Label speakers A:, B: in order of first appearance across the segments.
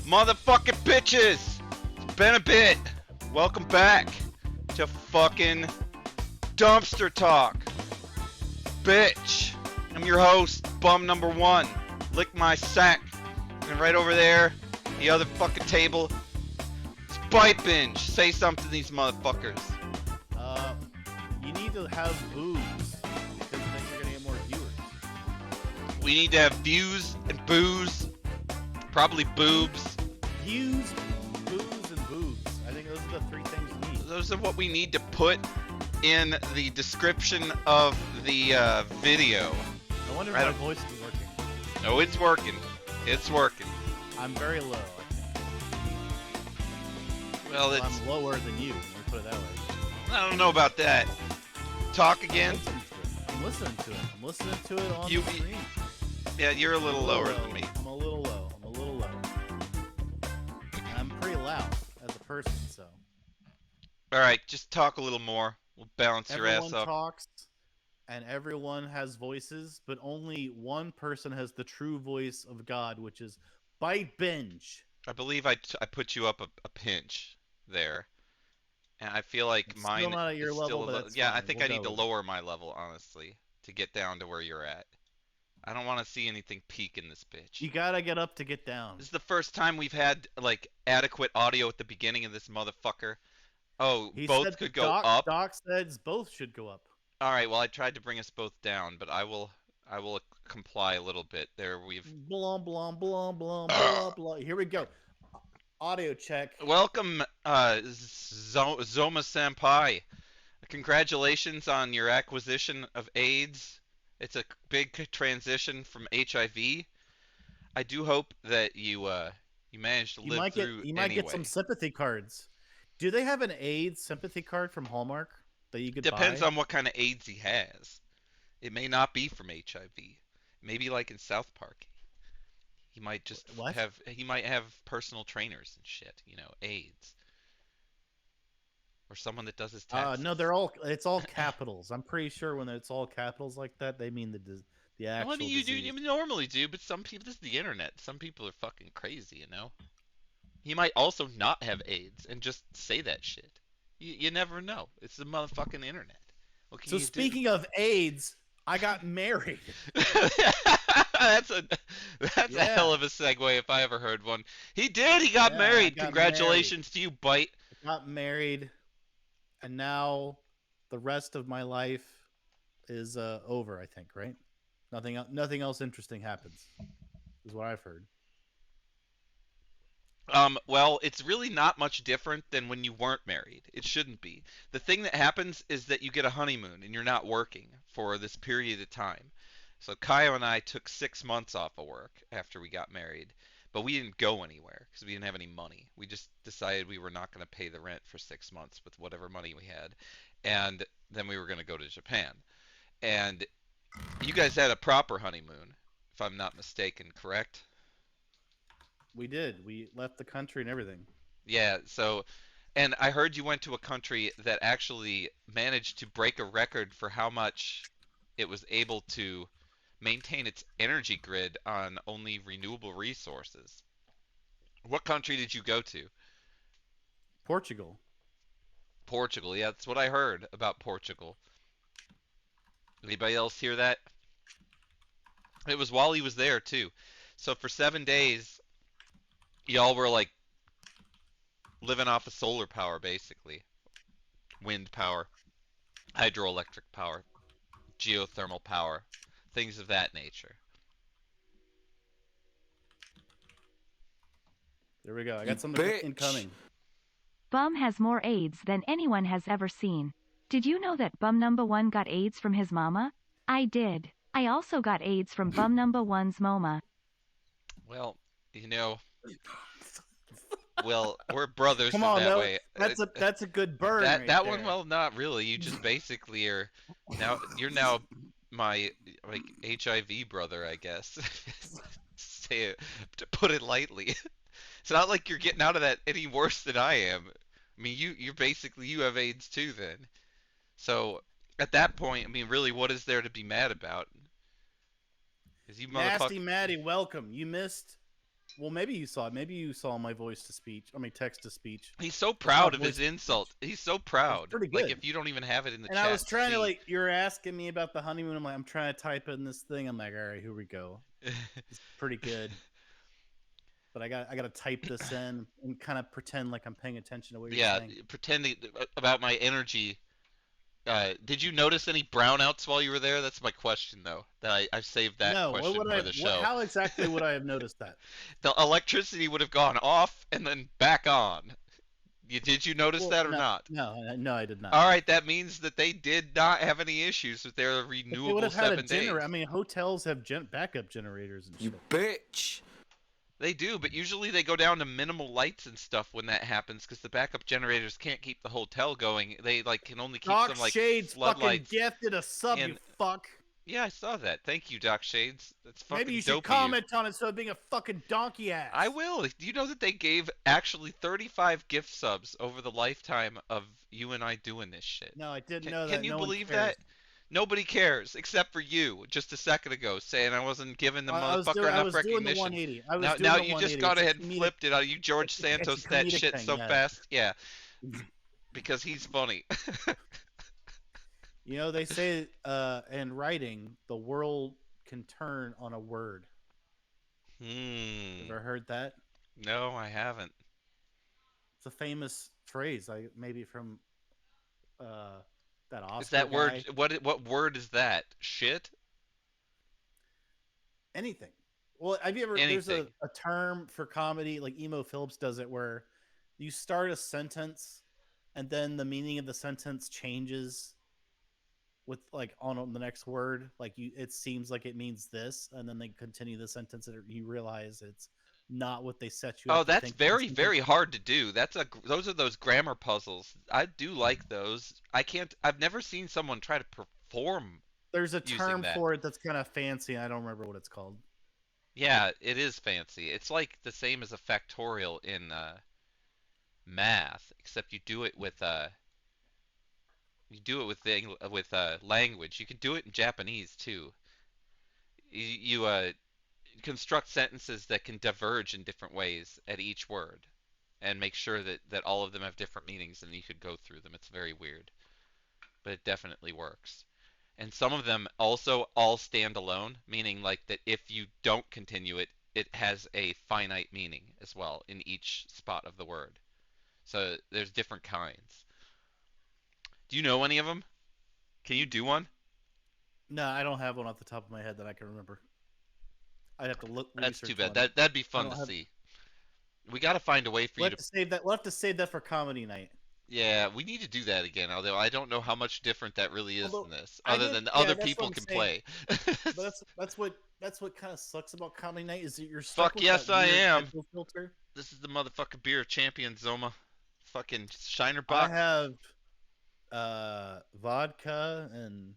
A: Motherfucking bitches! It's been a bit. Welcome back to fucking Dumpster Talk. Bitch. I'm your host, bum number one. Lick my sack. And right over there, the other fucking table, it's Bite Binge. Say something to these motherfuckers.
B: You need to have boobs, because then you're gonna get more viewers.
A: We need to have views and booze. Probably boobs.
B: Views, booze, and boobs. I think those are the three things you need.
A: Those are what we need to put in the description of the video.
B: I wonder if my voice is working.
A: No, it's working. It's working.
B: I'm very low, I think.
A: Well, it's...
B: I'm lower than you, let me put it that way.
A: I don't know about that. Talk again?
B: I'm listening to it. I'm listening to it on the screen.
A: Yeah, you're a little lower than me.
B: I'm a little low. I'm pretty loud as a person, so.
A: Alright, just talk a little more. We'll balance your ass up.
B: Everyone talks, and everyone has voices, but only one person has the true voice of God, which is Bite Binge.
A: I believe I put you up a pinch there. And I feel like
B: it's
A: mine
B: still not at your
A: is
B: level,
A: still
B: but that's
A: yeah,
B: fine.
A: I think I need to lower my level, honestly, to get down to where you're at. I don't want to see anything peak in this bitch.
B: You gotta get up to get down.
A: This is the first time we've had, like, adequate audio at the beginning of this motherfucker. Oh, both could go up?
B: Doc says both should go up.
A: Alright, well, I tried to bring us both down, but I will comply a little bit. There, we've...
B: Blah, blah, blah, blah, blah, blah. Here we go. Audio check.
A: Welcome, Zoma Senpai. Congratulations on your acquisition of AIDS. It's a big transition from HIV. I do hope that you managed to live through
B: You might get some sympathy cards. Do they have an AIDS sympathy card from Hallmark that you could buy?
A: Depends on what kind of AIDS he has. It may not be from HIV. Maybe like in South Park. He might just have personal trainers and shit, you know, AIDS. Or someone that does his taxes.
B: No, it's all capitals. I'm pretty sure when it's all capitals like that, they mean the actual disease.
A: You normally do, but some people, this is the internet. Some people are fucking crazy, you know? He might also not have AIDS and just say that shit. You never know. It's the motherfucking internet. What can you do?
B: Speaking of AIDS, I got married.
A: That's a hell of a segue if I ever heard one. He did. He got married. Congratulations to you, Bite.
B: I got married, and now the rest of my life is over. I think, right? Nothing else interesting happens, is what I've heard.
A: Well, it's really not much different than when you weren't married. It shouldn't be. The thing that happens is that you get a honeymoon and you're not working for this period of time. So Kyle and I took 6 months off of work after we got married, but we didn't go anywhere because we didn't have any money. We just decided we were not going to pay the rent for 6 months with whatever money we had, and then we were going to go to Japan. And you guys had a proper honeymoon, if I'm not mistaken, correct?
B: We did. We left the country and everything.
A: Yeah, so, and I heard you went to a country that actually managed to break a record for how much it was able to maintain its energy grid on only renewable resources. What country did you go to?
B: Portugal.
A: Portugal, yeah, that's what I heard about Portugal. Anybody else hear that? It was while he was there, too. So for 7 days... y'all were like living off of solar power, basically. Wind power, hydroelectric power, geothermal power, things of that nature.
B: There we go. I got something incoming.
C: Bum has more AIDS than anyone has ever seen. Did you know that Bum number one got AIDS from his mama? I did. I also got AIDS from Bum number one's mama.
A: Well, you know... Well, we're brothers
B: Come on,
A: that way.
B: That's a good burn.
A: That one, well, not really. You just basically are now. You're now my HIV brother, I guess. Say it, to put it lightly. It's not like you're getting out of that any worse than I am. I mean, you have AIDS too, then. So at that point, I mean, really, what is there to be mad about?
B: Nasty Maddie, welcome. You missed Well, maybe you saw it. Maybe you saw my voice to speech. I mean, text to speech.
A: He's so
B: It's not
A: proud of
B: voice
A: his
B: to speech.
A: insult. He's so
B: It's
A: proud.
B: pretty
A: Like
B: good.
A: if you don't even have it in the
B: And I
A: chat
B: was
A: to
B: trying to
A: see.
B: like, you're asking me about the honeymoon. I'm like, I'm trying to type in this thing. I'm like, all right, here we go. It's pretty good. But I got to type this in and kind of pretend like I'm paying attention to what you're
A: Yeah,
B: saying.
A: pretending about my energy. Did you notice any brownouts while you were there? That's my question, though. I've saved that
B: No, what
A: question
B: would
A: for
B: I?
A: the
B: What?
A: show.
B: How exactly would I have noticed that?
A: The electricity would have gone off and then back on. Did you notice
B: Well,
A: that or
B: no,
A: not?
B: no, I did not.
A: All right, that means that they did not have any issues with their
B: But they would
A: renewable
B: have had a
A: 7 days.
B: generator. I mean, hotels have backup generators and
D: You
B: shit.
D: bitch.
A: They do, but usually they go down to minimal lights and stuff when that happens because the backup generators can't keep the hotel going. They like can only keep
B: Doc
A: some like
B: Shades fucking
A: floodlights.
B: gifted a sub, you
A: and-
B: fuck.
A: Yeah, I saw that. Thank you, Doc Shades. That's fucking
B: Maybe you should
A: dope of you.
B: comment on it instead of being a fucking donkey ass.
A: I will. Do you know that they gave actually 35 gift subs over the lifetime of you and I doing this shit?
B: No, I didn't
A: Can,
B: know that.
A: can you
B: No one
A: believe
B: cares.
A: that? Nobody cares except for you just a second ago saying I wasn't giving the
B: I was
A: motherfucker
B: doing, I
A: enough
B: was doing the
A: recognition.
B: 180. I was
A: Now,
B: doing
A: now
B: the
A: you
B: 180.
A: just got
B: It's a
A: ahead and
B: comedic-
A: flipped it. You George
B: it's a
A: Santos that
B: comedic
A: shit
B: thing,
A: so
B: yeah.
A: fast. Yeah, because he's funny.
B: You know, they say in writing, the world can turn on a word.
A: Hmm.
B: Ever heard that?
A: No, I haven't.
B: It's a famous phrase, maybe from that Oscar
A: Is that word?
B: guy.
A: What word is that? Shit.
B: Anything. Well, have you ever? There's
A: Anything.
B: a term for comedy, like Emo Phillips does it, where you start a sentence, and then the meaning of the sentence changes with like on the next word. Like it seems like it means this, and then they continue the sentence, and you realize it's not what they set you up
A: Oh,
B: to
A: that's
B: think.
A: very, very hard to do. Those are those grammar puzzles. I do like those. I've never seen someone try to perform
B: There's a
A: using
B: term
A: that.
B: for it that's kind of fancy. And I don't remember what it's called.
A: Yeah, it is fancy. It's like the same as a factorial in math, except you do it with language. You can do it in Japanese too. You construct sentences that can diverge in different ways at each word, and make sure that all of them have different meanings, and you could go through them. It's very weird, but it definitely works. And some of them also all stand alone, meaning like that if you don't continue it, it has a finite meaning as well in each spot of the word. So there's different kinds. Do you know any of them? Can you do one?
B: No, I don't have one off the top of my head that I can remember. I'd have to look.
A: That's too
B: research
A: bad.
B: one.
A: That'd be fun
B: don't
A: to
B: have-
A: see. We got to find a way for
B: We'll
A: you
B: have
A: to.
B: to save that. We'll have to save that for comedy night.
A: Yeah, we need to do that again. Although I don't know how much different that really is
B: Although,
A: than this,
B: I
A: other
B: did-
A: than
B: yeah,
A: other
B: that's
A: people
B: what I'm
A: can
B: saying.
A: play.
B: But that's what kind of sucks about comedy night is that you're stuck
A: Fuck
B: with
A: yes,
B: that
A: I
B: weird
A: am.
B: mental filter.
A: This is the motherfucking beer champion, Zoma. Fucking Shiner
B: I
A: Bock.
B: have vodka and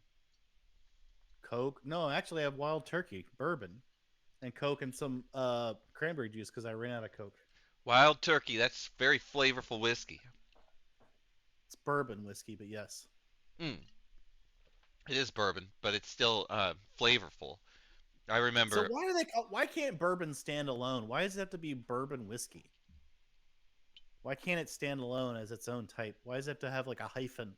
B: Coke. No, actually, I have Wild Turkey, bourbon, and Coke and some cranberry juice because I ran out of Coke.
A: Wild Turkey. That's very flavorful whiskey.
B: It's bourbon whiskey, but yes.
A: Mm. It is bourbon, but it's still flavorful. I remember.
B: So why can't bourbon stand alone? Why does it have to be bourbon whiskey? Why can't it stand alone as its own type? Why does it have to have like a hyphen?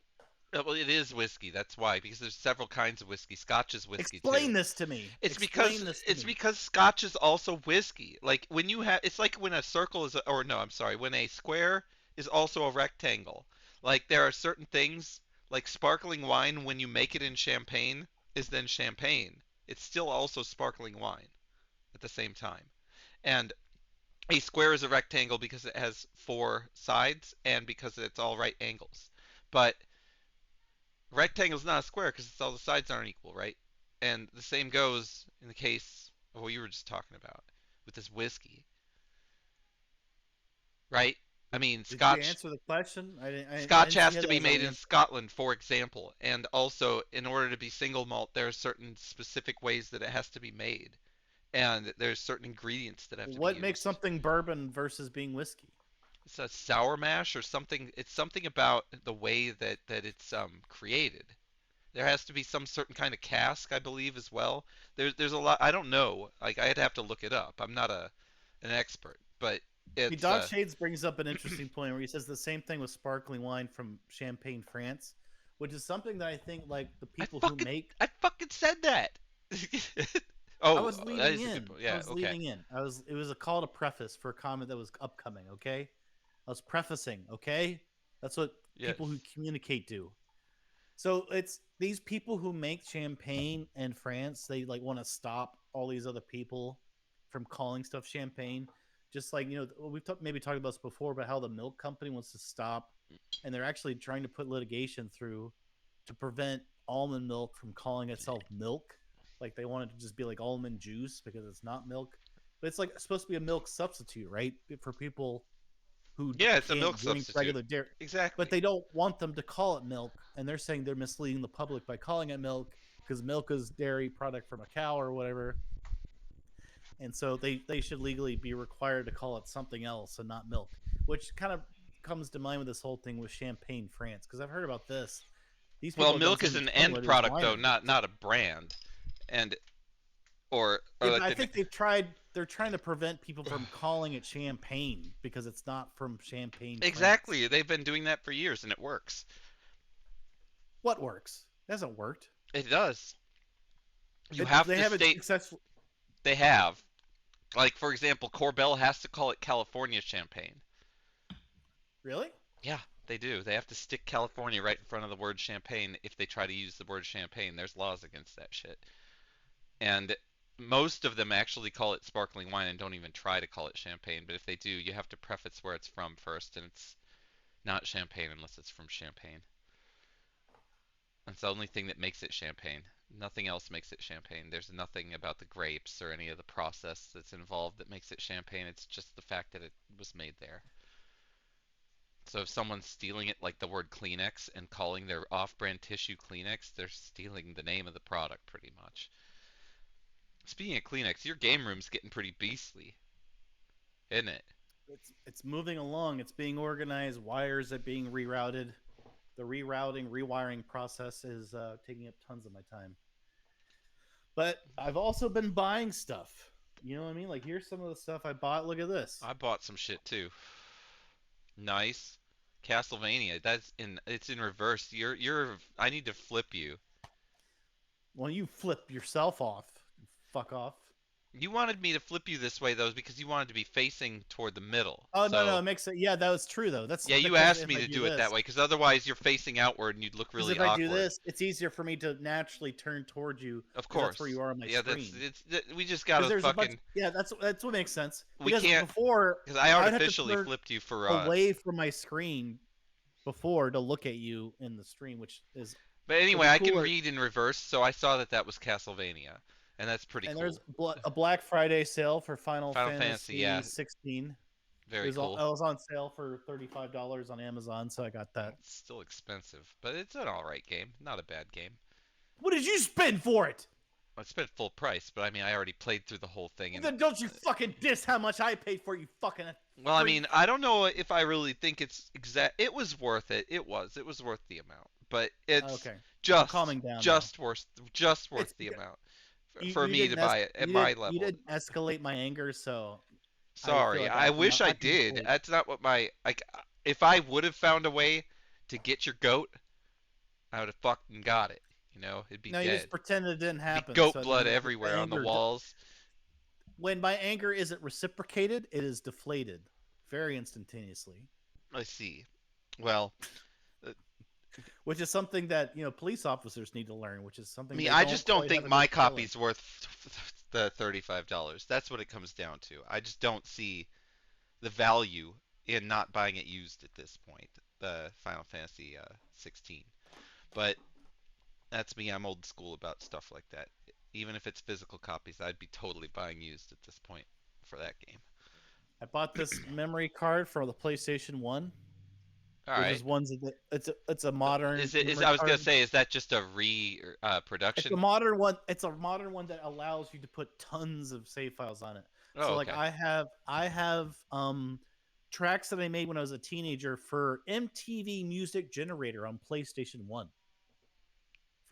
A: Well, it is whiskey. That's why, because there's several kinds of whiskey. Scotch is whiskey
B: Explain
A: too.
B: this to me.
A: It's
B: Explain
A: because
B: this to
A: it's
B: me.
A: because Scotch is also whiskey. Like when you have, it's like when a circle is, or no, I'm sorry, when a square is also a rectangle. Like there are certain things, like sparkling wine, when you make it in champagne, is then champagne. It's still also sparkling wine at the same time. And a square is a rectangle because it has four sides and because it's all right angles. But rectangle's not a square because it's all the sides aren't equal, right? And the same goes in the case of what you were just talking about with this whiskey, right? I mean,
B: Did you
A: Scotch
B: answer the question? I didn't
A: Scotch
B: see
A: has
B: how
A: to
B: that
A: be
B: was
A: made
B: an
A: in
B: answer.
A: Scotland, for example, and also in order to be single malt, there are certain specific ways that it has to be made, and there's certain ingredients that have to be
B: What
A: used.
B: makes something bourbon versus being whiskey?
A: It's a sour mash or something. It's something about the way that it's created. There has to be some certain kind of cask, I believe, as well. There's a lot. I don't know. Like I'd have to look it up. I'm not a an expert, but
B: Hey,
A: it's
B: Doc Shades brings up an interesting point where he says the same thing with sparkling wine from Champagne, France, which is something that I think like the
A: I
B: people who
A: fucking
B: make.
A: I fucking said that.
B: I
A: Oh,
B: was
A: that
B: leading
A: is a good
B: in.
A: point.
B: I
A: Yeah,
B: was
A: okay.
B: leading in. I was. It was a call to preface for a comment that was upcoming. Okay, I was prefacing. Okay, that's what
A: Yeah.
B: people who communicate do. So it's these people who make champagne in France. They like want to stop all these other people from calling stuff champagne. Just like we've maybe talked about this before, about how the milk company wants to stop, and they're actually trying to put litigation through to prevent almond milk from calling itself milk. Like they want it to just be like almond juice because it's not milk, but it's like supposed to be a milk substitute, right? For people who
A: Yeah, it's a milk
B: can't drink
A: substitute.
B: regular dairy, but
A: Exactly.
B: they don't want them to call it milk, and they're saying they're misleading the public by calling it milk because milk is dairy product from a cow or whatever, and so they should legally be required to call it something else and not milk, which kind of comes to mind with this whole thing with Champagne France because I've heard about this. These
A: Well,
B: people have done
A: milk is
B: something
A: an
B: similar
A: end
B: to these
A: product though,
B: wineries.
A: not a brand. And or
B: Yeah, but
A: like
B: I
A: the
B: think they've tried. They're trying to prevent people from calling it champagne because it's not from Champagne, France.
A: exactly. They've been doing that for years and it works.
B: What works? It hasn't worked.
A: It does. You have
B: They
A: to
B: haven't
A: state
B: successful.
A: they have. Like for example, Corbel has to call it California champagne.
B: Really?
A: Yeah, they do. They have to stick California right in front of the word champagne if they try to use the word champagne. There's laws against that shit. And most of them actually call it sparkling wine and don't even try to call it champagne. But if they do, you have to preface where it's from first, and it's not champagne unless it's from Champagne. That's the only thing that makes it champagne. Nothing else makes it champagne. There's nothing about the grapes or any of the process that's involved that makes it champagne. It's just the fact that it was made there. So if someone's stealing it like the word Kleenex and calling their off-brand tissue Kleenex, they're stealing the name of the product pretty much. Speaking of Kleenex, your game room's getting pretty beastly, isn't it?
B: It's moving along. It's being organized. Wires are being rerouted. The rerouting, rewiring process is taking up tons of my time. But I've also been buying stuff. You know what I mean? Like here's some of the stuff I bought. Look at this.
A: I bought some shit too. Nice. Castlevania. It's in reverse. You're I need to flip you.
B: Well, you flip yourself off. Fuck off.
A: You wanted me to flip you this way though because you wanted to be facing toward the middle.
B: Oh no,
A: So,
B: it makes it. Yeah, that was true though. That's
A: yeah, you
B: because
A: asked
B: if
A: me
B: I
A: to
B: do
A: do it that
B: this,
A: way because otherwise you're facing outward and you'd look
B: because
A: really
B: if I do
A: awkward.
B: this, it's easier for me to naturally turn towards you
A: Of
B: because that's where
A: course.
B: you are on my
A: Yeah,
B: screen.
A: we just
B: Because
A: gotta
B: there's a bunch.
A: fucking
B: Yeah, that's what makes sense.
A: we
B: Because
A: can't
B: before
A: because I
B: I would have to
A: artificially
B: turn
A: flipped you for
B: away from my screen before to look at you in the stream, which is
A: but
B: would
A: anyway,
B: be
A: I can
B: cooler.
A: read in reverse, so I saw that that was Castlevania, and that's pretty
B: And there's
A: cool.
B: a Black Friday sale for Final
A: Final Fantasy, yeah,
B: Fantasy 16. It
A: very
B: was
A: cool.
B: it was on sale for $35 on Amazon, so I got that.
A: It's still expensive, but it's an alright game, not a bad game.
B: What did you spend for it?
A: I spent full price, but I mean, I already played through the whole thing,
B: Well,
A: and
B: then don't you fucking diss how much I paid for, you fucking
A: well, I
B: freak.
A: mean, I don't know if I really think it's exact. It was worth it. It was worth the amount, but it's
B: Okay, I'm
A: just
B: calming down now.
A: just worth just
B: It's
A: worth the amount for
B: you
A: me to buy it at my
B: you
A: level.
B: didn't escalate my anger, so I feel
A: Sorry,
B: like
A: I wish I
B: I can
A: did.
B: wait.
A: That's not what my like. If I would have found a way to get your goat, I would have fucking got it. You know, it'd be
B: No, you just
A: dead.
B: pretend it didn't
A: Be
B: happen.
A: goat
B: So then
A: blood everywhere on the walls.
B: when my anger isn't reciprocated, it is deflated very instantaneously,
A: I see. Well, uh,
B: which is something that police officers need to learn, which is
A: I
B: something
A: mean,
B: they
A: I
B: don't
A: just don't
B: quite
A: think
B: have a good
A: my
B: feeling.
A: copy's worth the $35. That's what it comes down to. I just don't see the value in not buying it used at this point. The Final Fantasy 16, but that's me. I'm old school about stuff like that. Even if it's physical copies, I'd be totally buying used at this point for that game.
B: I bought this memory card for the PlayStation 1,
A: All
B: which
A: right.
B: is one's it's a modern
A: Is it? Is
B: memory
A: I was gonna
B: card.
A: say, is that just a
B: It's a
A: production?
B: modern one. It's a modern one that allows you to put tons of save files on it.
A: Oh,
B: So like
A: okay.
B: I have tracks that I made when I was a teenager for MTV Music Generator on PlayStation 1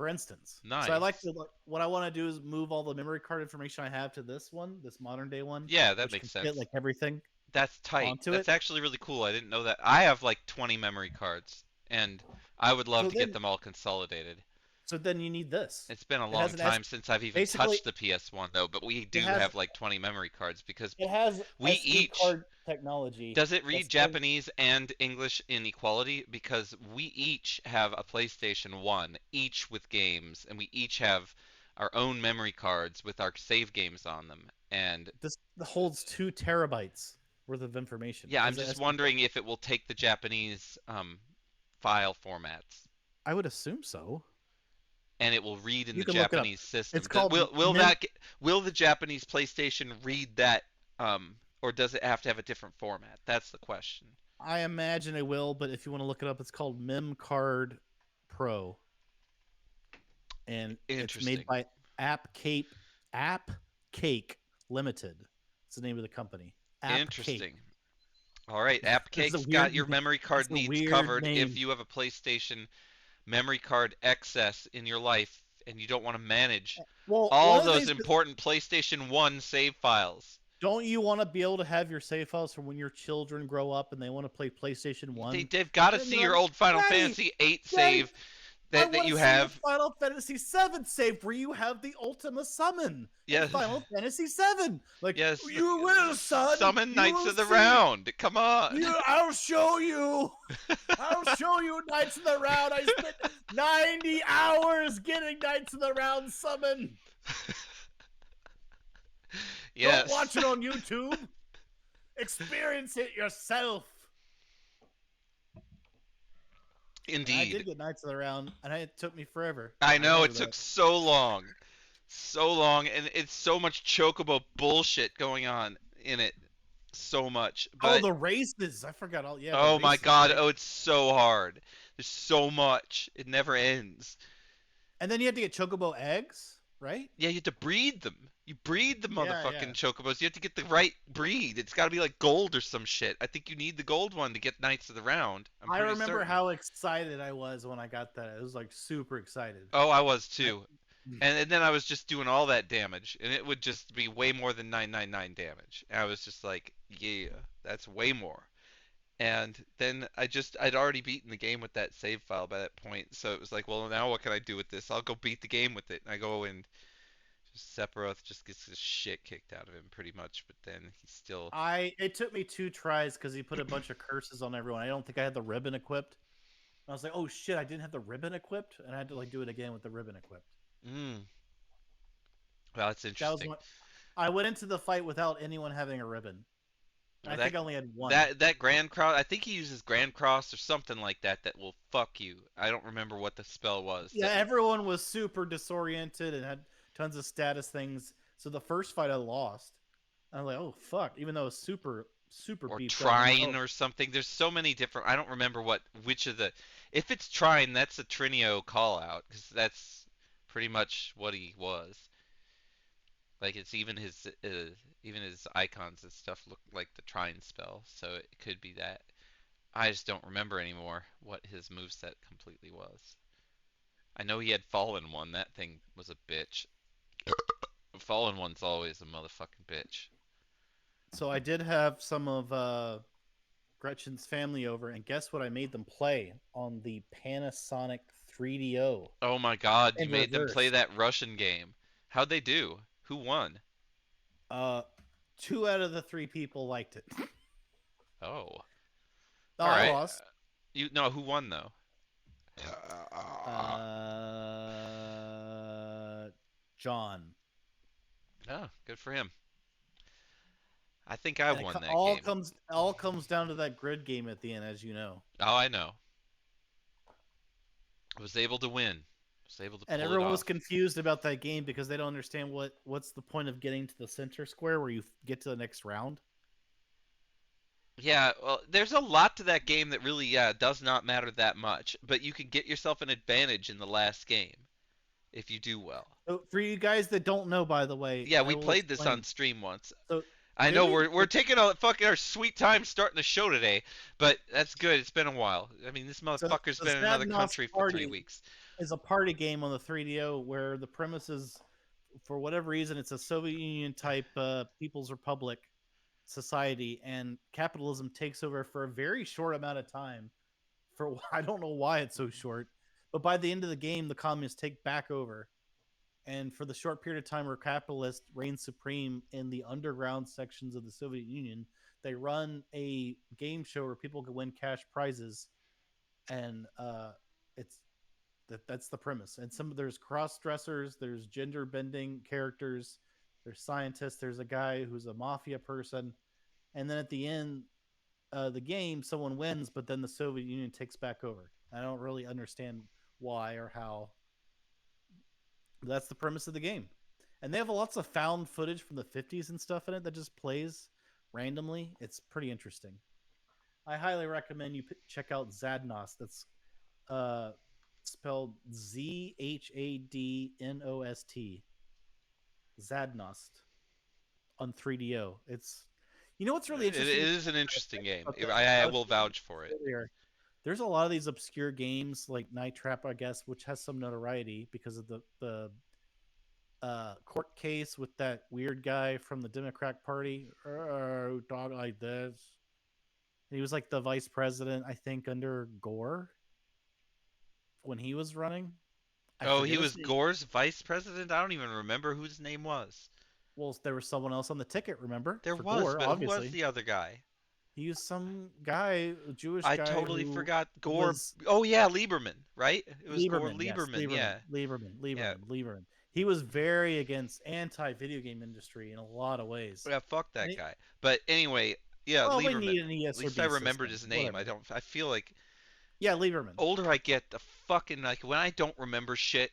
B: for instance. So I like
A: Nice.
B: to what I want to do is move all the memory card information I have to this one, this modern day one,
A: Yeah, that
B: which
A: makes
B: can fit
A: sense.
B: like everything
A: That's tight.
B: onto it.
A: That's actually really cool. I didn't know that. I have like 20 memory cards, and I would love
B: So
A: to get
B: then,
A: them all consolidated.
B: so then you need this.
A: It's been a
B: It has
A: long
B: an S.
A: time since I've even
B: Basically,
A: touched the PS1 though, but we
B: it
A: do
B: has
A: have like 20 memory cards because
B: it has
A: we
B: SD
A: each
B: card technology.
A: does it
B: That's
A: read Japanese and English in equality? Because we each have a PlayStation 1, each with games, and we each have our own memory cards with our save games on them. And
B: this holds 2 terabytes worth of information.
A: yeah,
B: It
A: I'm
B: has an
A: just
B: SD card.
A: wondering if it will take the Japanese file formats
B: I would assume so.
A: and it will read in
B: You
A: the
B: can look it up.
A: Japanese system.
B: It's called
A: Will the Japanese PlayStation read that or does it have to have a different format? That's the question.
B: I imagine it will, but if you want to look it up, it's called Mem Card Pro, and it's made
A: Interesting.
B: by App Cake Limited. It's the name of the company. App Cake.
A: Interesting. All right,
B: It's a
A: AppCake's got
B: weird.
A: your memory
B: It's
A: card
B: a
A: needs
B: weird
A: covered if
B: name.
A: you have a PlayStation memory card excess in your life and you don't want to manage
B: Well,
A: all
B: one of the
A: those
B: things.
A: important PlayStation 1 save files.
B: Don't you want to be able to have your save files for when your children grow up and they want to play PlayStation One?
A: They've got to
B: And
A: see
B: they're
A: your
B: like,
A: old Final
B: Daddy,
A: Fantasy 8
B: Daddy,
A: save
B: I
A: that
B: want
A: you
B: to see your
A: have.
B: Final Fantasy VII save where you have the Ultima Summon in
A: Yes.
B: Final Fantasy VII. Like,
A: Yes.
B: you will, son.
A: Summon
B: You
A: Knights
B: will
A: of the
B: see.
A: Round. Come on.
B: I'll show you. I'll show you Knights of the Round. I spent 90 hours getting Knights of the Round summon.
A: Yes.
B: Don't watch it on YouTube. Experience it yourself.
A: Indeed.
B: And I did get Knights of the Round, and it took me forever.
A: I know
B: remember
A: it took
B: that.
A: so long. So long, and it's so much chocobo bullshit going on in it. So much.
B: Oh,
A: But
B: the races! I forgot all. Yeah.
A: oh
B: The
A: my
B: races,
A: god,
B: right?
A: oh it's so hard. There's so much. It never ends.
B: And then you have to get chocobo eggs, right?
A: Yeah, you have to breed them. You breed the
B: Yeah,
A: motherfucking
B: yeah.
A: chocobos. You have to get the right breed. It's got to be like gold or some shit. I think you need the gold one to get Knights of the Round. I'm
B: I
A: pretty
B: remember
A: certain.
B: how excited I was when I got that. I was like super excited.
A: Oh, I was too.
B: Mm.
A: And then I was just doing all that damage, and it would just be way more than 999 damage. And I was just like, yeah, that's way more. And then I'd already beaten the game with that save file by that point, so it was like, well, now what can I do with this? I'll go beat the game with it. And I go and just Sephiroth just gets the shit kicked out of him pretty much, but then he's still.
B: It took me 2 tries because he put a bunch of curses on everyone. I don't think I had the ribbon equipped. I was like, oh shit, I didn't have the ribbon equipped, and I had to like do it again with the ribbon equipped.
A: Mm. Well, that's
B: That was
A: interesting.
B: I went into the fight without anyone having a ribbon.
A: Well,
B: I think I only had one.
A: that Grand Cross, I think he uses Grand Cross or something like that will fuck you. I don't remember what the spell was.
B: Yeah, everyone was super disoriented and had tons of status things. So the first fight I lost. I was like, oh fuck! Even though it was super
A: Or
B: beefed up. I'm like,
A: Trine or something. There's so many different. I don't remember which of the. If it's Trine, that's a Trinio call out because that's pretty much what he was. Like it's even his icons and stuff look like the Trine spell, so it could be that. I just don't remember anymore what his moveset completely was. I know he had Fallen One. That thing was a bitch. Fallen One's always a motherfucking bitch.
B: so I did have some of Gretchen's family over, and guess what? I made them play on the Panasonic 3DO
A: Oh my god, you
B: in
A: made them play
B: reverse.
A: that Russian game. How'd they do? Who won?
B: Uh, 2 out of the 3 people liked it.
A: Oh.
B: Oh,
A: All
B: I
A: right.
B: lost.
A: Who won though?
B: John.
A: Oh, good for him. I think I
B: And
A: won that
B: all
A: game.
B: comes down to that grid game at the end, as you know.
A: Oh, I know. I was able to win. I was able to
B: And
A: pull it
B: everyone was
A: off.
B: confused about that game because they don't understand what's the point of getting to the center square where you get to the next round.
A: Yeah, well, there's a lot to that game that really, does not matter that much. But you can get yourself an advantage in the last game if you do well.
B: So for you guys that don't know, by the way,
A: Yeah,
B: I
A: we
B: will
A: played this
B: explain.
A: on stream once.
B: So
A: I
B: did
A: know
B: we?
A: we're taking a fucking our sweet time starting the show today, but that's good. It's been a while. I mean, this
B: So
A: motherfucker's
B: the
A: been in
B: Sad
A: another
B: Mouse
A: country for
B: Party
A: 3 weeks.
B: is a party game on the 3DO where the premise is, for whatever reason, it's a Soviet Union type People's Republic society, and capitalism takes over for a very short amount of time. For I don't know why it's so short, but by the end of the game, the communists take back over, and for the short period of time where capitalists reign supreme in the underground sections of the Soviet Union, they run a game show where people can win cash prizes, and it's that's the premise. And there's cross dressers, there's gender bending characters, there's scientists, there's a guy who's a mafia person, and then at the end the game, someone wins, but then the Soviet Union takes back over. I don't really understand why or how. That's the premise of the game, and they have lots of found footage from the 50s and stuff in it that just plays randomly. It's pretty interesting. I highly recommend you check out Zadnost. That's uh, spelled Zadnost. Zadnost on 3DO. It's, you know what's really
A: It
B: interesting
A: is an interesting game.
B: about
A: I
B: I was
A: will vouch for it.
B: earlier. There's a lot of these obscure games like Night Trap, I guess, which has some notoriety because of the court case with that weird guy from the Democrat Party. Oh, dog like this. And he was like the vice president, I think, under Gore when he was running. I
A: Oh, he
B: forget his
A: was
B: name.
A: Gore's vice president? I don't even remember who his name was.
B: Well, there was someone else on the ticket, remember?
A: There
B: For
A: was,
B: Gore,
A: but who was
B: obviously.
A: the other guy?
B: He was some guy, a Jewish
A: I
B: guy
A: totally
B: who
A: forgot. Gore.
B: was
A: Oh yeah, Lieberman, right? It was Gore
B: Lieberman, yes,
A: Lieberman. Yeah, yeah.
B: Lieberman. He was very against anti-video game industry in a lot of ways.
A: Yeah, fuck
B: And
A: that
B: it,
A: guy. But anyway, yeah,
B: well, we
A: Lieberman.
B: need an
A: At least I
B: ESRB
A: remembered
B: system,
A: his name. I
B: whatever.
A: don't. I feel like
B: Yeah, Lieberman.
A: older I get, the fucking like when I don't remember shit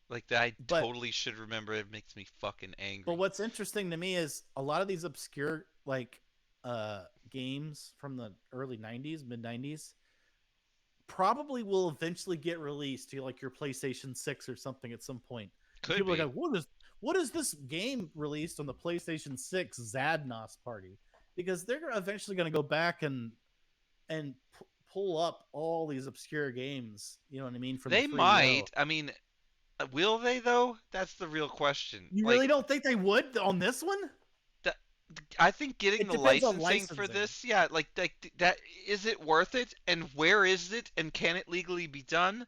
A: like that, I
B: But
A: totally should remember. It makes me fucking
B: but
A: angry.
B: what's interesting to me is a lot of these obscure like games from the early 90s, mid 90s probably will eventually get released to like your PlayStation 6 or something at some point. And
A: Could
B: people are
A: be.
B: like, what is this game released on the PlayStation 6 Zadnos party? Because they're eventually going to go back and pull up all these obscure games, you know what I mean, from the
A: They
B: 3DO.
A: might. I mean, will they though? That's the real question.
B: You really
A: Like
B: don't think they would on this one?
A: that, I think getting
B: It
A: the
B: depends on
A: licensing for
B: licensing.
A: this, yeah, like that, is it worth it? And where is it? And can it legally be done?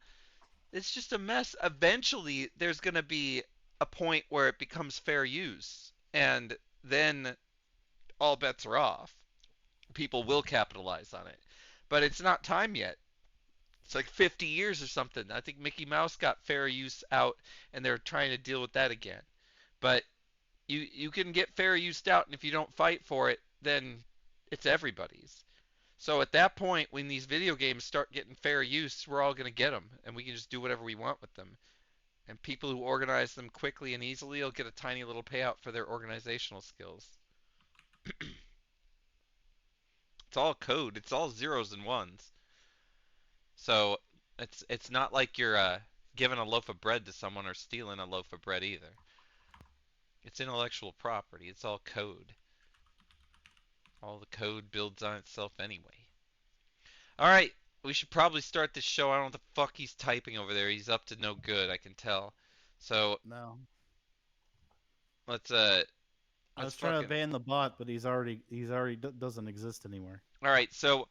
A: It's just a mess. Eventually, there's gonna be a point where it becomes fair use, and then all bets are off. People will capitalize on it, but it's not time yet. It's like 50 years or something. I think Mickey Mouse got fair use out, and they're trying to deal with that again. But you can get fair use out, and if you don't fight for it, then it's everybody's. So at that point, when these video games start getting fair use, we're all going to get them, and we can just do whatever we want with them. And people who organize them quickly and easily will get a tiny little payout for their organizational skills. It's all code. It's all zeros and ones. So it's not like you're giving a loaf of bread to someone or stealing a loaf of bread either. It's intellectual property. It's all code. All the code builds on itself anyway. All right, we should probably start this show. I don't know what the fuck he's typing over there. He's up to no good, I can tell. So
B: No.
A: let's
B: I
A: let's
B: was trying to
A: fucking.
B: ban the bot, but he's already doesn't exist anymore.
A: All right, so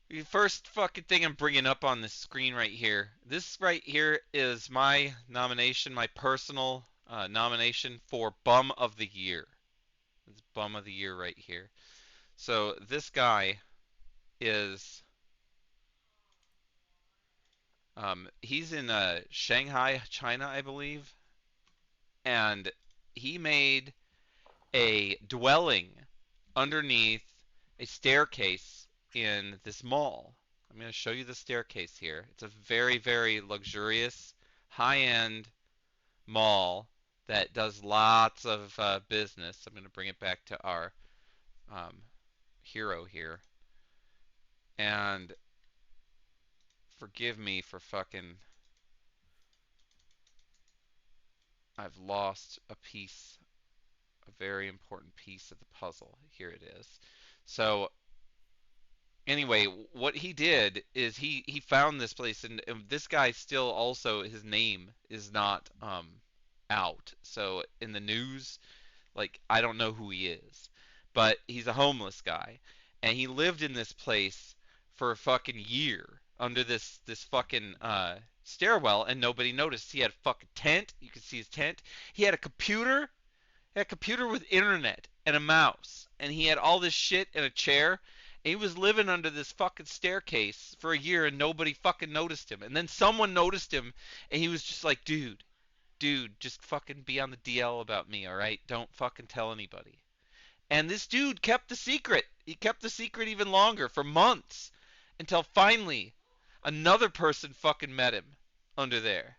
A: the first fucking thing I'm bringing up on the screen right here. This right here is my nomination, my personal nomination for Bum of the Year. It's Bum of the Year right here. So this guy is he's in Shanghai, China, I believe, and he made a dwelling underneath a staircase in this mall. I'm going to show you the staircase here. It's a very, very luxurious, high-end mall that does lots of business. I'm going to bring it back to our um, hero here. And forgive me for fucking. I've lost a piece, a very important piece of the puzzle. Here it is. So Anyway, what he did is he found this place, and this guy still also his name is not out. So in the news, like I don't know who he is, but he's a homeless guy, and he lived in this place for a fucking year under this fucking stairwell, and nobody noticed. He had a fucking tent. You could see his tent. He had a computer. He had a computer with internet and a mouse, and he had all this shit in a chair. And he was living under this fucking staircase for a year, and nobody fucking noticed him. And then someone noticed him, and he was just like, dude, just fucking be on the DL about me, all right? Don't fucking tell anybody. And this dude kept the secret. He kept the secret even longer for months until finally another person fucking met him under there.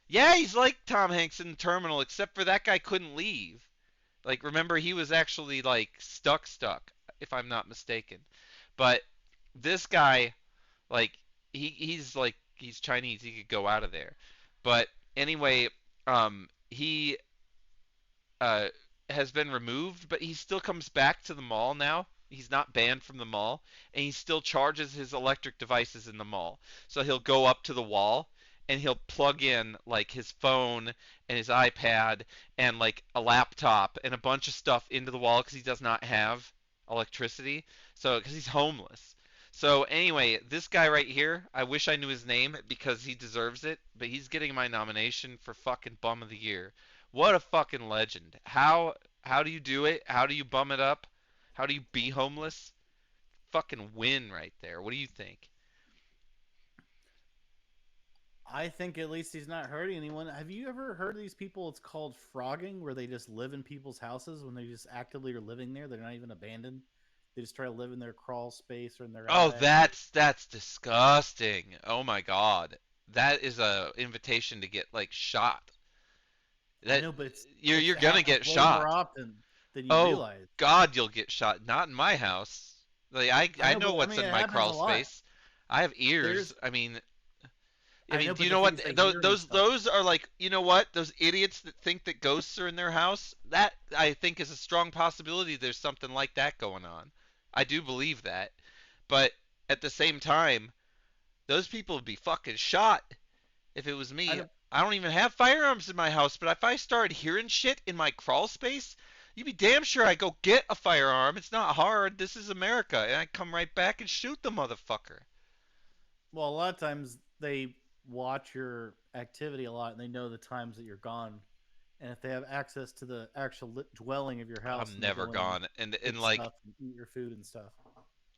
A: Yeah, he's like Tom Hanks in the terminal, except for that guy couldn't leave. Like, remember, he was actually like stuck, if I'm not mistaken. But this guy, like, he's Chinese. He could go out of there. But anyway, he uh, has been removed, but he still comes back to the mall now. He's not banned from the mall, and he still charges his electric devices in the mall. So he'll go up to the wall and he'll plug in like his phone and his iPad and like a laptop and a bunch of stuff into the wall because he does not have electricity. So because he's homeless. So anyway, this guy right here, I wish I knew his name because he deserves it, but he's getting my nomination for fucking bum of the year. What a fucking legend. How do you do it? How do you bum it up? How do you be homeless? Fucking win right there. What do you think?
B: I think at least he's not hurting anyone. Have you ever heard of these people? It's called frogging, where they just live in people's houses when they just actively are living there. They're not even abandoned. They just try to live in their crawl space or in their
A: Oh,
B: attic.
A: that's disgusting. Oh my God. That is a invitation to get like shot.
B: I
A: That
B: know, but
A: you're
B: it
A: gonna
B: happens
A: get
B: way more
A: shot.
B: often than you
A: Oh
B: realize.
A: God, you'll get shot. Not in my house. Like
B: I
A: I
B: know,
A: know
B: but I
A: what's
B: mean,
A: in
B: it
A: my
B: happens a
A: crawl
B: lot.
A: space. I have ears.
B: There's,
A: I
B: I
A: mean,
B: know,
A: do
B: but
A: you
B: the
A: know
B: thing
A: what?
B: is, they
A: Those
B: hear it and
A: those
B: stuff.
A: those are like, you know what? Those idiots that think that ghosts are in their house. That I think is a strong possibility. There's something like that going on. I do believe that, but at the same time, those people would be fucking shot if it was
B: I
A: me.
B: know,
A: I don't even have firearms in my house, but if I started hearing shit in my crawl space, you'd be damn sure I go get a firearm. It's not hard. This is America, and I come right back and shoot the motherfucker.
B: well, a lot of times they watch your activity a lot, and they know the times that you're gone. And if they have access to the actual dwelling of your house,
A: I'm
B: and they
A: never
B: go in and
A: gone, and
B: take
A: like,
B: stuff and eat your food and stuff.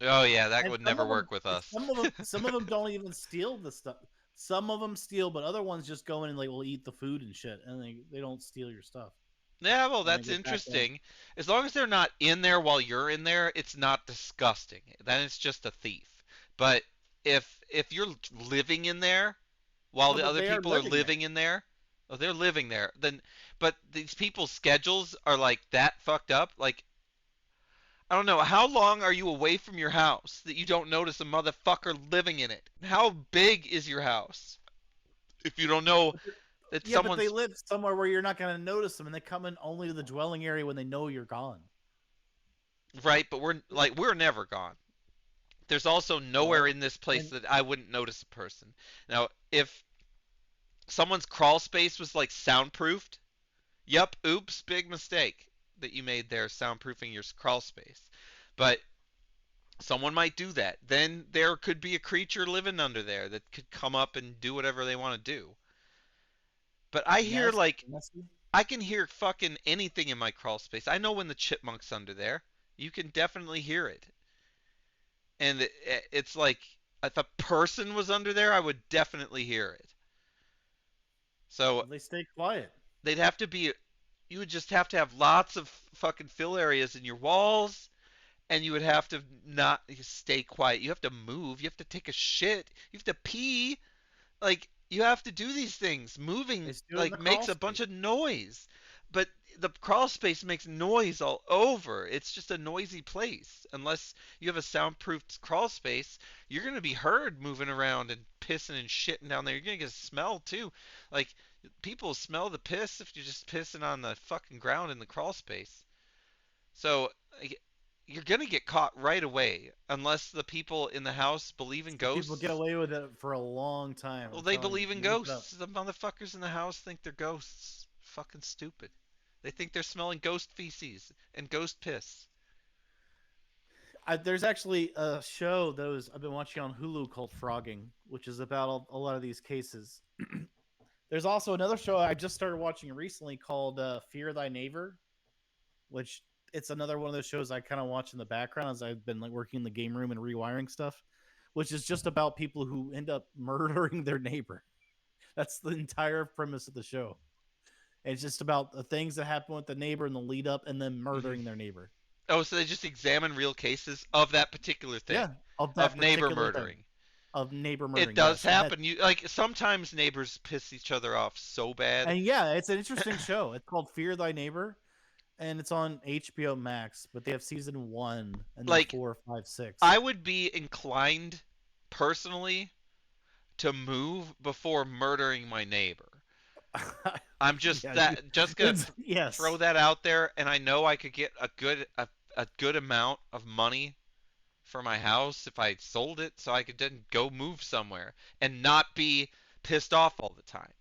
A: oh yeah, that
B: And
A: would never work with
B: and
A: us.
B: some of them don't even steal the stuff. Some of them steal, but other ones just go in and like will eat the food and shit, and they don't steal your stuff,
A: Yeah, well,
B: and they
A: that's
B: go back in.
A: interesting. As long as they're not in there while you're in there, it's not disgusting. Then it's just a thief. But if you're living in there while
B: No,
A: the
B: but
A: other
B: they are
A: people are
B: living
A: living
B: there.
A: in there, oh, they're living there. Then, but these people's schedules are like that fucked up. Like, I don't know, how long are you away from your house that you don't notice a motherfucker living in it? How big is your house? If you don't know
B: But
A: that
B: yeah, but they
A: someone's
B: live somewhere where you're not going to notice them, and they come in only to the dwelling area when they know you're gone.
A: right, but we're never gone. There's also nowhere
B: Well,
A: in this place
B: and
A: that I wouldn't notice a person. Now, if someone's crawl space was like soundproofed, yep, oops, big mistake that you made there soundproofing your crawl space. But someone might do that. Then there could be a creature living under there that could come up and do whatever they want to do. But I hear
B: nasty,
A: like
B: messy.
A: I can hear fucking anything in my crawl space. I know when the chipmunk's under there. You can definitely hear it. And it's like if a person was under there, I would definitely hear it. So
B: Well, they stay quiet.
A: they'd have to be, you would just have to have lots of fucking fill areas in your walls, and you would have to not stay quiet. You have to move. You have to take a shit. You have to pee. Like you have to do these things.
B: They
A: Moving
B: just do it in
A: like
B: the
A: makes
B: crawl
A: a bunch
B: space.
A: of noise. But the crawl space makes noise all over. It's just a noisy place. Unless you have a soundproof crawl space, you're gonna be heard moving around and pissing and shitting down there. You're gonna get a smell too. Like people smell the piss if you're just pissing on the fucking ground in the crawl space. So you're gonna get caught right away unless the people in the house believe in
B: Some people get
A: ghosts.
B: away with it for a long time.
A: Well,
B: I'm
A: they
B: telling you.
A: believe in
B: You look it up.
A: ghosts. The motherfuckers in the house think they're ghosts. Fucking stupid. They think they're smelling ghost feces and ghost piss.
B: There's actually a show that I've been watching on Hulu called Frogging, which is about a lot of these cases. There's also another show I just started watching recently called Fear Thy Neighbor, which it's another one of those shows I kind of watch in the background as I've been like working in the game room and rewiring stuff, which is just about people who end up murdering their neighbor. That's the entire premise of the show. It's just about the things that happen with the neighbor in the lead up and then
A: Hmm.
B: murdering their neighbor.
A: Oh, so they just examine real cases of that particular thing,
B: Yeah, of
A: of
B: that
A: neighbor
B: particular thing.
A: murdering.
B: Of neighbor
A: It
B: murdering,
A: does
B: yes. And that
A: happen. You like sometimes neighbors piss each other off so bad.
B: and yeah, it's an interesting show. It's called Fear Thy Neighbor, and it's on HBO Max, but they have season 1 and then
A: Like
B: 4, 5, 6.
A: I would be inclined personally to move before murdering my neighbor. I'm just
B: Yeah,
A: that just gonna throw
B: yes.
A: that out there, and I know I could get a good amount of money for my house if I sold it, so I could then go move somewhere and not be pissed off all the time.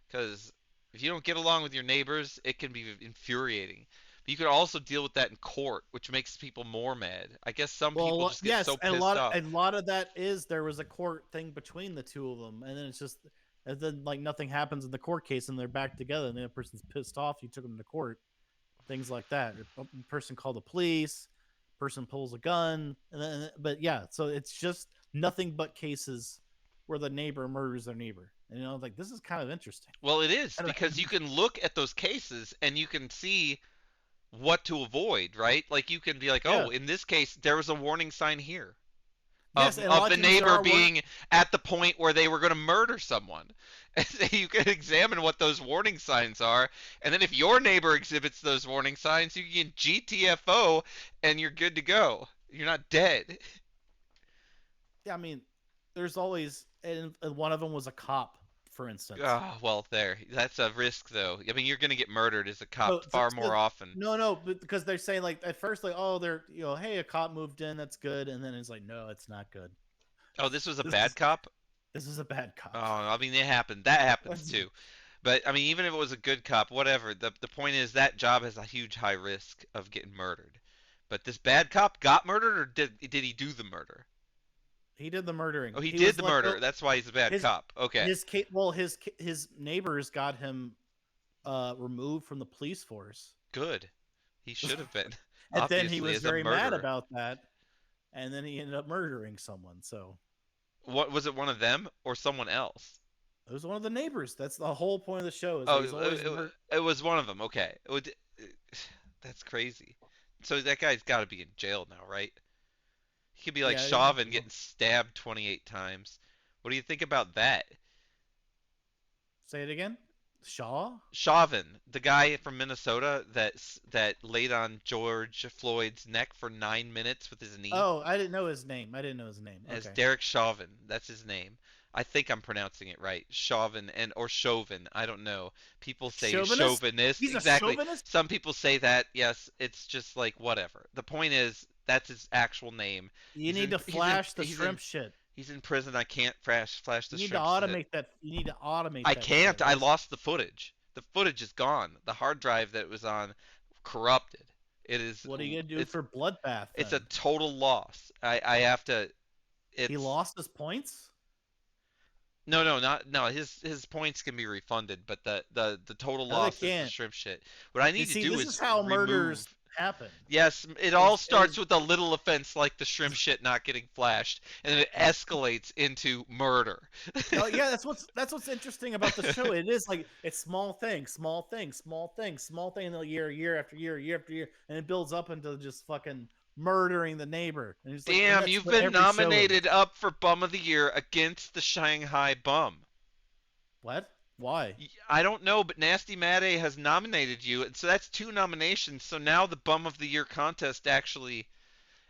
A: Because if you don't get along with your neighbors, it can be infuriating. But you could also deal with that in court, which makes people more mad. I guess some people
B: Well,
A: just get
B: yes,
A: so pissed off.
B: a lot of that is there was a court thing between the two of them, and then it's just and then like nothing happens in the court case, and they're back together, and the other person's pissed off. You took them to court, things like that. A person called the police, person pulls a gun, and then but yeah, so it's just nothing but cases where the neighbor murders their neighbor. And like this is kind of interesting.
A: Well, it is
B: I don't
A: because you can look at those cases and you can see what to avoid, right? Like you can be like,
B: Yeah.
A: "Oh, in this case there was a warning sign here
B: Yes, and a
A: of
B: lot
A: the
B: of times there
A: neighbor
B: are warning.
A: being at the point where they were going to murder someone." And you can examine what those warning signs are, and then if your neighbor exhibits those warning signs, you can GTFO and you're good to go. You're not dead.
B: Yeah, I mean, there's always and one of them was a cop, for instance.
A: Oh, well, there. That's a risk, though. I mean, you're going to get murdered as a
B: So,
A: cop
B: so,
A: far more
B: so
A: often.
B: no, but because they're saying like at first like oh they're hey a cop moved in that's good and then it's like no it's not good.
A: Oh, this was a
B: This
A: bad
B: is
A: cop?
B: this is a bad
A: Oh,
B: cop.
A: I mean, it happened. That happens too. But I mean, even if it was a good cop, whatever. The point is that job has a huge high risk of getting murdered. But this bad cop got murdered, or did he do the murder?
B: He did the murdering.
A: Oh, he
B: He
A: did
B: was
A: the
B: let
A: murder.
B: go.
A: That's why he's a bad
B: His
A: cop. Okay,
B: well his neighbors got him removed from the police force,
A: good. He should have been,
B: and then he
A: obviously,
B: was
A: as a
B: very mad
A: murderer.
B: about that, and then he ended up murdering someone. So
A: What was it? One of them or someone else?
B: it was one of the neighbors. That's the whole point of the show is that
A: Oh,
B: he's always
A: it was one of them. Okay. That's crazy. So that guy's got to be in jail now, right? He could be like
B: yeah. He's in
A: Chauvin
B: jail.
A: getting stabbed 28 times. What do you think about that?
B: Say it again. Shaw.
A: Chauvin, the guy from Minnesota that laid on George Floyd's neck for 9 minutes with his knee,
B: Oh, I didn't know his name.
A: as
B: Okay.
A: Derek Chauvin. That's his name. I think I'm pronouncing it right. Chauvin and or Chauvin. I don't know. People say
B: Chauvinist?
A: chauvinist.
B: He's a
A: Exactly.
B: chauvinist?
A: Some people say that. Yes, it's just like whatever. The point is that's his actual name.
B: You need to flash the
A: He's in
B: shrimp shit.
A: he's in prison. I can't flash the
B: You need to
A: shrimp shit.
B: automate that. You need to automate
A: I
B: that
A: can't.
B: shit.
A: I lost the footage. The footage is gone. The hard drive that it was on corrupted. It is
B: What are you gonna do for bloodbath
A: it's a
B: then?
A: total loss. I have to
B: He
A: it's
B: lost his points.
A: no, not no. His points can be refunded, but the total
B: No, they
A: loss is the
B: can't.
A: shrimp shit. What I
B: You
A: need to
B: see,
A: do
B: this
A: is
B: is how
A: remove.
B: murders happen.
A: Yes, it all
B: Is
A: starts with a little offense like the shrimp shit not getting flashed, and then it escalates into murder.
B: oh yeah, that's what's interesting about the show. It is like it's small things, small things, small things, small thing, and then year after year after year, and it builds up into just fucking murdering the neighbor. And it's like, and
A: Damn,
B: that's
A: you've
B: what
A: been
B: every show is.
A: nominated up for Bum of the Year against the Shanghai Bum.
B: What? Why?
A: I don't know, but Nasty Maddie has nominated you, and so that's two nominations. So now the Bum of the Year contest actually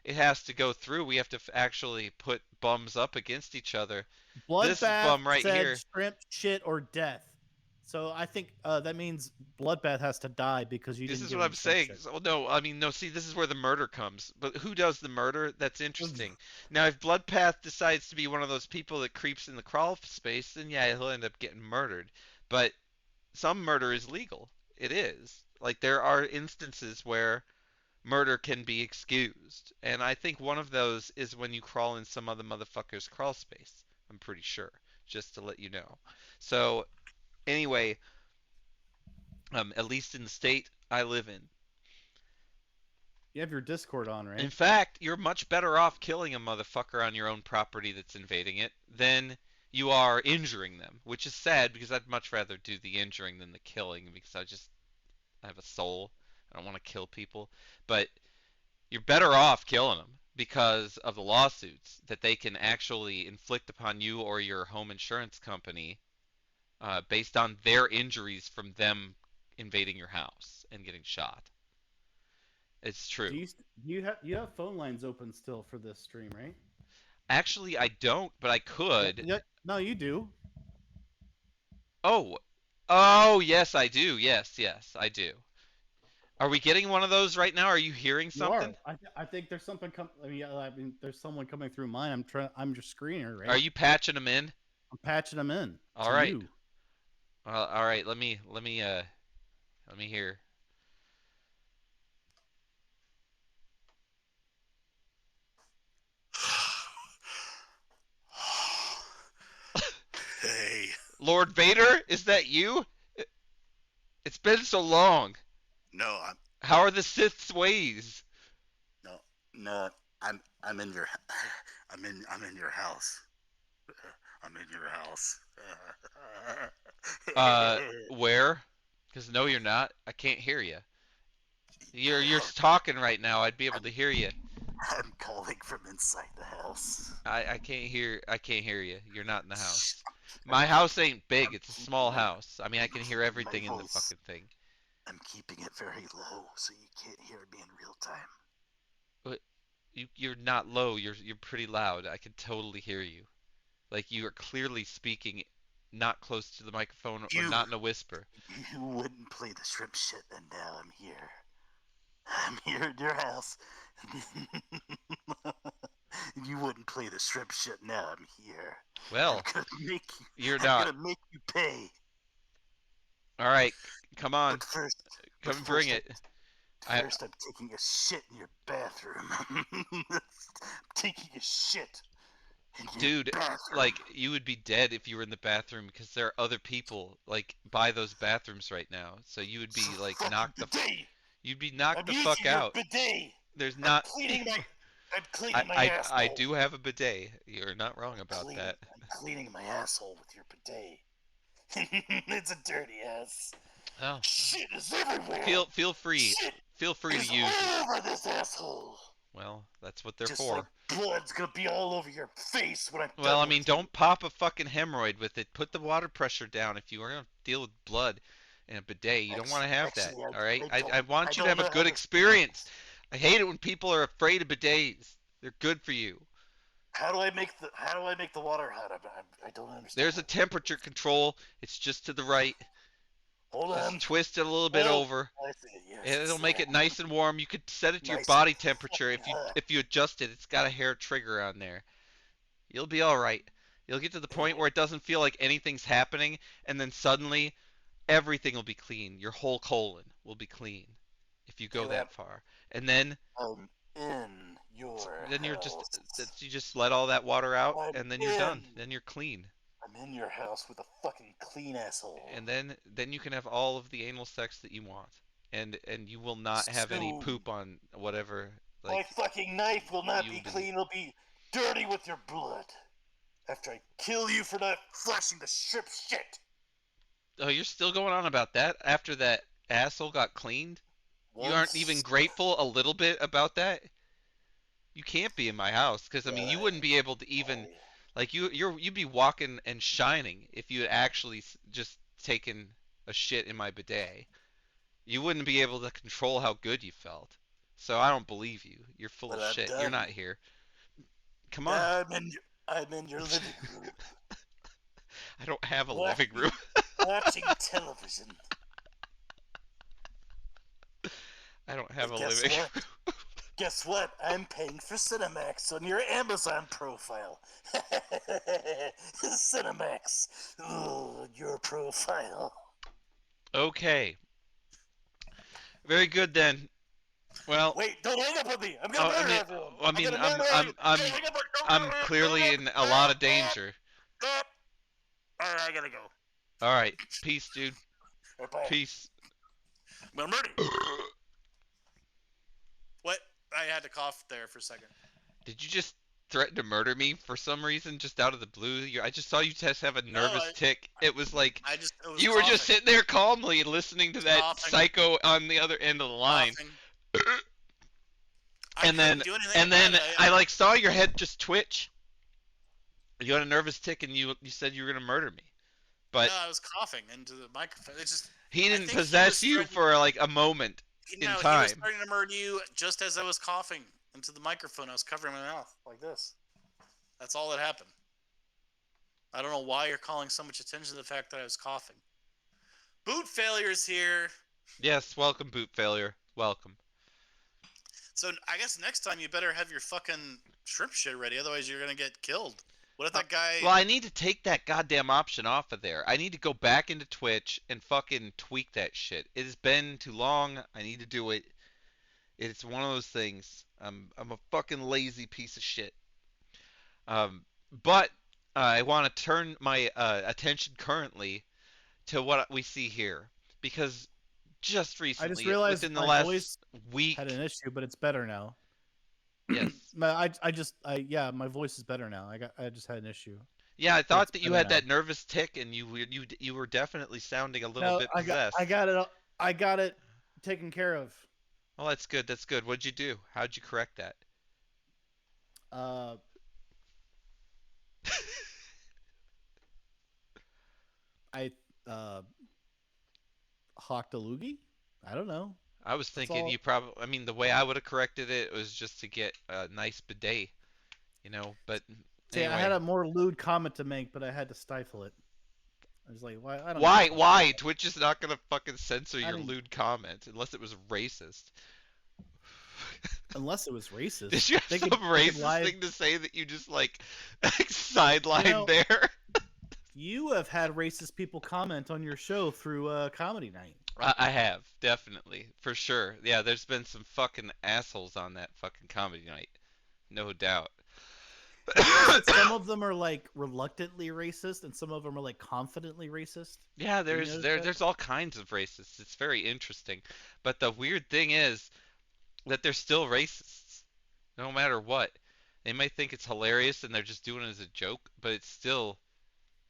A: it has to go through. We have to actually put bums up against each other. This
B: Bloodbath
A: bum right
B: said
A: here.
B: shrimp shit or death. So I think that means Bloodbath has to die because you
A: This
B: didn't
A: is
B: give
A: what
B: him
A: I'm
B: shrimp
A: saying.
B: shit.
A: So, no, I mean, no, see, this is where the murder comes. But who does the murder? That's interesting. Now, if Bloodpath decides to be one of those people that creeps in the crawl space, then yeah, he'll end up getting murdered. But some murder is legal. It is. Like, there are instances where murder can be excused. And I think one of those is when you crawl in some other motherfucker's crawl space. I'm pretty sure. Just to let you know. So, anyway, at least in the state I live in,
B: You have your Discord on,
A: in
B: right?
A: fact, you're much better off killing a motherfucker on your own property that's invading it than you are injuring them, which is sad because I'd much rather do the injuring than the killing because I have a soul. I don't want to kill people. But you're better off killing them because of the lawsuits that they can actually inflict upon you or your home insurance company based on their injuries from them invading your house and getting shot. It's true.
B: Do you have phone lines open still for this stream, right?
A: Actually, I don't, but I
B: Yeah,
A: could.
B: yeah. No, you do.
A: Oh, oh, yes, I do. Yes, yes, I do. Are we getting one of those right now? Are you hearing
B: You are.
A: something?
B: I think there's something I mean, there's someone coming through mine. I'm your screener,
A: Are
B: right?
A: you patching them in?
B: I'm patching them in
A: All
B: to
A: right.
B: you.
A: Well, all right. Let me hear.
D: Hey,
A: Lord Vader, is that you? It's been so long.
D: no,
A: How are the Sith's ways?
D: no, no, I'm in your, I'm in your house. I'm in your house.
A: Where? Because no, you're not. I can't hear you. You're talking right now. I'd be able to hear you.
D: I'm calling from inside the house.
A: I can't hear. I can't hear you. You're not in the
D: Shh,
A: house. My house ain't big.
D: I'm
A: It's a small
D: keeping my,
A: house. I mean, I
D: I'm
A: can hear
D: keeping my
A: everything in the
D: voice.
A: fucking thing.
D: I'm keeping it very low so you can't hear me in real time.
A: But you're not low. You're pretty loud. I can totally hear you. Like you are clearly speaking, not close to the microphone or
D: You,
A: not in a whisper.
D: you wouldn't play the shrimp shit, and now I'm here. I'm here in your house. You wouldn't play the shrimp shit. Now I'm here. I'm
A: Well,
D: gonna make you.
A: you're
D: I'm
A: not.
D: gonna make you pay.
A: All right, come on,
D: But first, but
A: come bring
D: first,
A: it. I,
D: I'm taking a shit in your bathroom. I'm taking a shit in your
A: dude,
D: bathroom.
A: like you would be dead if you were in the bathroom because there are other people like by those bathrooms right now. So you would be like
D: Fucking
A: knocked the
D: bidet.
A: you'd be knocked
D: I'm
A: the fuck
D: using your
A: out.
D: bidet.
A: There's
D: I'm
A: not.
D: cleaning my. I'm
A: I,
D: cleaning my
A: I I
D: asshole.
A: do have a bidet. You're not wrong about
D: Cleaning.
A: that.
D: I'm cleaning my asshole with your bidet. It's a dirty ass.
A: Oh,
D: Shit is everywhere.
A: feel free.
D: Shit
A: Feel free to
D: is
A: use it.
D: all over this asshole.
A: Well, that's what they're
D: Just like
A: for.
D: blood's gonna be all over your face when I'm
A: Well,
D: done
A: I
D: with
A: mean,
D: you.
A: don't pop a fucking hemorrhoid with it. Put the water pressure down if you are going to deal with blood in a bidet. You don't want to have that,
D: Actually,
A: all right?
D: I don't.
A: I
D: I
A: want you to
D: don't
A: have a
D: know how
A: good
D: to.
A: experience. I hate it when people are afraid of bidets. They're good for you.
D: How do I make the water hot? I don't understand.
A: There's a temperature control. It's just to the right.
D: Hold
A: Just
D: on.
A: twist it a little bit
D: Oh,
A: over.
D: I see. Yes,
A: And it'll
D: it's
A: make it nice and warm. You could set it to your
D: nice and
A: body temperature
D: fucking hot.
A: if you adjust it. It's got a hair trigger on there. You'll be all right. You'll get to the point where it doesn't feel like anything's happening, and then suddenly everything will be clean. Your whole colon will be clean if you go
D: You have
A: that far. And then
D: in your
A: then
D: house.
A: you just let all that water out,
D: I'm
A: and then you're
D: in.
A: done. Then you're clean.
D: I'm in your house with a fucking clean asshole.
A: And then you can have all of the anal sex that you want. And you will not have any
D: Soon.
A: poop on whatever
D: My
A: like
D: fucking knife will not
A: you'll
D: be
A: be
D: clean. It'll be dirty with your blood. After I kill you for not flashing the shrimp shit.
A: Oh, you're still going on about that after that asshole got cleaned? You aren't even
D: Once.
A: grateful a little bit about that? You can't be in my house because I mean you wouldn't be able to even
D: I-
A: like you'd be walking and shining if you had actually just taken a shit in my bidet. You wouldn't be able to control how good you felt. So I don't believe you. You're full
D: But
A: of
D: I'm
A: shit. You're
D: done.
A: not here. Come on.
D: I'm in your living room.
A: I don't have a
D: Walk
A: living
D: me,
A: room.
D: watching television.
A: I don't have a
D: But guess
A: living.
D: what? Guess what? I'm paying for Cinemax on your Amazon profile. Cinemax. Oh, your profile.
A: Okay. Very good then. Well,
D: Wait, don't hang up on me. I'm gonna murder everyone.
A: I mean,
D: I'm gonna murder you. Don't hang up
A: I'm clearly in a lot of danger.
D: Alright, I gotta go.
A: All right, peace, dude.
D: Bye.
A: Peace.
D: I'm gonna murder you. What? I had to cough there for a second.
A: Did you just threaten to murder me for some reason, just out of the blue? I just saw you just have a nervous tick. It was like you were just sitting there calmly listening to that psycho on the other end of the line. And then I like saw your head just twitch. You had a nervous tick, and you said you were gonna murder me, but
D: no, I was coughing into the microphone. It's just
A: he didn't possess you for like a moment in time.
D: He was starting to murder you just as I was coughing into the microphone. I was covering my mouth like this. That's all that happened. I don't know why you're calling so much attention to the fact that I was coughing. Boot failure's here.
A: Yes, welcome, boot failure. Welcome.
D: So I guess next time you better have your fucking shrimp shit ready, otherwise you're gonna get killed. What if that guy...
A: Well, I need to take that goddamn option off of there. I need to go back into Twitch and fucking tweak that shit. It has been too long. I need to do it. It's one of those things. I'm a fucking lazy piece of shit. But I want to turn my attention currently to what we see here, because just recently,
B: I just realized
A: within the
B: my
A: last
B: voice
A: week,
B: had an issue, but it's better now.
A: yes.
B: Yeah, my voice is better now. I just had an issue.
A: Yeah, I thought that you had that nervous tick, and you were definitely sounding a little bit possessed.
B: I got it taken care of.
A: Well, that's good. That's good. What'd you do? How'd you correct that?
B: I hawked a loogie. I don't know.
A: I was thinking you probably. I mean, the way I would have corrected it was just to get a nice bidet, you know. But anyway.
B: I had a more lewd comment to make, but I had to stifle it. I was like, why? I don't
A: Why?
B: know.
A: Why? Twitch is not gonna fucking censor your lewd comment unless it was racist.
B: Unless it was racist.
A: Did you have some racist thing to say that you just like sidelined there?
B: You have had racist people comment on your show through Comedy Night.
A: I have, definitely, for sure. Yeah, there's been some fucking assholes on that fucking Comedy Night, no doubt.
B: Some of them are like reluctantly racist, and some of them are like confidently racist.
A: Yeah, there's all kinds of racists. It's very interesting, but the weird thing is that they're still racists, no matter what. They might think it's hilarious and they're just doing it as a joke, but it's still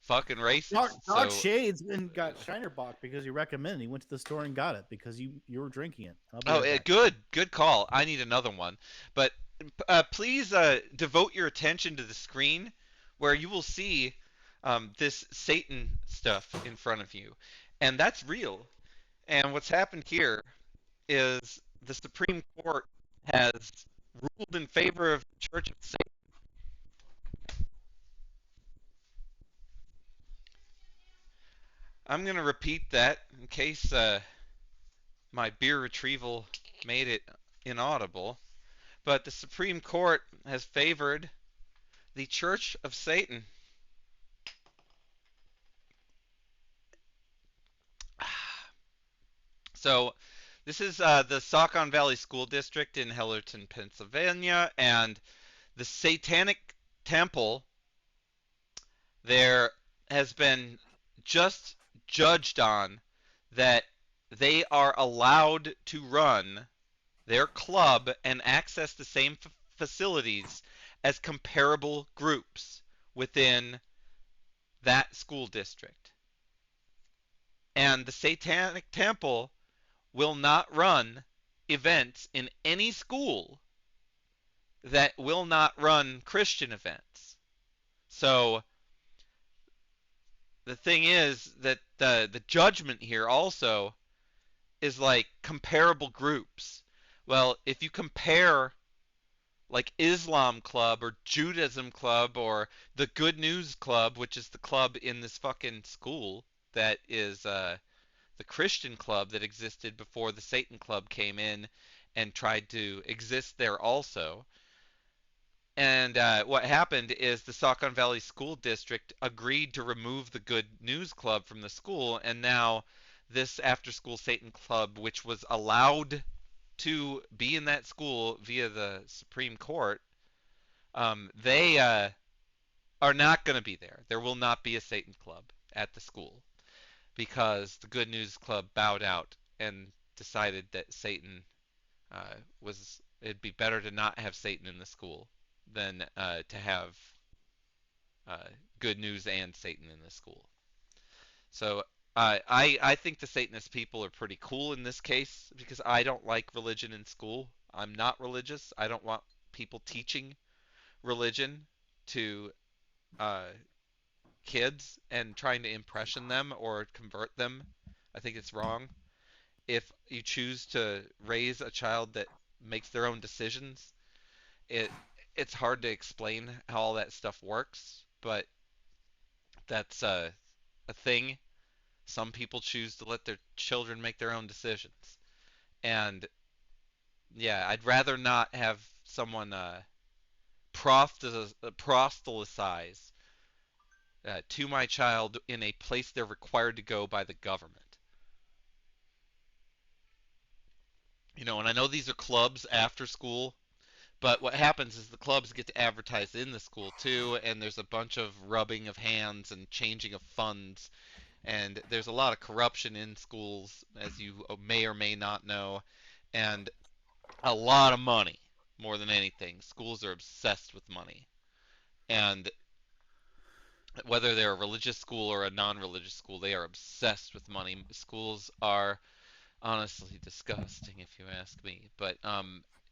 A: fucking racist.
B: Doc Shades got Shinerbach because you recommended. He went to the store and got it because you were drinking it.
A: Oh, good call. I need another one. But please devote your attention to the screen where you will see this Satan stuff in front of you. And that's real. And what's happened here is the Supreme Court has ruled in favor of the Church of Satan. I'm going to repeat that in case my beer retrieval made it inaudible. But the Supreme Court has favored the Church of Satan. So this is the Saucon Valley School District in Hellerton, Pennsylvania, and the Satanic Temple there has been just judged on that they are allowed to run their club and access the same facilities as comparable groups within that school district. And the Satanic Temple will not run events in any school that will not run Christian events. So the thing is that the judgment here also is like comparable groups. Well, if you compare like Islam Club or Judaism Club or the Good News Club, which is the club in this fucking school, that is the Christian club that existed before the Satan club came in and tried to exist there also. And what happened is the Saucon Valley School District agreed to remove the Good News Club from the school, and now this after school Satan club, which was allowed to be in that school via the Supreme Court, they are not going to be there. There will not be a Satan club at the school because the Good News Club bowed out and decided that Satan was it'd be better to not have Satan in the school than to have uh, good news and Satan in the school. So I think the Satanist people are pretty cool in this case because I don't like religion in school. I'm not religious. I don't want people teaching religion to uh, kids and trying to impression them or convert them. I think it's wrong. If you choose to raise a child that makes their own decisions, it it's hard to explain how all that stuff works, but that's a thing. Some people choose to let their children make their own decisions, and yeah, I'd rather not have someone proselytize to my child in a place they're required to go by the government. And I know these are clubs after school, but what happens is the clubs get to advertise in the school too, and there's a bunch of rubbing of hands and changing of funds, and there's a lot of corruption in schools, as you may or may not know, and a lot of money more than anything. Schools are obsessed with money, and whether they're a religious school or a non-religious school, they are obsessed with money. Schools are honestly disgusting, if you ask me. But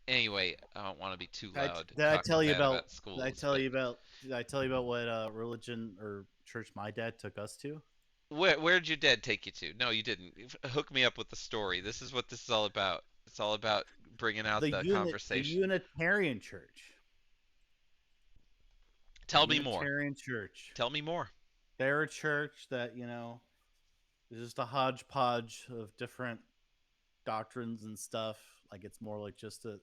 A: anyway, I don't want to be too loud
B: Did I
A: talking
B: tell you
A: bad
B: about?
A: about
B: Did I
A: schools,
B: tell
A: but
B: you about? Did I tell you about what religion or church my dad took us to?
A: where'd your dad take you to? No, you didn't. Hook me up with the story. This is what this is all about. It's all about bringing out the
B: The
A: conversation.
B: Unitarian Church.
A: Tell me more.
B: Unitarian Church.
A: Tell me more.
B: They're a church that is just a hodgepodge of different doctrines and stuff. Like it's more like just a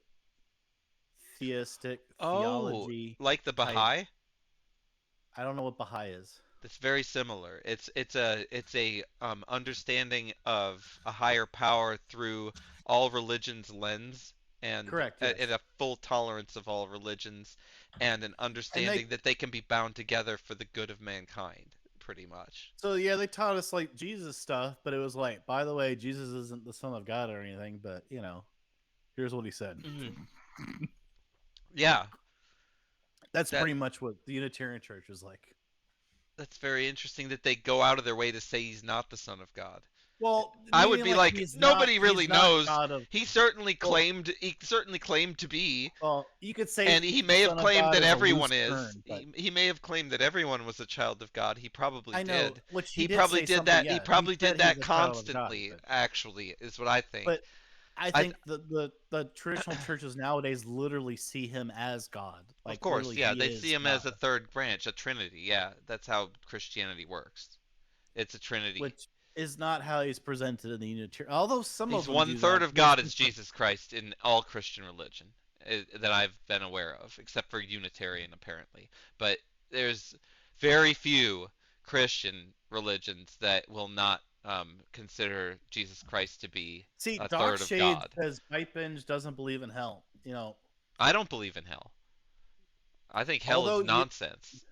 B: theistic
A: Oh,
B: theology
A: like the
B: type.
A: Baha'i?
B: I don't know what Baha'i is.
A: It's very similar. It's a understanding of a higher power through all religions lens and
B: Correct.
A: and
B: Yes.
A: a full tolerance of all religions and an
B: And
A: understanding that they can be bound together for the good of mankind, pretty much.
B: they taught us like Jesus stuff, but it was like, by the way, Jesus isn't the Son of God or anything, but here's what he said.
A: Mhm. Yeah,
B: That's
A: that
B: pretty much what the Unitarian Church is like.
A: that's very interesting that they go out of their way to say he's not the son of God.
B: Well,
A: I would
B: meaning
A: be
B: like
A: like, nobody really
B: he's not
A: knows.
B: God of.
A: He
B: Well,
A: certainly claimed to be,
B: well, you could say
A: and he
B: the
A: may have
B: Son of
A: claimed
B: God
A: that
B: is a loose
A: everyone is.
B: term, but
A: He may have claimed that everyone was a child of God. He probably
B: I know,
A: did.
B: which he
A: He
B: did
A: probably
B: say
A: did
B: something.
A: that.
B: Yeah,
A: He
B: he
A: probably
B: said
A: did
B: he's
A: that
B: a child of God,
A: constantly. Actually, is what I think.
B: but I
A: I,
B: think the traditional churches nowadays literally see him as God.
A: of
B: Like
A: course,
B: literally,
A: yeah,
B: he
A: they
B: is
A: see him
B: God,
A: as a third branch, a trinity. Yeah, that's how Christianity works. It's a trinity.
B: which is not how he's presented in the Unitarian. Although some of
A: He's
B: them
A: one
B: do
A: third
B: that.
A: of God is Jesus Christ in all Christian religion that I've been aware of, except for Unitarian apparently. But there's very few Christian religions that will not consider Jesus Christ to be
B: See,
A: a
B: Doc
A: third of
B: Shade
A: God.
B: says Pipe Binge doesn't believe in hell.
A: I don't believe in hell. I think hell is
B: Although
A: nonsense.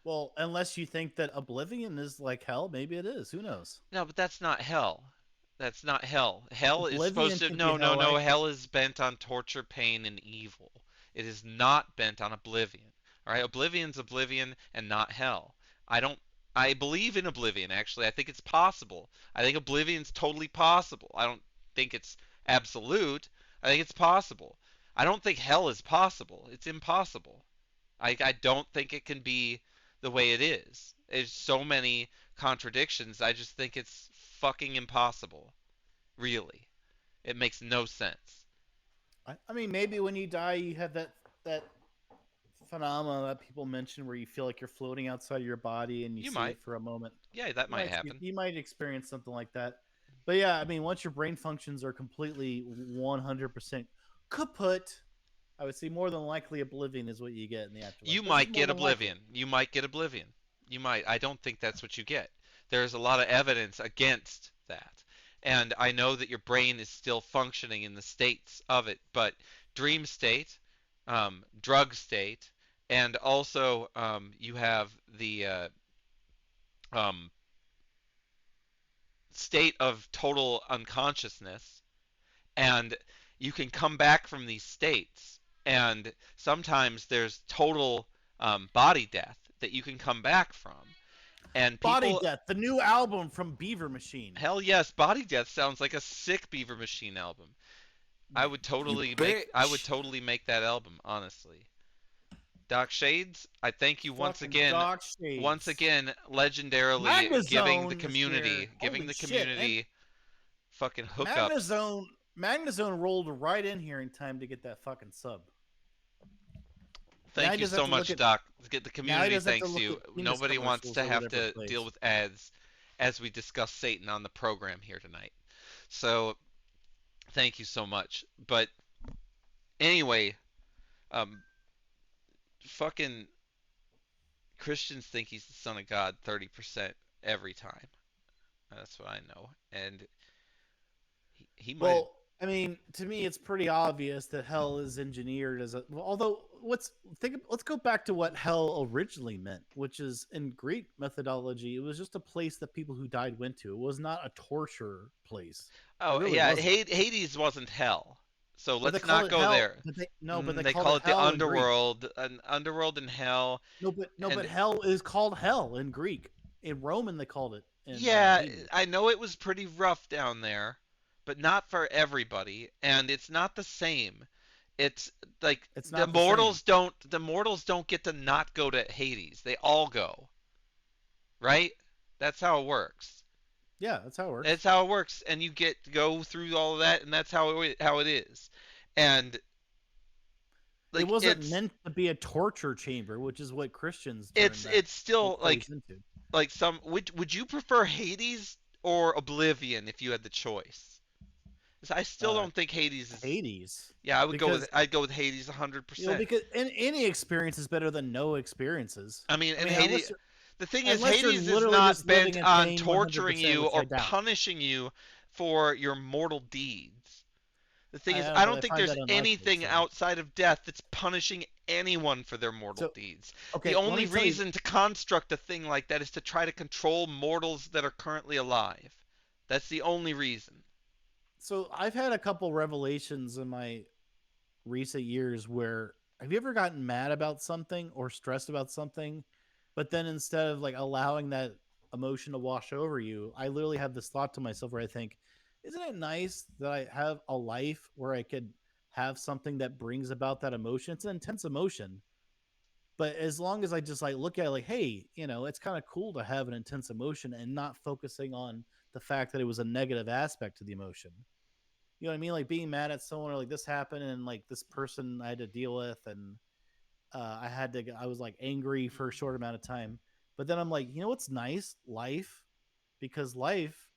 B: well, unless you think that Oblivion is like hell, maybe it is. Who knows?
A: No, but that's not hell. That's not hell. Hell is supposed
B: Oblivion
A: to.
B: can be
A: No, no,
B: hell,
A: no.
B: like
A: Hell is bent on torture, pain, and evil. It is not bent on oblivion. All right, oblivion's oblivion and not hell. I don't. I believe in oblivion. Actually, I think it's possible. I think oblivion's totally possible. I don't think it's absolute. I think it's possible. I don't think hell is possible. It's impossible. I don't think it can be the way it is. There's so many contradictions. I just think it's fucking impossible. Really. It makes no sense.
B: I mean, maybe when you die, you have that phenomena that people mention where you feel like you're floating outside of your body and you
A: You
B: see
A: might.
B: it for a moment.
A: Yeah, that might happen.
B: You might experience something like that. But yeah, I mean, once your brain functions are completely 100% kaput, I would say more than likely oblivion is what you get in the afterlife.
A: You
B: This is
A: might
B: more
A: get
B: than likely.
A: oblivion. You might get oblivion. You might. I don't think that's what you get. There's a lot of evidence against that. And I know that your brain is still functioning in the states of it, but dream state, drug state, and also you have the um, state of total unconsciousness, and you can come back from these states, and sometimes there's total body death that you can come back from, and
B: Body
A: people.
B: Death, the new album from Beaver Machine.
A: Hell yes, body death sounds like a sick Beaver Machine album.
E: You bitch.
A: I would totally make that album, honestly. Doc Shades, I thank you once
B: Fucking
A: again,
B: Doc Shades.
A: legendarily giving the
B: Magnazone is
A: community,
B: here.
A: giving
B: Holy
A: the
B: shit.
A: community fucking hookups.
B: Magnazone rolled right in here in time to get that fucking sub. Now
A: Thank
B: he
A: you
B: doesn't
A: so
B: have to look
A: much,
B: at-
A: Doc. The
B: Now he
A: community
B: doesn't have to
A: thanks
B: look
A: you.
B: at penis
A: Nobody wants
B: commercials
A: to
B: or
A: have
B: whatever
A: to
B: plays.
A: deal with ads as we discuss Satan on the program here tonight. So thank you so much. But anyway, um, fucking Christians think he's the son of God 30% every time. That's what I know. And he might.
B: Well, I mean, to me, it's pretty obvious that hell is engineered as a. Although, let's go back to what hell originally meant, which is in Greek methodology, it was just a place that people who died went to. It was not a torture place.
A: Oh
B: really
A: yeah,
B: wasn't.
A: Hades wasn't hell. So
B: But they
A: let's
B: call
A: not
B: it
A: go
B: hell.
A: there.
B: But they
A: Call
B: call
A: it the
B: hell in Greek.
A: underworld, an underworld and hell.
B: But
A: and
B: hell is called hell in Greek. In Roman, they called it. In,
A: yeah,
B: Hebrew.
A: I know it was pretty rough down there, but not for everybody, and it's not the same. It's like
B: It's not the same.
A: the mortals don't get to not go to Hades. They all go, right? That's how it works.
B: Yeah, that's how it works.
A: That's how it works, and you get to go through all of that, and that's how it is. And like
B: it wasn't meant to be a torture chamber, which is what Christians turn
A: it's still
B: place into.
A: like some would you prefer Hades or Oblivion if you had the choice? 'Cause I still don't think Hades is.
B: Hades.
A: Yeah,
B: Because-
A: I'd go with Hades
B: You know,
A: 100%.
B: because any experience is better than no experiences.
A: I mean,
B: unless
A: Hades.
B: you're-
A: The thing is,
B: unless you're
A: Hades is
B: literally
A: not
B: just living
A: bent
B: in
A: on
B: pain
A: torturing
B: 100%,
A: you
B: which
A: or
B: I doubt.
A: punishing you for your mortal deeds. The thing is,
B: know,
A: I
B: but
A: don't think
B: find
A: there's
B: that unlikely,
A: anything
B: so.
A: outside of death that's punishing anyone for their mortal
B: So,
A: deeds.
B: okay,
A: The
B: let
A: only
B: me tell you-
A: reason to construct a thing like that is to try to control mortals that are currently alive. That's the only reason.
B: So I've had a couple revelations in my recent years where have you ever gotten mad about something or stressed about something, but then instead of like allowing that emotion to wash over you, I literally have this thought to myself where I think, isn't it nice that I have a life where I could have something that brings about that emotion? It's an intense emotion. But as long as I just like look at it like, hey, it's kind of cool to have an intense emotion and not focusing on the fact that it was a negative aspect to the emotion. You know what I mean? Like being mad at someone or like this happened and like this person I had to deal with and I was like angry for a short amount of time. But then I'm like, you know what's nice? Life. Because life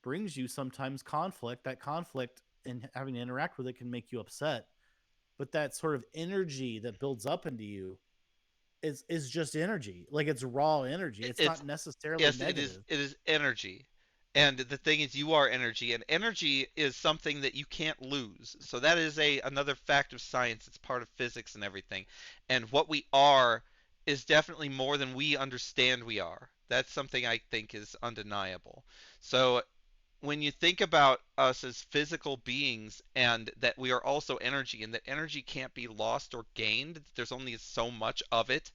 B: brings you sometimes conflict. That conflict and having to interact with it can make you upset. But that sort of energy that builds up into you is just energy. Like it's raw energy. It's not necessarily
A: Yes,
B: negative.
A: it is energy. And the thing is, you are energy, and energy is something that you can't lose. So that is another fact of science. It's part of physics and everything. And what we are is definitely more than we understand we are. That's something I think is undeniable. So when you think about us as physical beings and that we are also energy and that energy can't be lost or gained, there's only so much of it,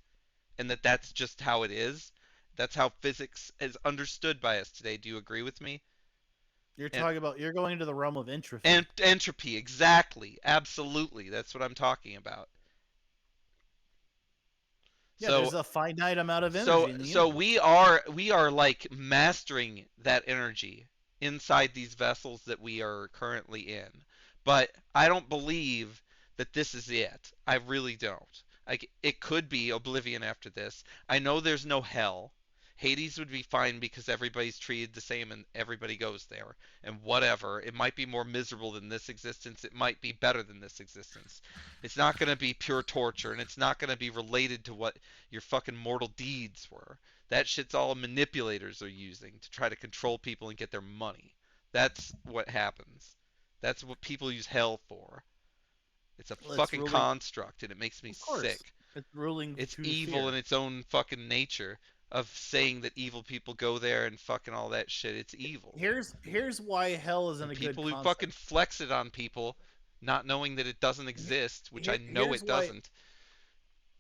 A: and that's just how it is. That's how physics is understood by us today. Do you agree with me?
B: You're going into the realm of entropy.
A: And entropy, exactly. Absolutely. That's what I'm talking about.
B: Yeah, there's a finite amount of energy in the universe.
A: So we are like mastering that energy inside these vessels that we are currently in. But I don't believe that this is it. I really don't. Like it could be oblivion after this. I know there's no hell. Hades would be fine because everybody's treated the same and everybody goes there. And whatever, it might be more miserable than this existence. It might be better than this existence. It's not going to be pure torture, and it's not going to be related to what your fucking mortal deeds were. That shit's all manipulators are using to try to control people and get their money. That's what happens. That's what people use hell for. It's a
B: Well, it's
A: fucking
B: ruling,
A: construct, and it makes me
B: of course,
A: sick.
B: it's ruling
A: It's
B: through
A: evil in
B: fear.
A: its own fucking nature of saying that evil people go there and fucking all that shit. It's evil.
B: Here's why hell isn't
A: And
B: a good
A: people who
B: concept.
A: fucking flex it on people, not knowing that it doesn't exist, which I know
B: Here's
A: it
B: why,
A: doesn't.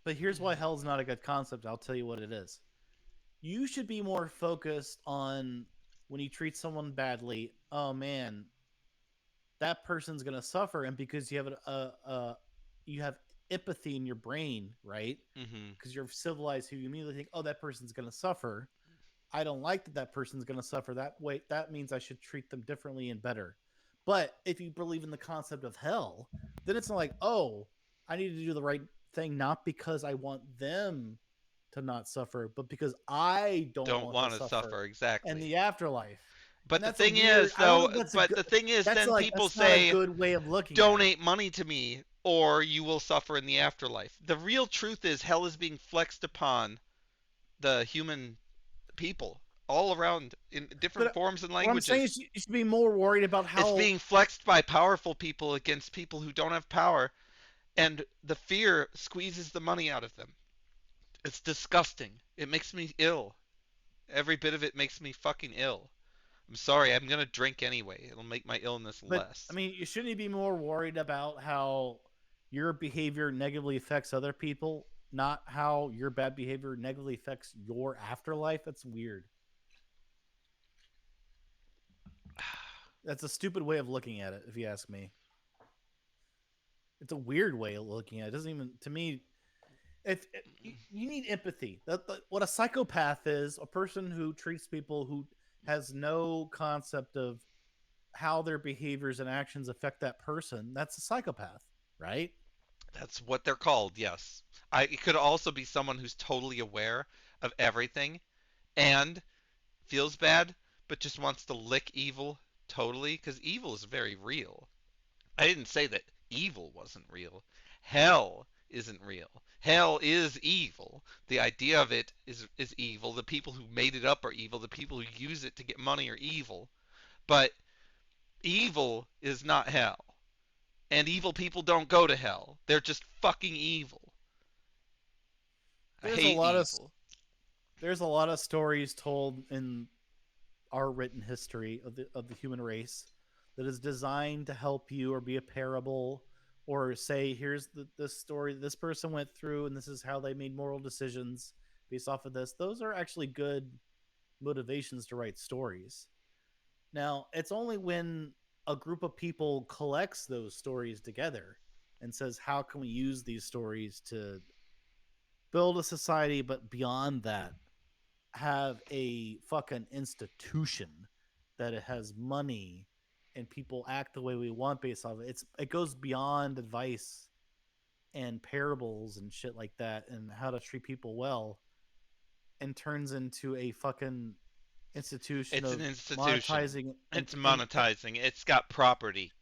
B: but here's why hell's not a good concept. I'll tell you what it is. You should be more focused on when you treat someone badly. Oh man, that person's gonna suffer, and because you have you have empathy in your brain, right?
A: Hmm.
B: Because you're civilized, who you immediately think, oh, that person's gonna suffer. I don't like that that person's going to suffer that way. That means I should treat them differently and better. But if you believe in the concept of hell, then it's not like, oh, I need to do the right thing, not because I want them to not suffer, but because I don't
A: Don't
B: want to
A: want to
B: suffer
A: suffer,
B: in
A: exactly.
B: the afterlife. And
A: But the
B: that's a
A: thing
B: weird.
A: is,
B: I don't
A: though,
B: think that's a
A: but
B: good.
A: the thing is,
B: That's
A: then
B: like
A: people
B: that's not a
A: say,
B: good way of looking at it.
A: donate money to me or you will suffer in the afterlife. The real truth is hell is being flexed upon the human people all around in different
B: But
A: forms and
B: what I'm saying
A: languages.
B: is, you should be more worried about
A: It's
B: how.
A: being flexed by powerful people against people who don't have power, and the fear squeezes the money out of them. It's disgusting. It makes me ill. Every bit of it makes me fucking ill. I'm sorry, I'm gonna drink anyway. It'll make my illness
B: But I
A: less.
B: mean, you shouldn't be more worried about how your behavior negatively affects other people, not how your bad behavior negatively affects your afterlife. That's weird. That's a stupid way of looking at it, if you ask me. It's a weird way of looking at it. It doesn't even, to me, if you need empathy. What a psychopath is, a person who treats people who has no concept of how their behaviors and actions affect that person. That's a psychopath, right?
A: That's what they're called, yes. It could also be someone who's totally aware of everything and feels bad, but just wants to lick evil totally, because evil is very real. I didn't say that evil wasn't real. Hell isn't real. Hell is evil. The idea of it is evil. The people who made it up are evil. The people who use it to get money are evil. But evil is not hell. And evil people don't go to hell. They're just fucking evil. I
B: There's a
A: hate
B: lot of
A: evil.
B: there's a lot of stories told in our written history of the human race that is designed to help you or be a parable or say here's this story this person went through and this is how they made moral decisions based off of this. Those are actually good motivations to write stories. Now it's only when a group of people collects those stories together and says how can we use these stories to build a society, but beyond that have a fucking institution that it has money and people act the way we want based off of it. It goes beyond advice and parables and shit like that and how to treat people well and turns into a fucking institution
A: It's an
B: of
A: institution.
B: monetizing
A: It's monetizing. It's got property,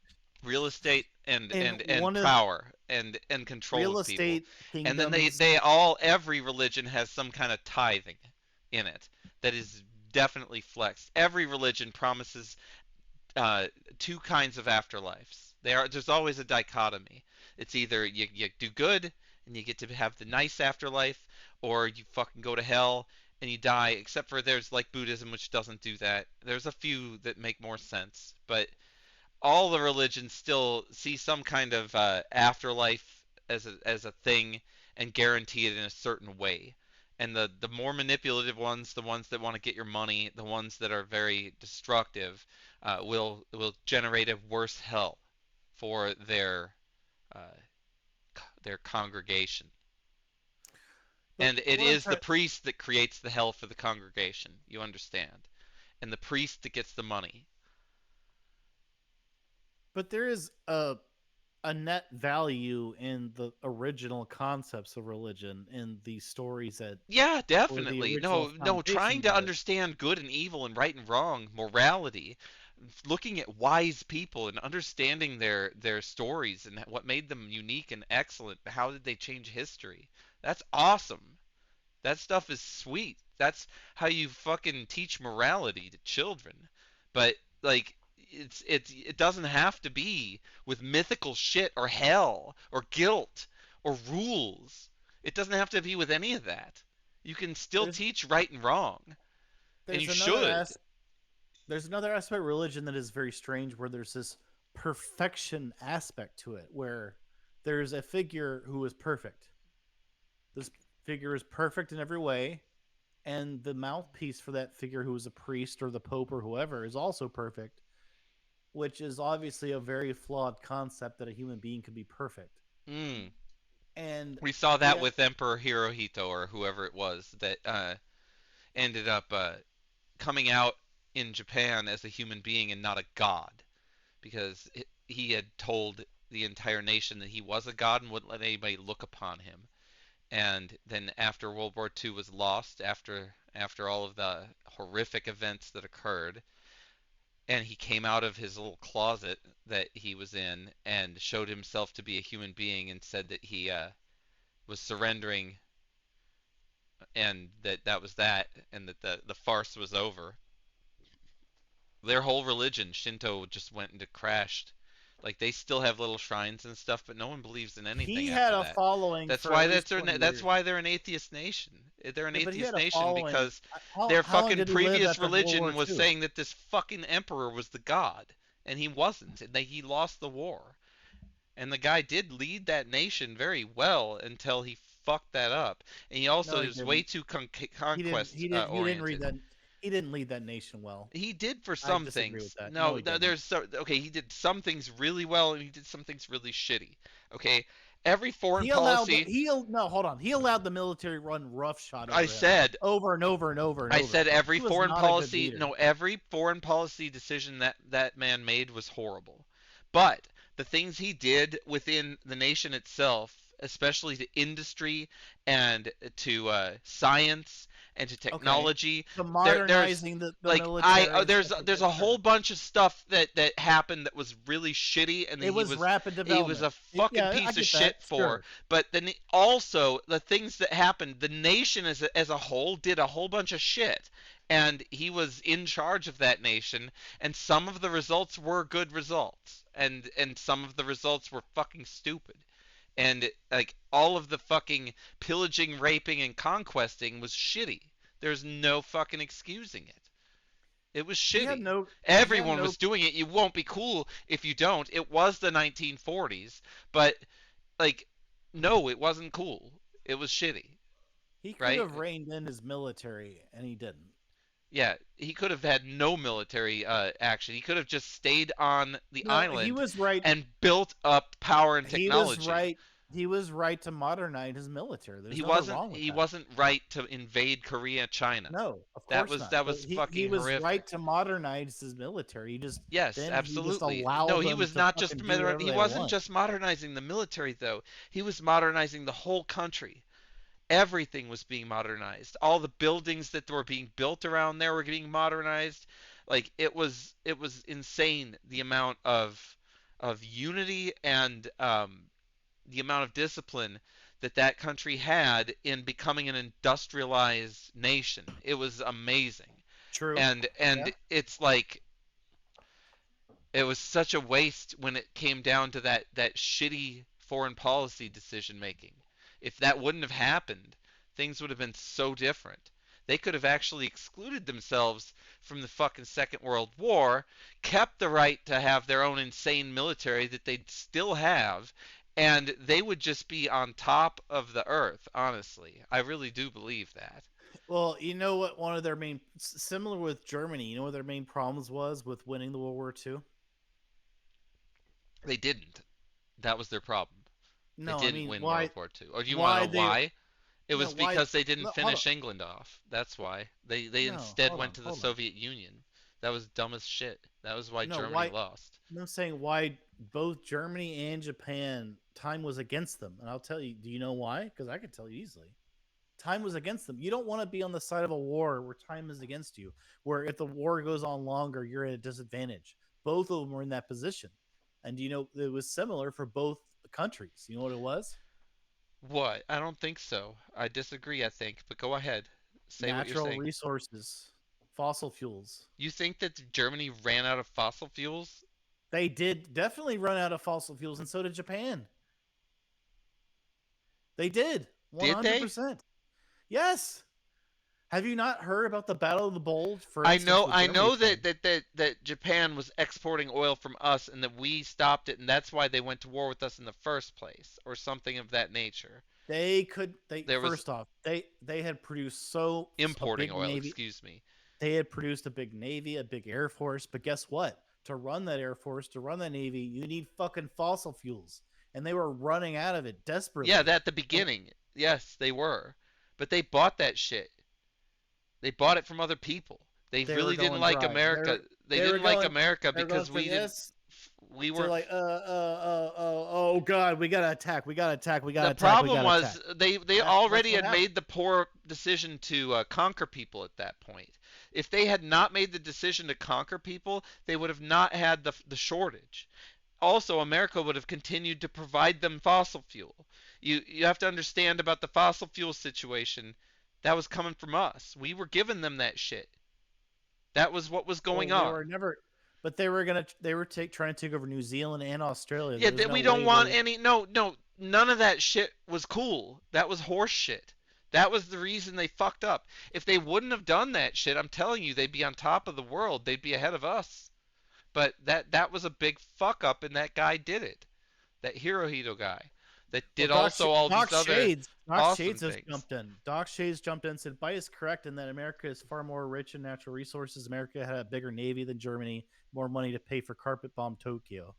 A: real estate, and
B: and
A: and and
B: one of
A: power and control
B: real
A: of people.
B: estate
A: And then
B: kingdoms
A: every religion has some kind of tithing in it that is definitely flexed. Every religion promises uh, two kinds of afterlives. There's always a dichotomy. It's either you do good and you get to have the nice afterlife, or you fucking go to hell and you die. Except for there's like Buddhism, which doesn't do that. There's a few that make more sense, but all the religions still see some kind of afterlife as a thing and guarantee it in a certain way. And the more manipulative ones, the ones that want to get your money, the ones that are very destructive, will generate a worse hell for uh, their congregation.
B: but
A: And it
B: what I'm
A: is the
B: trying
A: priest that creates the hell for the congregation. You understand? And the priest that gets the money.
B: but there is a net value in the original concepts of religion in the stories that
A: Yeah,
B: were the
A: definitely.
B: original
A: No, trying
B: foundations
A: to
B: of it.
A: understand good and evil and right and wrong, morality, looking at wise people and understanding their stories and what made them unique and excellent. How did they change history? That's awesome. That stuff is sweet. That's how you fucking teach morality to children. But like it doesn't have to be with mythical shit or hell or guilt or rules. It doesn't have to be with any of that. You can still
B: There's
A: teach right and wrong, and you
B: there's another
A: should.
B: as there's another aspect of religion that is very strange, where there's this perfection aspect to it, where there's a figure who is perfect. This figure is perfect in every way, and the mouthpiece for that figure, who is a priest or the pope or whoever, is also perfect, which is obviously a very flawed concept that a human being could be perfect.
A: Mm.
B: And
A: We saw that
B: yet,
A: with Emperor Hirohito or whoever it was that ended up coming out in Japan as a human being and not a god, because he had told the entire nation that he was a god and wouldn't let anybody look upon him. And then after World War II was lost, after all of the horrific events that occurred, and he came out of his little closet that he was in and showed himself to be a human being and said that he was surrendering and that was that and that the farce was over. Their whole religion, Shinto, just went into crashed. Like they still have little shrines and stuff, but no one believes in anything
B: he had
A: after
B: a
A: that.
B: following
A: That's
B: for at
A: why
B: least 20
A: that's
B: years.
A: why they're an atheist nation. They're an
B: Yeah, but he
A: atheist
B: had a
A: nation
B: following.
A: because their
B: How long
A: fucking
B: did he live
A: previous
B: after World
A: religion
B: War
A: was
B: II?
A: saying that this fucking emperor was the god, and he wasn't, and that he lost the war. And the guy did lead that nation very well until he fucked that up. And he
B: No,
A: also
B: he
A: was way
B: didn't.
A: too
B: He didn't.
A: conquest
B: He didn't. He didn't read
A: oriented.
B: that. He didn't lead that nation well.
A: He did for
B: I
A: some
B: disagree with
A: things.
B: that. No,
A: No,
B: he
A: no,
B: didn't.
A: okay. He did some things really well, and he did some things really shitty. Okay, every foreign
B: He allowed the
A: policy.
B: he no hold on. He allowed the military run roughshod
A: I
B: over him
A: said
B: over and over and over and
A: I
B: over.
A: said every
B: He was
A: foreign
B: not a good
A: policy,
B: leader.
A: no, every foreign policy decision that man made was horrible. But the things he did within the nation itself, especially to industry and to science and to
B: Okay,
A: technology,
B: the
A: there's
B: modernizing the
A: like I
B: military and stuff like
A: there's
B: that.
A: a
B: Sure,
A: whole bunch of stuff that happened that was really shitty and that
B: it was rapid
A: he was
B: development.
A: a fucking
B: Yeah, I
A: piece of
B: get that.
A: shit for.
B: Sure,
A: But then also the things that happened, the nation as a whole did a whole bunch of shit, and he was in charge of that nation, and some of the results were good results, and some of the results were fucking stupid. And like all of the fucking pillaging, raping, and conquesting was shitty. There's no fucking excusing it. It was
B: he had
A: shitty.
B: no. He had
A: Everyone
B: no.
A: was doing it. You won't be cool if you don't. It was the 1940s, but like, no, it wasn't cool. It was shitty,
B: He could
A: right?
B: have reined in his military, and he didn't.
A: Yeah, he could have had no military action. He could have just stayed on the
B: No, he
A: island
B: was right.
A: and built up power and
B: He was
A: technology.
B: right. He was right to modernize his military. There's
A: He
B: nothing
A: wasn't
B: wrong with
A: he
B: that.
A: wasn't right to invade Korea, China.
B: No, of course not.
A: That
B: But
A: was
B: he
A: fucking
B: was right
A: horrific.
B: to modernize his military. He just
A: Yes,
B: then he just
A: absolutely. No,
B: allowed
A: he
B: them
A: was
B: to
A: not just
B: fucking do whatever
A: he
B: they
A: wasn't
B: want.
A: just modernizing the military though. He was modernizing the whole country. Everything was being modernized. All the buildings that were being built around there were being modernized. Like it was insane the amount of unity and the amount of discipline that that country had in becoming an industrialized nation. It was amazing.
B: True. Yeah.
A: And it's like it was such a waste when it came down to that shitty foreign policy decision making. If that wouldn't have happened, things would have been so different. They could have actually excluded themselves from the fucking Second World War, kept the right to have their own insane military that they'd still have, and they would just be on top of the earth, honestly. I really do believe that.
B: Well, you know what? One of their main, similar with Germany, you know what their main problems was with winning the World War II?
A: They didn't. That was their problem. They
B: No, I
A: didn't
B: mean
A: win
B: why?
A: World War II. Or do you want to
B: Why
A: know
B: they?
A: why? It
B: No,
A: was
B: why?
A: because they didn't
B: No, hold on.
A: finish England off. That's why. They
B: No,
A: instead
B: hold
A: went
B: on.
A: to the
B: Hold on.
A: Soviet Union That was dumb as shit. That was why
B: No,
A: Germany
B: why?
A: lost.
B: I'm saying why both Germany and Japan time was against them, and I'll tell you. Do you know why? Because I could tell you easily. Time was against them. You don't want to be on the side of a war where time is against you, where if the war goes on longer, you're at a disadvantage. Both of them were in that position. And you know, it was similar for both countries. You know what it was?
A: What? I don't think so. I disagree, I think. But go ahead. Say what you're
B: Natural
A: saying.
B: resources, fossil fuels.
A: You think that Germany ran out of fossil fuels?
B: They did definitely run out of fossil fuels, and so did Japan. They did
A: Did they?
B: 100%. Yes. Have you not heard about the Battle of the Bulge, for
A: I
B: instance,
A: know
B: with
A: I
B: Germany's
A: know
B: side?
A: that Japan was exporting oil from us and that we stopped it and that's why they went to war with us in the first place or something of that nature.
B: They could. They
A: There was
B: first off, they had produced so a
A: importing
B: big
A: oil,
B: navy.
A: excuse me.
B: They had produced a big navy, a big air force. But guess what? To run that air force, to run that navy, you need fucking fossil fuels, and they were running out of it
A: Yeah,
B: desperately.
A: that at the beginning. Yes, they were. But they bought that shit. They bought it from other people. They
B: They were
A: really didn't
B: going
A: like
B: dry.
A: America. They
B: They were
A: didn't like
B: going.
A: America
B: They were going
A: because
B: for
A: we didn't
B: this.
A: we
B: To
A: weren't
B: like oh god, we gotta attack, we gotta attack, we gotta
A: the
B: attack, we
A: problem
B: gotta attack.
A: was they
B: That's
A: already
B: what
A: had
B: happened.
A: made the poor decision to conquer people at that point. If they had not made the decision to conquer people, they would have not had the shortage. Also, America would have continued to provide them fossil fuel. You have to understand about the fossil fuel situation. That was coming from us. We were giving them that shit. That was what was
B: Well,
A: going
B: we
A: on.
B: were never, but they were trying to take over New Zealand and Australia.
A: Yeah,
B: There was no
A: we don't
B: way
A: want
B: they.
A: any. No, no, none of that shit was cool. That was horse shit. That was the reason they fucked up. If they wouldn't have done that shit, I'm telling you, they'd be on top of the world. They'd be ahead of us. But that was a big fuck up, and that guy did it. That Hirohito guy. That
B: Well,
A: did also all
B: Doc
A: these other
B: Shades, Doc
A: awesome
B: Shades has
A: things.
B: jumped in. Doc Shades jumped in and said, "Bias is correct in that America is far more rich in natural resources. America had a bigger navy than Germany, more money to pay for carpet bomb Tokyo."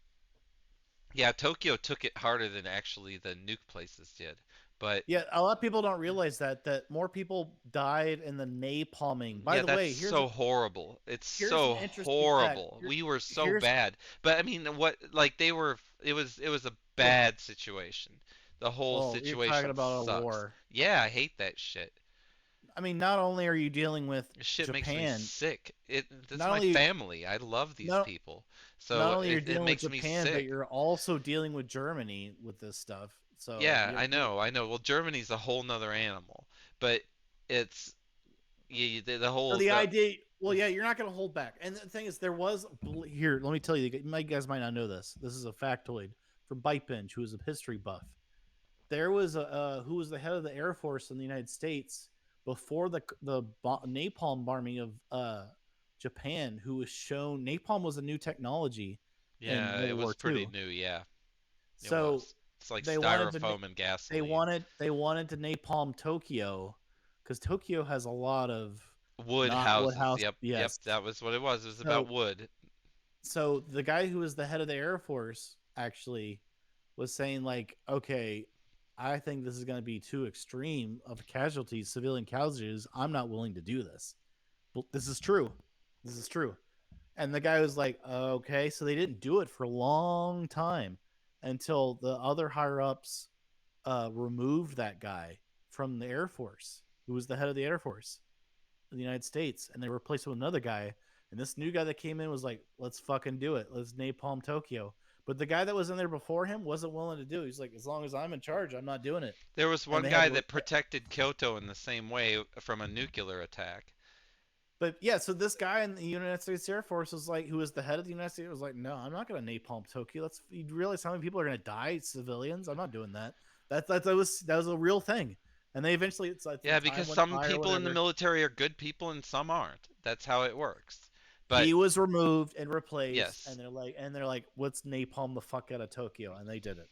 A: Yeah, Tokyo took it harder than actually the nuke places did. But
B: Yeah, a lot of people don't realize that more people died in the napalming. By
A: yeah,
B: the
A: that's
B: way,
A: so horrible. It's
B: here's an
A: so
B: interesting fact.
A: horrible. We were so
B: Here's
A: bad. But I mean, what like they were it was a
B: well,
A: bad situation. The whole
B: well, you're talking
A: situation
B: about a
A: sucks.
B: war.
A: Yeah, I hate that shit.
B: I mean, not only are you dealing with
A: This shit makes me
B: Japan,
A: sick. That's
B: not
A: my
B: only
A: family. I love these
B: not
A: people.
B: not
A: So
B: only you're
A: it
B: dealing with
A: makes me
B: Japan, but
A: sick.
B: you're also dealing with Germany with this stuff. So
A: Yeah, I know. Well, Germany's a whole nother animal. But it's yeah, the
B: so
A: whole
B: the idea, well, yeah, you're not going to hold back. And the thing is, there was here. Let me tell you, you guys might not know this. This is a factoid from Bytebinge, who is a history buff. There was a who was the head of the Air Force in the United States before the napalm bombing of Japan, who was shown napalm was a new technology in
A: yeah,
B: World
A: it was
B: War
A: pretty
B: II.
A: new, yeah. It
B: So
A: was. It's like
B: they wanted to
A: styrofoam and
B: they
A: gasoline.
B: wanted they wanted to napalm Tokyo because Tokyo has a lot of
A: Wood
B: not wood
A: houses.
B: house.
A: Yep, yep.
B: Yes.
A: That was what it was. It was about
B: So
A: wood.
B: so the guy who was the head of the Air Force actually was saying like, okay, I think this is going to be too extreme of casualties, civilian casualties. I'm not willing to do this. But this is true. This is true. And the guy was like, okay. So they didn't do it for a long time until the other higher ups removed that guy from the Air Force, who was the head of the Air Force in the United States, and they replaced him with another guy. And this new guy that came in was like, let's fucking do it. Let's napalm Tokyo. But the guy that was in there before him wasn't willing to do it. He's like, as long as I'm in charge, I'm not doing it.
A: There was
B: And
A: one
B: they had
A: guy
B: to.
A: that protected Kyoto in the same way from a nuclear attack.
B: But yeah, so this guy in the United States Air Force was like, who was the head of the United States, was like, no, I'm not going to napalm Tokyo. That's you realize how many people are going to die, civilians. I'm not doing that. That was a real thing. And they eventually, it's like
A: Yeah,
B: time
A: because
B: went
A: some
B: by or
A: people in the
B: whatever.
A: military are good people and some aren't. That's how it works. But
B: He was removed and replaced,
A: yes,
B: and they're like, let's napalm the fuck out of Tokyo, and they did it.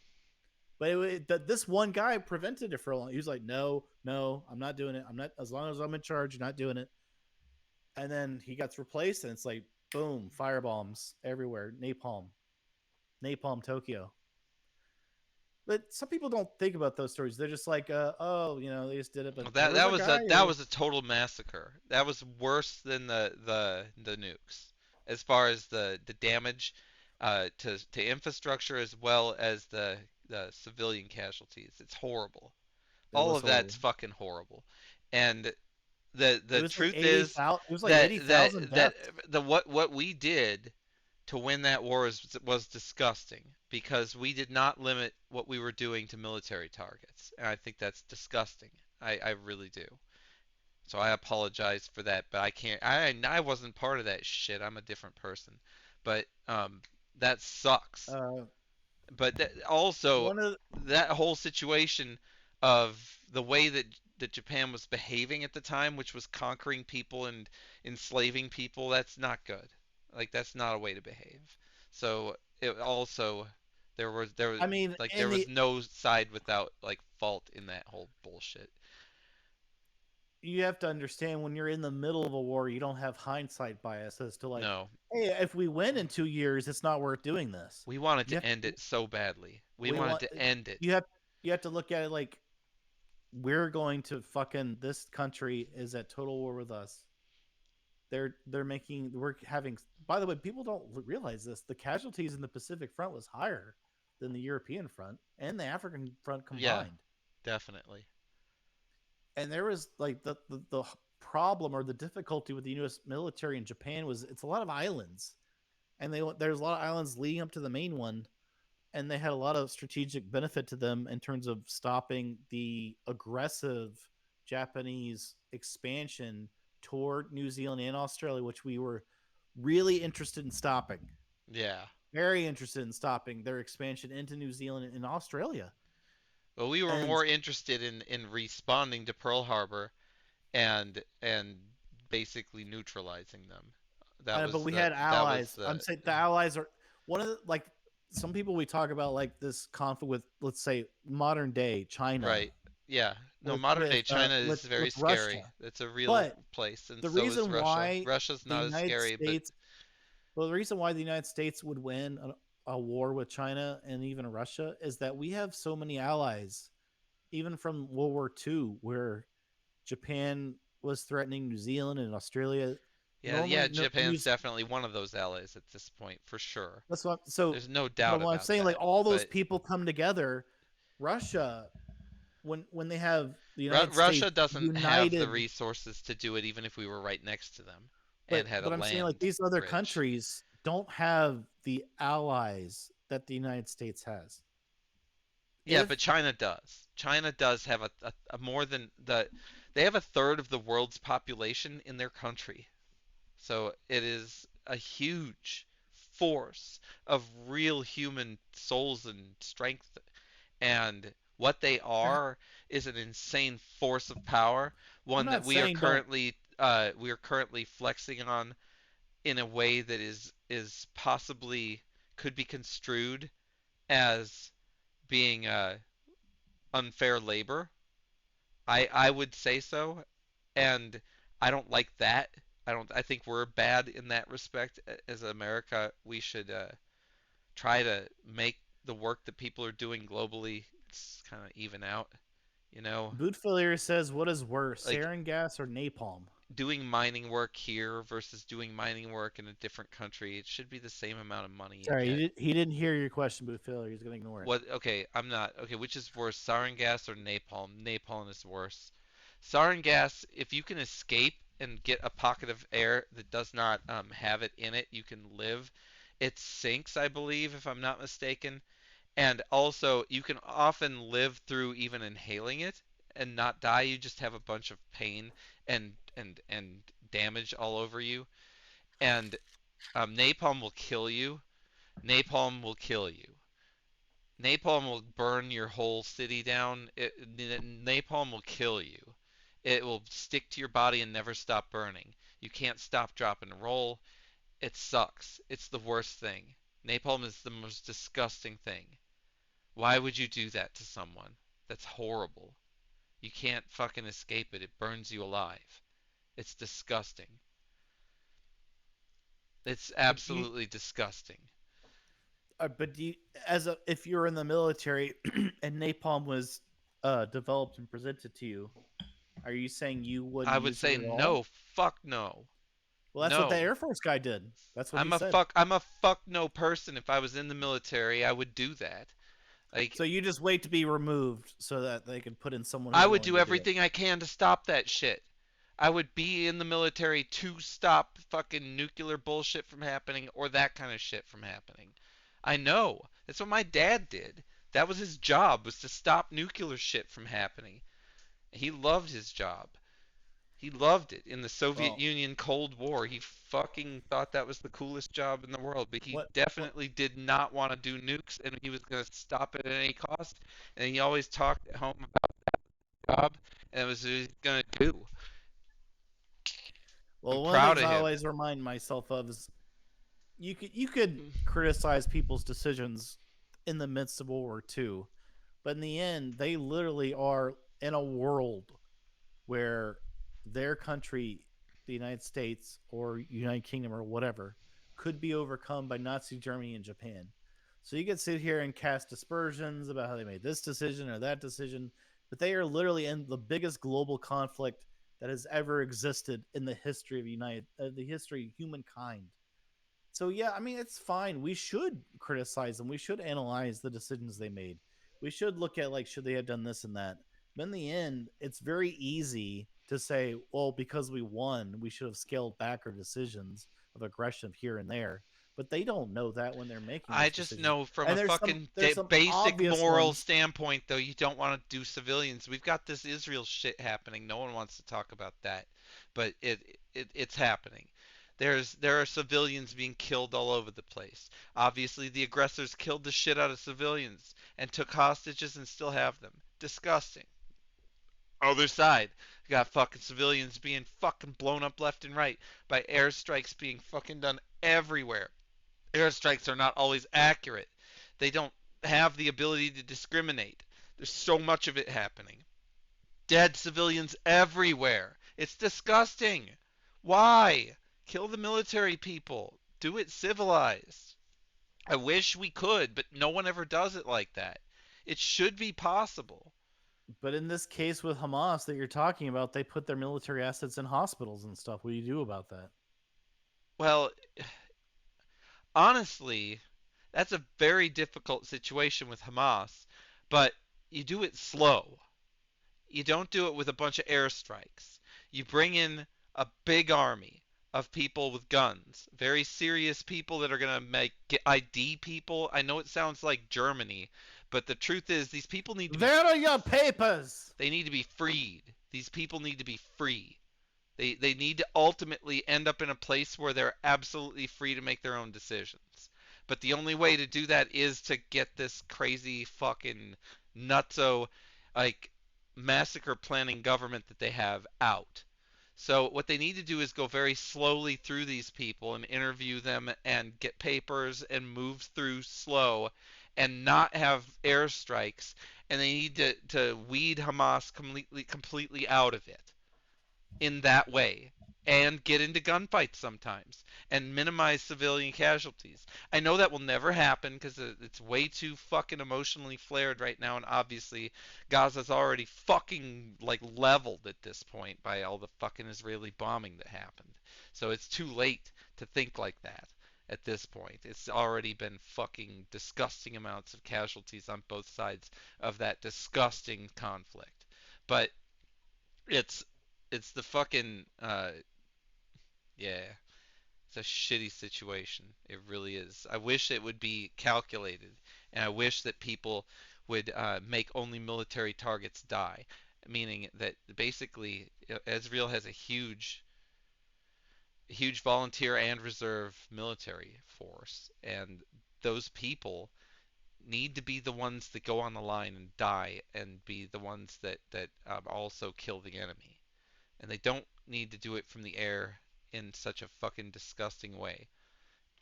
B: But this one guy prevented it for a long. He was like, no, no, I'm not doing it. I'm not, as long as I'm in charge, not doing it. And then he gets replaced, and it's like, boom, firebombs everywhere, napalm Tokyo. But some people don't think about those stories. They're just like, oh, they just did it. But there
A: that
B: was
A: that
B: a
A: was
B: guy
A: a that
B: who,
A: was a total massacre. That was worse than the nukes. as far as the damage to infrastructure as well as the civilian casualties. It's horrible.
B: It
A: All
B: was
A: of that's
B: horrible.
A: fucking horrible. And
B: It
A: the
B: was like
A: truth is
B: 80,000. It was like
A: that
B: 80,000 deaths.
A: the what we did to win that war was disgusting because we did not limit what we were doing to military targets, and I think that's disgusting. I really do. So I apologize for that, but I can't. I wasn't part of that shit. I'm a different person, but that sucks.
B: Uh,
A: But also
B: one of
A: that whole situation of the way that Japan was behaving at the time, which was conquering people and enslaving people, that's not good. Like that's not a way to behave. So it also there was
B: I mean,
A: like
B: in
A: there was
B: the
A: no side without like fault in that whole bullshit.
B: you have to understand when you're in the middle of a war, you don't have hindsight bias as to like,
A: No,
B: hey, if we win in 2 years, it's not worth doing this.
A: we wanted
B: You
A: to
B: have
A: end it so badly. We
B: we
A: wanted
B: want
A: to end it.
B: you have you have to look at it like we're going to fucking this country is at total war with us. They're making we're having. By the way, people don't realize this. The casualties in the Pacific Front was higher than the European front and the African front
A: Yeah,
B: combined.
A: definitely.
B: And there was like the problem or the difficulty with the U.S. military in Japan was it's a lot of islands, and there's a lot of islands leading up to the main one, and they had a lot of strategic benefit to them in terms of stopping the aggressive Japanese expansion toward New Zealand and Australia, which we were really interested in stopping.
A: Yeah.
B: Very interested in stopping their expansion into New Zealand and Australia.
A: Well, we were
B: And
A: more interested in responding to Pearl Harbor and basically neutralizing them.
B: but we had allies. I'm saying the allies are one of the like some people we talk about like this conflict with let's say modern day China
A: right. Yeah. No, modern day China is very
B: with
A: scary.
B: Russia.
A: It's a real
B: But
A: place, and
B: the
A: so is
B: reason
A: Russia.
B: why
A: Russia's
B: the
A: not as
B: United
A: scary, but
B: States well the reason why the United States would win a war with China and even Russia is that we have so many allies even from World War II where Japan was threatening New Zealand and Australia.
A: yeah, yeah,
B: Normally, no,
A: Japan's definitely one of those allies at this point for sure.
B: that's what. So,
A: There's no
B: but
A: doubt
B: what I'm
A: about
B: saying, like
A: that.
B: all those
A: But
B: people come together. Russia, when they have the United States
A: Russia doesn't have the
B: united,
A: resources to do it, even if we were right next to them and
B: but
A: had a
B: but I'm saying like
A: land
B: these other
A: bridge.
B: countries don't have the allies that the United States has.
A: Yeah,
B: If
A: but China does. China does have a more than the they have a third of the world's population in their country. So it is a huge force of real human souls and strength. And what they are is an insane force of power,
B: I'm
A: one that
B: not saying don't,
A: we are currently flexing on in a way that is possibly could be construed as being unfair labor. I would say so, and I don't like that. I think we're bad in that respect as America. We should try to make the work that people are doing globally kind of even out. You know,
B: boot failure says what is worse,
A: like
B: sarin gas or napalm?
A: doing mining work here versus doing mining work in a different country. It should be the same amount of money you
B: Sorry,
A: get.
B: he didn't hear your question, boot failure. He's gonna ignore it.
A: What? Okay, I'm not. Okay, which is worse, sarin gas or napalm? Napalm is worse. Sarin gas, if you can escape and get a pocket of air that does not have it in it, you can live. It sinks, I believe, if I'm not mistaken. And also, you can often live through even inhaling it and not die. You just have a bunch of pain and damage all over you. And napalm will kill you. Napalm will kill you. Napalm will burn your whole city down. Napalm will kill you. It will stick to your body and never stop burning. You can't stop, drop, and roll. It sucks. It's the worst thing. Napalm is the most disgusting thing. Why would you do that to someone? That's horrible. You can't fucking escape it. It burns you alive. It's disgusting. It's
B: But do you,
A: absolutely disgusting.
B: but do you, as a if you're in the military and napalm was developed and presented to you, are you saying you
A: I
B: wouldn't
A: would
B: use it
A: say
B: at all?
A: no, fuck no.
B: Well, that's what the
A: No.
B: Air Force guy did. That's what he
A: I'm a
B: said.
A: fuck I'm a fuck no person. If I was in the military, I would do that. Like
B: So you just wait to be removed so that they can put in someone
A: I
B: who's
A: would
B: willing
A: do
B: to do it.
A: everything I can to stop that shit. I would be in the military to stop fucking nuclear bullshit from happening or that kind of shit from happening. I know. That's what my dad did. That was his job, was to stop nuclear shit from happening. He loved his job. He loved it. In the Soviet
B: Well,
A: Union Cold War, he fucking thought that was the coolest job in the world, but he
B: what
A: definitely did not want to do nukes and he was going to stop it at any cost. And he always talked at home about the job and it was what he was going to do. I'm
B: Well, one of the
A: proud
B: things
A: of
B: I
A: him.
B: always remind myself of is you could criticize people's decisions in the midst of World War II, but in the end, they literally are in a world where their country, the United States or United Kingdom or whatever, could be overcome by Nazi Germany and Japan. So you could sit here and cast aspersions about how they made this decision or that decision, but they are literally in the biggest global conflict that has ever existed in the history of the history of humankind. So yeah, I mean it's fine. We should criticize them. We should analyze the decisions they made. We should look at like should they have done this and that. But in the end, it's very easy to say, well, because we won, we should have scaled back our decisions of aggression here and there. But they don't know that when they're making
A: I
B: those
A: just
B: decisions.
A: know from
B: And
A: a
B: there's some
A: fucking
B: there's some
A: basic
B: obvious
A: moral
B: ones.
A: standpoint, though, you don't want to do civilians. We've got this Israel shit happening. No one wants to talk about that, but it's happening. There are civilians being killed all over the place. Obviously, the aggressors killed the shit out of civilians and took hostages and still have them. Disgusting. Other side, you got fucking civilians being fucking blown up left and right by airstrikes being fucking done everywhere. Airstrikes are not always accurate. They don't have the ability to discriminate. There's so much of it happening. Dead civilians everywhere. It's disgusting. Why? Kill the military people. Do it civilized. I wish we could, but no one ever does it like that. It should be possible.
B: But in this case with Hamas that you're talking about, they put their military assets in hospitals and stuff. What do you do about that?
A: Well, honestly, that's a very difficult situation with Hamas, but you do it slow. You don't do it with a bunch of airstrikes. You bring in a big army of people with guns, very serious people that are going to make ID people. I know it sounds like Germany, but the truth is these people need to be
B: Where are your papers?
A: they need to be freed. These people need to be free. They need to ultimately end up in a place where they're absolutely free to make their own decisions. But the only way to do that is to get this crazy fucking nutso like massacre planning government that they have out. So what they need to do is go very slowly through these people and interview them and get papers and move through slow and not have airstrikes, and they need to weed Hamas completely out of it in that way and get into gunfights sometimes and minimize civilian casualties. I know that will never happen because it's way too fucking emotionally flared right now, and obviously Gaza's already fucking like leveled at this point by all the fucking Israeli bombing that happened. So it's too late to think like that at this point. It's already been fucking disgusting amounts of casualties on both sides of that disgusting conflict. But it's it's the fucking yeah, it's a shitty situation. It really is. I wish it would be calculated, and I wish that people would make only military targets die, meaning that basically Israel has a huge volunteer and reserve military force, and those people need to be the ones that go on the line and die, and be the ones that also kill the enemy. And they don't need to do it from the air in such a fucking disgusting way.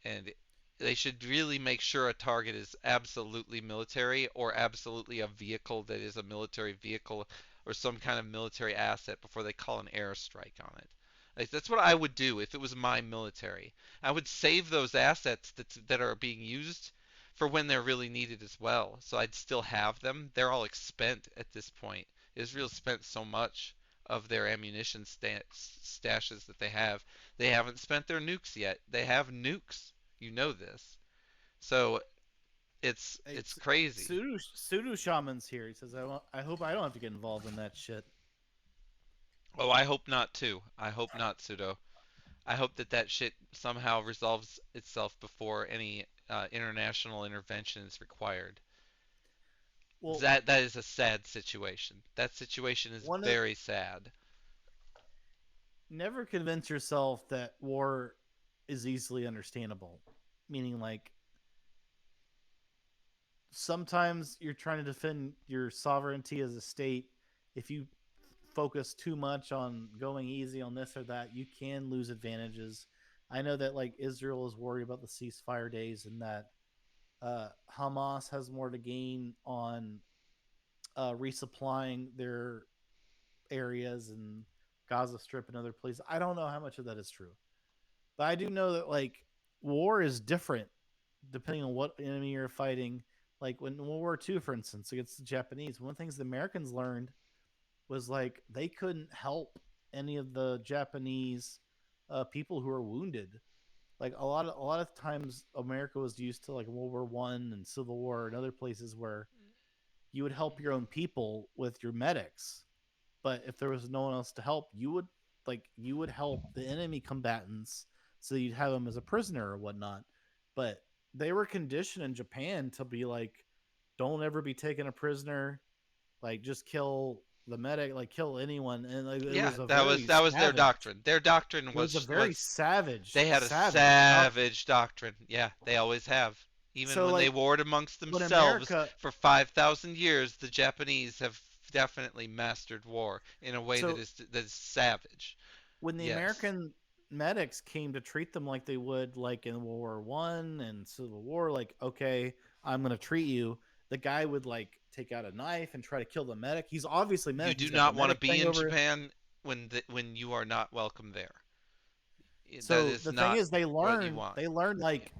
A: And they should really make sure a target is absolutely military or absolutely a vehicle that is a military vehicle or some kind of military asset before they call an airstrike on it. Like that's what I would do if it was my military. I would save those assets that are being used for when they're really needed as well. So I'd still have them. They're all spent at this point. Israel spent so much of their ammunition stashes that they have. They haven't spent their nukes yet. They have nukes. You know this. So it's crazy.
B: Pseudo Shaman's here. He says, I hope I don't have to get involved in that shit.
A: Oh, I hope not too. I hope not, Pseudo. I hope that that shit somehow resolves itself before any international intervention is required.
B: Well,
A: That is a sad situation. That situation is
B: one of
A: very sad.
B: never convince yourself that war is easily understandable. Meaning, like, sometimes you're trying to defend your sovereignty as a state. If you focus too much on going easy on this or that, you can lose advantages. I know that like Israel is worried about the ceasefire days and that Hamas has more to gain on resupplying their areas and Gaza Strip and other places. I don't know how much of that is true, but I do know that like war is different depending on what enemy you're fighting. Like when World War II, for instance, against the Japanese, one of the things the Americans learned was like they couldn't help any of the Japanese people who were wounded. Like a lot of times, America was used to like World War I and Civil War and other places where you would help your own people with your medics, but if there was no one else to help, you would help the enemy combatants, so you'd have them as a prisoner or whatnot. But they were conditioned in Japan to be like, don't ever be taken a prisoner, like just kill the medic, like kill anyone, and like it
A: Yeah,
B: was a
A: that was
B: very
A: that was their
B: savage.
A: doctrine. Their doctrine
B: It was a very
A: was
B: savage,
A: they had a
B: savage. How,
A: savage doctrine. Yeah, they always have. Even
B: so
A: when they
B: like
A: warred amongst
B: when
A: themselves
B: America,
A: for 5,000 years, the Japanese have definitely mastered war in a way
B: so
A: that is savage.
B: when the
A: Yes.
B: American medics came to treat them like they would like in World War I and Civil War, like, okay, I'm gonna treat you. The guy would like take out a knife and try to kill the medic. He's obviously
A: You
B: medic.
A: do
B: He's got the
A: not want to
B: medic
A: be
B: thing
A: in
B: over.
A: Japan when you are not welcome there. That
B: So
A: is
B: the thing
A: not
B: is, they
A: what you
B: learned.
A: want.
B: They learned like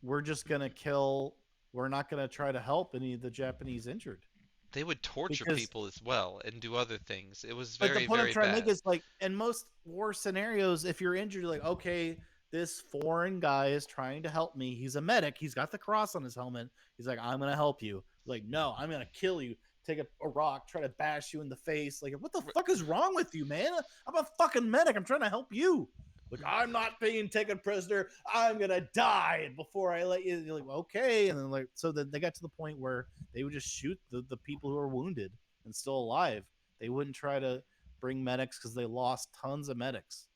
B: we're just gonna kill. We're not gonna try to help any of the Japanese injured
A: They would torture
B: because
A: people as well and do other things. It was
B: but the
A: very,
B: point I'm
A: very
B: trying to make
A: bad.
B: is like in most war scenarios, if you're injured, you're like, okay, this foreign guy is trying to help me. He's a medic. He's got the cross on his helmet. He's like, I'm gonna help you. Like, no, I'm gonna kill you. Take a rock, try to bash you in the face. Like, what the fuck is wrong with you, man? I'm a fucking medic. I'm trying to help you. Like, I'm not being taken prisoner. I'm gonna die before I let you. You're like, okay, and then like, so then they got to the point where they would just shoot the people who are wounded and still alive. They wouldn't try to bring medics because they lost tons of medics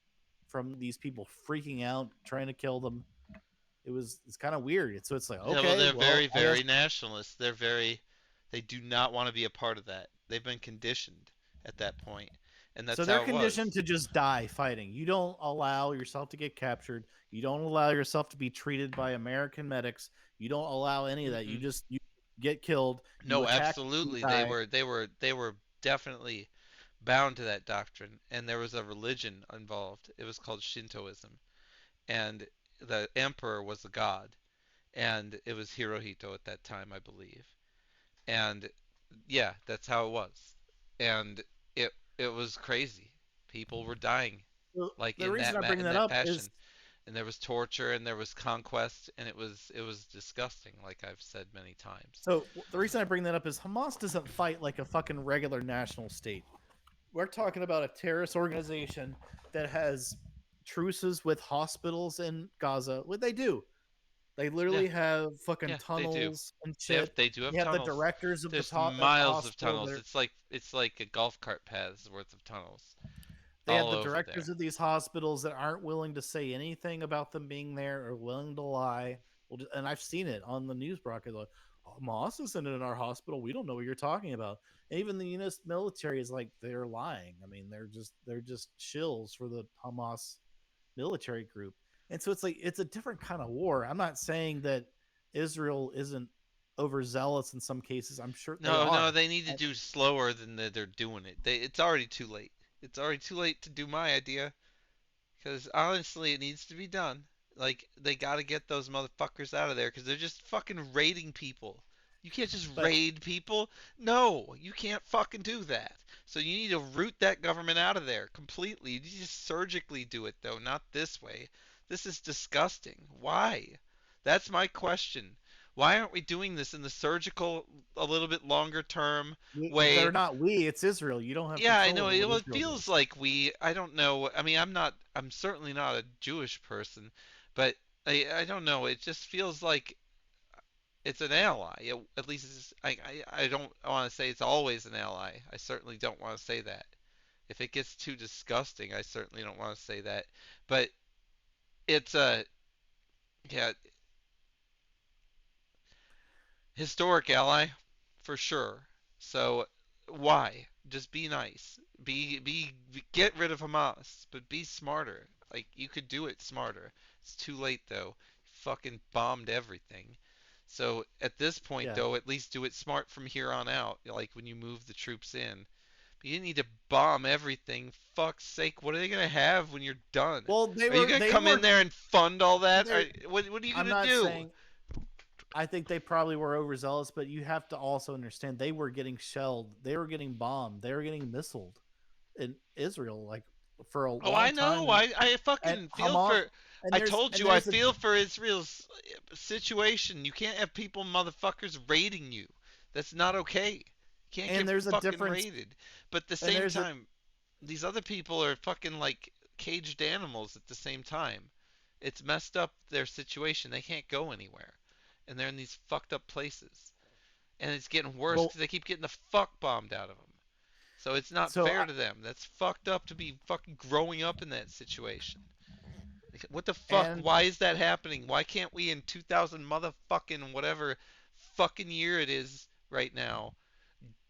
B: from these people freaking out, trying to kill them. It's kind of weird. So it's like,
A: Yeah, well,
B: okay,
A: they're
B: well,
A: very,
B: I guess.
A: very nationalist. They do not want to be a part of that. They've been conditioned at that point, and
B: So
A: that's
B: they're
A: how it
B: conditioned
A: was.
B: to just die fighting. You don't allow yourself to get captured. You don't allow yourself to be treated by American medics. You don't allow any of that.
A: Mm-mm.
B: You get killed. You
A: No,
B: attack. You
A: absolutely. They
B: die.
A: were, they were, they were definitely bound to that doctrine, and there was a religion involved. It was called Shintoism, and the emperor was a god, and it was Hirohito at that time, I believe. And yeah, that's how it was. And it was crazy. People were dying like
B: The reason I bring
A: in
B: that
A: that
B: up is
A: passion. And there was torture and there was conquest and it was disgusting, like I've said many times.
B: so the reason I bring that up is Hamas doesn't fight like a fucking regular national state. We're talking about a terrorist organization that has truces with hospitals in Gaza. What they do? They
A: Yeah,
B: literally have fucking
A: yeah, they do.
B: tunnels and shit.
A: They do have
B: They have the
A: tunnels.
B: directors of the
A: There's
B: top of the
A: miles of
B: hospital that
A: tunnels.
B: are,
A: It's like a golf cart path's worth of tunnels
B: they have
A: all
B: the
A: over
B: directors
A: there.
B: of these hospitals that aren't willing to say anything about them being there or willing to lie. Well, and I've seen it on the news broadcast. Like, oh, Moss isn't in our hospital. We don't know what you're talking about. And even the U.S. military is like they're lying. I mean, they're just shills for the Hamas military group. And so it's like it's a different kind of war. I'm not saying that Israel isn't overzealous in some cases. I'm sure they
A: No, no,
B: are.
A: they need to do slower than they're doing it. It's already too late. It's already too late to do my idea. Because honestly, it needs to be done. Like, they gotta get those motherfuckers out of there because they're just fucking raiding people. You can't just
B: But
A: raid people. No, you can't fucking do that. So you need to root that government out of there completely. You need to surgically do it, though, not this way. This is disgusting. Why? That's my question. Why aren't we doing this in the surgical, a little bit longer term
B: They're
A: way?
B: not we. It's Israel. You don't have
A: Yeah, I
B: control
A: know.
B: over what
A: It
B: Israel
A: feels
B: does.
A: like I don't know. I mean, I'm certainly not a Jewish person, but I don't know. It just feels like it's an ally. At least I don't want to say it's always an ally. I certainly don't want to say that. If it gets too disgusting, I certainly don't want to say that. But it's a yeah, historic ally for sure. So why? Just be nice. Get rid of Hamas, but be smarter. Like you could do it smarter. It's too late though. Fucking bombed everything. So at this point
B: Yeah.
A: though, at least do it smart from here on out. Like when you move the troops in. But you need to bomb everything. Fuck's sake, what are they gonna have when you're done?
B: Well,
A: Are you gonna
B: they
A: come
B: were
A: in there and fund all that?
B: they're
A: What are you
B: I'm
A: gonna
B: not
A: do?
B: saying I think they probably were overzealous, but you have to also understand they were getting shelled, they were getting bombed, they were getting missiled in Israel like for a
A: Oh,
B: long
A: I
B: time,
A: know. I
B: and
A: fucking feel
B: Hamas
A: for. I told
B: and
A: you I
B: there's a
A: feel for Israel's situation. You can't have people, motherfuckers, raiding you. That's not okay. You can't get
B: and there's a
A: fucking
B: difference
A: raided. But at the
B: and
A: same
B: there's a
A: time, these other people are fucking like caged animals at the same time. It's messed up their situation. They can't go anywhere. And they're in these fucked up places. And it's getting worse
B: well
A: because they keep getting the fuck bombed out of them. So it's not
B: so
A: fair to them. That's fucked up to be fucking growing up in that situation. What the fuck?
B: and
A: Why is that happening? Why can't we in 2000 motherfucking whatever fucking year it is right now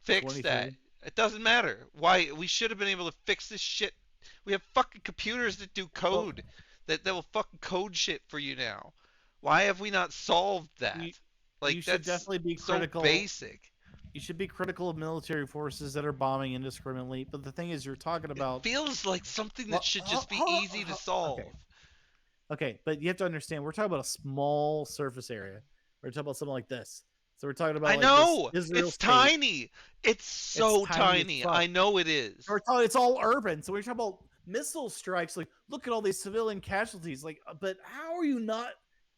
A: fix that?
B: 23
A: It doesn't matter. Why we should have been able to fix this shit. We have fucking computers that do
B: well
A: code that will fucking code shit for you now. Why have we not solved that?
B: you you
A: Like
B: should
A: that's
B: definitely be
A: so
B: critical.
A: basic.
B: You should be critical of military forces that are bombing indiscriminately, but the thing is you're talking
A: It
B: about
A: feels like something that
B: well,
A: should just be easy to
B: okay.
A: solve.
B: Okay, but you have to understand we're talking about a small surface area. We're talking about something like this. So we're talking
A: I
B: about like this
A: know.
B: Israel
A: It's
B: state.
A: tiny. It's
B: It's
A: so
B: tiny as
A: tiny.
B: fuck.
A: I know it is.
B: We're talking it's all urban. So we're talking about missile strikes. Like, look at all these civilian casualties. Like, but how are you not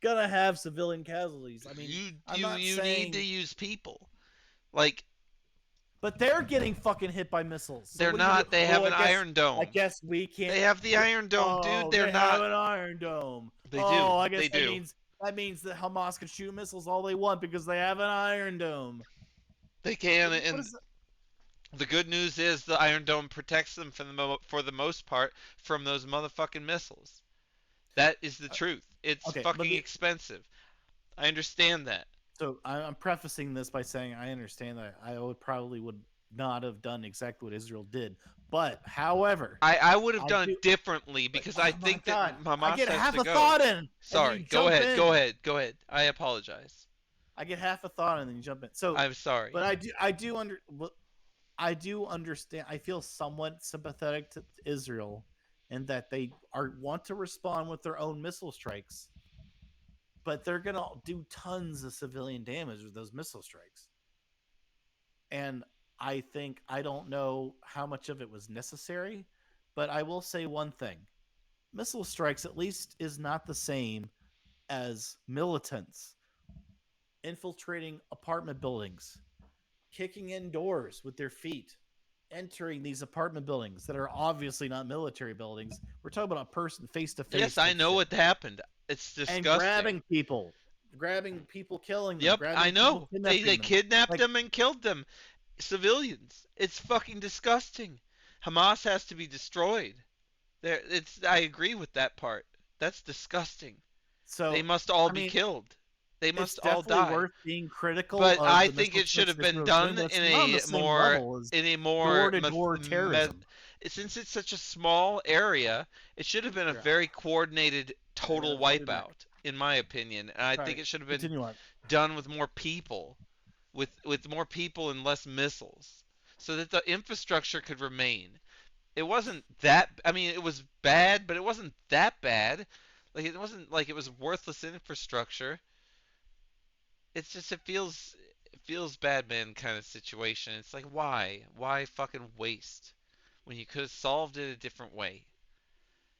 B: gonna have civilian casualties? I mean,
A: You
B: I'm
A: you
B: not
A: you need to
B: saying,
A: use people. Like
B: but they're getting fucking hit by missiles. So
A: they're
B: what do you do?
A: not. They have
B: Oh,
A: an Iron
B: I
A: Dome.
B: guess we can't.
A: They have the Iron Dome, dude.
B: Oh,
A: They're
B: they have
A: not.
B: an Iron Dome.
A: They do.
B: Oh, I guess
A: They do.
B: that means that Hamas can shoot missiles all they want because they have an Iron Dome.
A: They can.
B: What
A: And
B: is that?
A: the good news is the Iron Dome protects them for the most part from those motherfucking missiles. That is the truth. It's
B: Okay,
A: fucking expensive. I understand that.
B: so I'm prefacing this by saying I understand that I would not have done exactly what Israel did, but however,
A: I would have
B: I
A: done
B: do.
A: it differently
B: But,
A: because I
B: oh my
A: think that
B: god, I
A: Hamas
B: get
A: has
B: half
A: to
B: a
A: go.
B: thought in, and then you
A: Sorry. Go
B: jump
A: ahead. Go
B: in.
A: ahead. Go ahead. I apologize.
B: I get half a thought and then you jump in. So,
A: I'm sorry.
B: but I do understand. I feel somewhat sympathetic to Israel in that they want to respond with their own missile strikes, but they're gonna do tons of civilian damage with those missile strikes. And I don't know how much of it was necessary, but I will say one thing: missile strikes at least is not the same as militants infiltrating apartment buildings, kicking in doors with their feet, entering these apartment buildings that are obviously not military buildings. We're talking about a person face to
A: Yes,
B: face
A: I
B: type
A: know
B: shit.
A: what happened. It's
B: And
A: disgusting.
B: grabbing people, killing them,
A: Yep, I
B: grabbing people,
A: know.
B: kidnapping
A: They
B: them.
A: kidnapped
B: Like,
A: them and killed them. Civilians. It's fucking disgusting. Hamas has to be destroyed. I agree with that part. That's disgusting. They
B: so,
A: must all
B: I
A: be
B: mean,
A: killed. They
B: it's
A: must all
B: definitely
A: die.
B: worth being critical
A: But
B: of
A: I
B: the
A: think
B: missile
A: it should
B: strikes
A: have
B: that
A: been
B: Israel's doing,
A: done
B: but it's not on the same level as
A: in a more
B: door-to-door terrorism.
A: since it's such a small area, it should have been a
B: Yeah.
A: very coordinated
B: Yeah,
A: total
B: I'll be back.
A: wipeout, in my opinion. And I think
B: Sorry,
A: it should have been
B: continue on.
A: done with more people, with more people and less missiles, so that the infrastructure could remain. It wasn't that. I mean, it was bad, but it wasn't that bad. Like it wasn't like it was worthless infrastructure. It's just it feels bad, man, kind of situation. It's like, why fucking waste when you could have solved it a different way?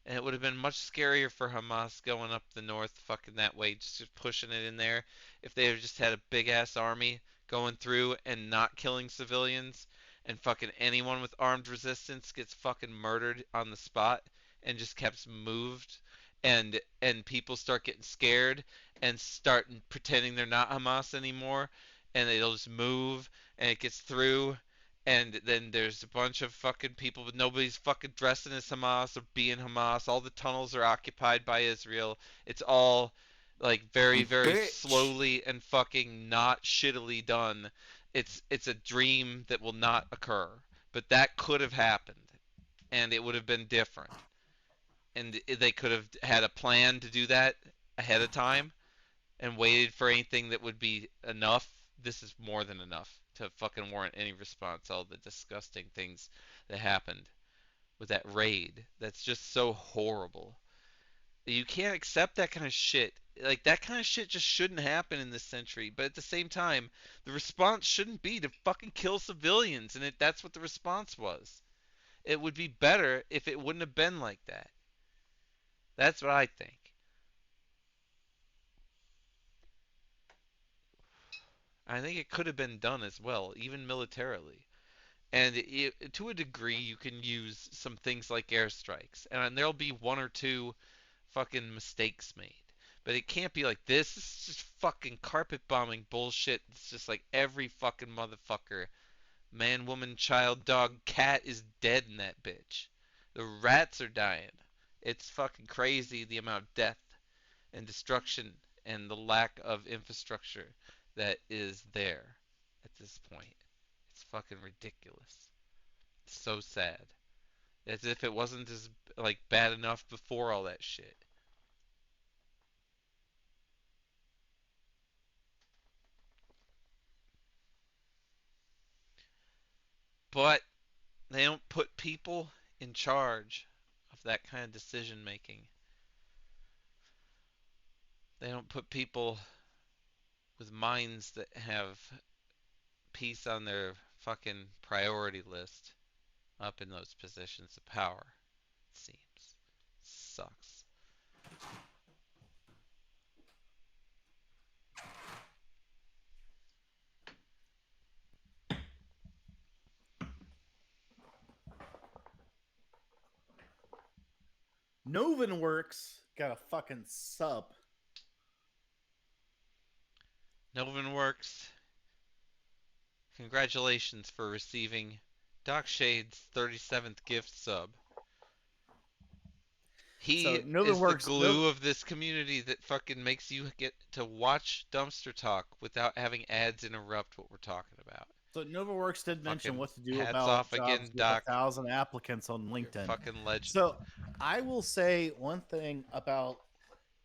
A: And it would have been much scarier for Hamas going up the north fucking that way, just pushing it in there, if they had just had a big ass army going through and not killing civilians, and fucking anyone with armed resistance gets fucking murdered on the spot, and just kept moved, and people start getting scared and start pretending they're not Hamas anymore, and they'll just move, and it gets through, and then there's a bunch of fucking people, but nobody's fucking dressing as Hamas or being Hamas. All the tunnels are occupied by Israel. It's all like very, very
E: Bitch.
A: slowly and fucking not shittily done. It's a dream that will not occur, but that could have happened, and it would have been different. And they could have had a plan to do that ahead of time and waited for anything that would be enough. This is more than enough to fucking warrant any response. All the disgusting things that happened with that raid. That's just so horrible. You can't accept that kind of shit. Like, that kind of shit just shouldn't happen in this century. But at the same time, the response shouldn't be to fucking kill civilians. And that's what the response was. It would be better if it wouldn't have been like that. That's what I think. I think it could have been done as well, even militarily. And to a degree, you can use some things like airstrikes, and there'll be one or two fucking mistakes made. But it can't be like this. This is just fucking carpet bombing bullshit. It's just like every fucking motherfucker, man, woman, child, dog, cat is dead in that bitch. The rats are dying. It's fucking crazy the amount of death and destruction and the lack of infrastructure that is there at this point. It's fucking ridiculous. It's so sad. As if it wasn't as like bad enough before all that shit. But they don't put people in charge of that kind of decision making. They don't put people with minds that have peace on their fucking priority list up in those positions of power, it seems. Sucks.
B: Novenworks got a fucking sub.
A: Novenworks, congratulations for receiving Doc Shade's 37th gift sub. He
B: So,
A: is the
B: Novenworks-
A: glue of this community that fucking makes you get to watch Dumpster Talk without having ads interrupt what we're talking about.
B: So NovaWorks did mention
A: Fucking
B: what to do
A: hats
B: about
A: off
B: jobs
A: again,
B: with
A: Doc.
B: 1,000 applicants on
A: You're a
B: LinkedIn.
A: fucking legend.
B: So I will say one thing about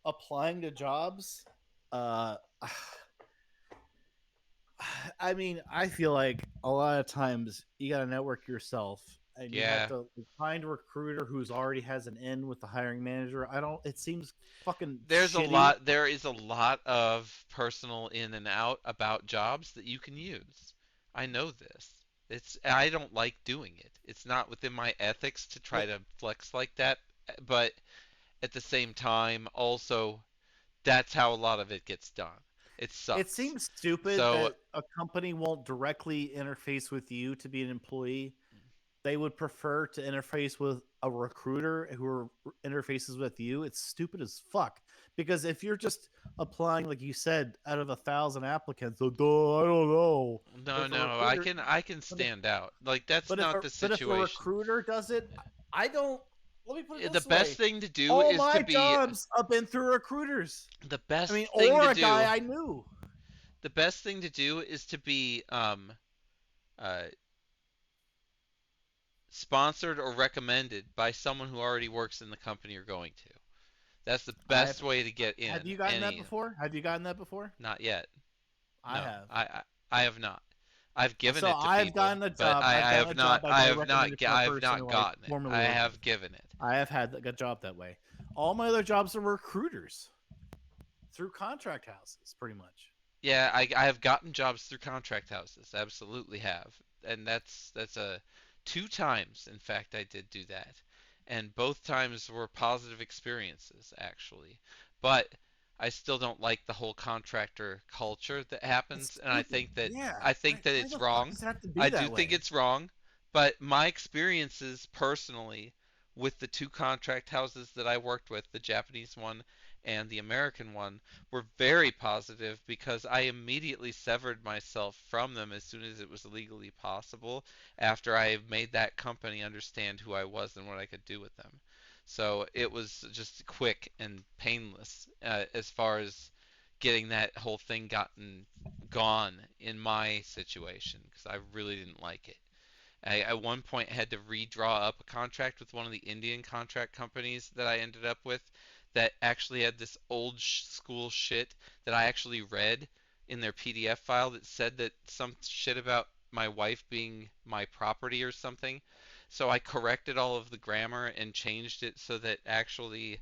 B: applying to jobs. I mean, I feel like a lot of times you got to network yourself, and you
A: Yeah.
B: have to find a recruiter who's already has an in with the hiring manager. I don't. It seems fucking.
A: There is a
B: shitty.
A: lot of personal in and out about jobs that you can use. I know this. I don't like doing it. It's not within my ethics to try to flex like that, but at the same time, also, that's how a lot of it gets done. It sucks.
B: It seems stupid
A: So-
B: that a company won't directly interface with you to be an employee. They would prefer to interface with a recruiter who interfaces with you. It's stupid as fuck. Because if you're just applying, like you said, out of 1,000 applicants, I don't know.
A: No,
B: If a
A: no,
B: recruiter-
A: I can stand out. Like that's not the
B: But if a
A: situation.
B: recruiter does it, I don't. Let me put it
A: The
B: this
A: best
B: way.
A: thing to do
B: All
A: is
B: my
A: to be
B: jobs have been through recruiters.
A: the best
B: I mean,
A: thing
B: or
A: to
B: a
A: do.
B: guy I knew.
A: The best thing to do is to be sponsored or recommended by someone who already works in the company you're going to. That's the best way to get in.
B: Have you gotten that before? Have you gotten that before?
A: Not yet.
B: I
A: No,
B: have.
A: I have not. I've given
B: So
A: it to
B: I've
A: people,
B: gotten a
A: but
B: job.
A: I
B: I've gotten
A: have
B: a
A: not.
B: job I've
A: I
B: been
A: have not.
B: recommended for a
A: I have
B: person
A: not
B: who I
A: gotten it.
B: formerly
A: I
B: worked
A: have
B: with.
A: given it.
B: I have had a job that way. All my other jobs are recruiters through contract houses, pretty much.
A: Yeah, I have gotten jobs through contract houses. Absolutely have. And that's a two times, in fact, I did do that. And both times were positive experiences, actually. But I still don't like the whole contractor culture that
B: It's
A: happens, and
B: stupid. Yeah.
A: I think that
B: Why
A: it's
B: the fuck
A: wrong.
B: does it have to be
A: I do
B: that
A: think
B: way?
A: it's wrong, but my experiences personally with the two contract houses that I worked with, the Japanese one and the American one, were very positive because I immediately severed myself from them as soon as it was legally possible after I made that company understand who I was and what I could do with them. So it was just quick and painless as far as getting that whole thing gotten gone in my situation because I really didn't like it. I at one point had to redraw up a contract with one of the Indian contract companies that I ended up with that actually had this old school shit that I actually read in their PDF file that said that some shit about my wife being my property or something. So I corrected all of the grammar and changed it so that actually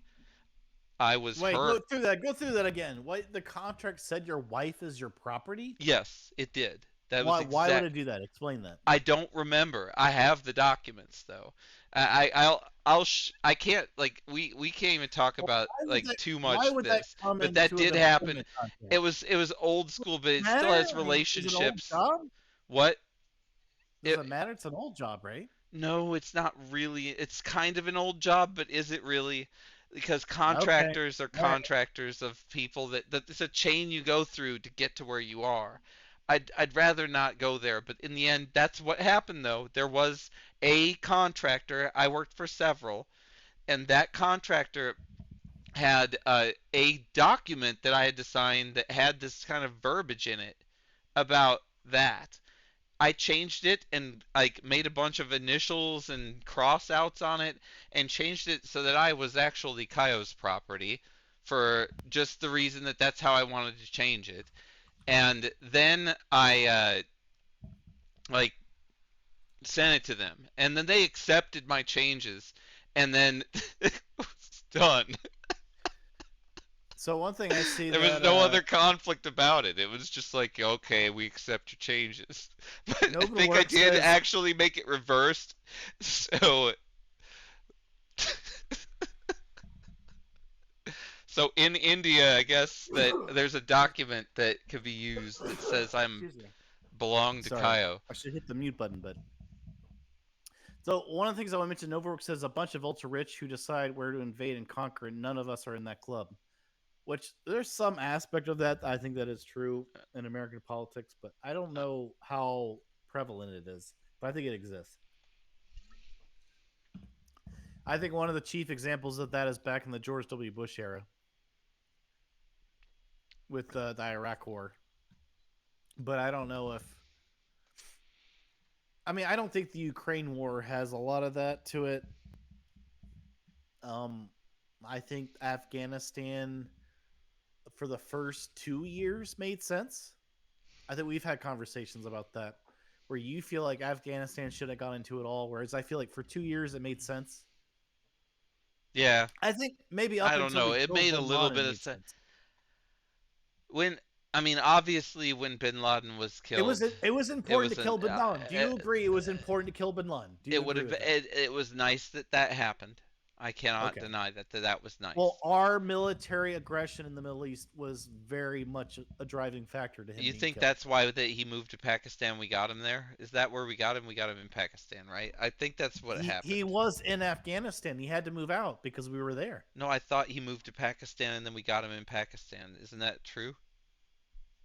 A: I was
B: Wait,
A: her.
B: go through that. Go through that again. What the contract said your wife is your property?
A: Yes, it did. That was
B: Why would
A: exact.
B: it do that? Explain that.
A: I don't remember. I have the documents though. I can't like we can't even talk
B: Well,
A: about like too
B: why
A: much
B: would that
A: this.
B: come
A: But that
B: into an
A: did happen.
B: employment contract?
A: It was old school, but it still
B: Matter?
A: has
B: I mean, is it an old
A: relationships.
B: job?
A: What?
B: Does
A: It
B: it matter? It's an old job, right?
A: No, it's not really. It's kind of an old job, but is it really? Because
B: Okay.
A: contractors are
B: All right.
A: contractors of people that it's a chain you go through to get to where you are. I'd rather not go there, but in the end, that's what happened though. There was a contractor. I worked for several, and that contractor had a document that I had to sign that had this kind of verbiage in it about that. I changed it and like made a bunch of initials and cross outs on it and changed it so that I was actually Kaio's property for just the reason that that's how I wanted to change it. And then I like sent it to them and then they accepted my changes and then it was done.
B: So one thing I see
A: There was
B: that
A: no other conflict about it. It was just like, okay, we accept your changes. But I
B: Nova
A: think I
B: Work
A: did
B: says
A: actually make it reversed. So so in India, I guess that there's a document that could be used that says I'm
B: excuse me.
A: belong to
B: Sorry.
A: Kaio.
B: I should hit the mute button, but so one of the things I want to mention, Novawork says a bunch of ultra rich who decide where to invade and conquer, and none of us are in that club. Which there's some aspect of that I think that is true in American politics, but I don't know how prevalent it is. But I think it exists. I think one of the chief examples of that is back in the George W. Bush era with the Iraq War. But I don't know if. I mean, I don't think the Ukraine War has a lot of that to it. Um, I think Afghanistan for the first 2 years made sense. I think we've had conversations about that where you feel like Afghanistan should have gone into it all, whereas I feel like for 2 years it made sense.
A: Yeah,
B: I think maybe up
A: I don't
B: until
A: know.
B: we
A: It
B: killed
A: made a
B: Bin
A: little
B: Laden
A: bit of
B: made
A: sense.
B: sense.
A: When I mean, obviously, when Bin Laden was killed,
B: It was
A: it
B: important
A: was
B: to
A: an
B: kill Bin Laden. Do you agree it was important to kill Bin Laden? Do you
A: it would
B: agree
A: have
B: with that?
A: it was nice that that happened. I cannot
B: Okay.
A: deny that was
B: Well,
A: nice.
B: our military aggression in the Middle East was very much a driving factor to him
A: You
B: being
A: think
B: killed.
A: that's why that he moved to Pakistan? We got him there. Is that where we got him? We got him in Pakistan, right? I think that's what
B: He
A: happened.
B: was in Afghanistan. He had to move out because we were there.
A: No, I thought he moved to Pakistan and then we got him in Pakistan. Isn't that true?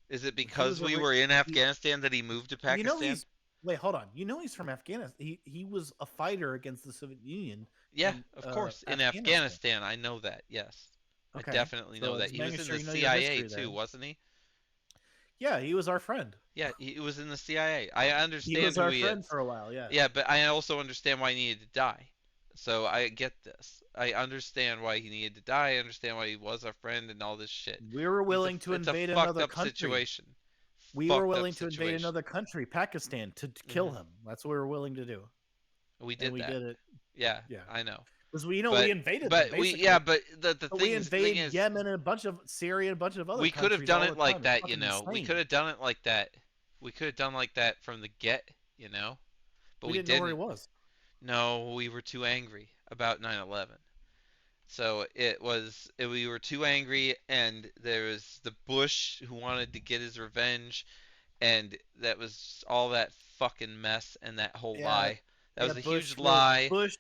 A: Is it
B: He was
A: because
B: a
A: we were in Afghanistan that he moved to
B: you know
A: Pakistan?
B: he's wait, hold on. You know he's from Afghanistan. He was a fighter against the Soviet Union
A: Yeah,
B: in
A: of course. In
B: Afghanistan.
A: Afghanistan, I know that. Yes. I
B: Okay,
A: definitely know
B: so
A: that.
B: just
A: He was
B: making
A: in
B: sure
A: the
B: you know your
A: CIA
B: history there.
A: too, wasn't he?
B: Yeah, he was our friend.
A: Yeah, he was in the CIA. I
B: He
A: understand
B: was
A: who
B: our
A: he
B: friend
A: is.
B: for a while. Yeah,
A: Yeah, but I also understand why he needed to die. So I get this. I understand why he needed to die. I understand why he was our friend and all this shit.
B: we were willing to
A: It's a
B: invade
A: fucked
B: another
A: up
B: country.
A: situation.
B: We were
A: Fucked up
B: willing to invade
A: situation.
B: another country, Pakistan, to kill
A: Hmm.
B: him. That's what we were willing to do,
A: We
B: and
A: did
B: we
A: that.
B: did it.
A: Yeah,
B: Yeah,
A: I know.
B: Because we
A: But
B: invaded them
A: but
B: basically.
A: but the
B: But
A: thing
B: we
A: is, the thing
B: invade
A: is,
B: Yemen and a bunch of Syria and a bunch of other
A: we could have
B: countries
A: done
B: all
A: it
B: the
A: like
B: time. It's
A: that, you
B: fucking
A: know. We
B: insane.
A: could have done it like that. We could have done like that from the get, you know. But
B: We
A: we
B: didn't know where he
A: didn't.
B: was.
A: No, we were too angry about 9/11. So we were too angry, and there was the Bush who wanted to get his revenge, and that was all that fucking mess and that whole
B: Yeah,
A: lie. That
B: yeah.
A: was a huge
B: Bush,
A: lie
B: Bush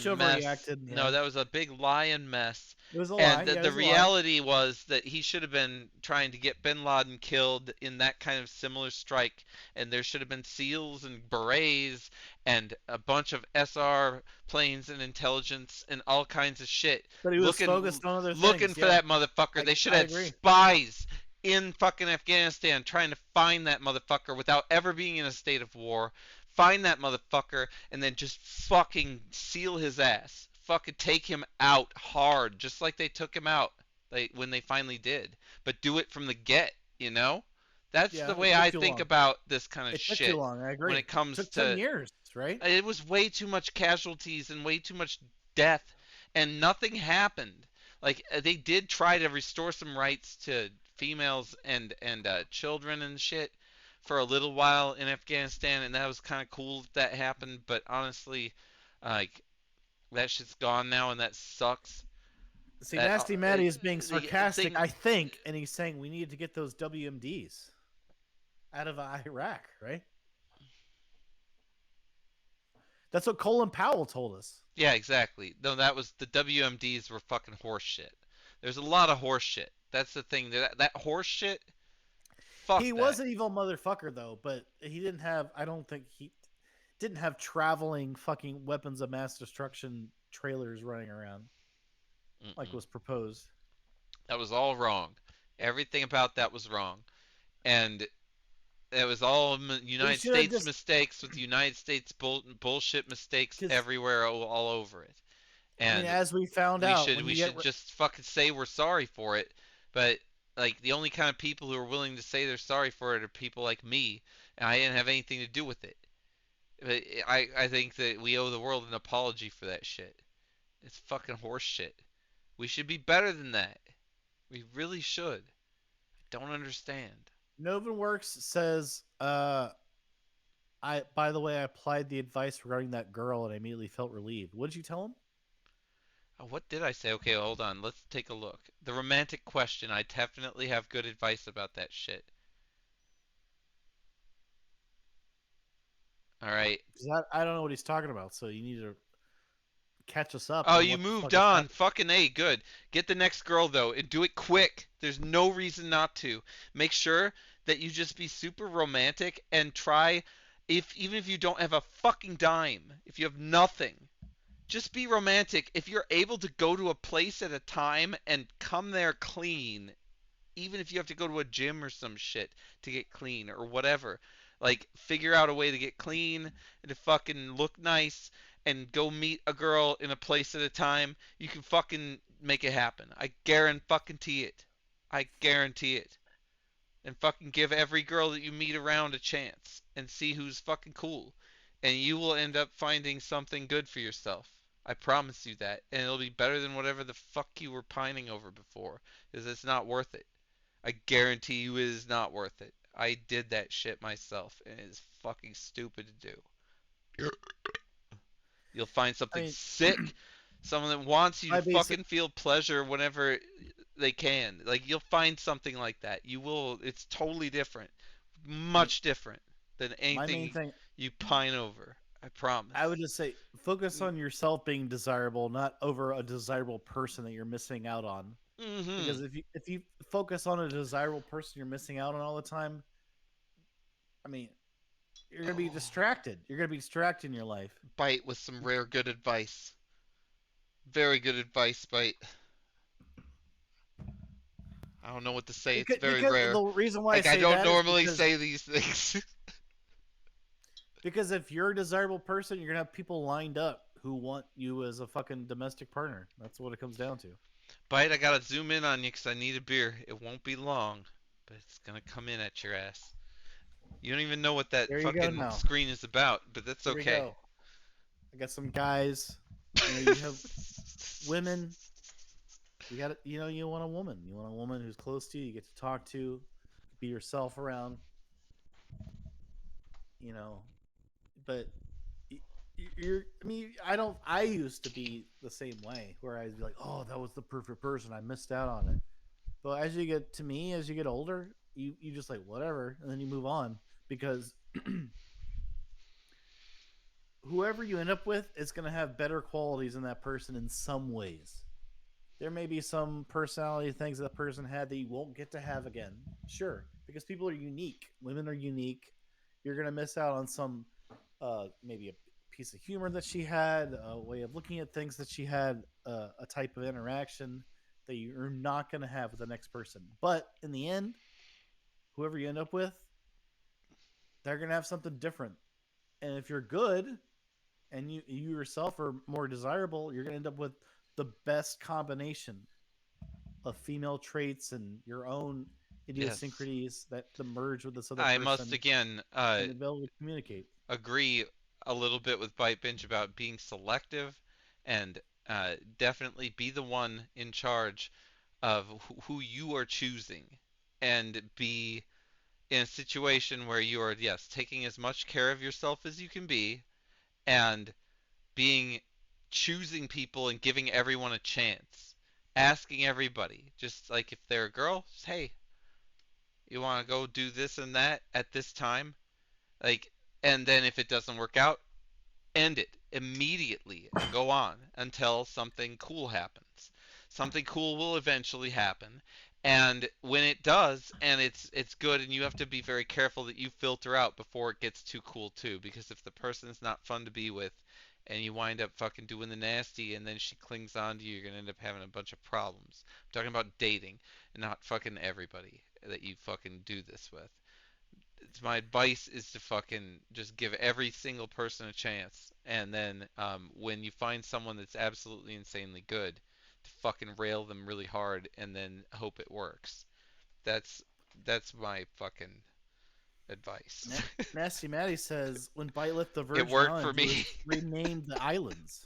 A: and mess.
B: overreacted.
A: No,
B: Yeah,
A: that was a big lie and mess.
B: it was a lie.
A: And
B: Yeah, it
A: the
B: was a lie.
A: reality was that he should have been trying to get bin Laden killed in that kind of similar strike. And there should have been SEALs and berets and a bunch of SR planes and intelligence and all kinds of shit
B: But he was focused on other
A: looking
B: things.
A: for
B: Yeah,
A: that motherfucker. They should
B: I
A: have had
B: agree.
A: spies in fucking Afghanistan trying to find that motherfucker without ever being in a state of war. Find that motherfucker and then just fucking seal his ass. Fucking take him out hard, just like they took him out when they finally did. But do it from the get, you know? That's
B: Yeah,
A: the
B: it
A: way
B: took
A: I
B: too
A: think
B: long.
A: about this kind of
B: It took
A: shit
B: too long. I agree.
A: when it
B: It
A: comes
B: took
A: to
B: 10 years, right?
A: it was way too much casualties and way too much death, and nothing happened. Like they did try to restore some rights to females and children and shit for a little while in Afghanistan, and that was kind of cool that happened. But honestly, like that shit's gone now, and that sucks.
B: See, Nasty Matty is being
A: The
B: sarcastic,
A: thing,
B: I think, and he's saying we need to get those WMDs out of Iraq, right? That's what Colin Powell told us.
A: yeah, exactly. No, that was the WMDs were fucking horse shit. There's a lot of horse shit. That's the thing. That horse shit. Fuck
B: He
A: that.
B: was an evil motherfucker, though, but he didn't have. I don't think he didn't have traveling fucking weapons of mass destruction trailers running around like
A: Mm-mm.
B: was proposed.
A: That was all wrong. Everything about that was wrong, and it was all
B: We
A: United
B: should have
A: States
B: just
A: mistakes with United States bullshit mistakes
B: because
A: everywhere, all over it.
B: I mean,
A: And
B: as we found
A: we
B: out,
A: should
B: when
A: we
B: you get
A: should just fucking say we're sorry for it. But like the only kind of people who are willing to say they're sorry for it are people like me, and I didn't have anything to do with it. But I think that we owe the world an apology for that shit. It's fucking horse shit. We should be better than that. We really should. I don't understand.
B: Novin Works says, I by the way, I applied the advice regarding that girl and I immediately felt relieved. What did you tell him?
A: Oh, what did I say? Okay, hold on. Let's take a look. The romantic question. I definitely have good advice about that shit. All right.
B: 'Cause I don't know what he's talking about, so you need to catch us up
A: Oh,
B: on
A: you
B: what the
A: moved
B: fuck is
A: on.
B: happening.
A: Fucking A, good. Get the next girl though, and do it quick. There's no reason not to. Make sure that you just be super romantic and try if even if you don't have a fucking dime, if you have nothing, just be romantic. If you're able to go to a place at a time and come there clean, even if you have to go to a gym or some shit to get clean or whatever. Like figure out a way to get clean and to fucking look nice and go meet a girl in a place at a time. You can fucking make it happen. I guarantee it. I guarantee it. And fucking give every girl that you meet around a chance and see who's fucking cool. And you will end up finding something good for yourself. I promise you that. And it'll be better than whatever the fuck you were pining over before. Because it's not worth it. I guarantee you it is not worth it. I did that shit myself, and it is fucking stupid to do. You'll find
B: I
A: something
B: mean,
A: sick, someone that wants you
B: my
A: to
B: basic
A: fucking feel pleasure whenever they can. Like you'll find something like that. You will. It's totally different,
B: my,
A: much different than
B: my main
A: anything
B: thing
A: you pine over. I promise.
B: I would just say focus on yourself being desirable, not over a desirable person that you're missing out on.
A: Mm-hmm.
B: Because if you focus on a desirable person you're missing out on all the time, I mean, you're gonna be distracted. You're gonna be distracted in your life.
A: Bite with some rare good advice. Very good advice, Bite. I don't know what to say. It's very
B: Because
A: rare.
B: the reason why I
A: Like I
B: say
A: don't
B: that is
A: normally say these things.
B: because if you're a desirable person, you're gonna have people lined up who want you as a fucking domestic partner. That's what it comes down to.
A: Bite, I gotta zoom in on you because I need a beer. It won't be long, but it's gonna come in at your ass. You don't even know what that
B: There you go
A: fucking
B: now.
A: screen is about, but that's
B: Here we
A: okay.
B: go. I got some guys You have women. You got you want a woman. You want a woman who's close to you. You get to talk to, be yourself around. You know, but you're. I mean, I don't. I used to be the same way, where I'd be like, "Oh, that was the perfect person. I missed out on it." But as you get to me, as you get older, you just like whatever, and then you move on because whoever you end up with is going to have better qualities than that person in some ways. There may be some personality things that person had that you won't get to have again. Sure, because people are unique. Women are unique. You're going to miss out on some, maybe a piece of humor that she had, a way of looking at things that she had, a type of interaction that you're not going to have with the next person. But in the end, whoever you end up with, they're going to have something different. And if you're good, and you yourself are more desirable, you're going to end up with the best combination of female traits and your own
A: Yes.
B: idiosyncrasies that merge with this other
A: I must
B: person
A: again
B: and the ability to communicate.
A: agree a little bit with Bite Binge about being selective and definitely be the one in charge of who you are choosing and be in a situation where you are, yes, taking as much care of yourself as you can be and being choosing people and giving everyone a chance. Asking everybody, just like if they're a girl, just, hey, you want to go do this and that at this time? Like, and then if it doesn't work out, end it immediately and go on until something cool happens. Something cool will eventually happen. And when it does, and it's good, and you have to be very careful that you filter out before it gets too cool too, because if the person is not fun to be with, and you wind up fucking doing the nasty, and then she clings on to you, you're gonna end up having a bunch of problems. I'm talking about dating, and not fucking everybody that you fucking do this with. My advice is to fucking just give every single person a chance, and then when you find someone that's absolutely insanely good, to fucking rail them really hard, and then hope it works. That's that's my fucking advice.
B: Nasty Matty says when Bite left the
A: It
B: Virgin
A: worked for
B: Islands, it
A: me.
B: was renamed the islands.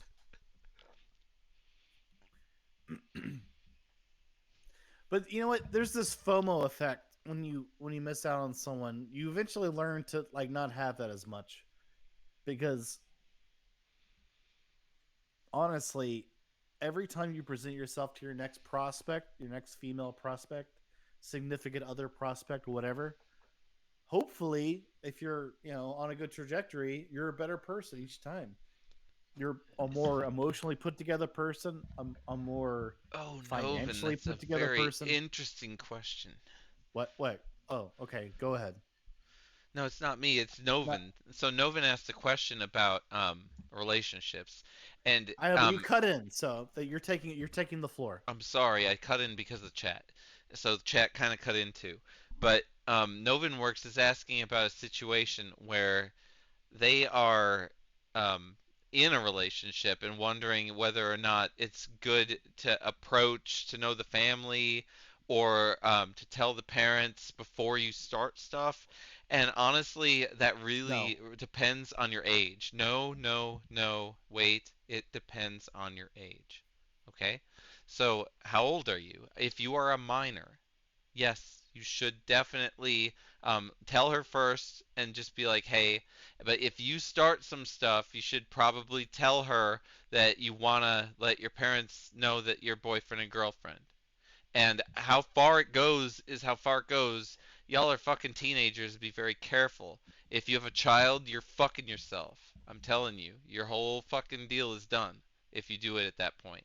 B: But you know what? There's this FOMO effect when you miss out on someone. You eventually learn to like not have that as much because honestly, every time you present yourself to your next prospect, your next female prospect, significant other prospect, whatever, hopefully, if you're, on a good trajectory, you're a better person each time. You're a more emotionally put together person, a more
A: Oh, Novin,
B: financially
A: that's a
B: put together
A: very
B: person.
A: interesting question.
B: What? Oh, okay, go ahead.
A: No, it's not me, it's
B: Not,
A: Novin. So Novin asked a question about relationships, and
B: I know, but you cut in, so that you're taking the floor.
A: I'm sorry, I cut in because of chat. So the chat kind of cut in too. But Novenworks is asking about a situation where they are um, in a relationship and wondering whether or not it's good to approach to know the family or to tell the parents before you start stuff. And honestly, that
B: No,
A: really depends on your age. No, no, no, wait. It depends on your age. Okay? So, how old are you? If you are a minor, yes, you should definitely tell her first and just be like, hey, but if you start some stuff, you should probably tell her that you want to let your parents know that you're boyfriend and girlfriend. And how far it goes is how far it goes. Y'all are fucking teenagers. Be very careful. If you have a child, you're fucking yourself. I'm telling you, your whole fucking deal is done if you do it at that point.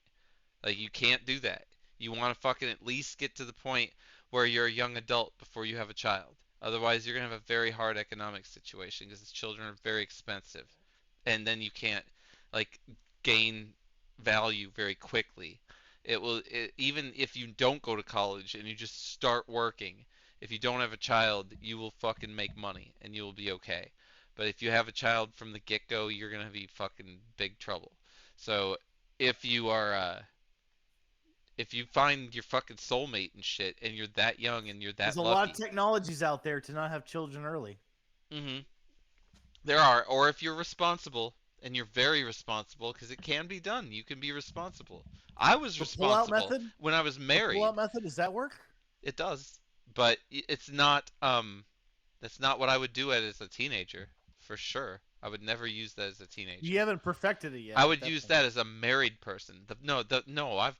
A: Like you can't do that. You want to fucking at least get to the point where you're a young adult before you have a child. Otherwise, you're gonna have a very hard economic situation because children are very expensive, and then you can't like gain value very quickly. Even if you don't go to college and you just start working. If you don't have a child, you will fucking make money and you will be okay. But if you have a child from the get-go, you're gonna be fucking big trouble. So if you are if you find your fucking soulmate and shit, and you're that young and you're
B: there's
A: that
B: a lot of
A: lucky,
B: technologies out there to not have children early.
A: there are. Or if you're responsible and you're very responsible because it can be done. You can be responsible. I was
B: The pull-out
A: responsible
B: method.
A: when I was
B: The
A: married.
B: pull-out method. Does that work?
A: It does, but it's not. That's not what I would do as a teenager, for sure. I would never use that as a teenager.
B: You haven't perfected it yet.
A: I
B: at
A: would
B: that
A: use
B: point.
A: that as a married person. No, I've.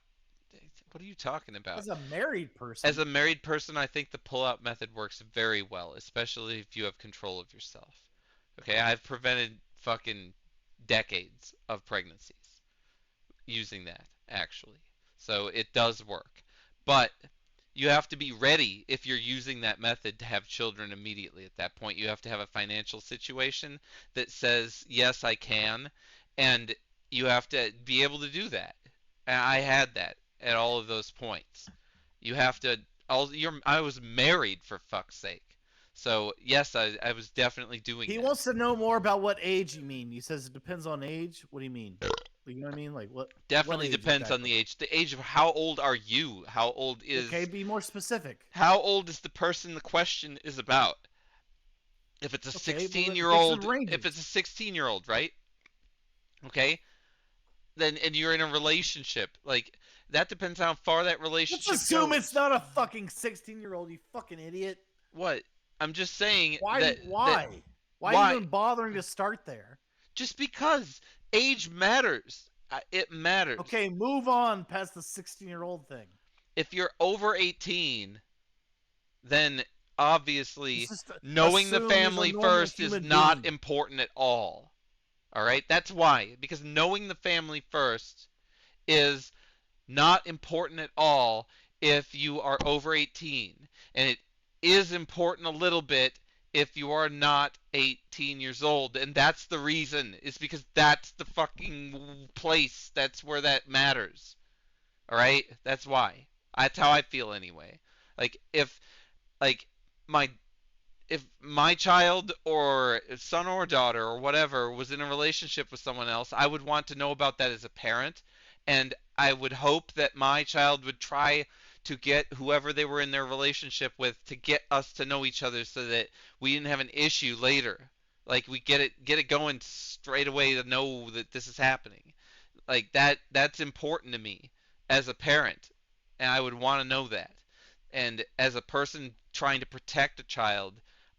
A: What are you talking about?
B: As a married person.
A: As a married person, I think the pull-out method works very well, especially if you have control of yourself. Okay, I've prevented fucking decades of pregnancies using that, actually. So it does work. But you have to be ready if you're using that method to have children immediately at that point. You have to have a financial situation that says, yes, I can, and you have to be able to do that. And I had that at all of those points. You have to. I was married, for fuck's sake. So yes, I was definitely doing
B: He
A: that.
B: wants to know more about what age you mean. He says it depends on age. What do you mean? You know what I mean? Like what?
A: Definitely
B: what age
A: depends on
B: exactly?
A: the age. The age of how old are you? How old is
B: Okay, be more specific.
A: how old is the person the question is about? If it's a
B: Okay, well,
A: 16-year-old,
B: ranges.
A: if it's a 16-year-old, right? Okay? Then and you're in a relationship, like that depends on how far that
B: Let's
A: relationship
B: assume
A: goes.
B: it's not a fucking 16-year-old. You fucking idiot.
A: What? I'm just saying
B: Why?
A: that
B: Why? Why are
A: why?
B: you even bothering to start there?
A: Just because age matters. It matters.
B: Okay, move on past the 16-year-old thing.
A: If you're over 18, then obviously
B: Let's just
A: knowing the
B: assume he's a
A: family
B: normal
A: first is
B: human
A: not
B: being.
A: important at all. All right? That's why. Because knowing the family first is not important at all if you are over 18. And it is important a little bit if you are not 18 years old. And that's the reason, is because that's the fucking place. That's where that matters. All right? That's why. That's how I feel anyway. Like like my if my child or son or daughter or whatever was in a relationship with someone else, I would want to know about that as a parent, and I would hope that my child would try to get whoever they were in their relationship with to get us to know each other so that we didn't have an issue later. Like we get it going straight away to know that this is happening. Like that's important to me as a parent, and I would want to know that. And as a person trying to protect a child,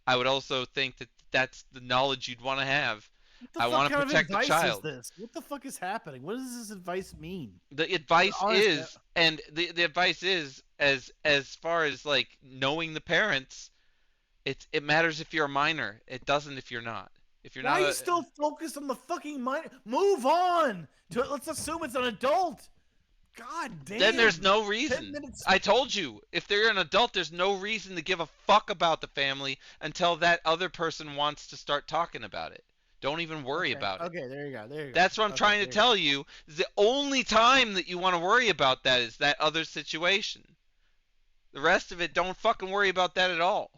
A: I would also think that that's the knowledge you'd want to have.
B: What the
A: I
B: fuck
A: want to
B: kind of
A: protect the
B: advice is
A: child.
B: this? What the fuck is happening? What does this advice mean?
A: The advice
B: Honest,
A: is, and the advice is, as far as like knowing the parents, it matters if you're a minor. It doesn't if you're not. If you're
B: why
A: not
B: are you still focused on the fucking mind? Move on. Let's assume it's an adult. God damn.
A: then there's no
B: 10
A: reason.
B: minutes.
A: I told you, if they're an adult, there's no reason to give a fuck about the family until that other person wants to start talking about it. Don't even worry
B: Okay,
A: about it.
B: Okay, there you go. There you go.
A: That's what I'm
B: Okay,
A: trying to
B: there you
A: tell you. Is the only time that you want to worry about that is that other situation. The rest of it, don't fucking worry about that at all.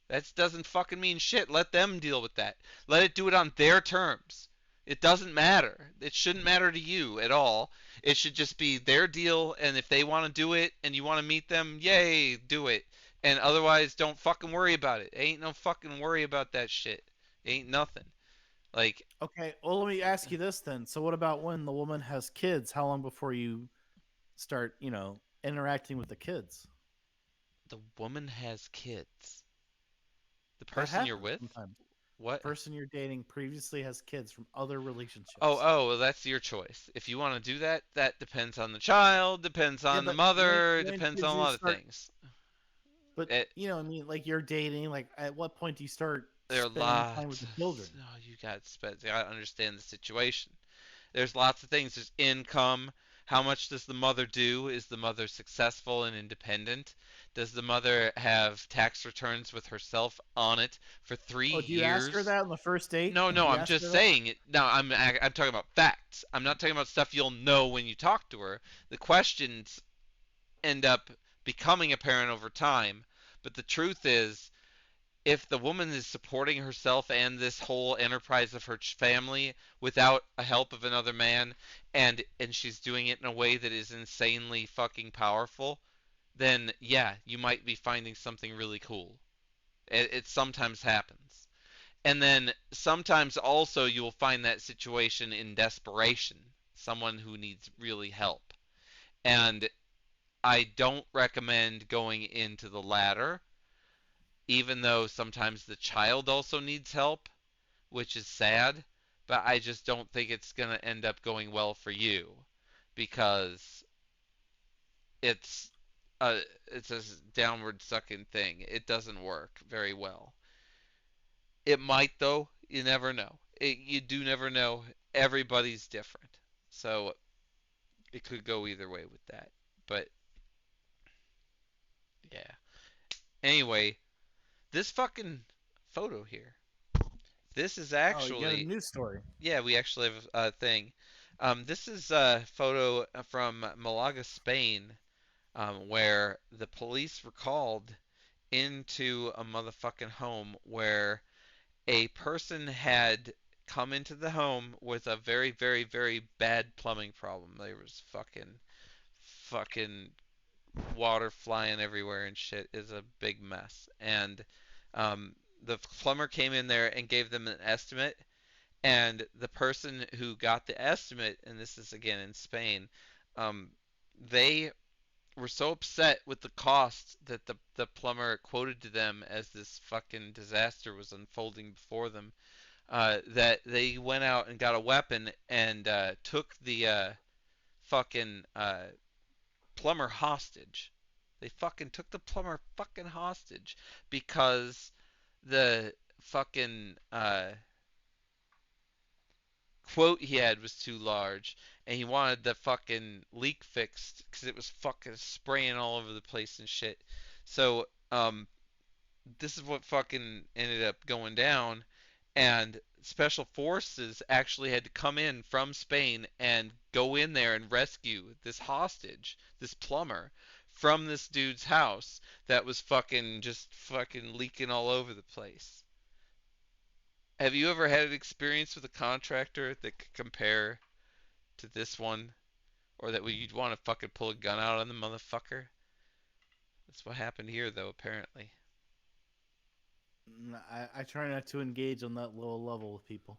A: That doesn't fucking mean shit. Let them deal with that. Let it do it on their terms. It doesn't matter. It shouldn't matter to you at all. It should just be their deal, and if they want to do it and you want to meet them, yay, do it. And otherwise, don't fucking worry about it. Ain't no fucking worry about that shit. Ain't nothing. Like,
B: go. Okay, well, let me ask you this then. So, what about when the woman has kids? How long before you start, interacting with the kids?
A: the woman has kids. The
B: That
A: person you're
B: happens
A: with?
B: sometimes.
A: What?
B: The person you're dating previously has kids from other relationships.
A: Well, that's your choice. If you want to do that, that depends on the child, depends
B: Yeah,
A: on the
B: but
A: mother,
B: when
A: depends
B: kids
A: on a
B: you
A: lot of
B: start,
A: things.
B: but
A: It,
B: I mean, like you're dating. Like, at what point do you start
A: there are
B: spending time with
A: lots
B: the
A: of.
B: children?
A: Oh, you got to understand the situation. There's lots of things. There's income. How much does the mother do? Is the mother successful and independent? Does the mother have tax returns with herself on it for three
B: Oh, do you ask her
A: years?
B: that on the first date?
A: No,
B: Do
A: no,
B: you
A: I'm
B: ask her
A: just
B: that?
A: saying it. No, I'm talking about facts. I'm not talking about stuff you'll know when you talk to her. The questions end up becoming apparent over time, but the truth is if the woman is supporting herself and this whole enterprise of her family without a help of another man and she's doing it in a way that is insanely fucking powerful, then yeah, you might be finding something really cool. It sometimes happens. And then sometimes also you will find that situation in desperation, someone who needs really help. And I don't recommend going into the latter, even though sometimes the child also needs help, which is sad, but I just don't think it's going to end up going well for you because it's a it's a downward sucking thing. It doesn't work very well. It might though. You never know. You do never know. Everybody's different, so it could go either way with that. But yeah. Anyway, this fucking photo here. This is
B: Oh, you got a
A: actually
B: news story.
A: yeah. We actually have a thing. This is a photo from Malaga, Spain, where the police were called into a motherfucking home where a person had come into the home with a very, very, very bad plumbing problem. There was fucking water flying everywhere and shit. Is a big mess. And the plumber came in there and gave them an estimate. And the person who got the estimate, and this is again in Spain, um, they were so upset with the cost that the plumber quoted to them as this fucking disaster was unfolding before them, that they went out and got a weapon and took the fucking plumber hostage. They fucking took the plumber fucking hostage because the fucking quote he had was too large, and he wanted the fucking leak fixed because it was fucking spraying all over the place and shit. So, this is what fucking ended up going down, and special forces actually had to come in from Spain and go in there and rescue this hostage, this plumber, from this dude's house that was fucking just fucking leaking all over the place. Have you ever had an experience with a contractor that could compare to this one? Or that you'd want to fucking pull a gun out on the motherfucker? That's what happened here, though, apparently.
B: I try not to engage on that low level with people.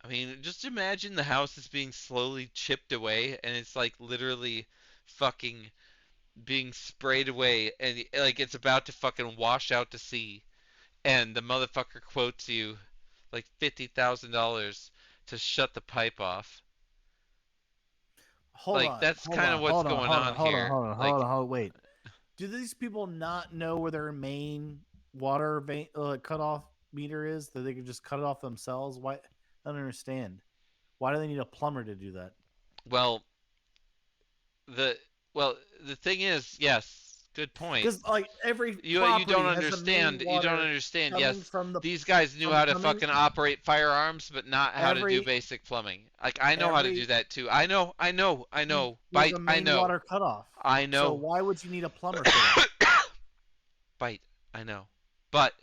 A: I mean, just imagine the house is being slowly chipped away, and it's like literally fucking being sprayed away, and like it's about to fucking wash out to sea, and the motherfucker quotes you like $50,000 to shut the pipe off.
B: Hold on.
A: That's kind of what's going on here.
B: Hold on. Wait. Do these people not know where their main water cutoff meter is, that they can just cut it off themselves? Why? I don't understand. Why do they need a plumber to do that?
A: Well, the the thing is, yes, good point.
B: Because like every
A: You
B: property
A: don't
B: has the
A: understand.
B: main
A: You don't
B: water
A: understand.
B: coming
A: Yes,
B: from the
A: these guys knew
B: from
A: how to
B: coming-
A: fucking operate firearms, but not how to do
B: Every-
A: basic plumbing. Like I know how to
B: every-
A: do that too. I know.
B: there's
A: Bite.
B: a
A: I
B: main
A: know.
B: water cutoff.
A: I
B: So
A: know.
B: why would you need a plumber for that?
A: Bite. I know. But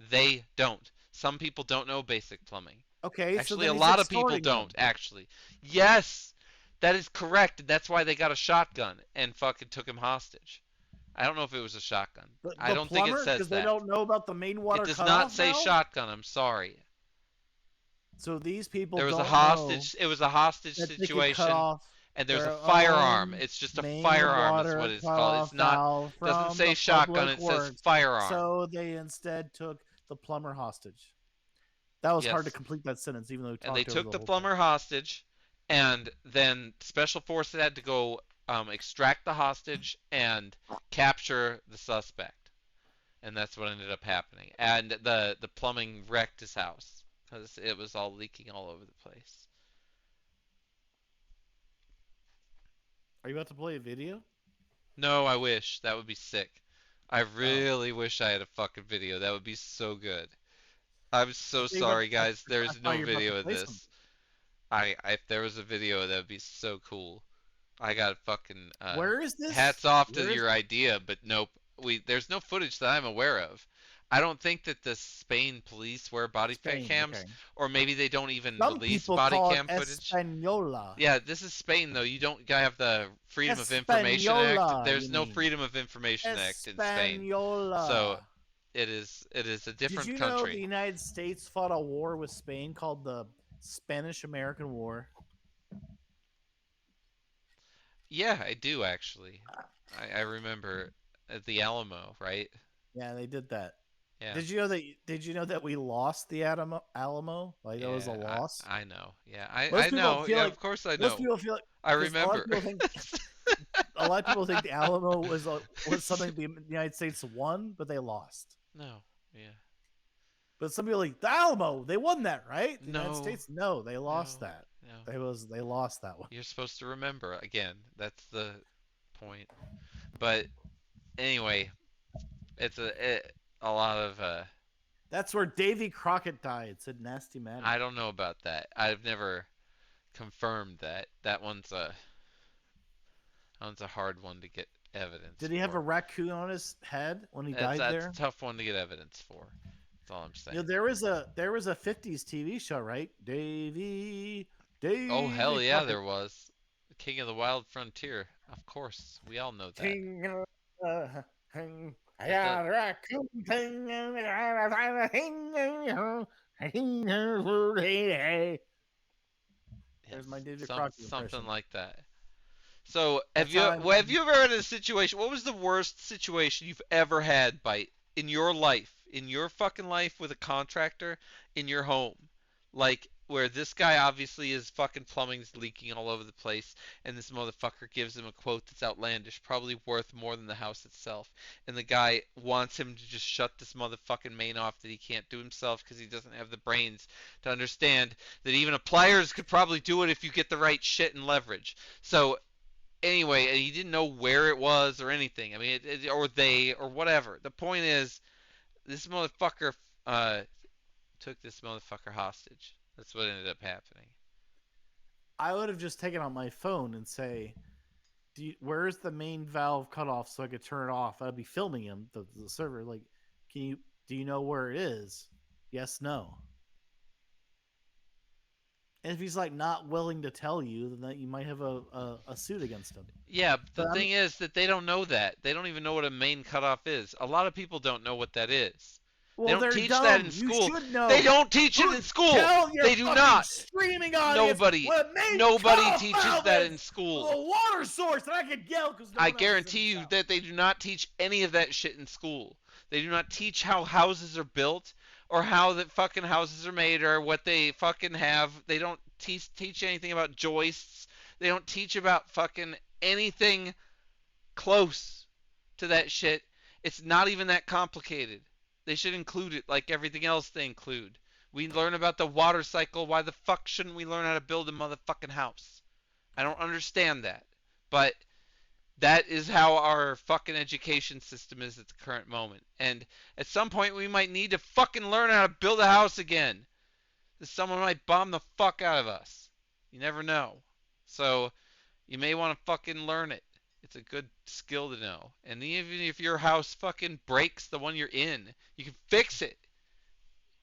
A: they don't. Some people don't know basic plumbing.
B: Okay, so
A: Actually,
B: then
A: a
B: he's
A: lot of people
B: extorting them.
A: don't. Actually, yes, that is correct. That's why they got a shotgun and fucking took him hostage. I don't know if it was a shotgun. I don't think it says
B: because
A: that.
B: they don't know about the main water
A: It does
B: cutoff
A: not say
B: valve?
A: shotgun. I'm sorry.
B: So these people
A: There was
B: don't
A: a hostage.
B: know
A: It was a hostage
B: that they can
A: situation,
B: cut off
A: and there's
B: their
A: a firearm.
B: own
A: It's just a
B: main
A: firearm, is
B: water
A: what it's called. It's not.
B: valve
A: Doesn't
B: from
A: say
B: the
A: shotgun.
B: public
A: It says
B: works.
A: firearm.
B: So they instead took the plumber hostage. That was hard to
A: Yes.
B: complete that sentence, even though we
A: And they
B: talked over
A: took
B: the
A: the
B: whole
A: plumber hostage, and then special forces had to go extract the hostage and capture the suspect, and that's what ended up happening. And the plumbing wrecked his house because it was all leaking all over the place.
B: Are you about to play a video?
A: No, I wish. That would be sick. I really wish I had a fucking video. That would be so good. I'm so
B: thought you were about
A: sorry,
B: to- I
A: guys. There's
B: thought
A: no
B: you were about to
A: video of
B: play
A: this.
B: something.
A: If there was a video, that would be so cool. I got fucking
B: Where is this?
A: hats off to
B: Where is-
A: your idea, but nope. There's no footage that I'm aware of. I don't think that the Spain police wear body
B: Spain,
A: cams,
B: okay.
A: or maybe they don't even
B: Some
A: release
B: people
A: body
B: call
A: cam
B: it
A: footage.
B: Española.
A: Yeah, this is Spain though. You don't have the Freedom of Information
B: Española,
A: Act. There's
B: you
A: no
B: mean.
A: Freedom of Information Act in Spain.
B: Española.
A: So It is a
B: Did
A: different
B: you know the
A: country.
B: United States fought a war with Spain called the Spanish-American War?
A: Yeah, I do actually. I remember at the Alamo, right?
B: Yeah, they did that.
A: Yeah.
B: Did you know that? Did you know that we lost the Alamo? Like that was a
A: Yeah,
B: loss.
A: I know. Yeah, I
B: Most people
A: know.
B: feel
A: Yeah,
B: like
A: of course I
B: most
A: know.
B: people feel like
A: I
B: because a lot of
A: remember.
B: people think the Alamo was something the United States won, but they lost.
A: No. Yeah.
B: But some people are like the Alamo, they won that, right? The United
A: No.
B: States, no, they lost
A: No.
B: that.
A: No.
B: They lost that one.
A: You're supposed to remember again. That's the point. But anyway, it's a lot of
B: That's where Davy Crockett died. Said nasty Manny.
A: I don't know about that. I've never confirmed that. That one's a hard one to get evidence
B: Did he have a
A: for.
B: raccoon on his head when he
A: That's
B: died
A: that's a
B: there?
A: tough one to get evidence for. That's all I'm
B: You know,
A: saying.
B: there was a '50s TV show, right?
A: Oh
B: Davy
A: hell yeah,
B: Crockett,
A: there was. The King of the Wild Frontier. Of course, we all know that.
B: King of King. I
A: That
B: got
A: the
B: a raccoon thing, and I gotta find a thing,
A: yes,
B: There's my David Crockett
A: something
B: impression.
A: like that. So
B: That's how I'm.
A: have you ever had a situation? What was the worst situation you've ever had by in your life, in your fucking life with a contractor in your home, like where this guy obviously his fucking plumbing's leaking all over the place, and this motherfucker gives him a quote that's outlandish, probably worth more than the house itself, and the guy wants him to just shut this motherfucking main off that he can't do himself because he doesn't have the brains to understand that even a pliers could probably do it if you get the right shit and leverage. So anyway, he didn't know where it was or anything. I mean, or they or whatever. The point is, this motherfucker uh, took this motherfucker hostage. That's what ended up happening.
B: I would have just taken out my phone and say, "Where's the main valve cutoff so I could turn it off?" I'd be filming him, the server. Like, can you? Do you know where it is? Yes, no. And if he's like not willing to tell you, then that you might have a suit against him.
A: Yeah, but the
B: But I'm
A: thing is that they don't know that. They don't even know what a main cutoff is. A lot of people don't know what that is. They
B: well,
A: don't
B: they're
A: teach that in
B: dumb. You
A: school.
B: should know.
A: They don't teach it
B: Who-
A: in school.
B: Tell your
A: They do
B: fucking
A: not.
B: streaming audience
A: Nobody,
B: what a main
A: nobody
B: cutoff
A: teaches
B: valve
A: that
B: is
A: in
B: for
A: school.
B: the water source, and I could yell because no
A: I
B: one else is in
A: guarantee
B: the
A: you
B: south.
A: that they do not teach any of that shit in school. They do not teach how houses are built or how the fucking houses are made or what they fucking have. They don't teach anything about joists. They don't teach about fucking anything close to that shit. It's not even that complicated. They should include it like everything else they include. We learn about the water cycle. Why the fuck shouldn't we learn how to build a motherfucking house? I don't understand that. But that is how our fucking education system is at the current moment. And at some point, we might need to fucking learn how to build a house again. Someone might bomb the fuck out of us. You never know. So you may want to fucking learn it. It's a good skill to know. And even if your house fucking breaks the one you're in, you can fix it.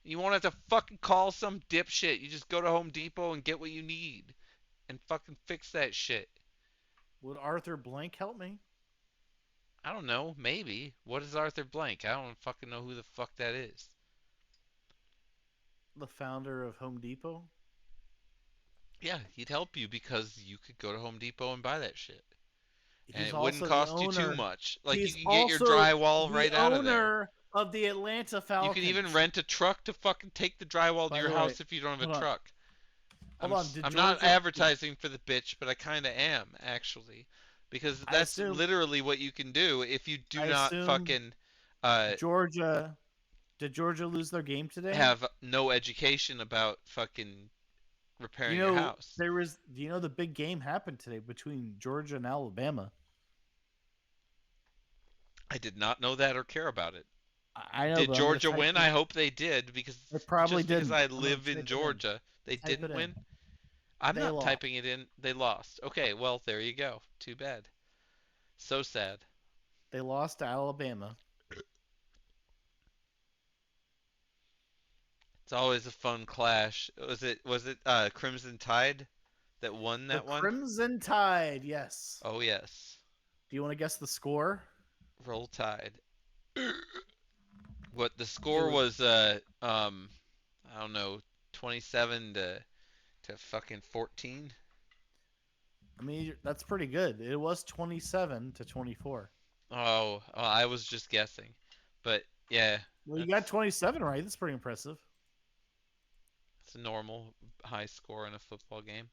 A: You won't have to fucking call some dipshit. You just go to Home Depot and get what you need and fucking fix that shit.
B: Would Arthur Blank help me?
A: I don't know, maybe. What is Arthur Blank? I don't fucking know who the fuck that is.
B: The founder of Home Depot.
A: Yeah, he'd help you because you could go to Home Depot and buy that shit. And
B: He's
A: it wouldn't
B: also the
A: cost you too
B: owner.
A: much. Like you
B: He's
A: can get your
B: also
A: drywall
B: the
A: right out of there.
B: owner of the Atlanta
A: You
B: Falcons.
A: can even rent a truck to fucking take the drywall to
B: By
A: your
B: the way,
A: house if you don't have a
B: hold on.
A: truck.
B: Hold on, did
A: I'm not
B: Georgia-
A: advertising for the bitch, but I kind of am actually, because
B: I
A: that's
B: assume-
A: literally what you can do if you do
B: I
A: not
B: assume
A: fucking
B: Georgia. Did Georgia lose their game today?
A: have no education about fucking repairing
B: You
A: your
B: know,
A: house.
B: there was. Do you know the big game happened today between Georgia and Alabama?
A: I did not know that or care about it.
B: I know.
A: Did
B: but I'm gonna
A: Georgia
B: type
A: win?
B: it-
A: I hope they did because
B: They probably
A: just because
B: didn't.
A: I
B: I'm gonna
A: live
B: type it
A: in
B: in.
A: Georgia, they
B: Type
A: didn't
B: it in.
A: win. I'm
B: They
A: not
B: lost.
A: typing it in. They lost. Okay, well, there you go. Too bad. So sad.
B: They lost to Alabama.
A: It's always a fun clash. Was it Crimson Tide that won
B: The
A: that one?
B: Crimson Tide. Yes.
A: Oh yes.
B: Do you want to guess the score?
A: Roll Tide. What the
B: It
A: score
B: was.
A: was? I don't know, 27 to fucking 14.
B: I mean, that's pretty good. It was 27-24.
A: Oh, I was just guessing, but yeah,
B: Well, you got
A: that's
B: 27 right. That's pretty impressive.
A: it's a normal high score in a football game.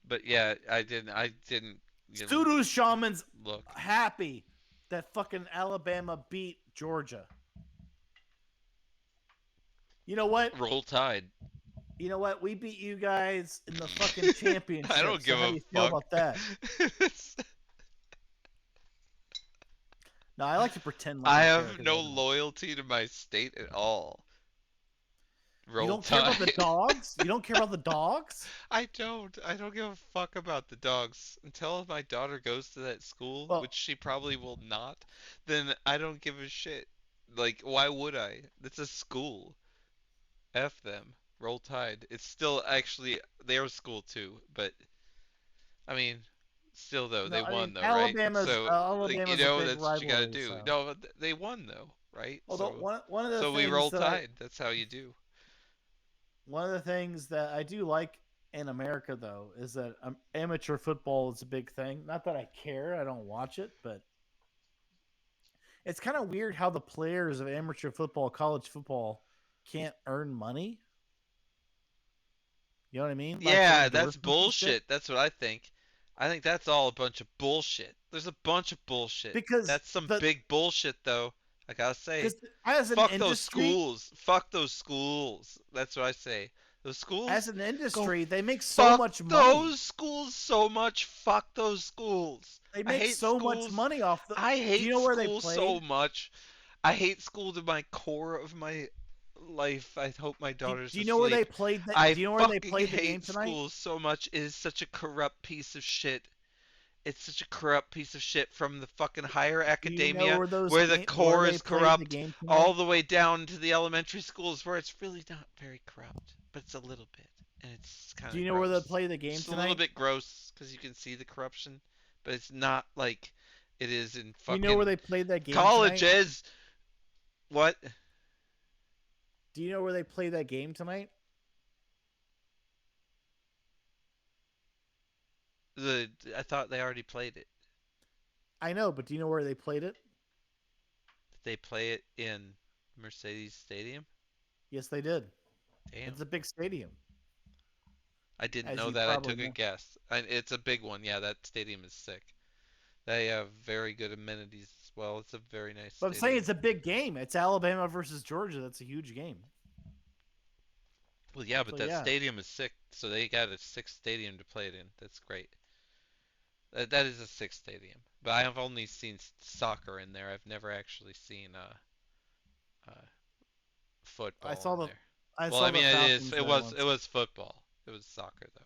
A: But yeah, I didn't even
B: Studu Shaman's
A: look.
B: happy that fucking Alabama beat Georgia. You know what?
A: Roll Tide.
B: You know what? We beat you guys in the fucking
A: I
B: championship.
A: don't
B: So
A: give
B: how
A: a
B: do you feel
A: fuck.
B: about that? No, I like to pretend like
A: I
B: I care
A: have
B: because
A: no
B: I don't.
A: loyalty to my state at all.
B: You
A: Roll
B: don't care about the
A: Tide.
B: dogs? You don't care about the dogs?
A: I don't. I don't give a fuck about the dogs. Until my daughter goes to that school,
B: Well,
A: which she probably will not, then I don't give a shit. Like, why would I? It's a school. F them. Roll Tide. It's still actually their school too, but I mean, still though,
B: no,
A: they
B: I mean
A: won though, right? So, like,
B: Alabama's a big
A: that's what you gotta
B: rivalry.
A: do.
B: So,
A: No, they won though, right?
B: although one of the
A: So we
B: things
A: roll
B: that I
A: Tide. That's how you do.
B: one of the things that I do like in America though is that amateur football is a big thing. Not that I care, I don't watch it, but it's kind of weird how the players of amateur football, college football, can't earn money. You know what I mean? Like from
A: Yeah, that's
B: endorsements and shit.
A: bullshit. That's what I think. I think that's all a bunch of bullshit. There's a bunch of bullshit.
B: Because
A: That's some
B: the
A: big bullshit though. I gotta say.
B: because as an
A: Fuck those
B: industry,
A: schools. Fuck those schools. That's what I say. Those schools, go
B: they make so
A: fuck
B: much money.
A: those schools so much. Fuck those schools.
B: They
A: I
B: make
A: hate
B: so much
A: schools.
B: money off the.
A: I
B: Do you
A: hate
B: know where they
A: school so
B: played?
A: much. I hate school to my core of my life. I hope my daughter's
B: Do you know where they
A: asleep.
B: played?
A: I
B: Do you know where they
A: fucking
B: played the game
A: hate
B: tonight?
A: school so much. It is such a corrupt piece of shit. It's such a corrupt piece of shit from the fucking higher
B: Do you know
A: academia
B: where
A: where the
B: where
A: core
B: they
A: is
B: played the
A: corrupt
B: game tonight?
A: all the way down to the elementary schools where it's really not very corrupt, but it's a little bit and it's kind
B: Do
A: of
B: you know where they
A: gross.
B: played the game
A: Just a little
B: tonight?
A: bit gross because you can see the corruption, but it's not like it is in
B: Do you know where
A: fucking
B: they played that game tonight?
A: colleges. What?
B: Do you know where they played that game tonight?
A: I thought they already played it.
B: I know, but do you know where they played it?
A: Did they play it in Mercedes Stadium?
B: Yes, they did.
A: Damn.
B: It's a big stadium,
A: I didn't
B: as
A: know
B: you
A: that. I
B: probably
A: took a
B: know.
A: guess. It's a big one. Yeah, that stadium is sick. They have very good amenities as well. It's a very nice
B: But I'm saying
A: stadium.
B: it's a big game. It's Alabama versus Georgia. That's a huge game.
A: Well, yeah, but
B: So
A: that
B: yeah,
A: stadium is sick. So they got a sick stadium to play it in. That's great. That is a sick stadium. But I have only seen soccer in there. I've never actually seen uh,
B: I
A: football
B: saw
A: in
B: the
A: there.
B: I
A: Well, I
B: saw the
A: mean, it is.
B: Falcons
A: It
B: there
A: was. It
B: once.
A: was football. It was soccer though.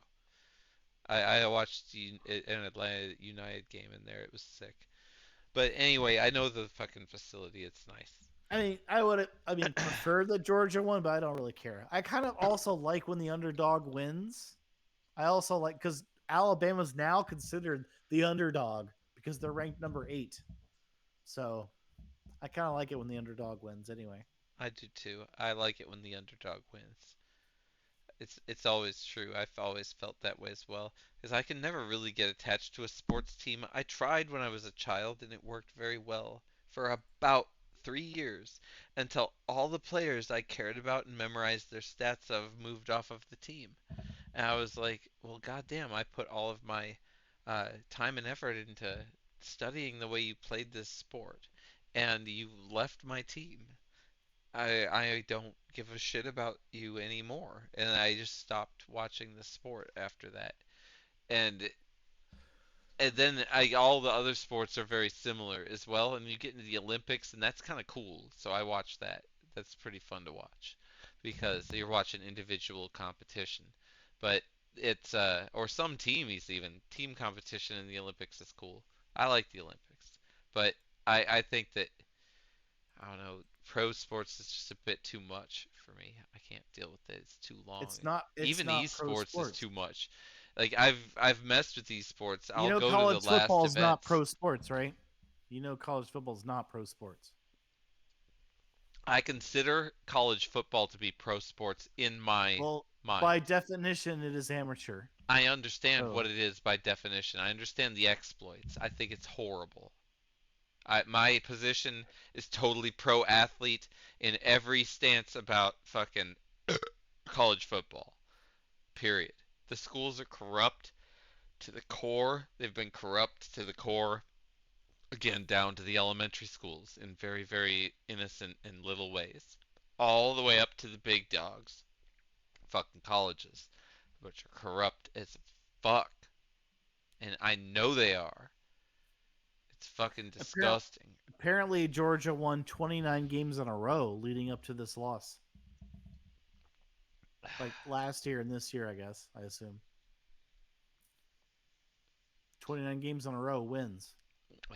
A: I watched an Atlanta United game in there. It was sick. But anyway, I know the fucking facility. It's nice.
B: I mean, prefer the Georgia one, but I don't really care. I kind of also like when the underdog wins. I also like because Alabama's now considered the underdog because they're ranked number 8. So I kind of like it when the underdog wins. Anyway,
A: I do too. I like it when the underdog wins. It's always true. I've always felt that way as well. Because I can never really get attached to a sports team. I tried when I was a child and it worked very well for about 3 years until all the players I cared about and memorized their stats of moved off of the team. And I was like, well, goddamn, I put all of my time and effort into studying the way you played this sport, and you left my team. I don't give a shit about you anymore, and I just stopped watching the sport after that. And then all the other sports are very similar as well, and you get into the Olympics, and that's kind of cool. So I watch that. That's pretty fun to watch because you're watching individual competition. But it's or some teams even team competition in the Olympics is cool. I like the Olympics, but I think that I don't know pro sports is just a bit too much for me. I can't deal with it. It's too long.
B: it's
A: Even
B: not pro
A: esports is
B: sports.
A: too much. Like I've messed with esports.
B: You
A: I'll
B: know,
A: go to the
B: college
A: last
B: football is not
A: events.
B: pro sports, right? You know, college football is not pro sports.
A: I consider college football to be pro sports in my
B: Well,
A: mind.
B: by definition, it is amateur.
A: I understand
B: Oh.
A: what it is by definition. I understand the exploits. I think it's horrible. My position is totally pro athlete in every stance about fucking college football. Period. The schools are corrupt to the core. They've been corrupt to the core. Again, down to the elementary schools in very, very innocent and little ways. All the way up to the big dogs. Fucking colleges. Which are corrupt as fuck. And I know they are. It's fucking disgusting.
B: Apparently, Georgia won 29 games in a row leading up to this loss. Like last year and this year, I guess. I assume 29 games in a row wins.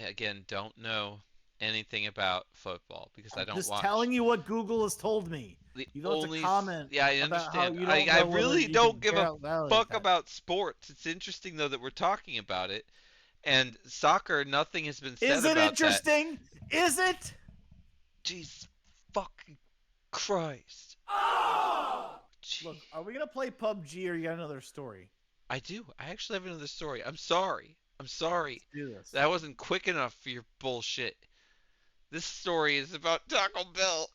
A: Again, don't know anything about football because I don't
B: Just
A: watch.
B: telling you what Google has told me.
A: The
B: You don't have to comment.
A: Yeah, I
B: about how
A: understand.
B: you don't
A: I
B: know whether
A: really
B: you
A: don't
B: can
A: give a
B: validate
A: fuck
B: that.
A: about sports. It's interesting though that we're talking about it. And soccer, nothing has been said
B: Is it
A: about
B: interesting?
A: that.
B: Is it?
A: Jesus fucking Christ.
B: Look, are we gonna play PUBG or you got another story?
A: I do. I actually have another story. I'm sorry. I'm sorry.
B: Let's do this.
A: That wasn't quick enough for your bullshit. This story is about Taco Bell.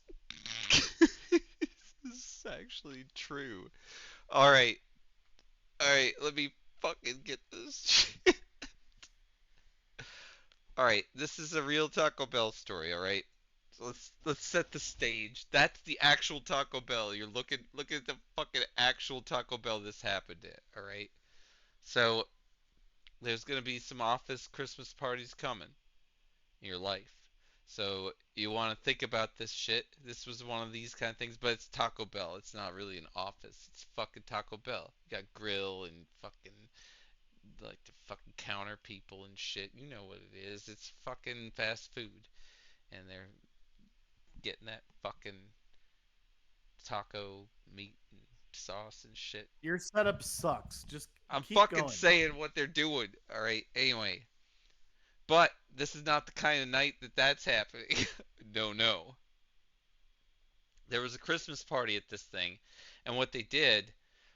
A: This is actually true. Alright. Alright, let me fucking get this shit. Alright, this is a real Taco Bell story, alright? So let's set the stage. That's the actual Taco Bell. You're look at the fucking actual Taco Bell this happened at, alright? So there's gonna be some office Christmas parties coming in your life. So you want to think about this shit. This was one of these kind of things, but it's Taco Bell. It's not really an office. It's fucking Taco Bell. You got grill and fucking like the fucking counter people and shit. You know what it is. It's fucking fast food, and they're getting that fucking taco meat and sauce and shit.
B: Your setup sucks. Just
A: I'm
B: keep
A: fucking
B: going.
A: saying what they're doing. All right. Anyway, but this is not the kind of night that's happening. No. There was a Christmas party at this thing, and what they did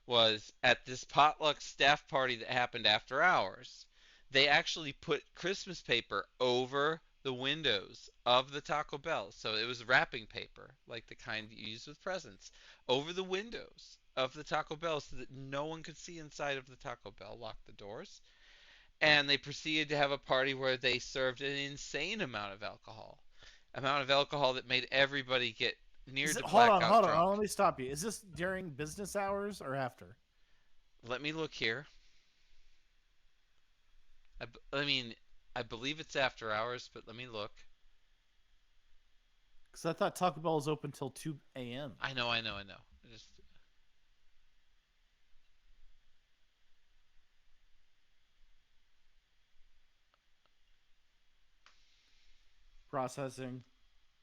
A: was at this potluck staff party that happened after hours, they actually put Christmas paper over the windows of the Taco Bell. So it was wrapping paper, like the kind you use with presents, over the windows of the Taco Bell so that no one could see inside of the Taco Bell, lock the doors. And they proceeded to have a party where they served an insane amount of alcohol. Amount of alcohol that made everybody get near to blackout
B: Hold
A: drunk.
B: on. Let me stop you. Is this during business hours or after?
A: Let me look here. I mean, I believe it's after hours, but let me look.
B: Because I thought Taco Bell was open till 2 a.m.
A: I know. Just
B: Processing.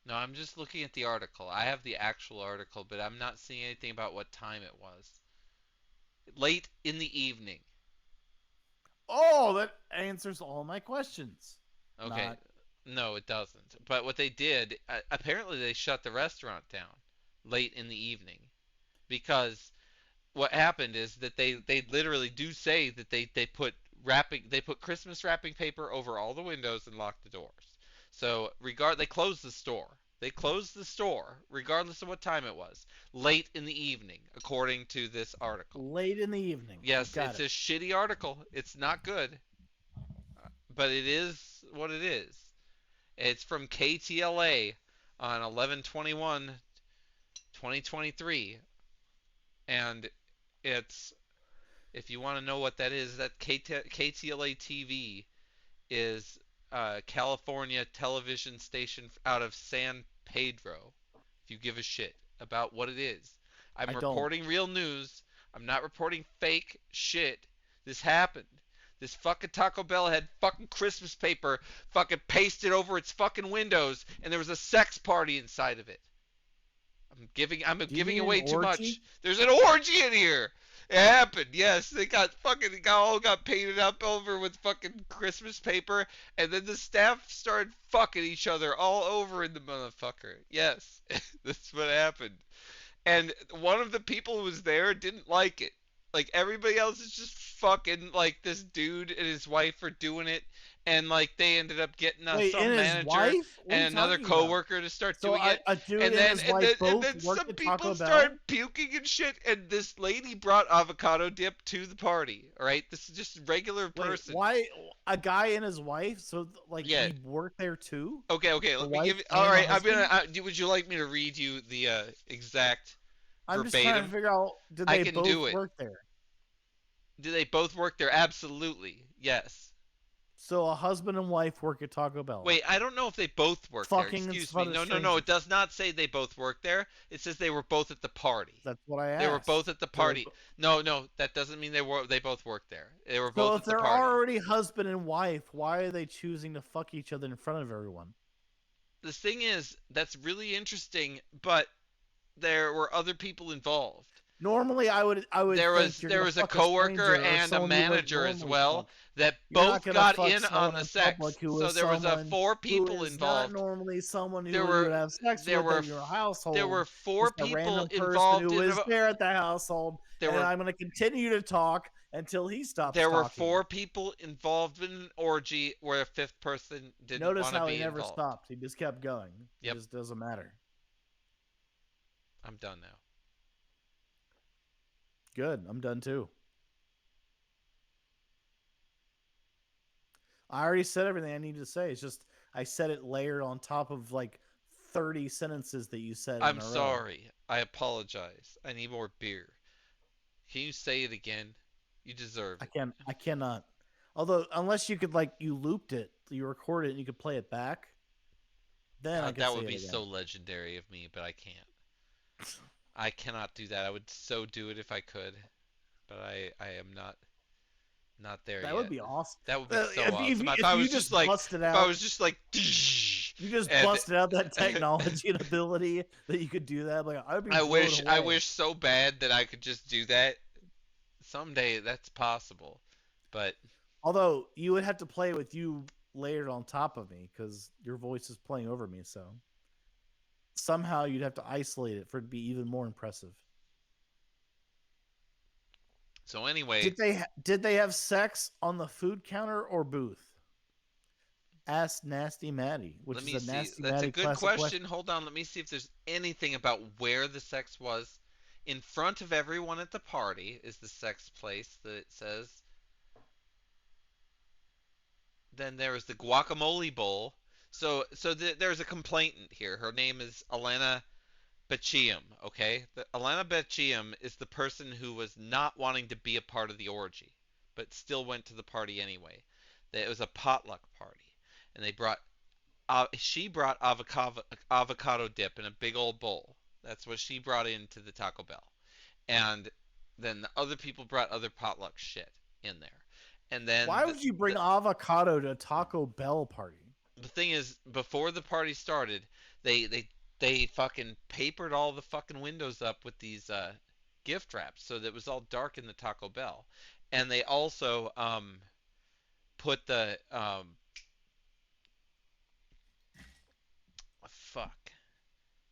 A: no, I'm just looking at the article. I have the actual article, but I'm not seeing anything about what time it was. Late in the evening.
B: Oh, that answers all my questions.
A: Okay.
B: Not-
A: No, it doesn't. But what they did, apparently they shut the restaurant down late in the evening because what happened is that they literally do say that they put Christmas wrapping paper over all the windows and locked the doors. So they closed the store. They closed the store regardless of what time it was, late in the evening, according to this article.
B: Late in the evening.
A: Yes,
B: Got
A: it's
B: it.
A: a shitty article. It's not good, but it is what it is. It's from KTLA on 11/21/2023, and it's, if you want to know what that is, that KTLA TV is a California television station out of San Pedro. If you give a shit about what it is, I'm
B: I don't.
A: reporting real news. I'm not reporting fake shit. This happened. This fucking Taco Bell had fucking Christmas paper fucking pasted over its fucking windows, and there was a sex party inside of it. I'm giving
B: you
A: away
B: mean
A: too much.
B: orgy?
A: There's an orgy in here. It happened. Yes, they all got painted up over with fucking Christmas paper, and then the staff started fucking each other all over in the motherfucker. Yes, that's what happened. And one of the people who was there didn't like it. Like everybody else is just fucking like this dude and his wife are doing it, and like they ended up getting
B: Wait,
A: some
B: and his
A: manager
B: wife? What are you
A: and another
B: talking about?
A: coworker to start
B: So
A: doing it.
B: a dude
A: And
B: and
A: then
B: his
A: and
B: wife
A: then and
B: both
A: then
B: work
A: some
B: at Taco
A: people
B: Bell?
A: started puking and shit, and this lady brought avocado dip to the party. All right, this is just a regular
B: Wait,
A: person.
B: why a guy and his wife? So like
A: Yeah.
B: he worked there too?
A: Okay,
B: The
A: let me
B: wife
A: give you.
B: and
A: All
B: the
A: right,
B: husband?
A: would you like me to read you the exact
B: I'm just trying to
A: verbatim?
B: figure out, did
A: I
B: they
A: can
B: both
A: do it.
B: work there?
A: Do they both work there? Absolutely, yes.
B: So a husband and wife work at Taco Bell.
A: Wait, I don't know if they both work there.
B: Fucking in
A: Excuse me.
B: front of
A: No,
B: strangers.
A: it does not say they both work there. It says they were both at the party.
B: That's what I asked.
A: They were both at the
B: So they
A: party.
B: bo-
A: No, that doesn't mean they both worked there. They were
B: So
A: both
B: if
A: at the
B: they're
A: party.
B: already husband and wife, why are they choosing to fuck each other in front of everyone?
A: The thing is, that's really interesting, but there were other people involved.
B: Normally, I would
A: There
B: think you're
A: there
B: gonna
A: was a
B: fuck
A: coworker
B: stranger or
A: and a
B: someone you would
A: manager as
B: normally
A: well
B: fuck.
A: that
B: You're not
A: both
B: gonna
A: got
B: fuck
A: in on
B: someone
A: the
B: in
A: sex.
B: public who
A: So
B: is
A: there was
B: someone
A: four
B: who
A: people
B: is not
A: involved.
B: normally someone who
A: There
B: you
A: were
B: would have sex
A: there
B: with
A: were
B: in your household.
A: there were four
B: Just a
A: people
B: random person
A: involved
B: who
A: in
B: is there at the household,
A: there
B: and
A: were
B: I'm going to continue to talk until he stops
A: there were
B: talking.
A: four people involved in an orgy where a fifth person didn't
B: Notice
A: want to
B: how
A: be
B: he never
A: involved.
B: stopped. He just kept going.
A: Yep.
B: It just doesn't matter.
A: I'm done now.
B: Good. I'm done too. I already said everything I needed to say. It's just I said it layered on top of like 30 sentences that you said
A: I'm
B: in a row.
A: sorry. I apologize. I need more beer. Can you say it again? You deserve it.
B: I cannot. Although unless you could like you looped it, you recorded it and you could play it back, then I could
A: That
B: say
A: would
B: it
A: be
B: again.
A: so legendary of me, but I can't. I cannot do that. I would so do it if I could, but I am not there
B: That
A: yet.
B: would be awesome.
A: That would be so
B: If
A: awesome.
B: if
A: If I
B: you
A: was
B: just
A: just like,
B: busted
A: if
B: out,
A: I was just like,
B: you just
A: and
B: busted out that technology and ability that you could do that. Like I'd be
A: I
B: blown
A: wish
B: away.
A: so bad that I could just do that. Someday that's possible, but
B: Although you would have to play with you layered on top of me because your voice is playing over me. So somehow you'd have to isolate it for it to be even more impressive.
A: so anyway,
B: Did they have sex on the food counter or booth? Asked Nasty Maddie, which
A: let
B: is
A: me
B: a
A: see.
B: Nasty
A: That's a
B: Maddie
A: good
B: classic
A: question. Hold on, let me see if there's anything about where the sex was. In front of everyone at the party is the sex place that it says. Then there is the guacamole bowl. There's a complainant here. Her name is Alana Bechiam, okay? Alana Bechiam is the person who was not wanting to be a part of the orgy, but still went to the party anyway. It was a potluck party, and she brought avocado dip in a big old bowl. That's what she brought into the Taco Bell, and then the other people brought other potluck shit in there, and then
B: Why would you bring avocado to a Taco Bell party?
A: the thing is, before the party started, they fucking papered all the fucking windows up with these gift wraps so that it was all dark in the Taco Bell, and they also put the fuck.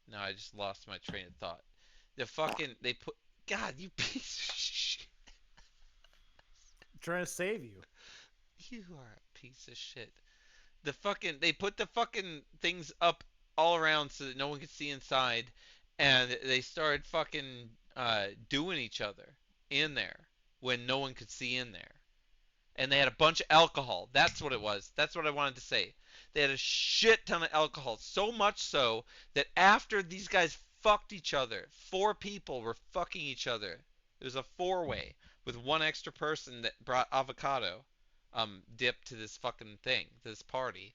A: No, I just lost my train of thought. They put God, you piece of shit.
B: I'm trying to save you.
A: You are a piece of shit. They put the fucking things up all around so that no one could see inside, and they started fucking doing each other in there when no one could see in there. And they had a bunch of alcohol. That's what it was. That's what I wanted to say. They had a shit ton of alcohol, so much so that after these guys fucked each other, four people were fucking each other. It was a four-way with one extra person that brought avocado dip to this fucking thing, this party.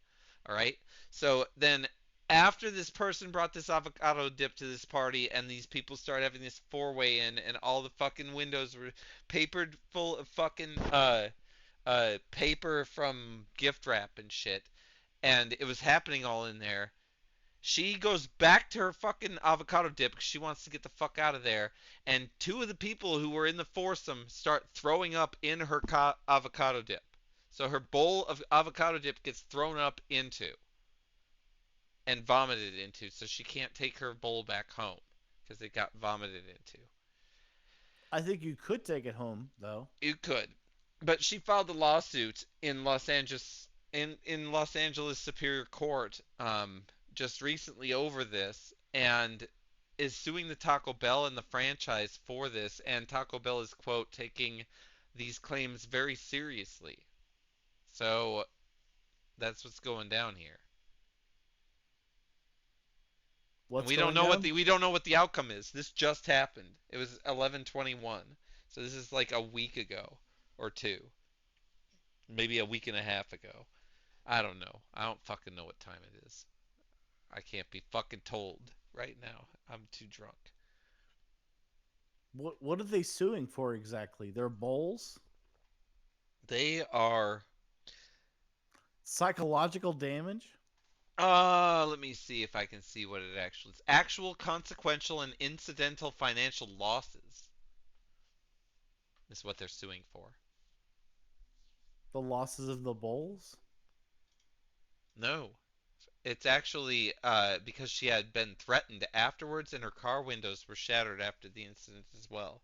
A: All right. So then after this person brought this avocado dip to this party and these people started having this four-way in and all the fucking windows were papered full of fucking paper from gift wrap and shit, and it was happening all in there. She goes back to her fucking avocado dip because she wants to get the fuck out of there. And two of the people who were in the foursome start throwing up in her avocado dip. So her bowl of avocado dip gets thrown up into and vomited into. So she can't take her bowl back home because it got vomited into.
B: I think you could take it home though.
A: You could, but she filed a lawsuit in Los Angeles Superior Court just recently over this, and is suing the Taco Bell and the franchise for this. And Taco Bell is quote taking these claims very seriously. So that's what's going down here. And
B: What's
A: we don't
B: going
A: know
B: down?
A: we don't know what the outcome is. This just happened. It was 11:21. So this is like a week ago or two. Maybe a week and a half ago. I don't know. I don't fucking know what time it is. I can't be fucking told right now. I'm too drunk.
B: What are they suing for exactly? Their bowls?
A: They are
B: Psychological damage?
A: let me see if I can see what it actually is. Actual consequential and incidental financial losses is what they're suing for.
B: The losses of the bowls?
A: No. It's actually because she had been threatened afterwards and her car windows were shattered after the incident as well.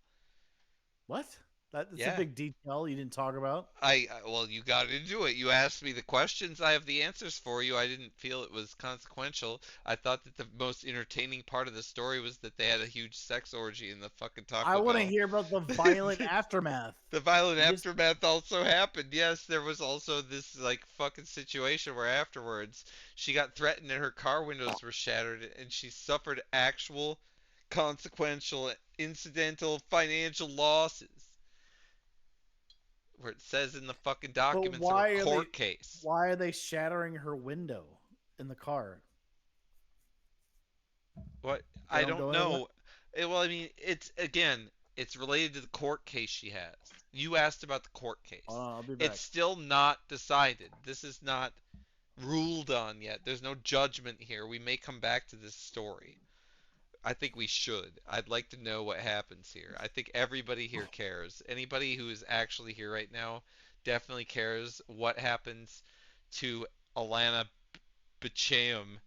B: What? That's a
A: Yeah.
B: big detail you didn't talk about.
A: Well, you got into it. You asked me the questions. I have the answers for you. I didn't feel it was consequential. I thought that the most entertaining part of the story was that they had a huge sex orgy in the fucking Taco
B: I want to
A: Bell.
B: hear about the violent aftermath.
A: The violent
B: You just-
A: aftermath also happened. Yes, there was also this like fucking situation where afterwards she got threatened and her car windows were shattered and she suffered actual consequential incidental financial losses. Where it says in the fucking documents of
B: why
A: a
B: are
A: court
B: they-
A: case.
B: Why are they shattering her window in the car?
A: What?
B: They
A: I
B: don't
A: don't
B: go into
A: know. Well, I mean, it's related to the court case she has. You asked about the court case.
B: I'll be back.
A: It's still not decided. This is not ruled on yet. There's no judgment here. We may come back to this story. I think we should. I'd like to know what happens here. I think everybody here cares. Anybody who is actually here right now definitely cares what happens to Alana Bicham.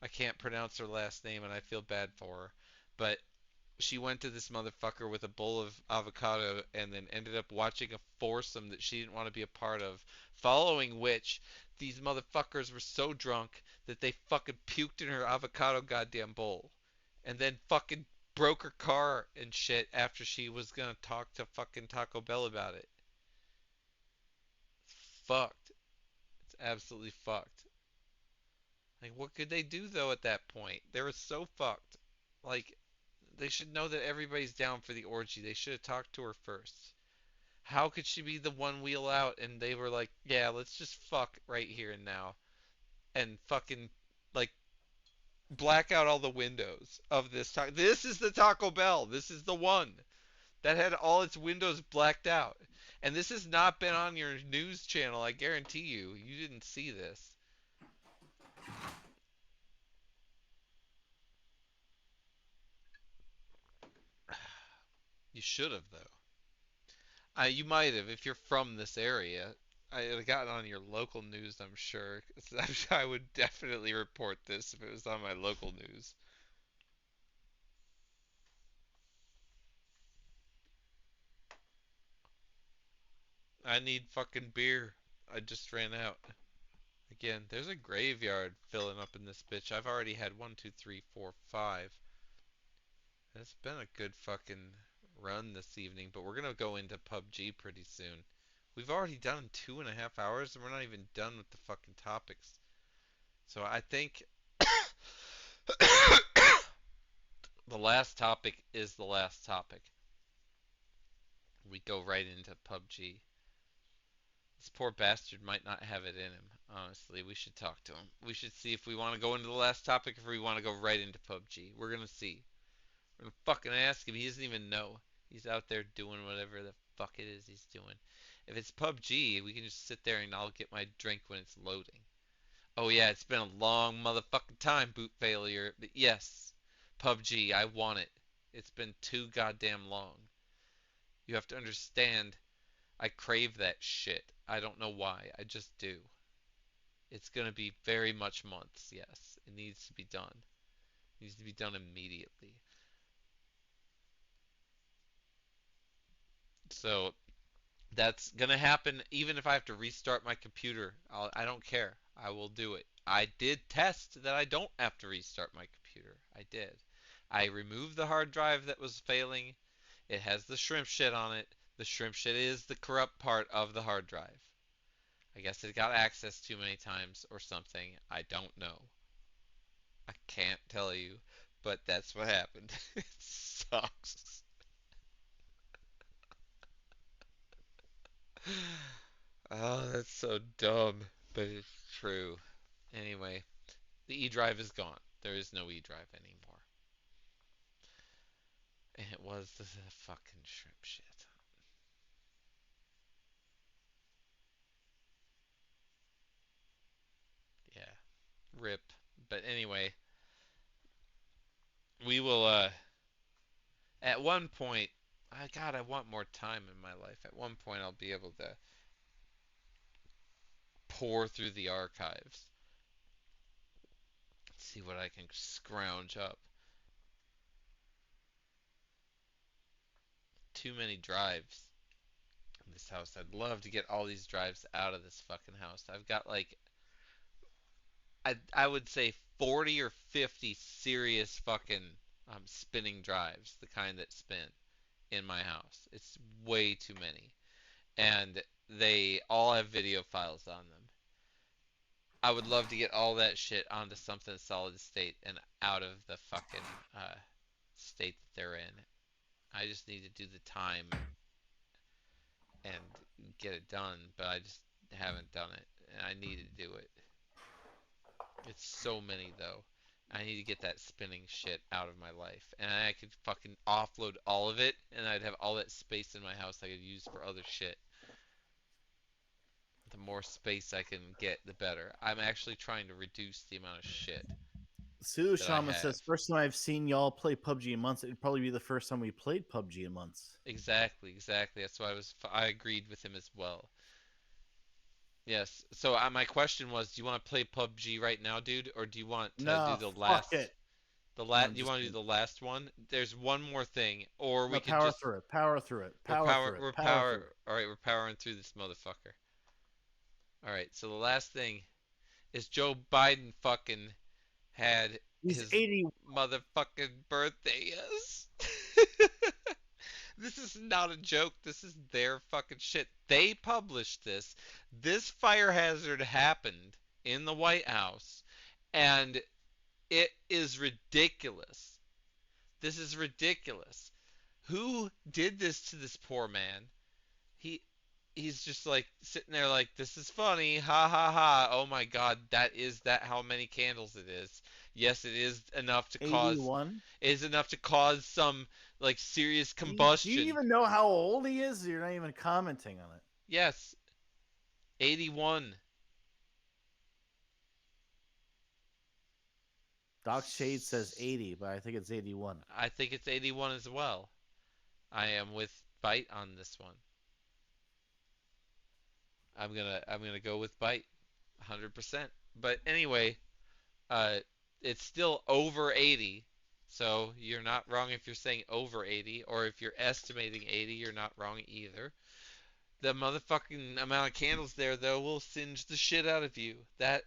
A: I can't pronounce her last name and I feel bad for her. But she went to this motherfucker with a bowl of avocado and then ended up watching a foursome that she didn't want to be a part of. Following which, these motherfuckers were so drunk that they fucking puked in her avocado goddamn bowl. And then fucking broke her car and shit after she was gonna talk to fucking Taco Bell about it. It's fucked. It's absolutely fucked. Like, what could they do though at that point? They were so fucked. Like, they should know that everybody's down for the orgy. They should have talked to her first. How could she be the one wheel out and they were like, yeah, let's just fuck right here and now. And fucking, like, black out all the windows of this taco. This is the Taco Bell. This is the one that had all its windows blacked out. And this has not been on your news channel. I guarantee you. You didn't see this. You should have, though. You might have if you're from this area. I would have gotten on your local news, I'm sure. 'Cause I would definitely report this if it was on my local news. I need fucking beer. I just ran out. Again, there's a graveyard filling up in this bitch. I've already had 1, 2, 3, 4, 5. It's been a good fucking run this evening, but we're gonna go into PUBG pretty soon. We've already done 2.5 hours and we're not even done with the fucking topics. So I think the last topic is the last topic. We go right into PUBG. This poor bastard might not have it in him. Honestly, we should talk to him. We should see if we want to go into the last topic or if we want to go right into PUBG. We're gonna see. We're gonna fucking ask him. He doesn't even know. He's out there doing whatever the fuck it is he's doing. If it's PUBG, we can just sit there and I'll get my drink when it's loading. Oh yeah, it's been a long motherfucking time, boot failure. But yes, PUBG, I want it. It's been too goddamn long. You have to understand, I crave that shit. I don't know why. I just do. It's gonna be very much months, yes. It needs to be done. It needs to be done immediately. So that's gonna happen even if I have to restart my computer. I don't care. I will do it. I did test that I don't have to restart my computer. I did. I removed the hard drive that was failing. It has the shrimp shit on it. The shrimp shit is the corrupt part of the hard drive. I guess it got access too many times or something. I don't know. I can't tell you, but that's what happened. It sucks. Oh, that's so dumb, but it's true. Anyway, the E drive is gone. There is no E drive anymore. And it was the fucking shrimp shit. Yeah, rip. But anyway, we will at one point, God, I want more time in my life. At one point I'll be able to pour through the archives, see what I can scrounge up. Too many drives in this house. I'd love to get all these drives out of this fucking house. I've got like I would say 40 or 50 serious fucking spinning drives, the kind that spin in my house. It's way too many. And they all have video files on them. I would love to get all that shit onto something solid state and out of the fucking state that they're in. I just need to do the time and get it done, but I just haven't done it, and I need to do it. It's so many though. I need to get that spinning shit out of my life, and I could fucking offload all of it, and I'd have all that space in my house I could use for other shit. The more space I can get, the better. I'm actually trying to reduce the amount of shit
B: Sue
A: that I
B: Shaman
A: have.
B: says, first time I've seen y'all play PUBG in months. It'd probably be the first time we played PUBG in months.
A: Exactly, exactly. That's why I agreed with him as well. Yes. So my question was, do you want to play PUBG right now, dude, or do you want to do
B: No,
A: the
B: fuck
A: last
B: it.
A: the
B: No,
A: last
B: I'm
A: you
B: just
A: want to do
B: kidding.
A: the last one? There's one more thing, or we
B: No,
A: could
B: power
A: just
B: through it. Power through it. Power through it.
A: we're
B: Power through
A: power
B: it.
A: all right, we're powering through this motherfucker. All right. So the last thing is Joe Biden fucking had
B: He's
A: his
B: 80.
A: motherfucking birthday. Yes. This is not a joke. This is their fucking shit. They published this. This fire hazard happened in the White House, and it is ridiculous. This is ridiculous. Who did this to this poor man? He he's just like sitting there like this is funny. Ha ha ha. Oh my god, that how many candles it is. Yes, it
B: $81.
A: is enough to cause some like serious
B: Do you
A: combustion.
B: even know how old he is? You're not even commenting on it.
A: Yes, 81.
B: Doc Shade says 80, but I think it's 81.
A: I think it's 81 as well. I am with Bite on this one. I'm gonna go with Bite, 100%. But anyway, uh, it's still over 80. So you're not wrong if you're saying over 80, or if you're estimating 80, you're not wrong either. The motherfucking amount of candles there though will singe the shit out of you. That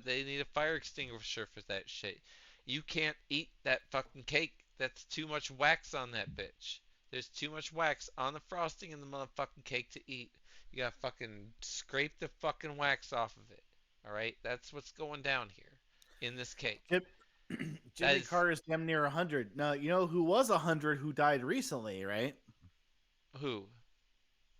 A: they need a fire extinguisher for that shit. You can't eat that fucking cake. That's too much wax on that bitch. There's too much wax on the frosting in the motherfucking cake to eat. You gotta fucking scrape the fucking wax off of it. All right, that's what's going down here in this cake.
B: Jim,
A: That
B: Jimmy
A: is
B: Carter's damn near 100. Now, you know who was 100 who died recently, right?
A: who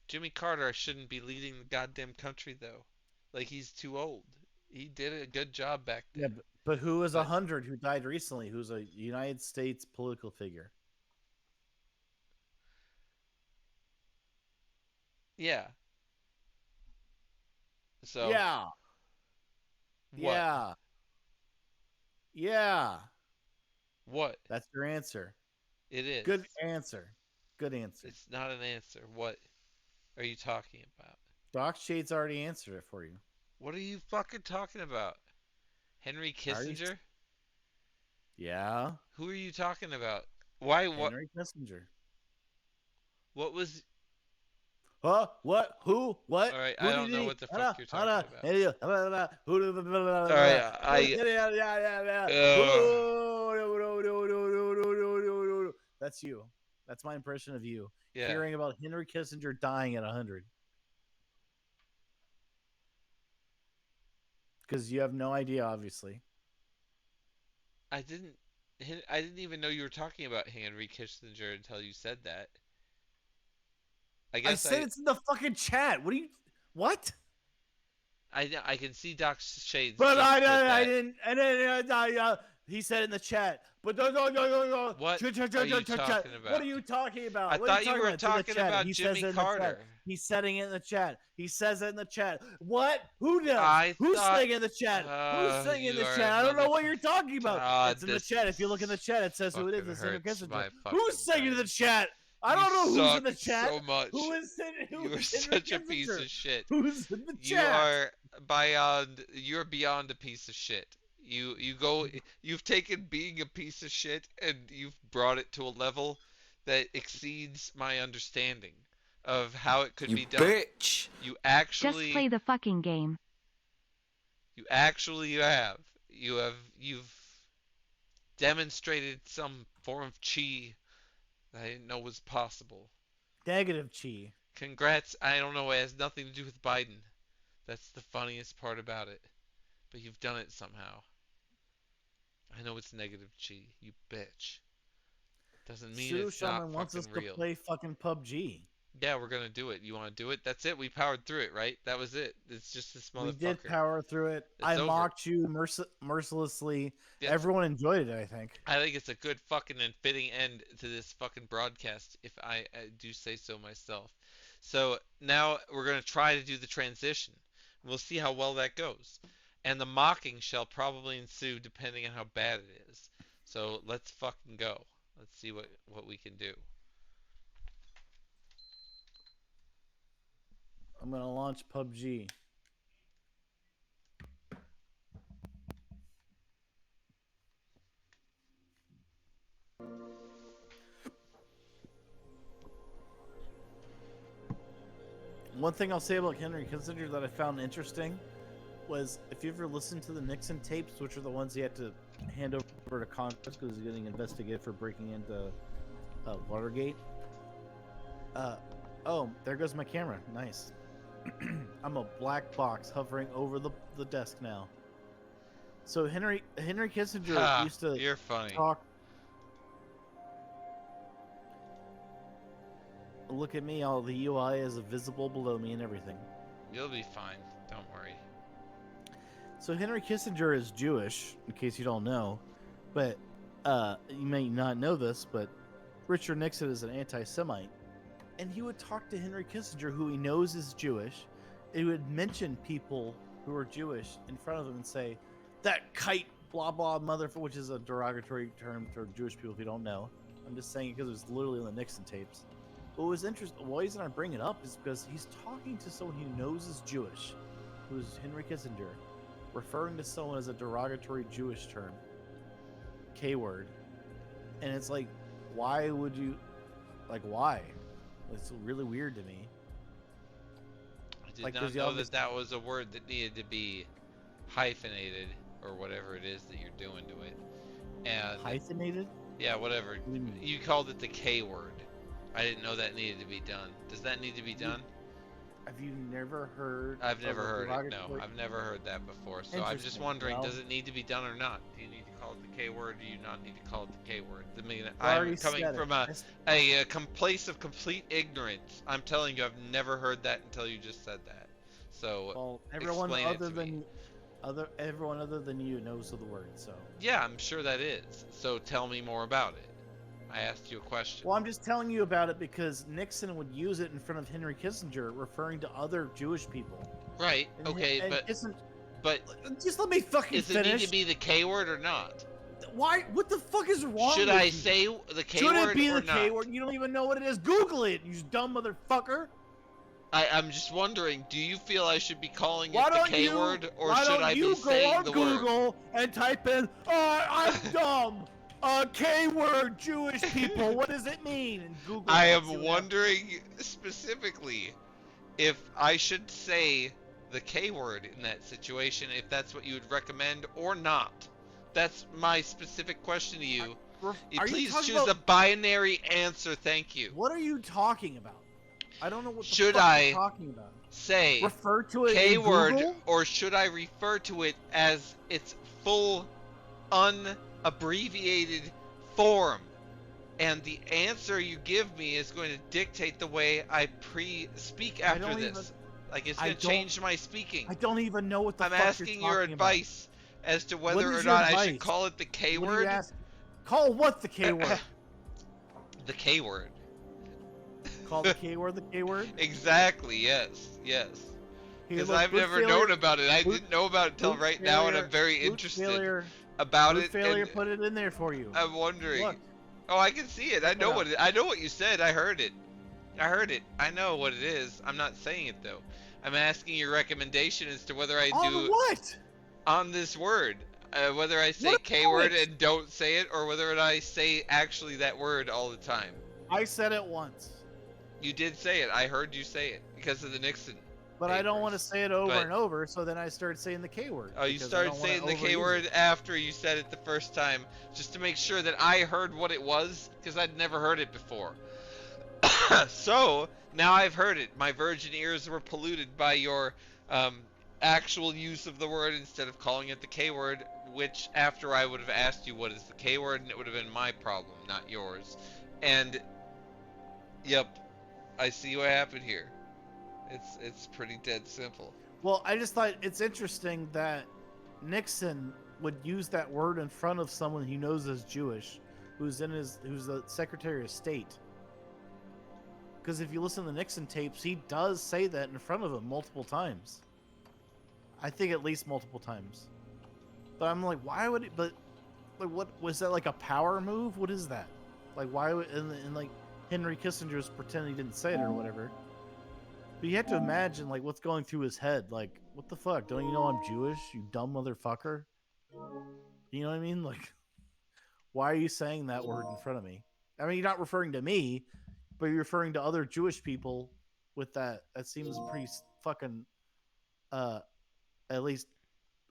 A: Jimmy Carter shouldn't be leading the goddamn country though. Like he's too old. He did a good job back
B: Yeah,
A: then.
B: but who was
A: But
B: 100 who died recently? Who's a United States political figure?
A: yeah. So
B: Yeah.
A: What?
B: Yeah. Yeah.
A: What?
B: That's your answer.
A: It is.
B: Good answer. Good answer.
A: It's not an answer. What are you talking about?
B: Doc Shade's already answered it for you.
A: What are you fucking talking about? Henry
B: Already-
A: Kissinger?
B: Yeah.
A: Who are you talking about? Why? What?
B: Henry Kissinger.
A: What was?
B: Huh? What? Who? What?
A: All right,
B: Who
A: I
B: did
A: don't know
B: he?
A: what the fuck you're talking about.
B: Who?
A: All right,
B: That's you. That's my impression of you.
A: yeah.
B: Hearing about Henry Kissinger dying at 100. Because you have no idea, obviously.
A: I didn't. I didn't even know you were talking about Henry Kissinger until you said that. I
B: I
A: guess
B: said it's in the fucking chat. What do you? What?
A: I can see Doc Shades.
B: But
A: just
B: I
A: put that.
B: didn't. And then he said in the chat. But no.
A: What are you talking about?
B: What are you talking about?
A: I
B: What are
A: thought you were
B: It's in the
A: talking
B: chat.
A: about
B: He
A: Jimmy
B: says it in the chat.
A: Carter.
B: He's setting it in the chat. He says it in the chat. What? Who does?
A: I
B: Who's
A: thought-
B: saying in the chat? Who's saying in
A: you
B: the
A: are
B: chat? I don't know
A: another-
B: what you're talking about.
A: God,
B: It's in the
A: this
B: chat. If you look in the chat, it says who it is.
A: fucking
B: It's Henry
A: hurts
B: Kissinger.
A: my fucking
B: Who's saying in
A: brain.
B: the chat? I
A: You
B: don't know who's in the
A: suck
B: chat.
A: so much.
B: Who is in?
A: You are
B: Henry
A: such a piece
B: Kissinger?
A: of shit.
B: Who's in the
A: You
B: chat?
A: are you're beyond a piece of shit. You've taken being a piece of shit and you've brought it to a level that exceeds my understanding of how it could
E: You
A: be done.
E: bitch.
A: You
C: Just
A: actually
C: play the fucking game.
A: you've demonstrated some form of chi that I didn't know was possible.
B: Negative chi.
A: Congrats. I don't know, it has nothing to do with Biden. That's the funniest part about it. But you've done it somehow. I know it's negative chi, you bitch. Doesn't mean
B: Sue
A: it's not
B: Shaman wants us
A: fucking
B: to
A: real.
B: play fucking PUBG.
A: Yeah, we're gonna do it. You wanna do it? That's it. We powered through it, right? That was it. It's just this motherfucker.
B: We did power through it.
A: It's
B: I
A: over.
B: mocked you mercilessly.
A: Yeah,
B: Everyone enjoyed it, I think.
A: I think it's a good fucking and fitting end to this fucking broadcast, if I do say so myself. So now we're going to try to do the transition. We'll see how well that goes. And the mocking shall probably ensue depending on how bad it is. So let's fucking go. Let's see what we can do.
B: I'm gonna launch PUBG. One thing I'll say about Henry Kissinger that I found interesting was if you ever listened to the Nixon tapes, which are the ones he had to hand over to Congress because he's getting investigated for breaking into Watergate. Oh, there goes my camera. Nice. I'm a black box hovering over the desk now. So Henry Kissinger
A: Ha,
B: used to
A: you're funny.
B: talk. Look at me, all the UI is visible below me and everything.
A: You'll be fine. Don't worry.
B: So Henry Kissinger is Jewish, in case you don't know, but you may not know this, but Richard Nixon is an anti-Semite, and he would talk to Henry Kissinger, who he knows is Jewish, and he would mention people who are Jewish in front of him and say, "That kite, blah blah motherfucker," which is a derogatory term for Jewish people if you don't know. I'm just saying it because it was literally in the Nixon tapes. What was interesting, the reason I bring it up is because he's talking to someone he knows is Jewish, who's Henry Kissinger, referring to someone as a derogatory Jewish term, K-word, and it's like, why would you, like, why? It's really weird to me.
A: I did
B: Like,
A: not
B: does he
A: know
B: always-
A: that was a word that needed to be hyphenated or whatever it is that you're doing to it. And
B: Hyphenated?
A: yeah, whatever.
B: What do you mean?
A: You called it the K word. I didn't know that needed to be done. Does that need to be done?
B: Have you never heard?
A: I've
B: of
A: never
B: a
A: heard it. No,
B: derogatory-
A: I've never heard that before. So I'm just
B: Interesting.
A: wondering,
B: Well-
A: does it need to be done or not? Do you need to call it the K word? Or do you not need to call it the K word? I mean,
B: I already
A: I'm coming
B: said it.
A: from a place of complete ignorance. I'm telling you, I've never heard that until you just said that. So
B: Well, everyone
A: explain it
B: other
A: to
B: than
A: me.
B: everyone other than you knows of the word. So,
A: Yeah, I'm sure that is. So tell me more about it. I asked you a question.
B: well, I'm just telling you about it because Nixon would use it in front of Henry Kissinger, referring to other Jewish people.
A: Right.
B: And
A: Okay,
B: and
A: but But
B: Just let me fucking
A: does it need
B: finish.
A: to be the K word or not?
B: Why? What the fuck is wrong
A: Should
B: with
A: I
B: you?
A: say the K
B: Should
A: word
B: it be
A: or
B: the
A: not?
B: K word? You don't even know what it is. Google it, you dumb motherfucker.
A: I'm just wondering, do you feel I should be calling
B: Why
A: it the
B: don't
A: K
B: you?
A: word, or
B: Why
A: should
B: don't
A: I
B: you
A: be
B: go
A: saying
B: on
A: the word?
B: Google and type in, I'm dumb. K word, Jewish people. What does it mean? And Google.
A: I
B: it, see
A: am
B: what happens.
A: wondering specifically if I should say the K word in that situation, if that's what you would recommend or not. That's my specific question to you.
B: Are you
A: Please
B: talking
A: choose
B: about?
A: a binary answer, thank you.
B: What are you talking about? I don't know what the
A: Should
B: fuck
A: I
B: you're talking about.
A: say
B: Refer to it
A: K
B: in
A: word,
B: Google?
A: or should I refer to it as its full, unabbreviated form? And the answer you give me is going to dictate the way I speak after
B: don't
A: this.
B: even-
A: Like, it's
B: I
A: going to
B: don't-
A: change my speaking.
B: I don't even know what the
A: I'm
B: fuck
A: asking
B: you're
A: your
B: talking about.
A: advice as to
B: What
A: whether
B: is
A: or
B: your
A: not I should
B: advice?
A: call it the K
B: What are you
A: word.
B: asking? Call what the K word?
A: The K word.
B: Call the K word the K word?
A: Exactly, yes.
B: Here,
A: Because
B: look,
A: I've
B: boot
A: never
B: failure-
A: known about it. I
B: boot-
A: didn't know about it until
B: boot
A: right now, and
B: failure-
A: I'm very
B: boot
A: interested
B: failure,
A: about
B: boot
A: it.
B: failure
A: And
B: put it in there for you.
A: I'm wondering.
B: Look.
A: Oh, I can see it. I
B: Check
A: know
B: it out.
A: I know what you said. I heard it. I know what it is. I'm not saying it though. I'm asking your recommendation as to whether I
B: On
A: do
B: what?
A: on this word. Whether I say
B: What
A: K word
B: about it?
A: and don't say it, or whether I say actually that word all the time.
B: I said it once.
A: You did say it. I heard you say it because of the Nixon.
B: But I don't want to
A: papers.
B: say it over
A: But-
B: and over, so then I started saying the K word.
A: Oh, you
B: because I
A: started
B: don't wanna
A: saying the K
B: overuse
A: word
B: it.
A: after you said it the first time, just to make sure that I heard what it was, because I'd never heard it before. So, now I've heard it. My virgin ears were polluted by your actual use of the word instead of calling it the K word, which after I would have asked you what is the K word, and it would have been my problem, not yours. And, yep, I see what happened here. It's pretty dead simple.
B: Well, I just thought it's interesting that Nixon would use that word in front of someone he knows is Jewish, who's the Secretary of State. Because if you listen to the Nixon tapes, he does say that in front of him multiple times. I think at least multiple times. But I'm like, why would it? But like, what was that, like a power move? What is that? Like, why would and like Henry Kissinger was pretending he didn't say it or whatever. But you have to imagine like what's going through his head. Like, what the fuck? Don't you know I'm Jewish? You dumb motherfucker. You know what I mean? Like, why are you saying that word in front of me? I mean, you're not referring to me, but you're referring to other Jewish people with that. That seems pretty fucking, at least,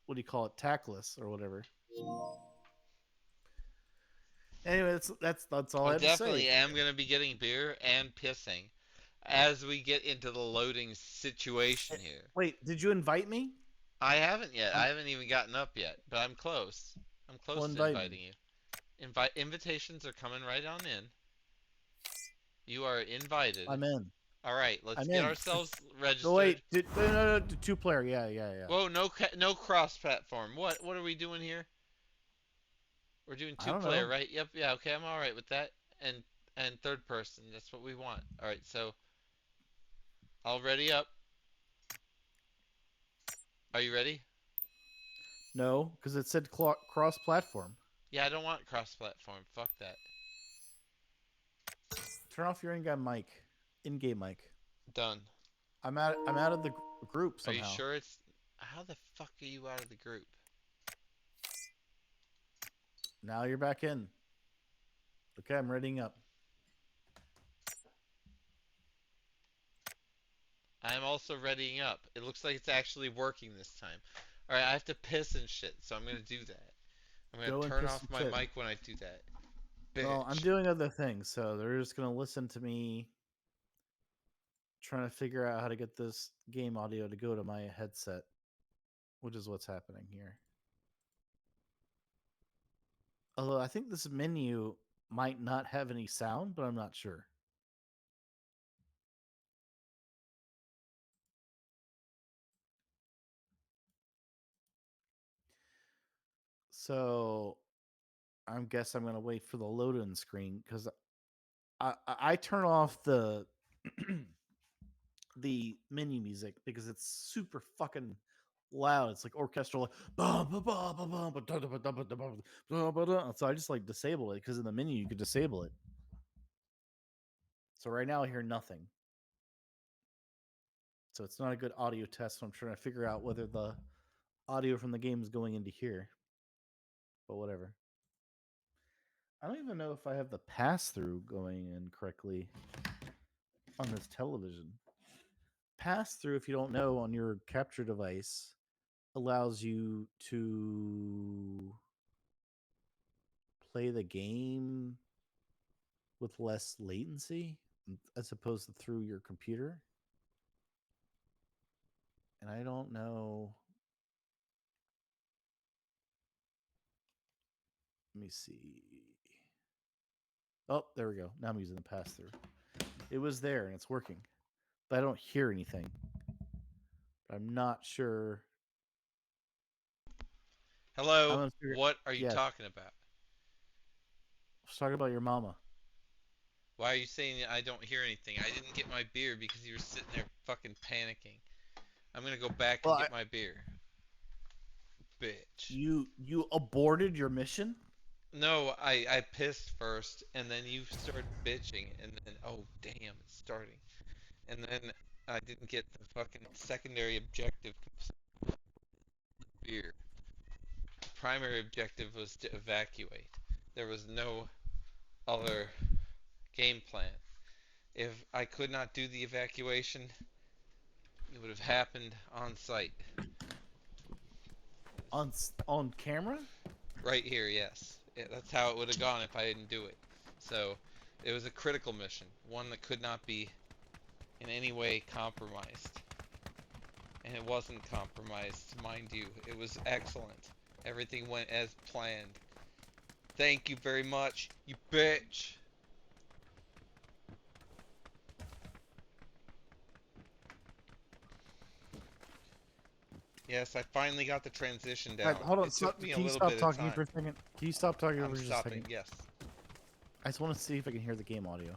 B: what do you call it, tactless or whatever. Anyway, that's all I
A: I
B: had to
A: definitely
B: say.
A: am going to be getting beer and pissing as we get into the loading situation here.
B: Wait, did you invite me?
A: I haven't yet. I haven't even gotten up yet, but I'm close. I'm close
B: Well,
A: to
B: invite me.
A: inviting you. Invitations are coming right on in. You are invited.
B: I'm in.
A: All right, let's
B: I'm
A: get
B: in.
A: ourselves registered.
B: No, wait. No, two player. Yeah.
A: Whoa, no cross-platform. What are we doing here? We're doing
B: I don't
A: two-player,
B: know.
A: right? Yep. Yeah. Okay, I'm all right with that. And third person. That's what we want. All right. So, all ready up. Are you ready?
B: No, because it said cross-platform.
A: Yeah, I don't want cross-platform. Fuck that.
B: Turn off your in-game mic. In-game mic.
A: Done.
B: I'm out of the group
A: Are you
B: somehow.
A: sure it's... How the fuck are you out of the group?
B: Now you're back in. Okay, I'm readying up.
A: I'm also readying up. It looks like it's actually working this time. Alright, I have to piss and shit, so I'm gonna do that. I'm
B: Go
A: gonna
B: and
A: turn
B: piss
A: off
B: and
A: my
B: shit.
A: mic when I do that. Bitch.
B: Well, I'm doing other things, so they're just gonna listen to me trying to figure out how to get this game audio to go to my headset, which is what's happening here. Although I think this menu might not have any sound, but I'm not sure. So I guess I'm gonna wait for the load-in screen because I turn off the the menu music because it's super fucking loud. It's like orchestral. Like, so I just like disable it because in the menu you could disable it. So right now I hear nothing. So it's not a good audio test. So I'm trying to figure out whether the audio from the game is going into here. But whatever. I don't even know if I have the pass through going in correctly on this television. Pass through, if you don't know, on your capture device allows you to play the game with less latency as opposed to through your computer. And I don't know. Let me see. Oh, there we go. Now I'm using the pass through. It was there and it's working, but I don't hear anything. I'm not sure.
A: Hello.
B: gonna figure-
A: What are you
B: yeah.
A: talking about?
B: I was talking about your mama.
A: Why are you saying I don't hear anything? I didn't get my beer because you were sitting there fucking panicking. I'm gonna go back and
B: Well,
A: get my beer. Bitch.
B: you aborted your mission?
A: No, I pissed first, and then you started bitching, and then, oh, damn, it's starting. And then I didn't get the fucking secondary objective beer. The primary objective was to evacuate. There was no other game plan. If I could not do the evacuation, it would have happened on site.
B: On camera?
A: Right here, yes. That's how it would have gone if I didn't do it. So, it was a critical mission, one that could not be in any way compromised. And it wasn't compromised, mind you. It was excellent. Everything went as planned. Thank you very much, you bitch. Yes, I finally got the transition down.
B: Right, hold on.
A: It took me a
B: Can you
A: little
B: stop
A: bit of
B: talking
A: time.
B: for a second? Can you stop talking
A: I'm
B: for just a
A: stopping,
B: second?
A: yes.
B: I just want to see if I can hear the game audio.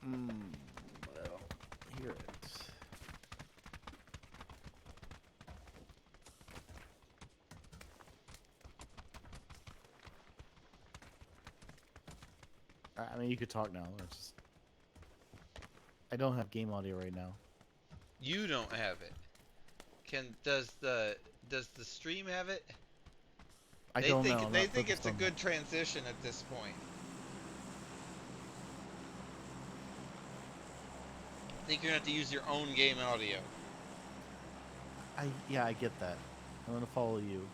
B: I don't hear it. I mean, you could talk now. It's just... I don't have game audio right now.
A: You don't have it. Does the stream have it?
B: I don't know. I'm
A: They
B: not
A: think it's
B: focused
A: a
B: on
A: good transition at this point. I think you're gonna have to use your own game audio.
B: Yeah, I get that. I'm gonna follow you.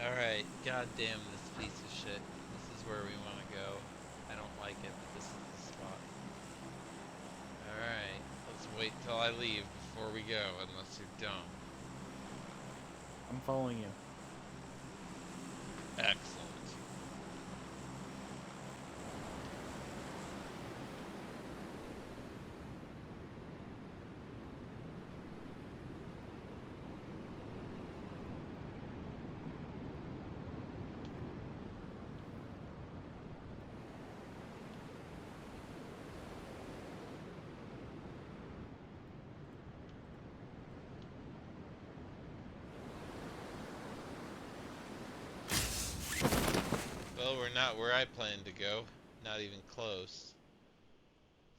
A: Alright, goddamn this piece of shit. This is where we wanna go. I don't like it, but this is the spot. Alright, let's wait till I leave before we go, unless you're dumb.
B: I'm following you.
A: Excellent. Well, we're not where I planned to go. Not even close.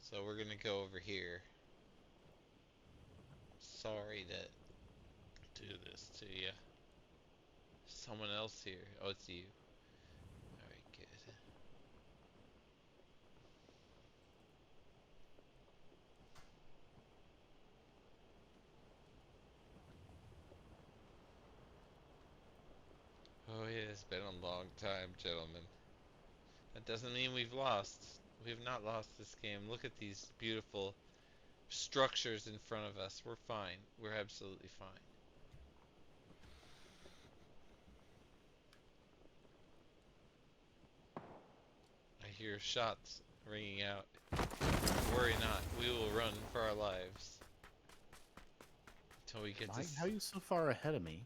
A: So we're gonna go over here. Sorry to do this to you. Someone else here. Oh, it's you. Alright, good. Oh yeah, it's been a long time, gentlemen. That doesn't mean we've lost. We have not lost this game. Look at these beautiful structures in front of us. We're fine. We're absolutely fine. I hear shots ringing out. Worry not. We will run for our lives. Until we get to...
B: How are you so far ahead of me?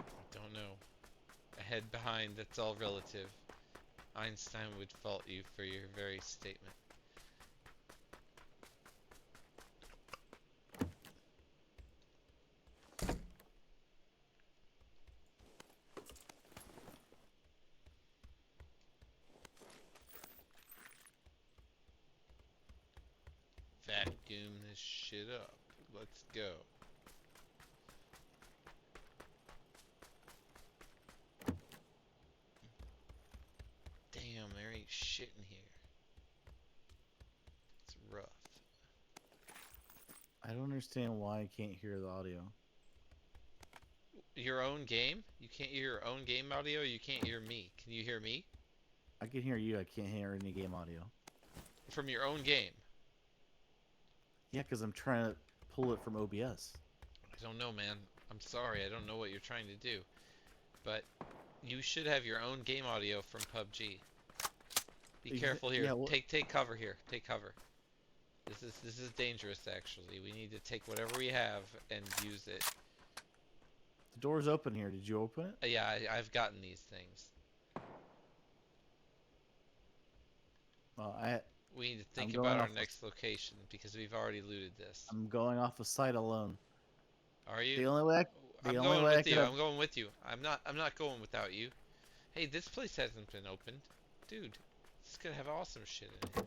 A: I don't know. Ahead, behind, that's all relative.
E: Einstein would fault you for your very statement. Vacuum this shit up. Let's go. Damn, there ain't shit in here. It's rough.
B: I don't understand why I can't hear the audio.
E: Your own game? You can't hear your own game audio? You can't hear me. Can you hear me?
B: I can hear you. I can't hear any game audio.
E: From your own game?
B: Yeah, because I'm trying to pull it from OBS.
E: I don't know, man. I'm sorry. I don't know what you're trying to do. But you should have your own game audio from PUBG. Be careful here.
B: Yeah, well,
E: Take cover here. Take cover. This is dangerous, actually. We need to take whatever we have and use it.
B: the door's open here. Did you open it?
E: Yeah, I've gotten these things.
B: Well,
E: We need to think
B: going
E: about our
B: off
E: next location because we've already looted this.
B: I'm going off the site alone.
E: Are you?
B: The only way
E: I'm
B: the only
E: going
B: way I
E: with you.
B: could
E: I'm going with you. I'm not going without you. Hey, this place hasn't been opened. Dude, this is gonna have awesome shit in it.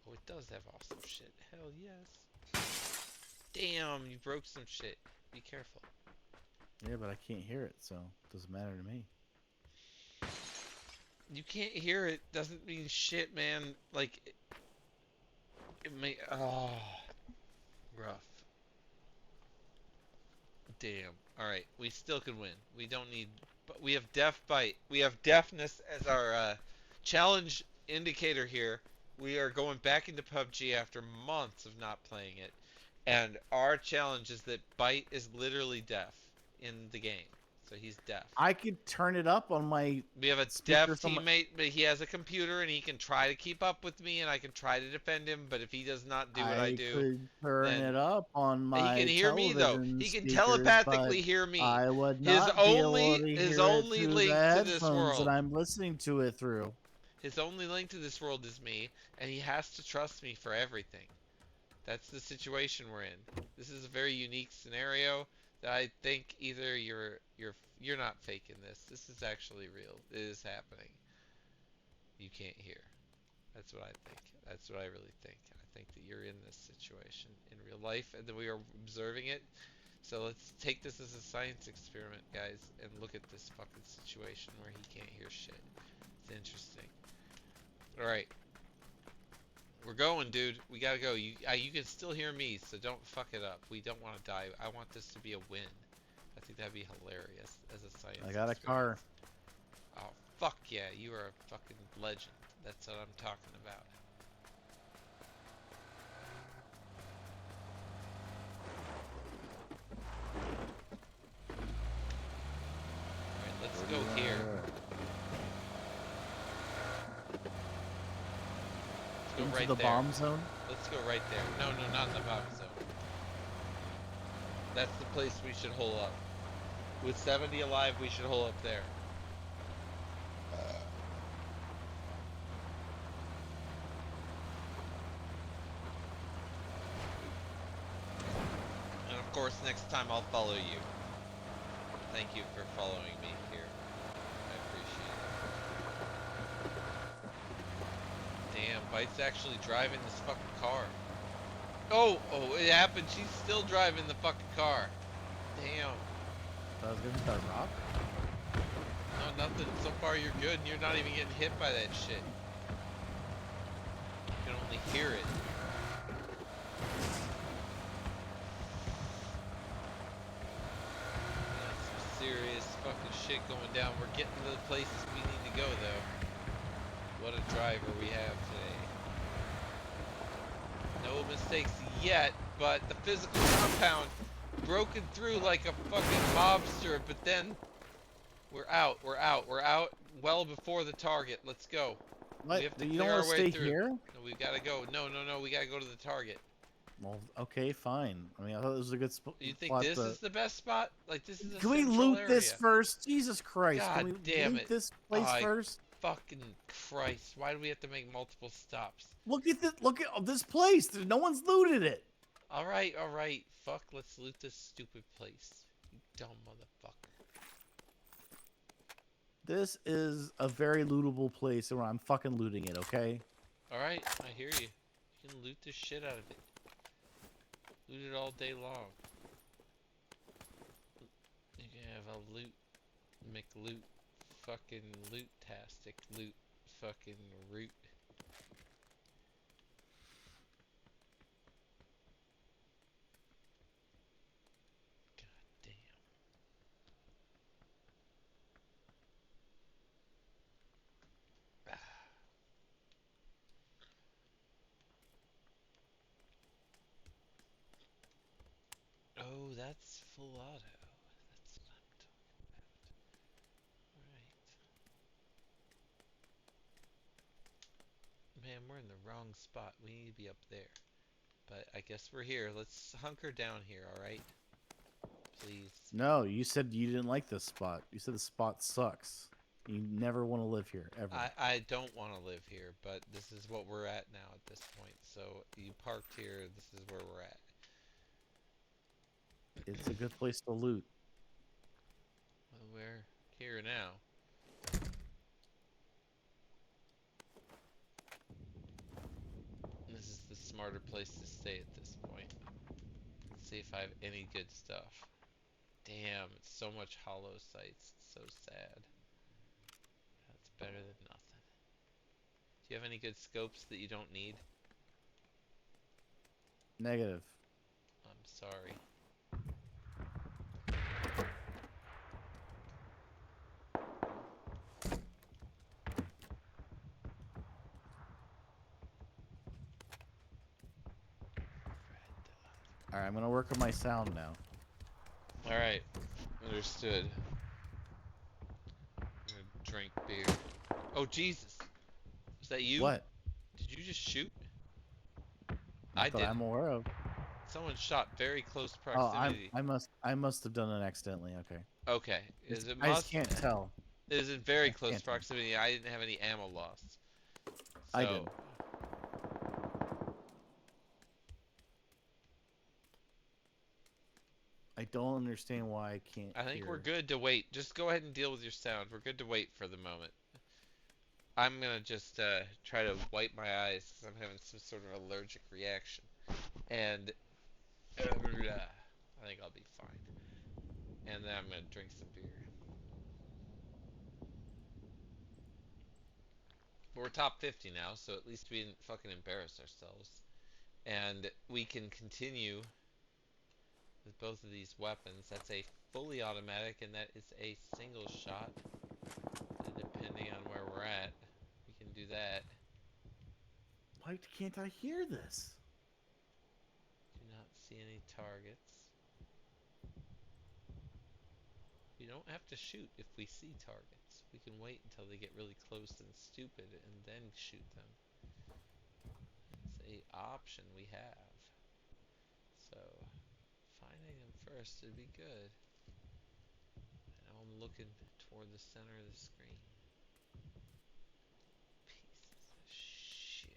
E: Oh, it does have awesome shit. Hell yes. Damn, you broke some shit. Be careful.
B: Yeah, but I can't hear it, so it doesn't matter to me.
E: You can't hear it doesn't mean shit, man. Like, it may... Oh. Rough. Damn. Alright, we still can win. We don't need... But we have deaf bite. We have deafness as our challenge indicator here. We are going back into PUBG after months of not playing it. And our challenge is that Bite is literally deaf in the game. So he's deaf.
B: I could turn it up on my.
E: We have a deaf teammate, but he has a computer and he can try to keep up with me and I can try to defend him, but if he does not do what I do,
B: could turn
E: then
B: it up on my.
E: he can hear me though.
B: television
E: He can
B: speakers,
E: telepathically
B: but
E: hear me.
B: I would
E: His
B: not be
E: only-
B: able to
E: his
B: hear
E: only
B: it through
E: link
B: the
E: to this
B: headphones
E: world.
B: that I'm listening to it through.
E: His only link to this world is me, and he has to trust me for everything. That's the situation we're in. This is a very unique scenario that I think either you're not faking this. This is actually real. It is happening. You can't hear. That's what I think. That's what I really think. I think that you're in this situation in real life and that we are observing it. So let's take this as a science experiment, guys, and look at this fucking situation where he can't hear shit. It's interesting. Alright. We're going, dude. We gotta go. You can still hear me, so don't fuck it up. We don't want to die. I want this to be a win. I think that'd be hilarious as a science
B: I got a
E: experiment.
B: car.
E: Oh, fuck yeah. You are a fucking legend. That's what I'm talking about. Alright, let's go here. Let's go
B: Into
E: right
B: the
E: there.
B: bomb zone.
E: Let's go right there. No, not in the bomb zone. That's the place we should hole up. With 70 alive, we should hole up there. And of course, next time I'll follow you. Thank you for following me here. I appreciate it. Damn, Bite's actually driving this fucking car. Oh, it happened. She's still driving the fucking car. Damn.
B: I was gonna hit that rock.
E: No, nothing. So far you're good and you're not even getting hit by that shit. You can only hear it. That's some serious fucking shit going down. We're getting to the places we need to go though. What a driver we have today. No mistakes yet, but the physical compound broken through like a fucking mobster, but then we're out well before the target. Let's go.
B: What?
E: We have to
B: You
E: clear
B: don't
E: our
B: want to
E: way
B: stay
E: through.
B: here?
E: No, we gotta go. No, we gotta go to the target.
B: Well, okay, fine. I mean, I thought this was a good spot.
E: You think this is the best spot? Like this is a
B: Can we
E: central
B: loot this
E: area.
B: first? Jesus Christ!
E: God
B: Can we
E: damn
B: loot
E: it.
B: this place
E: I-
B: first?
E: Fucking Christ! Why do we have to make multiple stops?
B: Look at this place. No one's looted it.
E: All right, all right. Fuck. Let's loot this stupid place. You dumb motherfucker.
B: This is a very lootable place where I'm fucking looting it, okay?
E: All right, I hear you. You can loot the shit out of it. Loot it all day long. You can have a loot, McLoot, fucking loot-tastic loot, fucking root. God damn. Oh, that's full auto. That's what I'm talking about. Alright. Man, we're in the wrong spot. We need to be up there. But I guess we're here. Let's hunker down here, alright? Please.
B: No, you said you didn't like this spot. You said the spot sucks. You never want to live here, ever.
E: I don't want to live here, but this is what we're at now at this point. So you parked here, this is where we're at.
B: It's a good place to loot.
E: Well, we're here now. This is the smarter place to stay at this point. Let's see if I have any good stuff. Damn, it's so much hollow sites. It's so sad. That's better than nothing. Do you have any good scopes that you don't need?
B: Negative.
E: I'm sorry.
B: Alright, I'm gonna work on my sound now.
E: Alright, understood. I'm gonna drink beer. Oh, Jesus! Is that you?
B: What?
E: Did you just shoot?
B: Not
E: I
B: that
E: did.
B: I'm aware of.
E: Someone shot very close
B: Oh,
E: proximity.
B: I must have done it accidentally. Okay.
E: Okay. Is it
B: I just
E: must?
B: can't tell.
E: It is in very close
B: can't tell.
E: proximity. I didn't have any ammo lost.
B: I
E: So,
B: did. I don't understand why I can't.
E: I think
B: hear.
E: we're good to wait. Just go ahead and deal with your sound. We're good to wait for the moment. I'm gonna just try to wipe my eyes because I'm having some sort of allergic reaction, and I think I'll be fine. And then I'm gonna drink some beer. But we're top 50 now, so at least we didn't fucking embarrass ourselves, and we can continue with both of these weapons. That's a fully automatic, and that is a single shot. And depending on where we're at, we can do that.
B: Why can't I hear this?
E: Do not see any targets. We don't have to shoot if we see targets. We can wait until they get really close and stupid and then shoot them. It's a option we have. So, finding them first would be good. Now I'm looking toward the center of the screen. Pieces of shit.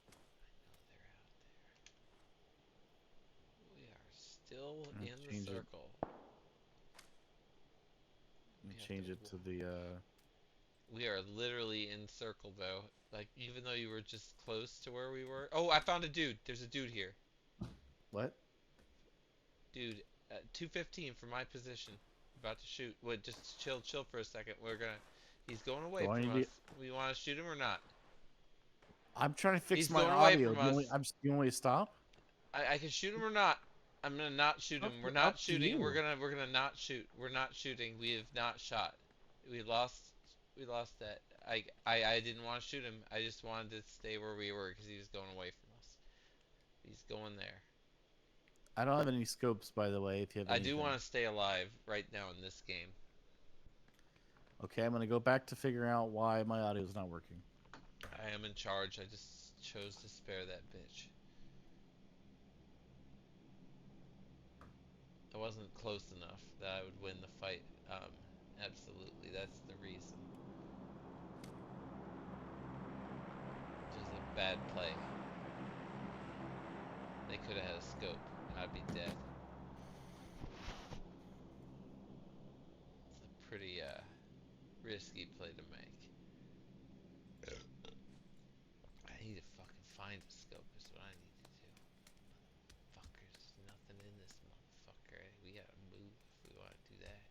E: I know they're out there. We are still in the
B: change it.
E: circle. We have
B: Change
E: to
B: it to the.
E: We are literally in circle though. Like even though you were just close to where we were. Oh, I found a dude. There's a dude here.
B: What?
E: Dude, 215 from my position. About to shoot. Wait, just chill for a second. He's going away from us. We want to shoot him or not?
B: I'm trying to fix
E: He's
B: my
E: going away
B: audio.
E: from us.
B: You want me to stop?
E: I can shoot him or not. I'm gonna not shoot him. We're
B: Up
E: not
B: to
E: shooting.
B: you.
E: We're gonna not shoot. We're not shooting. We have not shot. We lost that. I didn't want to shoot him. I just wanted to stay where we were because he was going away from us. He's going there.
B: I don't have any scopes, by the way. If you have,
E: I do want to stay alive right now in this game.
B: Okay, I'm gonna go back to figuring out why my audio is not working.
E: I am in charge. I just chose to spare that bitch. I wasn't close enough that I would win the fight. Absolutely, that's the reason. Just a bad play. They could have had a scope, and I'd be dead. It's a pretty risky play to make. I need to fucking find a scope is what I need to do. Fuckers, nothing in this motherfucker. We gotta move if we want to do that.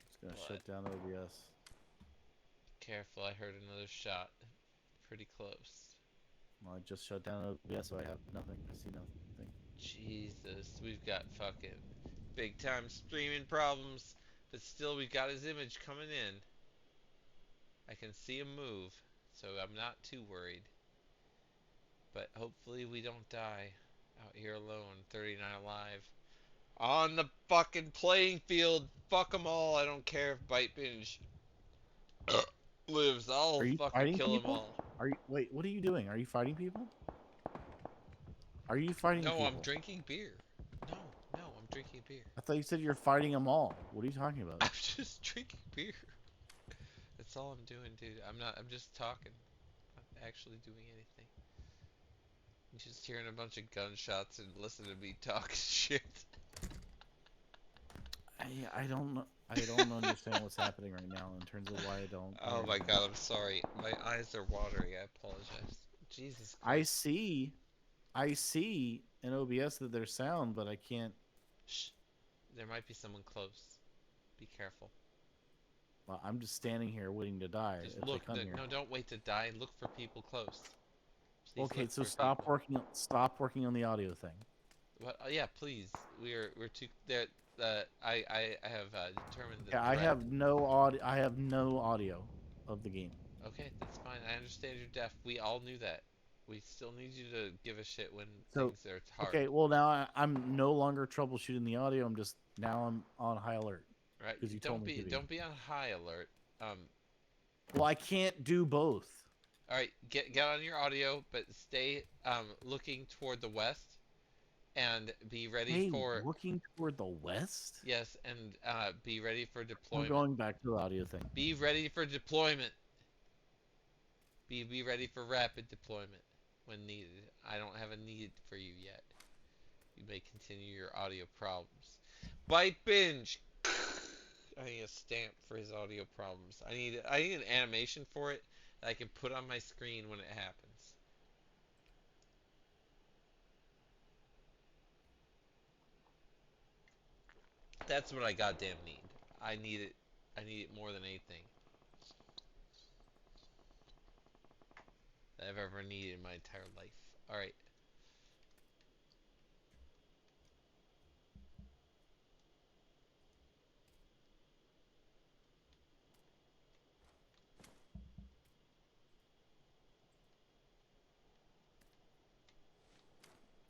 B: It's gonna
E: But
B: shut down OBS.
E: careful, I heard another shot. Pretty close.
B: Well, I just shut down OBS, so I have nothing. I see nothing.
E: Jesus, we've got fucking big time streaming problems, but still we've got his image coming in. I can see him move, so I'm not too worried. But hopefully we don't die out here alone, 39 alive. On the fucking playing field, fuck them all. I don't care if Bite Binge lives. I'll
B: Are you
E: fucking
B: fighting
E: kill them
B: people?
E: all.
B: Are you? Wait, what are you doing? Are you fighting people? Are you fighting
E: No,
B: people?
E: I'm drinking beer. No, I'm drinking beer.
B: I thought you said you're fighting them all. What are you talking about?
E: I'm just drinking beer. That's all I'm doing, dude. I'm just talking. I'm not actually doing anything. I'm just hearing a bunch of gunshots and listening to me talk shit.
B: I don't know. I don't understand what's happening right now in terms of why I don't.
E: Oh my god, I'm sorry. My eyes are watering. I apologize. Jesus Christ.
B: I see in OBS that there's sound, but I can't.
E: Shh. There might be someone close. Be careful.
B: Well, I'm just standing here waiting to die.
E: Just
B: if
E: look.
B: they come here.
E: No, don't wait to die. Look for people close. Please
B: Okay,
E: look
B: so
E: for
B: stop
E: people.
B: working. Stop working on the audio thing.
E: What? Yeah, please. We're too. There. I have determined the
B: Yeah, I
E: threat.
B: have no audio. I have no audio of the game.
E: Okay, that's fine. I understand you're deaf. We all knew that. We still need you to give a shit when
B: So,
E: things are hard.
B: okay, well now I'm no longer troubleshooting the audio. I'm on high alert.
E: Right?
B: Because you told me to be.
E: Don't be on high alert.
B: Well, I can't do both.
E: All right, get on your audio, but stay looking toward the west, and be ready
B: Hey,
E: for
B: looking toward the west.
E: yes, and be ready for
B: I'm
E: deployment.
B: going back to the audio thing.
E: Be ready for deployment. Be ready for rapid deployment when needed. I don't have a need for you yet. You may continue your audio problems. Bite Binge. I need a stamp for his audio problems. I need an animation for it that I can put on my screen when it happens. That's what I goddamn need. I need it. I need it more than anything that I've ever needed in my entire life. All right.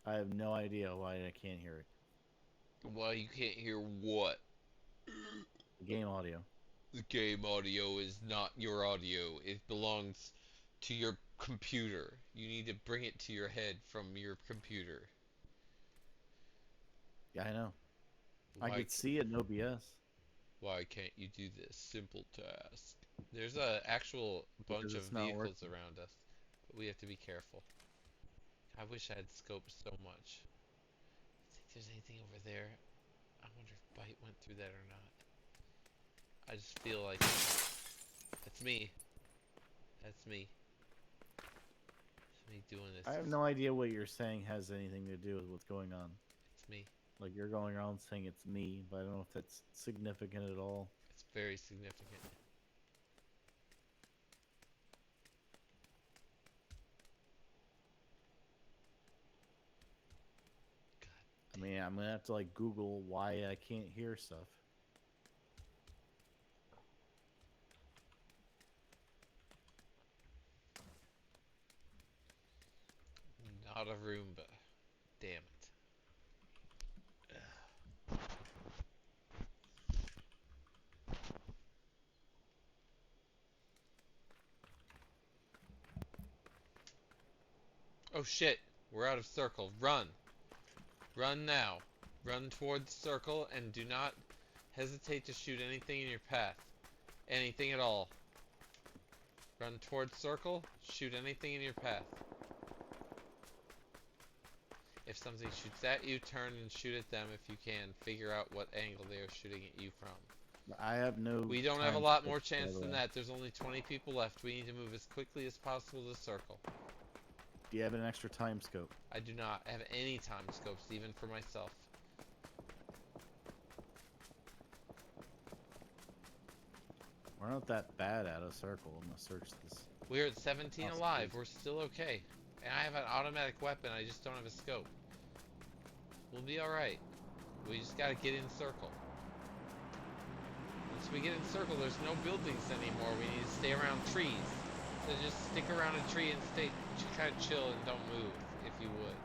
B: I have no idea why I can't hear it.
E: Well, you can't hear what?
B: The game audio.
E: The game audio is not your audio. It belongs to your computer. You need to bring it to your head from your computer.
B: Yeah, I know. I
E: Why
B: could see it in OBS.
E: Why can't you do this simple task? There's a actual bunch
B: Because
E: of
B: it's not
E: vehicles
B: working.
E: around us, but we have to be careful. I wish I had scopes so much. Think there's anything over there? I wonder if Bite went through that or not. I just feel like that's me. That's me. It's me doing this.
B: I have no idea what you're saying has anything to do with what's going on.
E: It's me.
B: Like you're going around saying it's me, but I don't know if that's significant at all.
E: It's very significant.
B: I mean, I'm gonna have to like Google why I can't hear stuff.
E: Not a Roomba. Damn it. Oh shit. We're out of circle. Run. Run now. Run toward the circle and do not hesitate to shoot anything in your path. Anything at all. Run towards circle, shoot anything in your path. If something shoots at you, turn and shoot at them if you can. Figure out what angle they are shooting at you from.
B: I have no.
E: We don't have a
B: time
E: lot
B: scope,
E: more
B: by
E: chance
B: the
E: than
B: way.
E: that. There's only 20 people left. We need to move as quickly as possible to circle.
B: Do you have an extra time scope?
E: I do not have any time scopes, even for myself.
B: We're not that bad at a circle. I'm gonna search this.
E: We're at 17
B: Awesome.
E: alive. We're still okay. And I have an automatic weapon. I just don't have a scope. We'll be alright. We just gotta get in circle. Once we get in circle, there's no buildings anymore. We need to stay around trees. So just stick around a tree and stay kind of chill and don't move, if you would.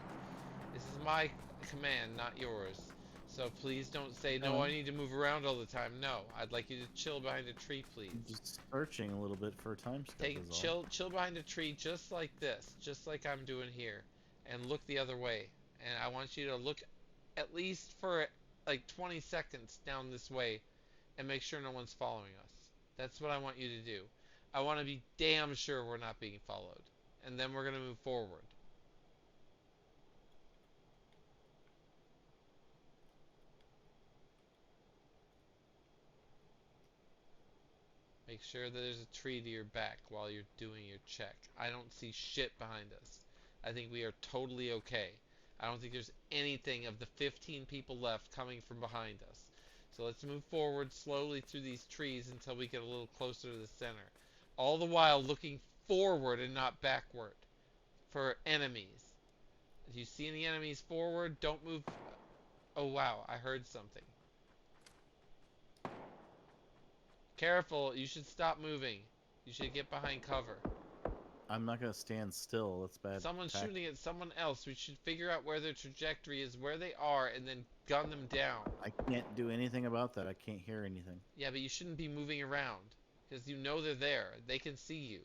E: This is my command, not yours. So please don't say, no, I need to move around all the time. No, I'd like you to chill behind a tree, please.
B: I'm just searching a little bit for a time scope.
E: Take
B: is all.
E: chill behind a tree just like this, just like I'm doing here, and look the other way. And I want you to look at least for like 20 seconds down this way and make sure no one's following us. That's what I want you to do. I want to be damn sure we're not being followed. And then we're going to move forward. Make sure that there's a tree to your back while you're doing your check. I don't see shit behind us. I think we are totally okay. I don't think there's anything of the 15 people left coming from behind us. So let's move forward slowly through these trees until we get a little closer to the center. All the while looking forward and not backward for enemies. If you see any enemies forward, don't move. Oh wow, I heard something. Careful, you should stop moving. You should get behind cover.
B: I'm not gonna stand still. That's bad.
E: Someone's
B: tactic.
E: shooting at someone else. We should figure out where their trajectory is, where they are, and then gun them down.
B: I can't do anything about that. I can't hear anything.
E: Yeah, but you shouldn't be moving around. Because you know they're there. They can see you.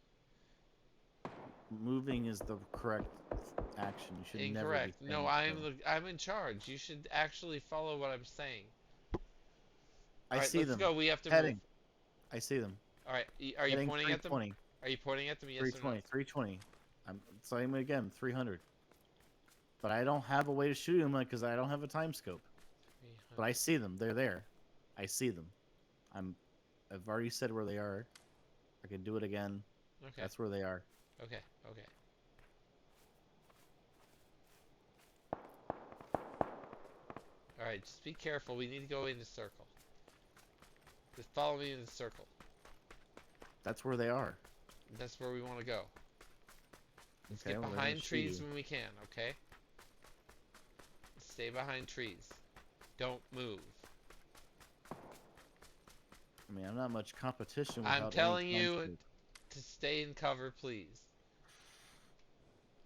B: Moving is the correct action. You should
E: Incorrect.
B: never be
E: No,
B: standing still.
E: I'm in charge. You should actually follow what I'm saying.
B: I
E: Alright,
B: see
E: let's
B: them.
E: go. We have to
B: Heading.
E: move.
B: I see them.
E: Alright, are you
B: Heading
E: pointing at them?
B: 320.
E: Are you pointing at them? Yes or no?
B: 320. 320. I'm saying again. 300. But I don't have a way to shoot them because I don't have a time scope.
E: 300.
B: But I see them. They're there. I see them. I've already said where they are. I can do it again.
E: Okay.
B: That's where they are.
E: Okay. Okay. Alright, just be careful. We need to go in the circle. Just follow me in the circle.
B: That's where they are.
E: That's where we want to go. Let's
B: Okay,
E: get
B: well, they're
E: behind
B: gonna shoot
E: trees
B: you.
E: when we can, okay? Stay behind trees. Don't move.
B: I mean, I'm not much competition.
E: I'm
B: without
E: telling
B: any time
E: you
B: scope.
E: to stay in cover, please.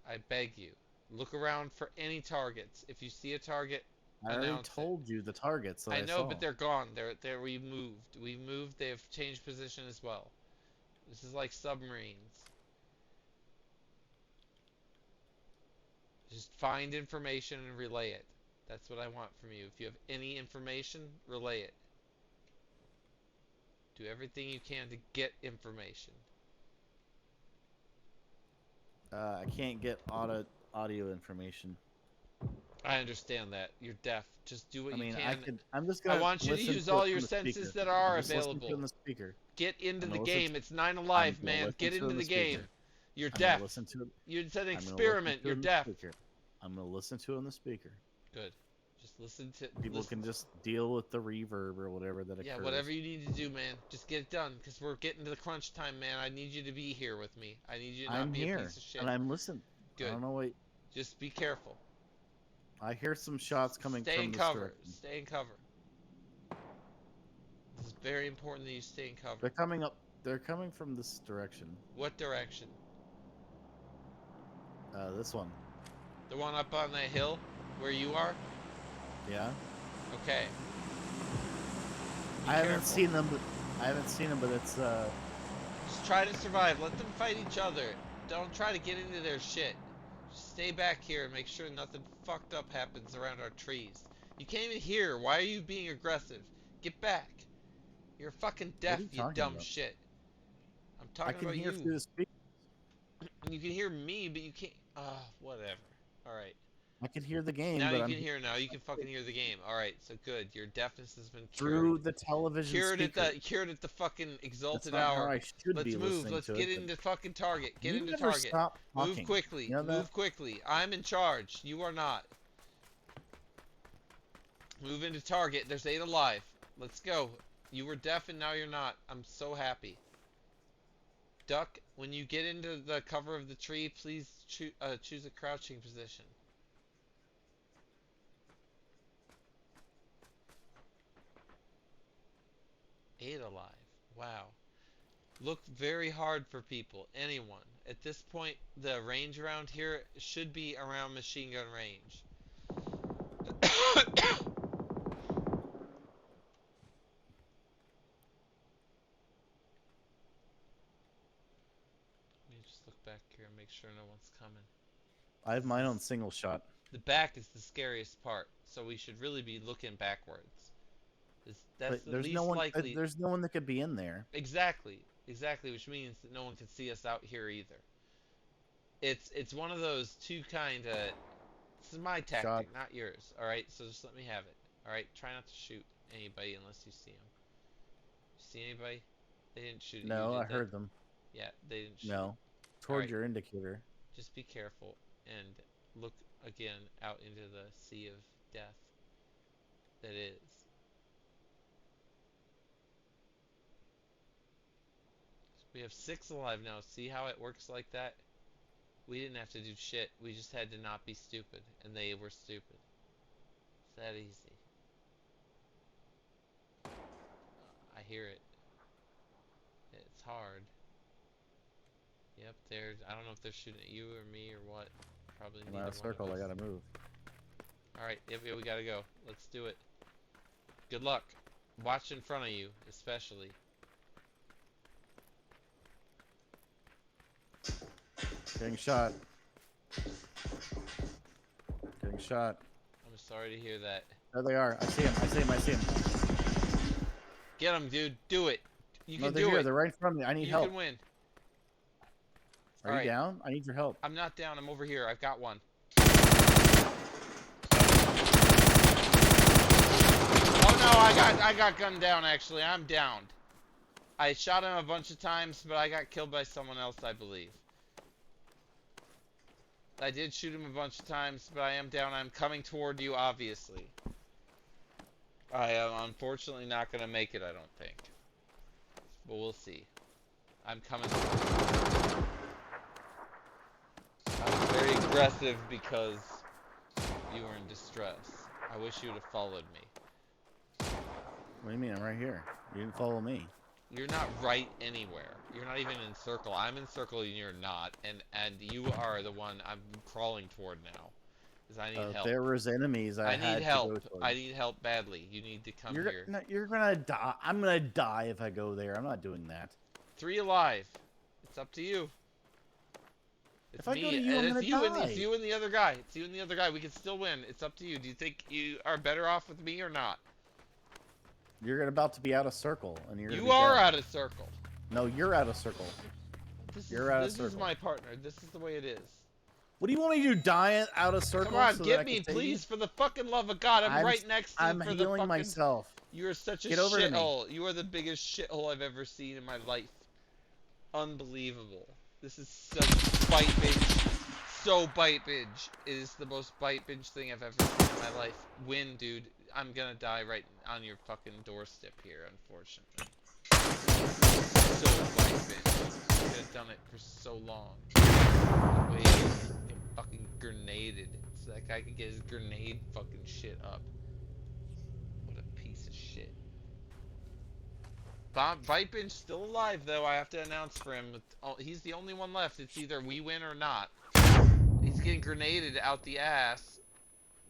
E: I beg you. Look around for any targets. If you see a target,
B: I already
E: announce it.
B: told you the targets. That
E: I know,
B: saw.
E: but they're gone. They're we moved. We moved. They've changed position as well. This is like submarines. Just find information and relay it. That's what I want from you. If you have any information, relay it. Do everything you can to get information.
B: I can't get audio information.
E: I understand that. You're deaf. Just do what
B: I
E: you
B: mean,
E: can.
B: I'm just gonna.
E: I want you to
B: listen
E: use
B: it
E: all
B: from
E: your
B: the
E: senses
B: speaker.
E: that are
B: Just listen to it
E: available.
B: on the speaker.
E: Get into
B: I'm
E: the
B: gonna listen
E: game.
B: to-
E: It's 9
B: I'm
E: alive,
B: gonna
E: man.
B: listen
E: Get
B: to it
E: into
B: on
E: the
B: speaker.
E: game. You're
B: I'm gonna
E: deaf.
B: listen to it.
E: It's an
B: I'm gonna listen
E: experiment.
B: to it
E: You're
B: on the
E: deaf.
B: speaker. I'm gonna listen to it on the speaker.
E: Good. Just listen to.
B: People
E: listen
B: can just deal with the reverb or whatever that occurs.
E: Yeah, whatever you need to do, man. Just get it done, because we're getting to the crunch time, man. I need you to be here with me. I need you to not
B: I'm
E: be
B: here,
E: a piece of shit.
B: and I'm listening.
E: Good.
B: I don't know what.
E: Just be careful.
B: I hear some shots coming
E: Stay
B: from
E: in
B: this
E: cover.
B: direction.
E: Stay in cover. This is very important that you stay in cover.
B: They're coming up. They're coming from this direction.
E: What direction?
B: This one.
E: The one up on that hill where you are?
B: Yeah.
E: Okay. Be
B: I haven't
E: careful.
B: seen them, but it's
E: Just try to survive. Let them fight each other. Don't try to get into their shit. Just stay back here and make sure nothing fucked up happens around our trees. You can't even hear. Why are you being aggressive? Get back. You're fucking
B: What
E: deaf,
B: are you
E: you
B: talking
E: dumb
B: about?
E: shit. I'm
B: I
E: talking
B: can
E: about
B: hear
E: you.
B: through the speaker.
E: You can hear me, but you can't. Whatever. Alright.
B: I can hear the game,
E: Now
B: but
E: you
B: I'm
E: can hear. Now you can fucking hear the game. Alright, so good. Your deafness has been cured.
B: through the television speaker.
E: Cured at the fucking
B: That's
E: exalted
B: not how
E: hour.
B: I should
E: Let's
B: be
E: move.
B: listening
E: Let's
B: to
E: get
B: it.
E: into fucking target. Get
B: You
E: into
B: never
E: target.
B: stop
E: Move
B: talking.
E: quickly.
B: You know
E: Move
B: that?
E: quickly. I'm in charge. You are not. Move into target. There's 8 alive. Let's go. You were deaf and now you're not. I'm so happy. Duck, when you get into the cover of the tree, please choose a crouching position. Eight alive. Wow. Look very hard for people. Anyone. At this point, the range around here should be around machine gun range. Let me just look back here and make sure no one's coming.
B: I have mine on single shot.
E: The back is the scariest part, so we should really be looking backwards. That's
B: But
E: the
B: there's
E: least
B: no one.
E: likely.
B: There's no one that could be in there.
E: Exactly, which means that no one can see us out here either. It's one of those two kind of. This is my tactic,
B: Shot.
E: not yours. All right, so just let me have it. All right, try not to shoot anybody unless you see them. See anybody? They didn't shoot at you,
B: No,
E: did
B: I
E: they?
B: heard them.
E: Yeah, they didn't shoot.
B: No, toward
E: Alright.
B: your indicator.
E: Just be careful and look again out into the sea of death that is. We have 6 alive now. See how it works like that? We didn't have to do shit. We just had to not be stupid, and they were stupid. It's that easy. I hear it. It's hard. Yep, I don't know if they're shooting at you or me or what. Probably
B: I'm
E: neither
B: out of
E: one
B: circle.
E: of
B: I
E: us.
B: gotta move.
E: Alright, yep, we gotta go. Let's do it. Good luck. Watch in front of you, especially.
B: Getting shot. Getting shot.
E: I'm sorry to hear that.
B: There they are. I see him. I see him. I see him.
E: Get him, dude. Do it. You
B: No,
E: can
B: they're
E: do
B: here.
E: it.
B: They're right in front of me. I need
E: You
B: help.
E: can win.
B: Are
E: Alright.
B: you down? I need your help.
E: I'm not down. I'm over here. I've got one. Oh no, I got gunned down actually. I'm downed. I shot him a bunch of times, but I got killed by someone else, I believe. I did shoot him a bunch of times, but I am down. I'm coming toward you, obviously. I am unfortunately not going to make it, I don't think. But we'll see. I'm coming. I was very aggressive because you were in distress. I wish you would have followed me.
B: What do you mean? I'm right here. You didn't follow me.
E: You're not right anywhere. You're not even in circle. I'm in circle and you're not. And you are the one I'm crawling toward now. Because I need help.
B: There was enemies. I
E: need
B: had
E: help.
B: To go toward.
E: I need help badly. You need to come here.
B: No, you're gonna die. I'm gonna die if I go there. I'm not doing that.
E: 3 alive. It's up to you. It's
B: If I
E: me.
B: go to you, I'm
E: it's
B: gonna
E: you and
B: die.
E: it's you and the other guy. It's you and the other guy. We can still win. It's up to you. Do you think you are better off with me or not?
B: You're about to be out of circle, and you're.
E: You are out of circle.
B: No, you're out of circle.
E: You're out of circle. This is my partner. This is the way it is.
B: What do you want me to do? Die out of circle?
E: Come on,
B: so
E: get me, please, for the fucking love of God. I'm right next to you.
B: I'm
E: for the
B: healing
E: fucking...
B: myself.
E: You are such a
B: Get over to me.
E: shithole. You are the biggest shithole I've ever seen in my life. Unbelievable. This is such bite binge. So bite binge. It is the most bite binge thing I've ever seen in my life. Win, dude. I'm gonna die right on your fucking doorstep here, unfortunately. So bite binge. I could have done it for so long. The way he's fucking grenaded. So that guy could get his grenade fucking shit up. What a piece of shit. Bite binge still alive though, I have to announce for him. He's the only one left. It's either we win or not. He's getting grenaded out the ass.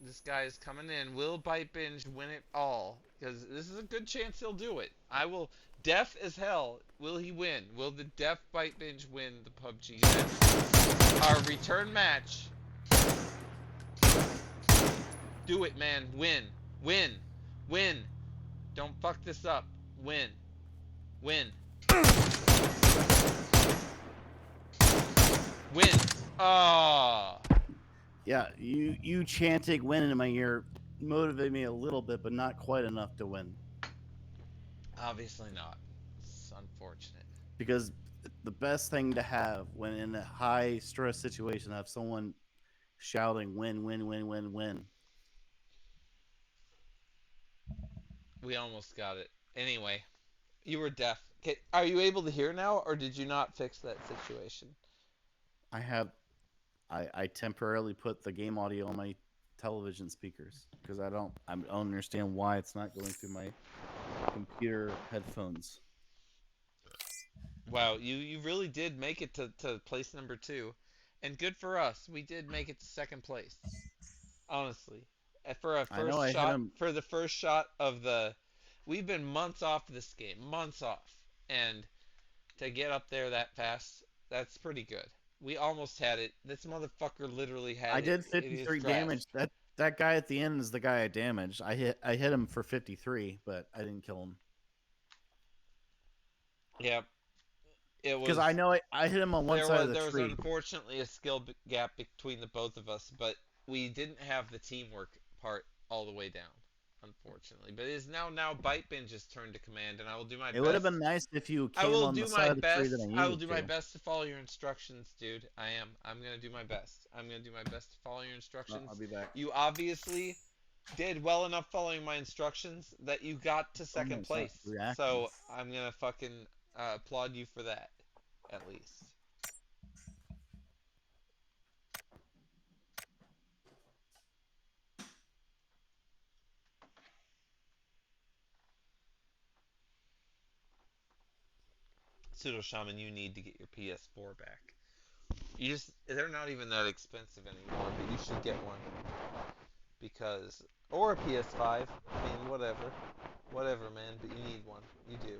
E: This guy is coming in. Will Bite Binge win it all? Because this is a good chance he'll do it. I will. Deaf as hell. Will he win? Will the deaf Bite Binge win the PUBG match? Our return match. Do it, man. Win. Win. Win. Don't fuck this up. Win. Win. Win. Ah.
B: Yeah, you chanting "win" in my ear motivated me a little bit, but not quite enough to win.
E: Obviously not. It's unfortunate.
B: Because the best thing to have when in a high stress situation, have someone shouting "win, win, win, win, win."
E: We almost got it. Anyway, you were deaf. Okay, are you able to hear now, or did you not fix that situation?
B: I have I temporarily put the game audio on my television speakers because I don't understand why it's not going through my computer headphones.
E: Wow, you really did make it to place number 2. And good for us. We did make it to second place. Honestly. For a
B: I know
E: first
B: I hit
E: shot,
B: him.
E: for the first shot of the we've been months off this game. Months off. And to get up there that fast, that's pretty good. We almost had it. This motherfucker literally had
B: I
E: it
B: did
E: in his
B: 53
E: grasp.
B: damage. That guy at the end is the guy I damaged. I hit him for 53, but I didn't kill him
E: Yep. It
B: because
E: was
B: I know I hit him on one side of the
E: there was
B: tree.
E: unfortunately a skill gap between the both of us, but we didn't have the teamwork part all the way down, unfortunately. But it is now Bite Binge's turn to command, and I will do my
B: It would have
E: best.
B: been nice if you
E: I
B: came
E: will
B: on the
E: do my
B: side of the tree
E: best.
B: that I
E: I will
B: needed
E: do my
B: to.
E: best to follow your instructions, dude. I am. I'm gonna do my best. I'm gonna do my best to follow your instructions.
B: I'll be back.
E: You obviously did well enough following my instructions that you got to
B: Oh no,
E: second
B: it's not
E: place.
B: reacting.
E: So I'm gonna fucking applaud you for that, at least. Pseudo Shaman, you need to get your PS4 back. They're not even that expensive anymore, but you should get one because or a PS5. I mean, whatever, man. But you need one. You do.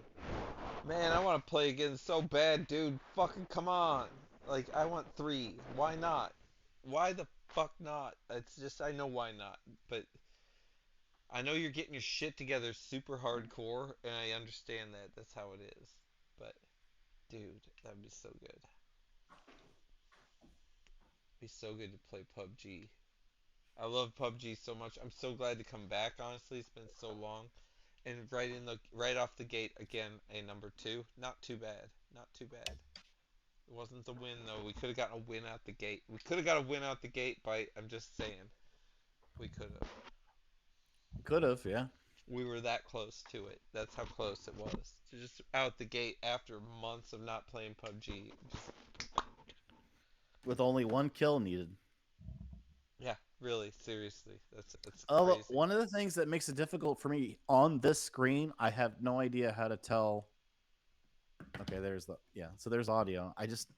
E: Man, I want to play again so bad, dude. Fucking come on. Like I want 3. Why not? Why the fuck not? It's just I know why not, but I know you're getting your shit together super hardcore, and I understand that. That's how it is. But dude, that'd be so good. Be so good to play PUBG. I love PUBG so much. I'm so glad to come back. Honestly, it's been so long. And right off the gate again, a number 2. Not too bad. Not too bad. It wasn't the win though. We could have gotten a win out the gate. We could have got a win out the gate by. I'm just saying. We could have.
B: Could have, yeah.
E: We were that close to it. That's how close it was. To just out the gate after months of not playing PUBG. Just,
B: With only one kill needed.
E: yeah, really, seriously. That's
B: Oh,
E: crazy.
B: one of the things that makes it difficult for me on this screen, I have no idea how to tell. Okay, so there's audio.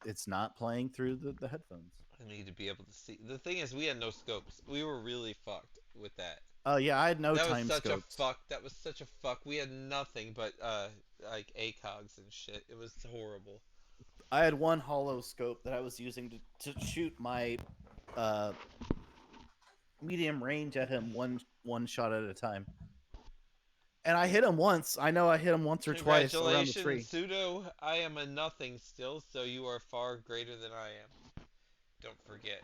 B: It's not playing through the headphones.
E: I need to be able to see. The thing is, we had no scopes. We were really fucked with that.
B: Oh yeah, I had no
E: That was
B: time
E: such a
B: scopes.
E: fuck. That was such a fuck. We had nothing but like ACOGs and shit. It was horrible.
B: I had one hollow scope that I was using to shoot my medium range at him one shot at a time. And I hit him once. I know I hit him once or twice around the
E: Congratulations,
B: tree.
E: Pseudo. I am a nothing still, so you are far greater than I am. Don't forget.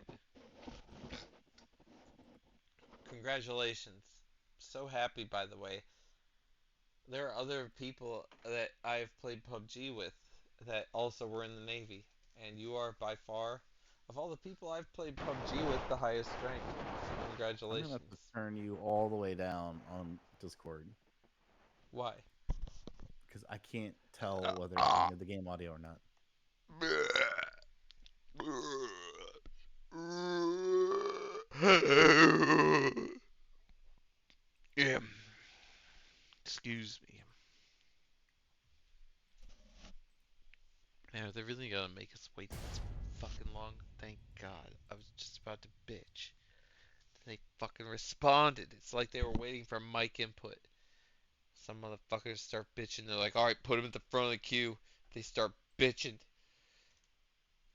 E: Congratulations. So happy, by the way. There are other people that I've played PUBG with that also were in the Navy, and you are by far, of all the people I've played PUBG with, the highest rank. So
B: I'm gonna have
E: congratulations.
B: to turn you all the way down on Discord
E: Why?
B: because I can't tell whether I can hear the game audio or not.
A: Yeah. Excuse me. Man, are they really gonna make us wait this fucking long? Thank God. I was just about to bitch. They fucking responded. It's like they were waiting for mic input. Some motherfuckers start bitching. They're like, alright, put them at the front of the queue. They start bitching.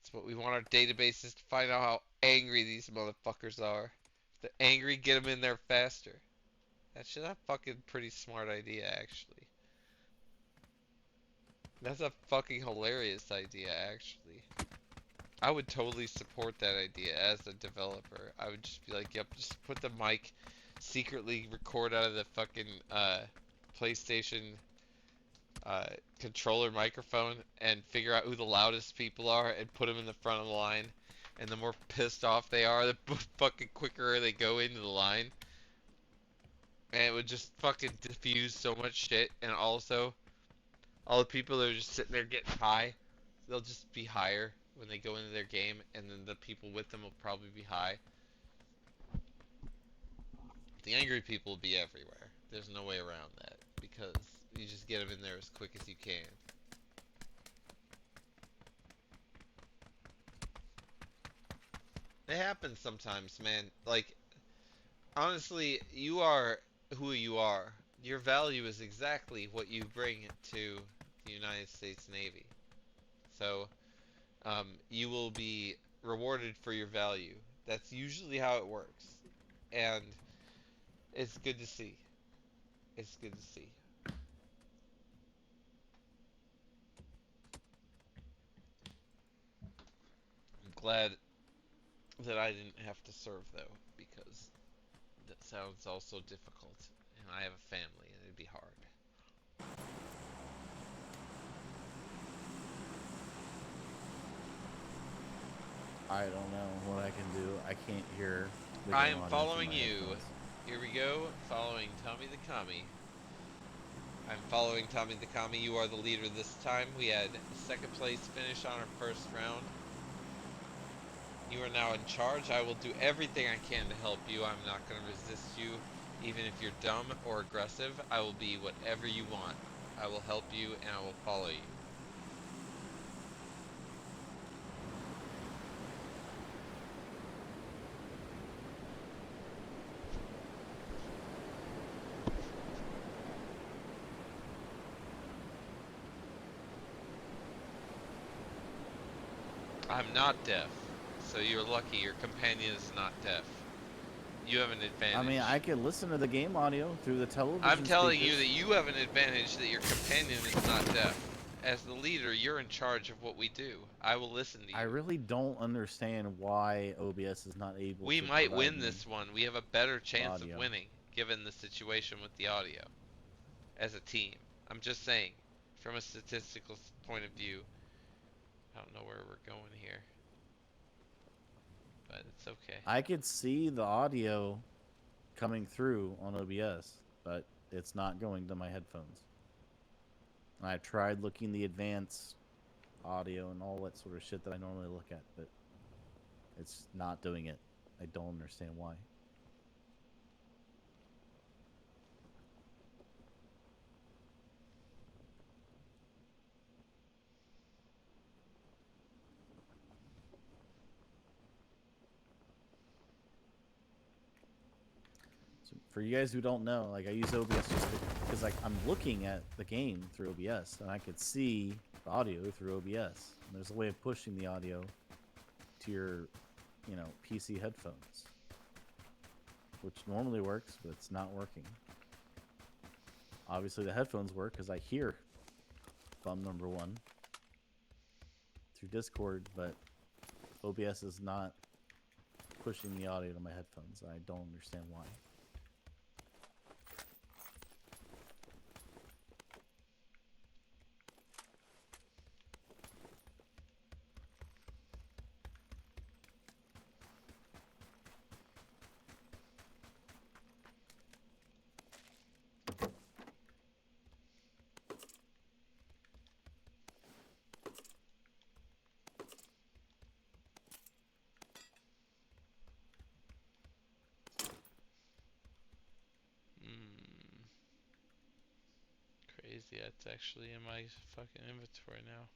A: That's what we want our databases to find out how angry these motherfuckers are. If they're angry, get them in there faster.
E: That's a fucking pretty smart idea, actually. That's a fucking hilarious idea, actually. I would totally support that idea as a developer. I would just be like, yep, just put the mic, secretly record out of the fucking PlayStation uh, controller microphone, and figure out who the loudest people are and put them in the front of the line. And the more pissed off they are, the fucking quicker they go into the line. And it would just fucking diffuse so much shit. And also, all the people that are just sitting there getting high, they'll just be higher when they go into their game, and then the people with them will probably be high. The angry people will be everywhere. There's no way around that, because you just get them in there as quick as you can. It happens sometimes, man. Like, honestly, you are who you are. Your value is exactly what you bring to the United States Navy. So, you will be rewarded for your value. That's usually how it works. And it's good to see. It's good to see. I'm glad that I didn't have to serve, though, because that sounds also difficult. And I have a family, and it'd be hard.
B: I don't know what I can do. I can't hear. The
E: I
B: game
E: am
B: audio
E: following
B: through my
E: you.
B: headphones.
E: Here we go. Following Tommy the Commie. I'm following Tommy the Commie. You are the leader this time. We had second place finish on our first round. You are now in charge. I will do everything I can to help you. I'm not going to resist you. Even if you're dumb or aggressive, I will be whatever you want. I will help you and I will follow you. I'm not deaf, so you're lucky. Your companion is not deaf. You have an advantage.
B: I mean, I can listen to the game audio through the television.
E: I'm telling you
B: speakers.
E: that you have an advantage that your companion is not deaf. As the leader, you're in charge of what we do. I will listen to you.
B: I really don't understand why OBS is not able.
E: We
B: to
E: might
B: provide
E: win
B: me
E: this one. We have a better chance of
B: audio.
E: winning, given the situation with the audio. As a team. I'm just saying, from a statistical point of view, I don't know where we're going here. But it's okay.
B: I could see the audio coming through on OBS, but it's not going to my headphones. And I tried looking the advanced audio and all that sort of shit that I normally look at, but it's not doing it. I don't understand why. So for you guys who don't know, like I use OBS just because like I'm looking at the game through OBS and I could see the audio through OBS. And there's a way of pushing the audio to your, PC headphones, which normally works, but it's not working. Obviously, the headphones work because I hear bum number one through Discord, but OBS is not pushing the audio to my headphones. I don't understand why.
E: Crazy, it's actually in my fucking inventory now.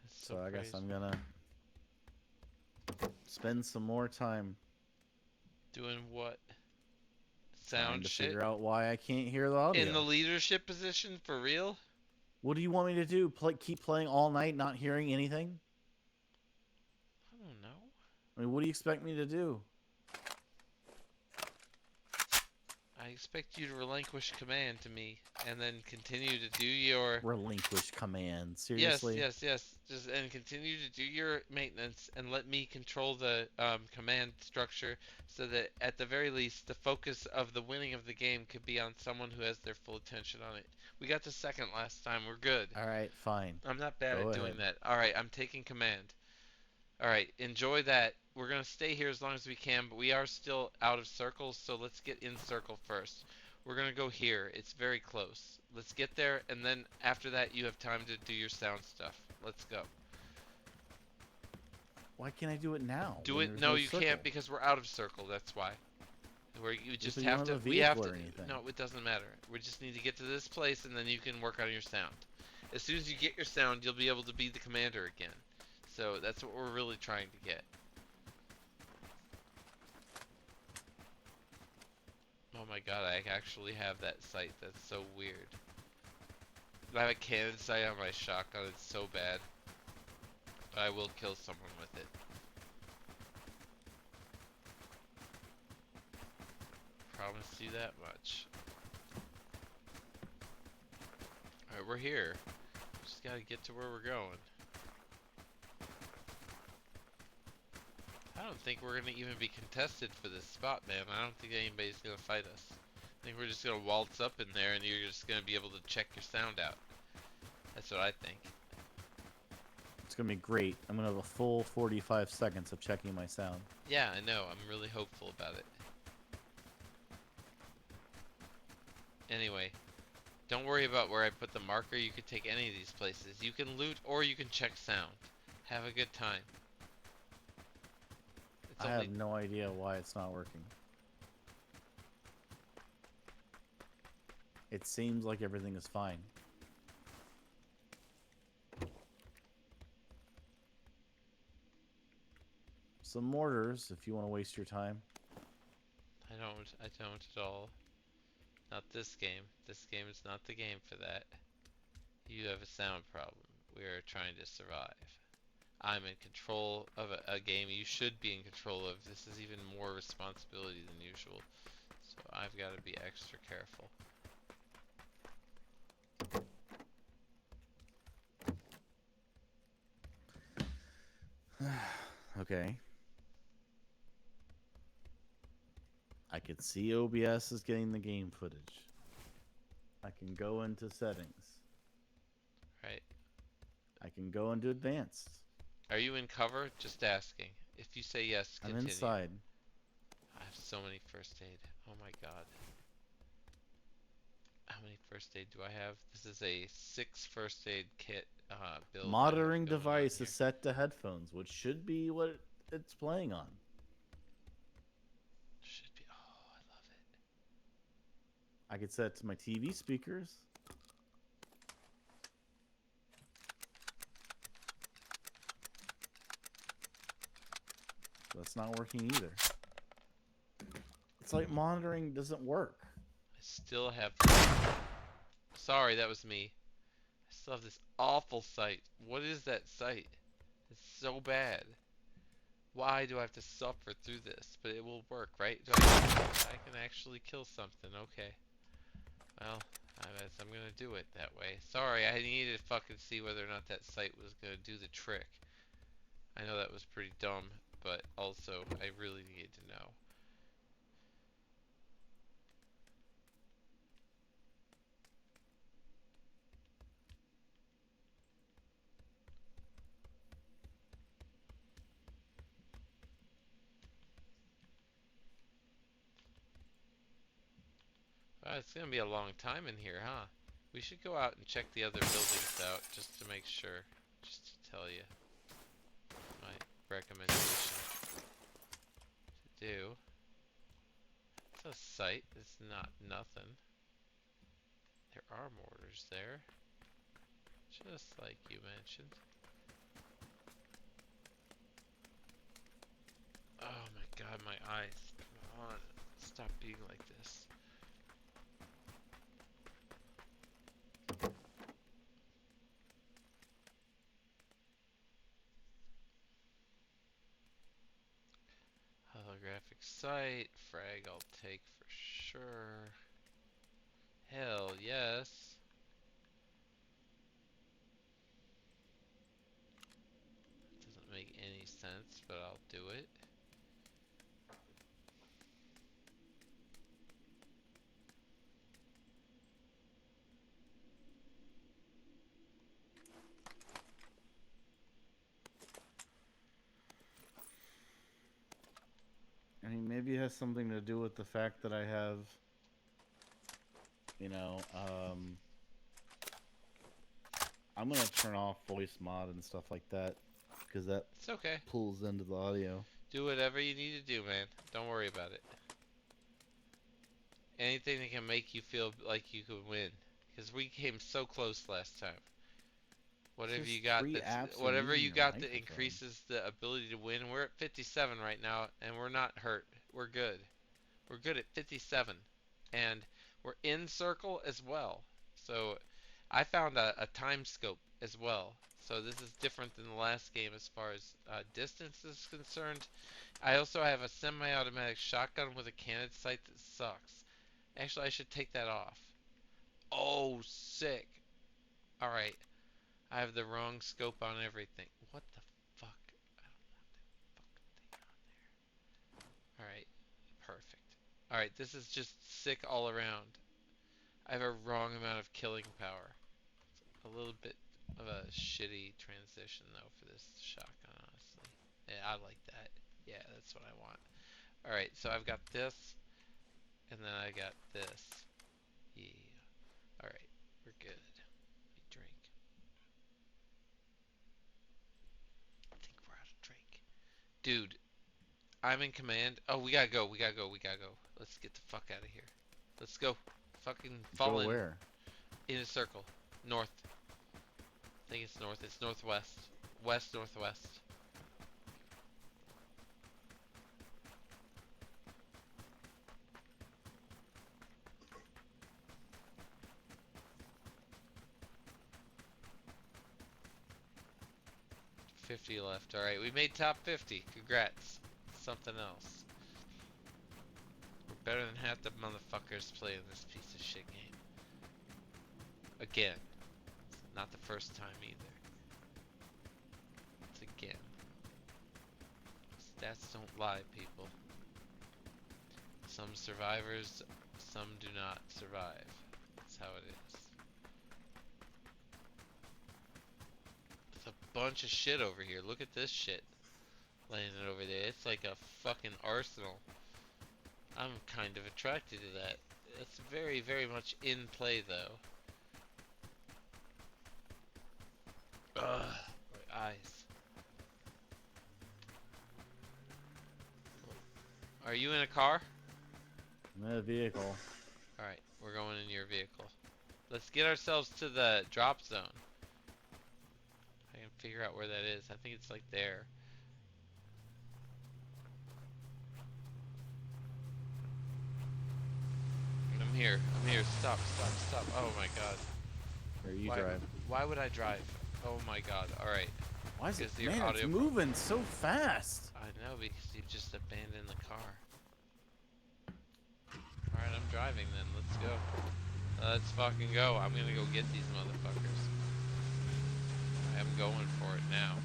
E: That's
B: So I
E: crazy.
B: guess I'm gonna spend some more time
E: Doing what?
B: trying
E: Sound
B: to
E: shit?
B: figure out why I can't hear the audio.
E: In the leadership position, for real?
B: What do you want me to do? Keep playing all night, not hearing anything?
E: I don't know.
B: I mean, what do you expect me to do?
E: I expect you to relinquish command to me and then continue to do your
B: Relinquish command.
E: yes,
B: Seriously?
E: yes, yes. Just and continue to do your maintenance and let me control the command structure so that at the very least the focus of the winning of the game could be on someone who has their full attention on it. We got to second last time. We're good.
B: All right, fine.
E: I'm not bad
B: Go
E: at
B: ahead.
E: doing that. All right, I'm taking command. All right, enjoy that. We're going to stay here as long as we can, but we are still out of circles, so let's get in circle first. We're going to go here. It's very close. Let's get there, and then after that, you have time to do your sound stuff. Let's go.
B: Why can't I do it now?
E: Do
B: when
E: it.
B: there's
E: No,
B: no
E: you
B: circle?
E: can't because we're out of circle. That's why. Where you just
B: you
E: have
B: don't
E: to.
B: have a
E: We have
B: vehicle
E: to.
B: or anything.
E: No, it doesn't matter. We just need to get to this place, and then you can work on your sound. As soon as you get your sound, you'll be able to be the commander again. So that's what we're really trying to get. Oh my god, I actually have that sight. That's so weird. I have a cannon sight on my shotgun. It's so bad. I will kill someone with it. Promise you that much. Alright, we're here. Just gotta get to where we're going. I don't think we're gonna even be contested for this spot, man. I don't think anybody's gonna fight us. I think we're just gonna waltz up in there and you're just gonna be able to check your sound out. That's what I think.
B: It's gonna be great. I'm gonna have a full 45 seconds of checking my sound.
E: Yeah, I know. I'm really hopeful about it. Anyway, don't worry about where I put the marker. You could take any of these places. You can loot or you can check sound. Have a good time. It's
B: I
E: only
B: have no idea why it's not working. It seems like everything is fine. Some mortars, if you want to waste your time.
E: I don't at all. Not this game. This game is not the game for that. You have a sound problem. We are trying to survive. I'm in control of a game you should be in control of. This is even more responsibility than usual. So I've got to be extra careful.
B: Okay. I could see OBS is getting the game footage. I can go into settings.
E: Right.
B: I can go into advanced.
E: Are you in cover? Just asking. If you say yes,
B: I'm
E: continue.
B: inside.
E: I have so many first aid. Oh my god. How many first aid do I have? This is a 6 first aid kit build. I have
B: Monitoring
E: going on
B: device
E: here.
B: is set to headphones, which should be what it's playing on.
E: Should be. Oh, I love it.
B: I could set it to my TV speakers. That's not working either. It's like monitoring doesn't work.
E: I still have. Sorry, that was me. I still have this awful sight. What is that sight? It's so bad. Why do I have to suffer through this? But it will work, right? I can actually kill something. Okay. Well, I guess I'm gonna do it that way. Sorry, I needed to fucking see whether or not that sight was gonna do the trick. I know that was pretty dumb, but also I really needed to know. It's gonna be a long time in here, huh? We should go out and check the other buildings out just to make sure. Just to tell you my recommendation to do. It's a site. It's not nothing. There are mortars there, just like you mentioned. Oh my god, my eyes. Come on. Stop being like this. Holographic Sight. Frag I'll take for sure. Hell yes. Doesn't make any sense, but I'll do it.
B: I mean, maybe it has something to do with the fact that I have, I'm gonna turn off voice mod and stuff like that because that
E: It's okay.
B: pulls into the audio.
E: Do whatever you need to do, man. Don't worry about it. Anything that can make you feel like you could win. Because we came so close last time. Whatever
B: Just
E: you got
B: three
E: that's,
B: apps are
E: whatever
B: using
E: you
B: your
E: got that
B: microphone.
E: increases the ability to win. We're at 57 right now, and we're not hurt. We're good. We're good at 57. And we're in circle as well. So I found a time scope as well. So this is different than the last game as far as distance is concerned. I also have a semi-automatic shotgun with a cannon sight that sucks. Actually, I should take that off. Oh, sick. Alright. I have the wrong scope on everything. What the fuck? I don't want that fucking thing on there. Alright. Perfect. Alright, this is just sick all around. I have a wrong amount of killing power. It's a little bit of a shitty transition, though, for this shotgun, honestly. Yeah, I like that. Yeah, that's what I want. Alright, so I've got this, and then I got this. Yeah. Alright, we're good. Let me drink. I think we're out of drink. Dude, I'm in command. Oh, we gotta go, we gotta go, we gotta go. Let's get the fuck out of here. Let's go. Fucking fall
B: Go
E: in.
B: where?
E: In a circle. North. I think it's north. It's northwest. West, northwest. $50 left. Alright, we made top 50. Congrats. Something else. We're better than half the motherfuckers playing this piece of shit game. Again. It's not the first time either. It's again. Stats don't lie, people. Some survivors, some do not survive. That's how it is. There's a bunch of shit over here. Look at this shit laying over there. It's like a fucking arsenal. I'm kind of attracted to that. It's very, very much in play, though. Ugh, my eyes. Are you in a car?
B: I'm in a vehicle.
E: Alright, we're going in your vehicle. Let's get ourselves to the drop zone. I can figure out where that is. I think it's like there. I'm here. I'm here. Stop, stop, stop. Oh my god.
B: Where you
E: Why,
B: drive?
E: why would I drive? Oh my god. Alright.
B: Why is it?
E: Because your
B: Man, it's
E: audio-
B: moving so fast.
E: I know, because you just abandoned the car. Alright, I'm driving then. Let's go. Let's fucking go. I'm gonna go get these motherfuckers. I am going for it now.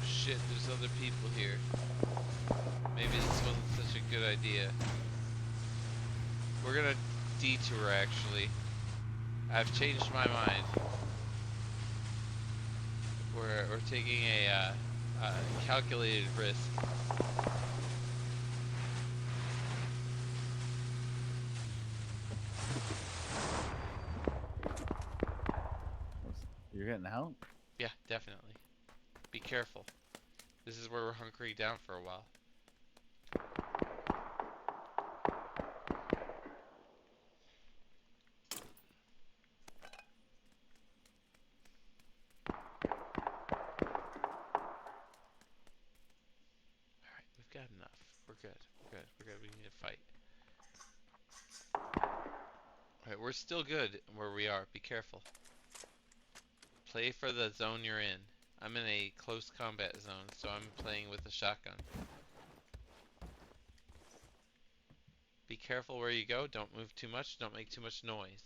E: Shit, there's other people here. Maybe this wasn't such a good idea. We're gonna detour, actually. I've changed my mind. We're taking a calculated risk.
B: You're getting out?
E: Yeah, definitely. Be careful. This is where we're hunkering down for a while. Alright, we've got enough. We're good. We're good. We're good. We need to fight. Alright, we're still good where we are. Be careful. Play for the zone you're in. I'm in a close combat zone, so I'm playing with a shotgun. Be careful where you go. Don't move too much. Don't make too much noise.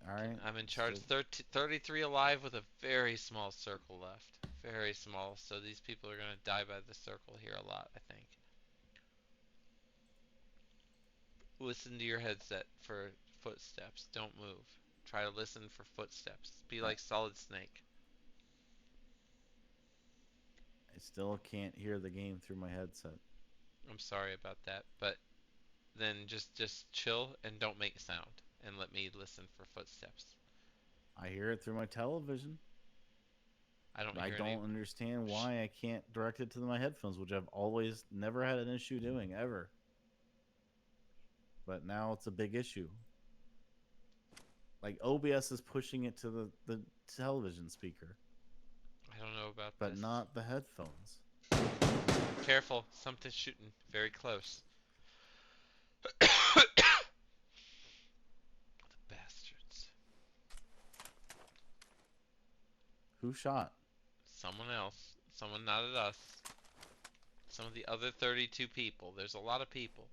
B: Alright.
E: I'm in charge. 33 alive with a very small circle left. Very small. So these people are going to die by the circle here a lot, I think. Listen to your headset for footsteps. Don't move. Try to listen for footsteps. Be like Solid Snake.
B: I still can't hear the game through my headset.
E: I'm sorry about that, but then just chill and don't make sound and let me listen for footsteps.
B: I hear it through my television.
E: I don't
B: I
E: hear
B: don't
E: any.
B: understand why I can't direct it to my headphones, which I've always never had an issue doing, ever. But now it's a big issue. Like OBS is pushing it to the television speaker,
E: I don't know about
B: but
E: this.
B: not the headphones.
E: Careful, something's shooting very close. The bastards.
B: Who shot?
E: Someone else. Someone not at us. Some of the other 32 people. There's a lot of people.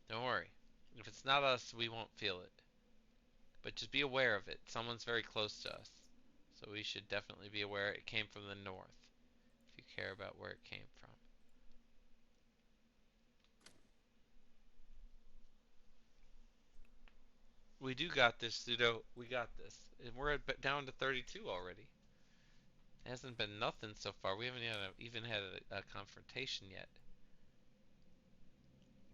E: Don't worry. If it's not us, we won't feel it. But just be aware of it. Someone's very close to us. So we should definitely be aware it came from the north. If you care about where it came from. We do got this, Pseudo. We got this. And we're down to 32 already. It hasn't been nothing so far. We haven't even had a confrontation yet.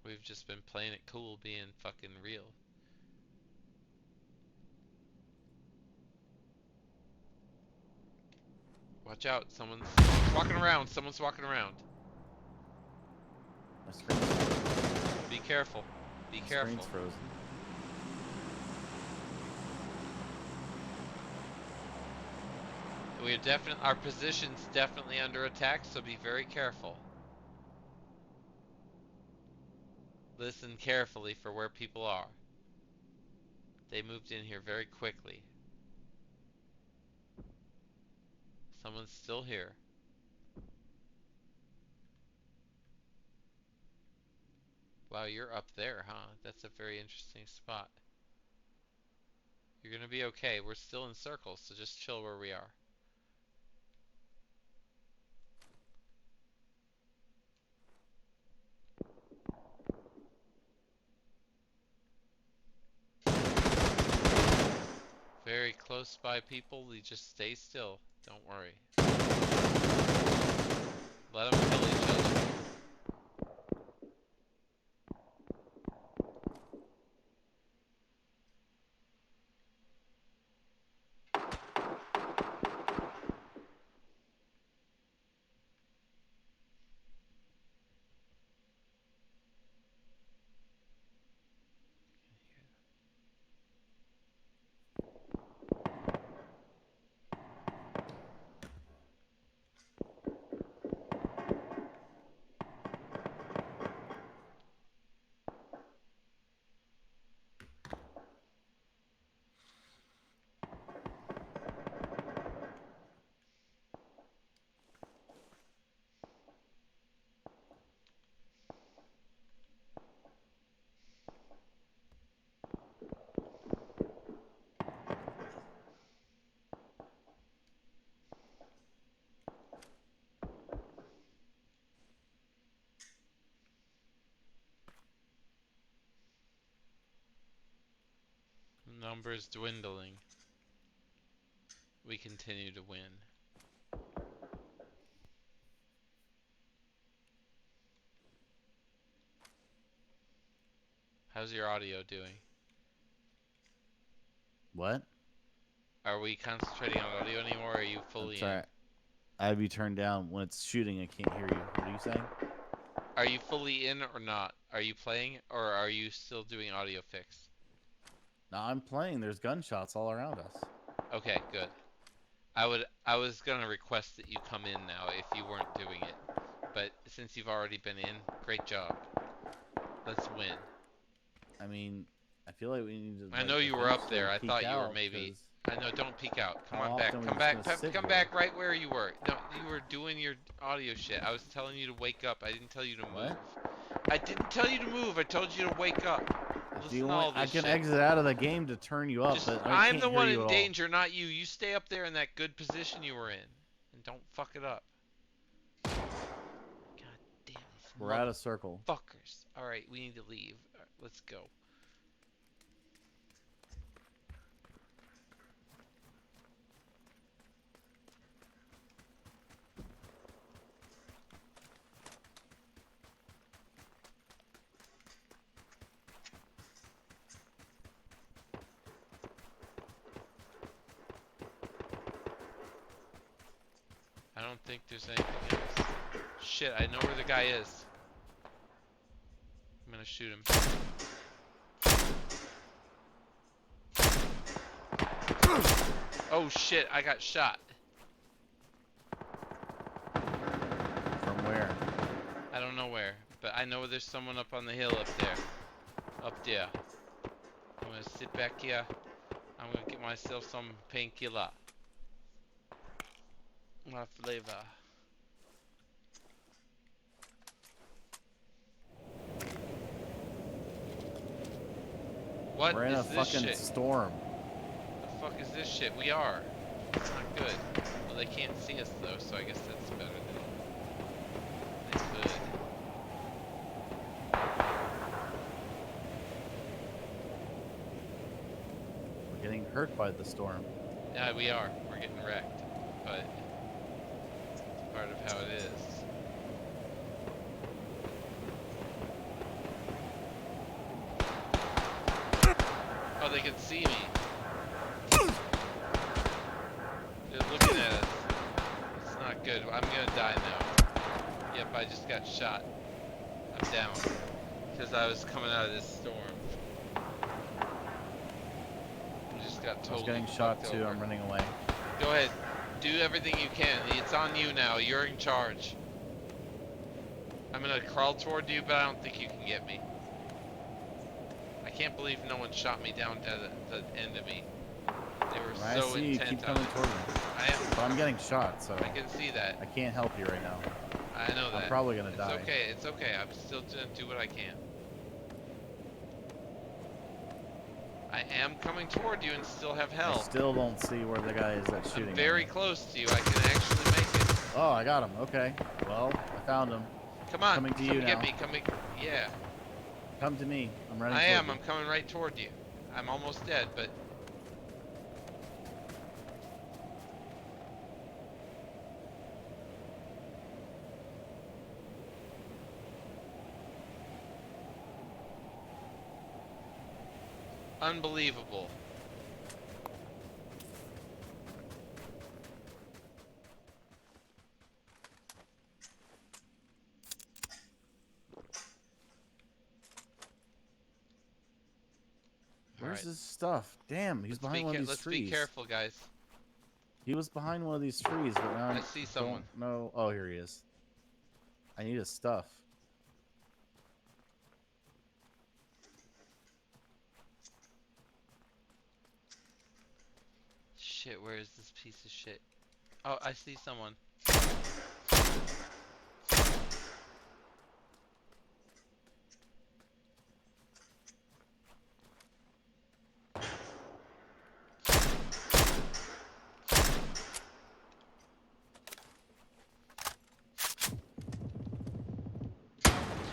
E: We've just been playing it cool, being fucking real. Watch out, someone's walking around. Someone's walking around.
B: My screen's,
E: Be careful. Be
B: my
E: careful.
B: screen's frozen.
E: Our position's definitely under attack, so be very careful. Listen carefully for where people are. They moved in here very quickly. Someone's still here. Wow, you're up there, huh? That's a very interesting spot. You're gonna be okay. We're still in circles, so just chill where we are. Very close by people, you just stay still. Don't worry. Let them kill each other. numbers dwindling. We continue to win. How's your audio doing?
B: What?
E: Are we concentrating on audio anymore, or are you fully
B: Sorry.
E: in?
B: I have you turned down when it's shooting. I can't hear you. What are you saying?
E: Are you fully in or not? Are you playing, or are you still doing audio fix?
B: No, I'm playing. There's gunshots all around us.
E: Okay, good. I was gonna request that you come in now if you weren't doing it, but since you've already been in, great job. Let's win.
B: I mean, I feel like we need to.
E: I know you were up there. I thought you were
B: out,
E: maybe.
B: 'cause
E: I know. Don't peek out. Come
B: how
E: on back.
B: often
E: Come
B: we
E: back.
B: just gonna sit
E: Come
B: here?
E: back right where you were. No, you were doing your audio shit. I was telling you to wake up. I didn't tell you to move.
B: What?
E: I didn't tell you to move. I told you to wake up.
B: If
E: Listen
B: you
E: to all
B: want, I
E: this
B: can
E: shit.
B: exit out of the game to turn you up,
E: Just,
B: but I
E: I'm
B: can't
E: the
B: hear
E: one
B: you
E: in
B: at all.
E: danger, not you. You stay up there in that good position you were in, and don't fuck it up. God damn these
B: We're out of circle.
E: fuckers. All right, we need to leave. All right, let's go. I don't think there's anything else. Shit, I know where the guy is. I'm gonna shoot him. Oh shit, I got shot.
B: From where?
E: I don't know where, but I know there's someone up on the hill up there. Up there. I'm gonna sit back here. I'm gonna get myself some painkiller. My flavor. What
B: We're in
E: is
B: a
E: this
B: fucking
E: shit?
B: storm.
E: The fuck is this shit? We are. It's not good. Well, they can't see us though, so I guess that's better than they could.
B: We're getting hurt by the storm.
E: Yeah, we are. We're getting wrecked, but it's part of how it is. Oh, they can see me. They're looking at us. It's not good. I'm gonna die now. Yep, I just got shot. I'm down. Because I was coming out of this storm. I just got
B: I was
E: totally
B: getting shot
E: fucked
B: too.
E: over.
B: I'm running away.
E: Go ahead. Do everything you can. It's on you now. You're in charge. I'm gonna crawl toward you, but I don't think you can get me. I can't believe no one shot me down to the end of me. They were
B: I
E: so
B: see you
E: intent
B: keep
E: on
B: coming
E: it.
B: toward me.
E: I am.
B: But I'm getting shot, so
E: I can see that.
B: I can't help you right now.
E: I know that.
B: I'm probably gonna
E: It's
B: die.
E: okay. It's okay. I'm still gonna do what I can. I am coming toward you and still have
B: I
E: health.
B: still don't see where the guy is that's shooting.
E: I'm
B: at
E: very
B: me.
E: close to you. I can actually make it.
B: Oh, I got him. Okay. Well, I found him.
E: Come on.
B: Coming to
E: come
B: you
E: get
B: now.
E: me. Come. Yeah.
B: Come to me. I'm running.
E: I
B: toward
E: am.
B: you.
E: I'm coming right toward you. I'm almost dead, but unbelievable.
B: Where's
E: Alright.
B: his stuff? Damn, he's behind one of these
E: Let's
B: trees.
E: be careful, guys.
B: He was behind one of these trees, but now
E: I see someone.
B: No. Oh, here he is. I need his stuff.
E: Shit, where is this piece of shit? Oh, I see someone.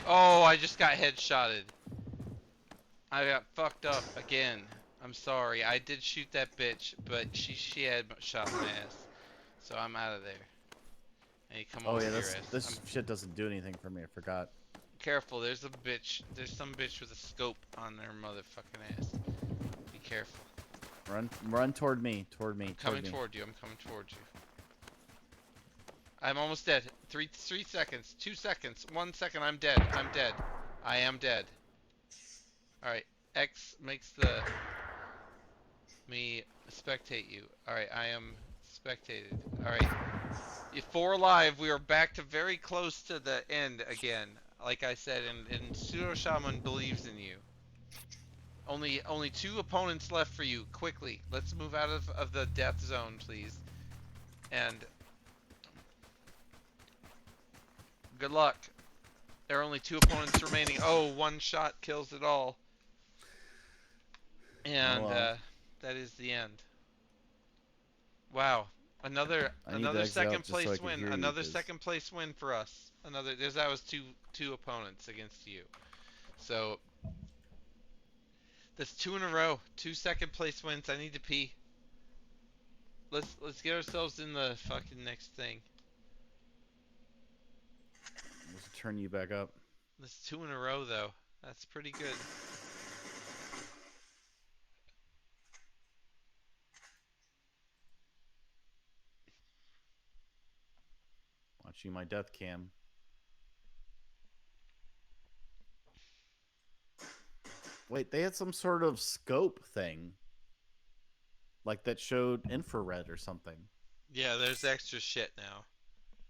E: Oh, I just got headshotted. I got fucked up again.
A: I'm sorry. I did shoot that bitch, but she had shot my ass. So I'm out of there. And you come
B: Oh
A: over
B: yeah,
A: here, ass.
B: this shit doesn't do anything for me. I forgot.
A: Careful, there's a bitch. There's some bitch with a scope on their motherfucking ass. Be careful.
B: Run toward me. Toward me.
A: I'm coming
B: Toward me.
A: toward you. I'm coming toward you. I'm almost dead. Three seconds. 2 seconds. 1 second. I'm dead. I'm dead. I am dead. All right. X makes me spectate you. All right. I am spectated. All right. If 4 alive, we are back to very close to the end again. Like I said, and Pseudo Shaman believes in you. Only 2 opponents left for you. Quickly, let's move out of the death zone, please. And good luck. There are only 2 opponents remaining. Oh, 1 shot kills it all. And
B: Oh, well.
A: that is the end. Wow. Another
B: I need to exit out
A: second
B: just so I
A: place
B: can
A: win.
B: hear you,
A: Another
B: 'cause-
A: second place win for us. That was two opponents against you. So that's 2 in a row. 2 second place wins. I need to pee. Let's get ourselves in the fucking next thing.
B: Let's turn you back up.
A: That's 2 in a row though. That's pretty good.
B: Watching my death cam. Wait, they had some sort of scope thing. Like that showed infrared or something.
A: Yeah, there's extra shit now.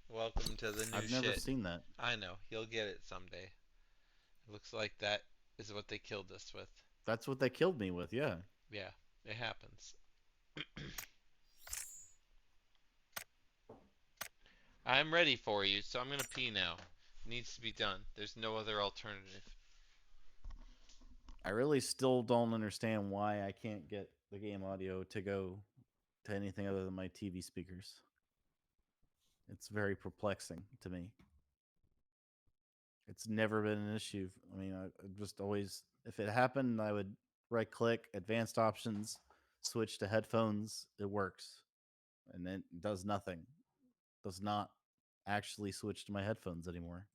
A: Welcome to the new
B: I've never
A: shit.
B: seen that.
A: I know. You'll get it someday. It looks like that is what they killed us with.
B: That's what they killed me with, yeah.
A: Yeah, it happens. I'm ready for you, so I'm gonna pee now. Needs to be done. There's no other alternative.
B: I really still don't understand why I can't get the game audio to go to anything other than my TV speakers. It's very perplexing to me. It's never been an issue. I mean, I just always, if it happened, I would right click, advanced options, switch to headphones. It works. And it does nothing. Does not actually switch to my headphones anymore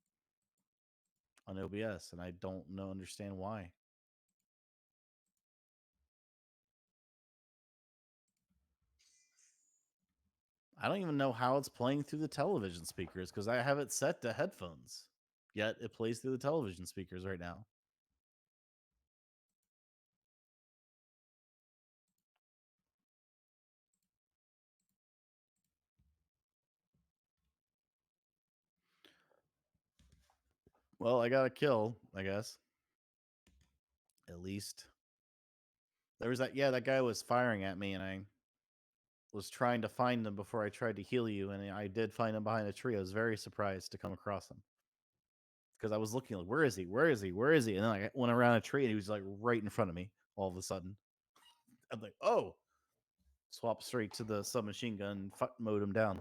B: on OBS. And I don't understand why. I don't even know how it's playing through the television speakers because I have it set to headphones. Yet it plays through the television speakers right now. Well, I got a kill, I guess. At least. There was that guy was firing at me and I was trying to find him before I tried to heal you, and I did find him behind a tree. I was very surprised to come across him. Because I was looking like, where is he? Where is he? Where is he? And then I went around a tree and he was like right in front of me all of a sudden. I'm like, oh, swap straight to the submachine gun, mowed him down.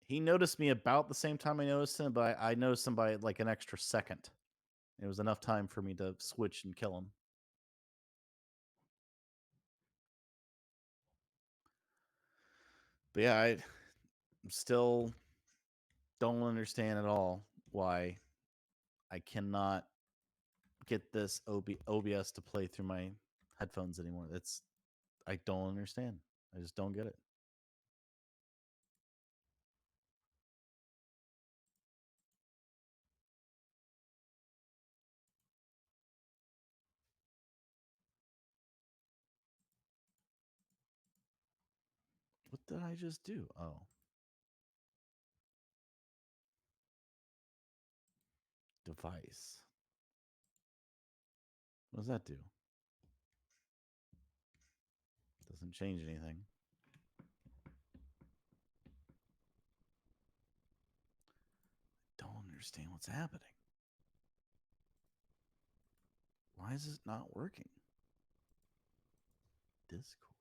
B: He noticed me about the same time I noticed him, but I noticed him by like an extra second. It was enough time for me to switch and kill him. But yeah, I still don't understand at all why I cannot get this OBS to play through my headphones anymore. I don't understand. I just don't get it. What did I just do? Oh. Device. What does that do? Doesn't change anything. Don't understand what's happening. Why is it not working? Discord.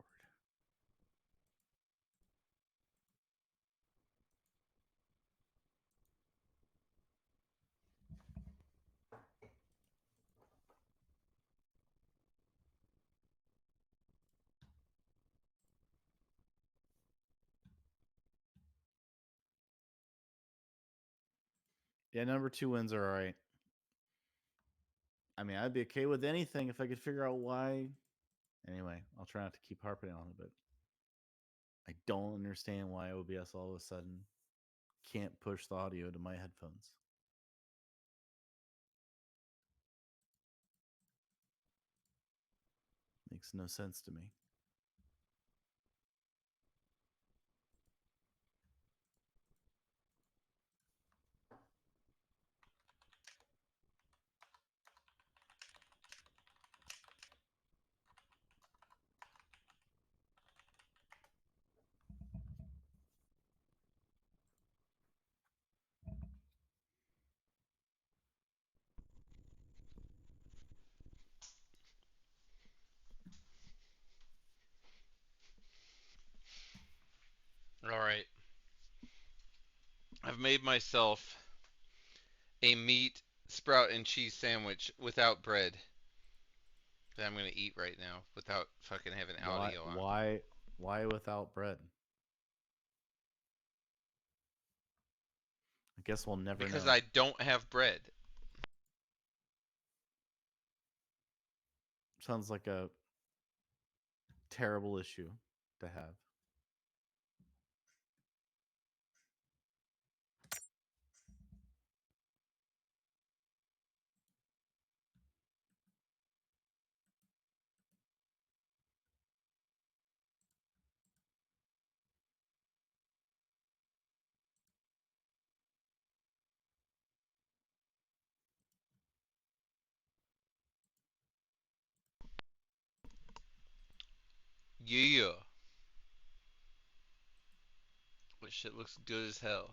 B: Yeah, number 2 wins are alright. I mean, I'd be okay with anything if I could figure out why. Anyway, I'll try not to keep harping on it, but I don't understand why OBS all of a sudden can't push the audio to my headphones. Makes no sense to me.
A: All right. I've made myself a meat, sprout, and cheese sandwich without bread that I'm going to eat right now without fucking having
B: Why
A: audio on.
B: why without bread? I guess we'll never
A: Because
B: know.
A: I don't have bread.
B: Sounds like a terrible issue to have.
A: Yeah. This shit looks good as hell.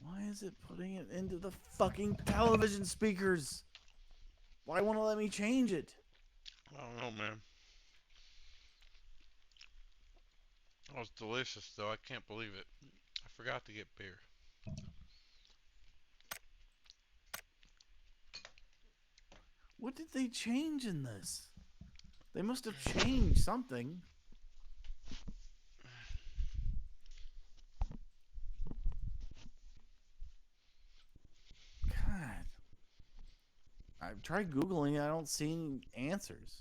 B: Why is it putting it into the fucking television speakers? Why won't it let me change it?
A: I don't know, man. That was delicious, though. I can't believe it. I forgot to get beer.
B: What did they change in this? They must have changed something. God. I've tried Googling, I don't see any answers.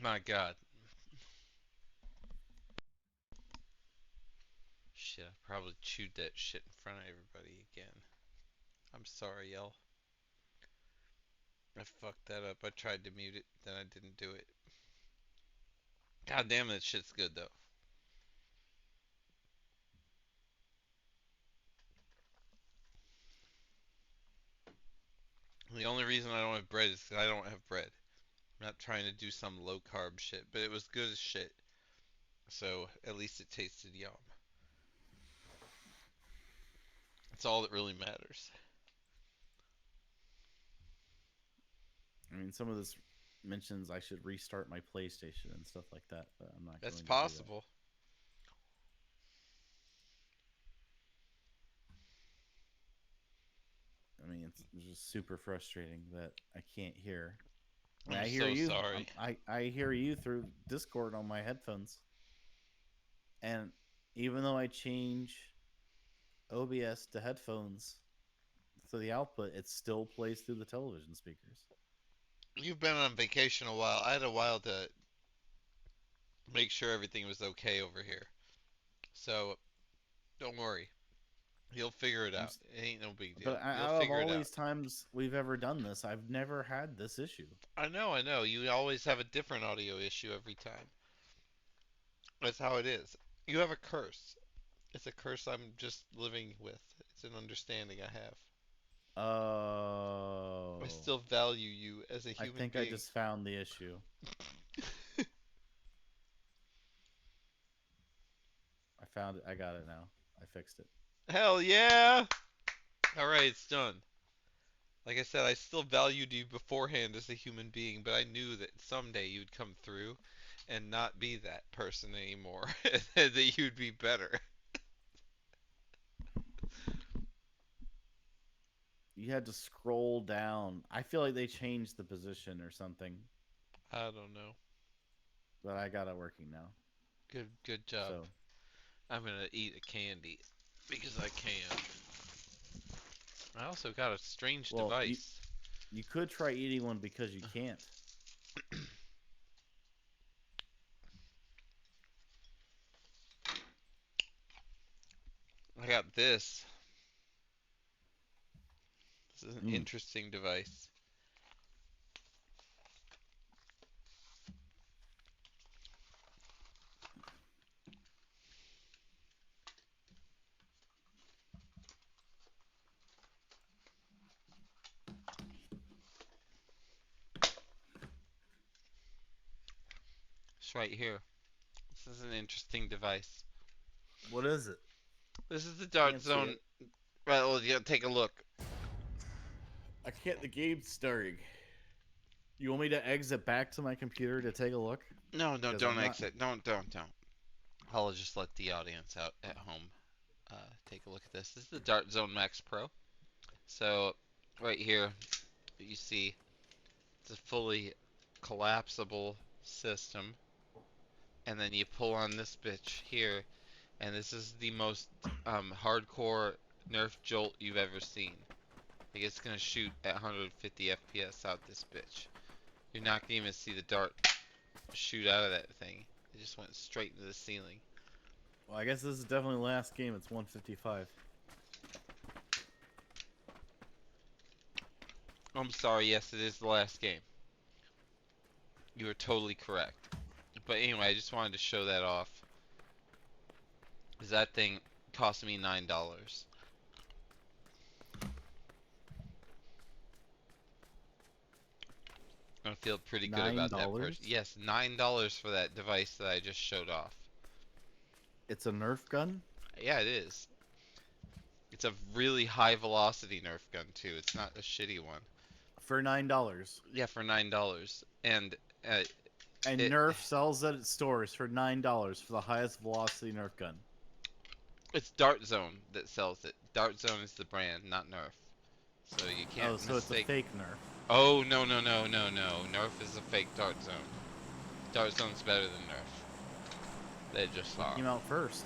A: My God. Shit, I probably chewed that shit in front of everybody again. I'm sorry, y'all. I fucked that up. I tried to mute it, then I didn't do it. God damn, that shit's good, though. The only reason I don't have bread is because I don't have bread. I'm not trying to do some low carb shit, but it was good as shit. So at least it tasted yum. That's all that really matters.
B: I mean, some of this mentions I should restart my PlayStation and stuff like that, but I'm not
A: That's
B: going to do that.
A: possible.
B: It's just super frustrating that I can't hear. I mean,
E: I'm
B: I hear
E: so
B: you.
E: sorry.
B: I hear you through Discord on my headphones, and even though I change OBS to headphones to the output, it still plays through the television speakers.
E: You've been on vacation a while. I had a while to make sure everything was okay over here. So don't worry. You'll figure it
B: I'm,
E: out. It ain't no big deal.
B: but
E: You'll
B: out of
E: figure it
B: all
E: out.
B: these times we've ever done this, I've never had this issue.
E: I know, I know. You always have a different audio issue every time. That's how it is. You have a curse. It's a curse I'm just living with. It's an understanding I have.
B: Oh,
E: I still value you as a
B: I
E: human
B: think I
E: being.
B: just found the issue. I found it. I got it now. I fixed it.
E: Hell yeah! Alright, it's done. Like I said, I still valued you beforehand as a human being, but I knew that someday you'd come through and not be that person anymore. That you'd be better.
B: You had to scroll down. I feel like they changed the position or something,
E: I don't know.
B: but I got it working now.
E: Good job.
B: So
E: I'm gonna eat a candy because I can. I also got a strange
B: well,
E: device.
B: you could try eating one because you can't.
E: I got this. This is an
B: Mm.
E: interesting device. It's right here. This is an interesting device.
B: What is it?
E: This is the Dart
B: Can't see
E: Zone.
B: it.
E: Right, well, you gotta take a look.
B: I can't. The game's stirring. You want me to exit back to my computer to take a look?
E: No,
B: Because
E: don't
B: I'm not-
E: exit. Don't. I'll just let the audience out at home take a look at this. This is the Dart Zone Max Pro. So, right here, you see it's a fully collapsible system. And then you pull on this bitch here, and this is the most hardcore Nerf jolt you've ever seen. Like, it's gonna shoot at 150 FPS out this bitch. You're not gonna even see the dart shoot out of that thing. It just went straight into the ceiling.
B: Well, I guess this is definitely the last game. It's 155.
E: I'm sorry, yes, it is the last game. You are totally correct. But anyway, I just wanted to show that off. Because that thing cost me $9. I feel pretty good about that
B: $9?
E: purchase. Yes, $9 for that device that I just showed off.
B: It's a Nerf gun?
E: Yeah, it is. It's a really high velocity Nerf gun too. It's not a shitty one.
B: For $9.
E: Yeah, for $9. And uh,
B: And
E: it,
B: Nerf sells it at stores for $9 for the highest velocity Nerf gun.
E: it's Dart Zone that sells it. Dart Zone is the brand, not Nerf. So you can't
B: Oh, so
E: mistake.
B: it's a fake Nerf.
E: Oh, no. Nerf is a fake Dart Zone. Dart Zone's better than Nerf. They just
B: What
E: are.
B: came out first?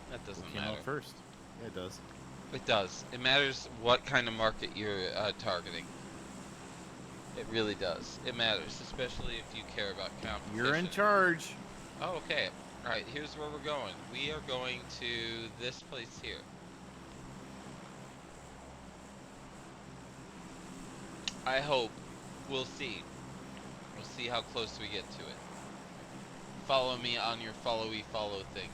E: That doesn't
B: What came
E: matter.
B: out first? Yeah, it does.
E: It does. It matters what kind of market you're targeting. It really does. It matters, especially if you care about competition.
B: You're in charge.
E: Oh, okay. Alright, here's where we're going. We are going to this place here. I hope. We'll see. We'll see how close we get to it. Follow me on your followy follow thing.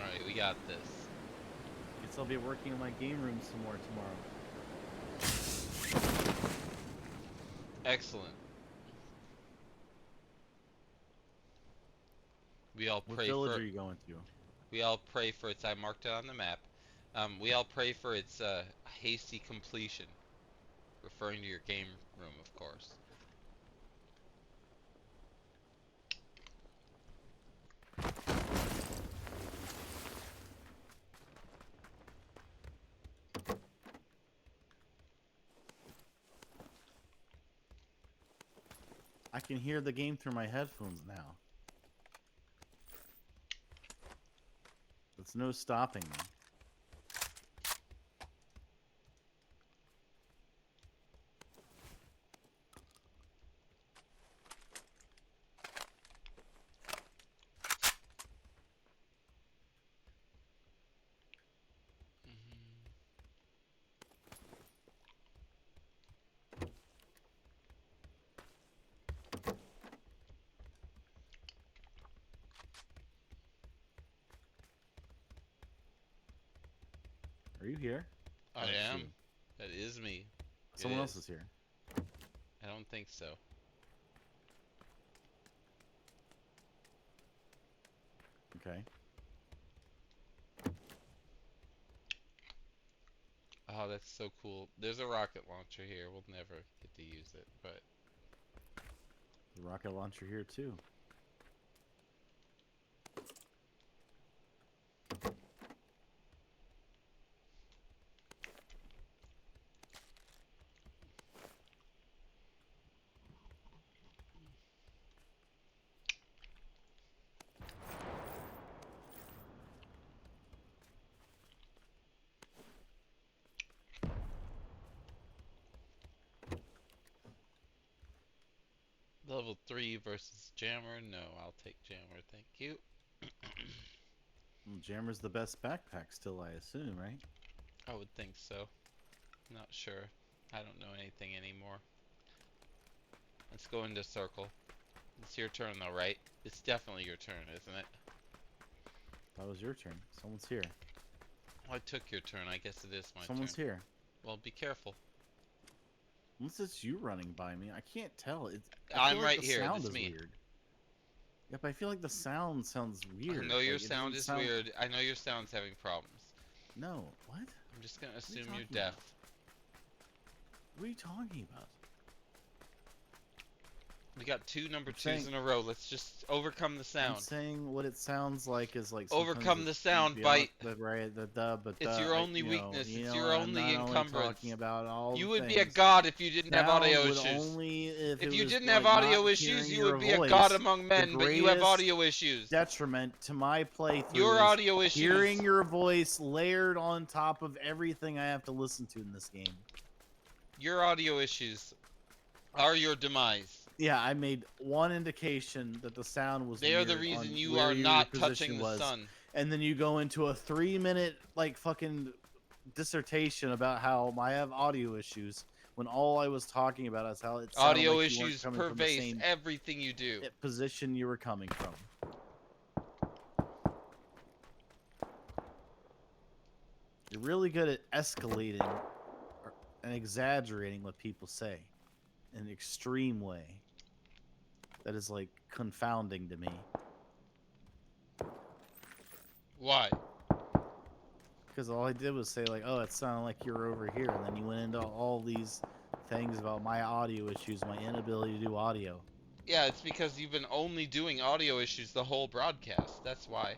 E: Alright, we got this.
B: Guess I'll be working in my game room some more tomorrow.
E: Excellent.
A: We all
B: What
A: pray
B: village
A: for
B: are you going to?
A: we all pray for its. I marked it on the map. We all pray for its hasty completion, referring to your game room, of course.
B: I can hear the game through my headphones now. There's no stopping me. Are you here?
A: I
B: That's
A: am.
B: you.
A: That is me.
B: Someone else is here.
A: I don't think so.
B: Okay.
A: Oh, that's so cool. There's a rocket launcher here. We'll never get to use it, but
B: The rocket launcher here too.
A: level 3 versus Jammer. No, I'll take Jammer. Thank you.
B: Well, Jammer's the best backpack still, I assume, right?
A: I would think so. Not sure. I don't know anything anymore. Let's go into circle. It's your turn though, right? It's definitely your turn, isn't it?
B: That was your turn. Someone's here.
A: Oh, I took your turn. I guess it is my
B: Someone's
A: turn.
B: here.
A: Well, be careful.
B: Unless it's you running by me. I can't tell.
A: I'm
B: feel like
A: right
B: the
A: here.
B: Sound
A: It's
B: is
A: me.
B: weird. Yep, I feel like the sound sounds weird.
A: I know your
B: Like, it
A: sound
B: doesn't
A: is
B: sound-
A: weird. I know your sound's having problems.
B: No, what?
A: I'm just gonna
B: are you
A: assume you're
B: talking
A: deaf.
B: about? What are you talking about?
A: We got two number
B: I'm
A: twos
B: saying-
A: in a row. Let's just overcome the
B: I'm
A: sound.
B: saying what it sounds like is like
A: Overcome
B: sometimes
A: the
B: it's
A: sound,
B: beyond
A: Bite.
B: the right, the dub, but
A: It's your only weakness. It's your
B: I'm
A: only
B: not
A: encumbrance.
B: Only talking about all
A: You
B: the
A: would be a
B: things.
A: god if you didn't have
B: Sound
A: audio
B: would
A: issues.
B: Only if
A: If
B: it
A: you
B: was,
A: didn't
B: like,
A: have audio
B: not
A: issues,
B: hearing
A: you
B: your
A: would be a
B: voice.
A: god among men,
B: The
A: but you have
B: greatest
A: audio issues.
B: Detriment to my playthrough.
A: Your
B: is
A: audio issues.
B: hearing your voice layered on top of everything I have to listen to in this game.
A: Your audio issues are your demise.
B: Yeah, I made one indication that the sound was
A: They are the
B: weird
A: reason
B: on
A: you
B: where
A: are
B: your
A: not
B: position
A: touching the
B: was.
A: sun.
B: And then you go into a 3-minute like fucking dissertation about how I have audio issues when all I was talking about is how it sounded
A: Audio
B: like you weren't
A: issues
B: coming from the
A: pervade
B: same
A: everything you do.
B: position you were coming from. You're really good at escalating and exaggerating what people say in an extreme way that is like confounding to me.
A: Why?
B: Because all I did was say like, oh, it sounded like you were over here, and then you went into all these things about my audio issues, my inability to do audio.
A: Yeah, it's because you've been only doing audio issues the whole broadcast. That's why.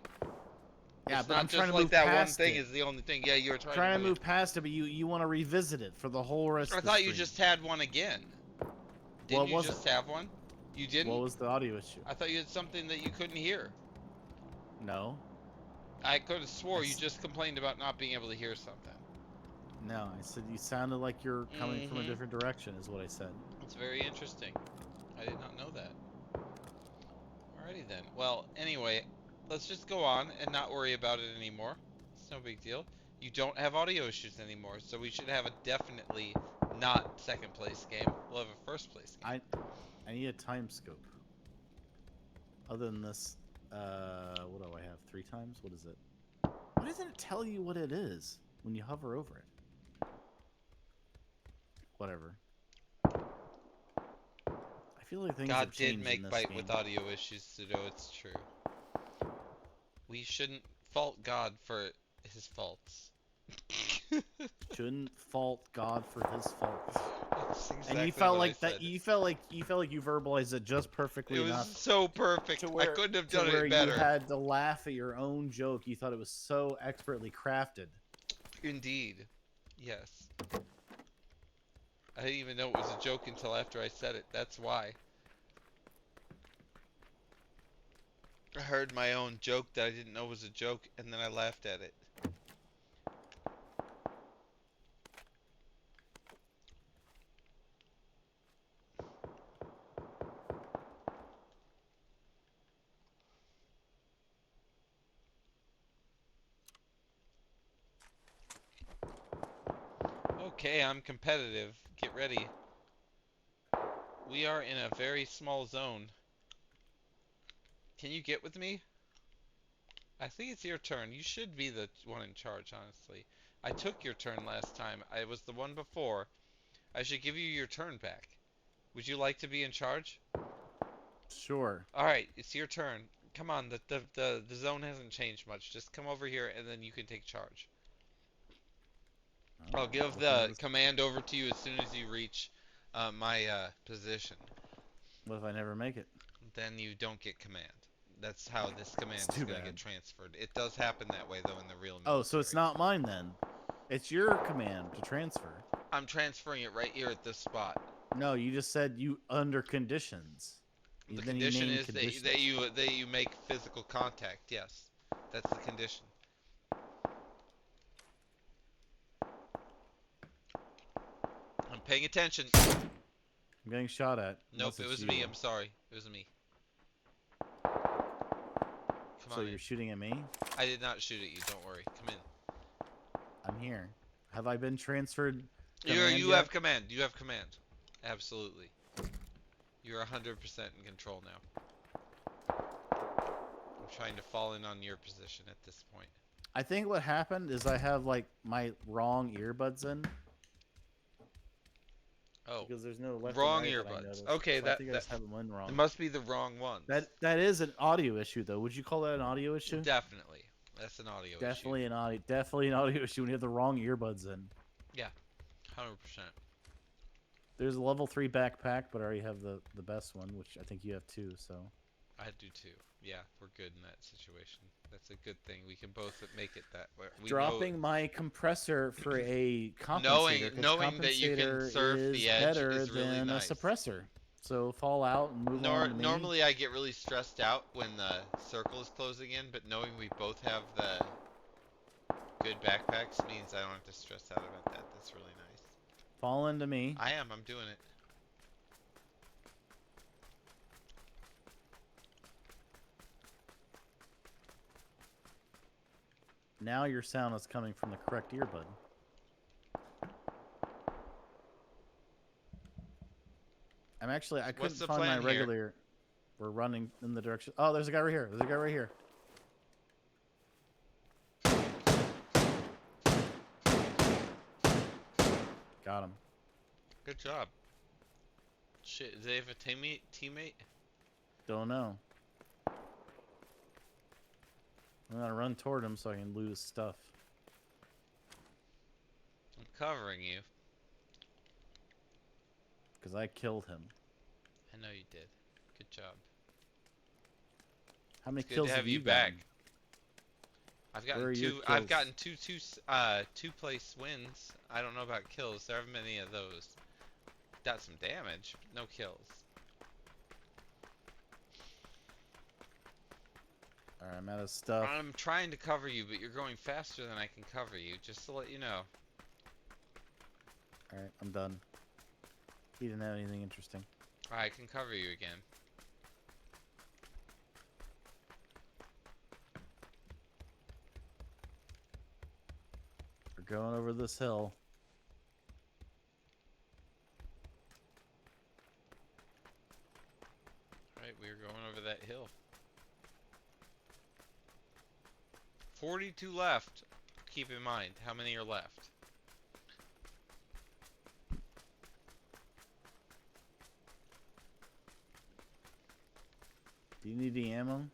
B: Yeah,
A: It's
B: but
A: not
B: I'm
A: just
B: trying to
A: like
B: move
A: that one
B: past
A: thing
B: it.
A: is the only thing. Yeah, you were trying
B: Trying to
A: do
B: move past it, but you want to revisit it for the whole rest
A: I
B: of the
A: thought you
B: stream.
A: just had one again. Didn't
B: What
A: you
B: was
A: just
B: it?
A: have one? You didn't?
B: What was the audio issue?
A: I thought you had something that you couldn't hear.
B: No.
A: I could have swore you
B: Yes.
A: just complained about not being able to hear something.
B: No, I said you sounded like you're coming from a
A: Mhm.
B: different direction, is what I said.
A: It's very interesting. I did not know that. Alrighty then. Well, anyway, let's just go on and not worry about it anymore. It's no big deal. You don't have audio issues anymore, so we should have a definitely not second place game. We'll have a first place game.
B: I need a time scope. Other than this, what do I have? 3 times? What is it? Why doesn't it tell you what it is when you hover over it? Whatever. I feel like things
A: God
B: have
A: did
B: changed in
A: make
B: this
A: Bite
B: game.
A: with audio issues, Pseudo, it's true.
E: We shouldn't fault God for his faults.
B: Shouldn't fault God for his faults.
E: That's exactly
B: And you felt
E: what I
B: like that.
E: said.
B: You felt like you verbalized it just perfectly
E: It was
B: enough
E: so perfect.
B: to
E: I
B: where
E: couldn't have
B: to
E: done
B: where
E: it
B: you
E: better.
B: had to laugh at your own joke. You thought it was so expertly crafted.
E: Indeed. Yes. I didn't even know it was a joke until after I said it. That's why. I heard my own joke that I didn't know was a joke, and then I laughed at it. Okay, I'm competitive. Get ready. We are in a very small zone. Can you get with me? I think it's your turn. You should be the one in charge, honestly. I took your turn last time. I was the one before. I should give you your turn back. Would you like to be in charge?
B: Sure.
E: Alright, it's your turn. Come on, the zone hasn't changed much. Just come over here and then you can take charge. I'll give the command over to you as soon as you reach my position.
B: What if I never make it?
E: Then you don't get command. That's how this command
B: It's
E: is
B: too
E: going to
B: bad.
E: get transferred. It does happen that way, though, in the real military.
B: Oh, so it's not mine then. It's your command to transfer.
E: I'm transferring it right here at this spot.
B: No, you just said you under conditions.
E: The
B: Then you
E: condition
B: named
E: is
B: conditions.
E: that you make physical contact. Yes, that's the condition. I'm paying attention.
B: I'm getting shot at.
E: Nope,
B: unless
E: it
B: it's
E: was
B: you.
E: me. I'm sorry. It was me. Come
B: So
E: on
B: you're
E: in.
B: shooting at me?
E: I did not shoot at you. Don't worry. Come in.
B: I'm here. Have I been transferred?
E: You have command. You have command. Absolutely. You're 100% in control now. I'm trying to fall in on your position at this point.
B: I think what happened is I have like my wrong earbuds in.
E: Oh,
B: Because there's no left
E: wrong
B: and right that I
E: earbuds.
B: noticed.
E: Okay,
B: So I think I just have them in wrong.
E: it must be the wrong ones.
B: That is an audio issue though. Would you call that an audio issue?
E: Definitely. That's an audio
B: Definitely
E: issue.
B: definitely an audio issue when you have the wrong earbuds in.
E: Yeah, 100%.
B: There's a level 3 backpack, but I already have the best one, which I think you have too. So
E: I do too. Yeah, we're good in that situation. That's a good thing. We can both make it that way.
B: dropping my compressor for a compensator.
E: knowing that you can surf
B: is
E: the edge
B: better
E: is really
B: than
E: nice.
B: a suppressor. So fall out and move on to me.
E: Normally I get really stressed out when the circle is closing in, but knowing we both have the good backpacks means I don't have to stress out about that. That's really nice.
B: Fall into me.
E: I'm doing it.
B: Now your sound is coming from the correct earbud. I couldn't
E: the
B: find my
E: plan here?
B: regular. We're running in the direction. Oh, there's a guy right here. There's a guy right here. Got him.
E: Good job. Shit, do they have a teammate?
B: Don't know. I'm gonna run toward him so I can lose stuff.
E: I'm covering you.
B: Because I killed him.
E: I know you did. Good job.
B: How many
E: It's good
B: kills
E: to have you
B: gotten?
E: back. I've
B: Where
E: gotten
B: are your
E: two. I've
B: kills?
E: gotten two place wins. I don't know about kills. There aren't many of those. Got some damage. No kills.
B: Alright, I'm out of stuff.
E: I'm trying to cover you, but you're going faster than I can cover you. Just to let you know.
B: Alright, I'm done. He didn't have anything interesting.
E: I can cover you again.
B: We're going over this hill.
E: Right, we are going over that hill. 42 left. Keep in mind, how many are left?
B: Do you need the ammo?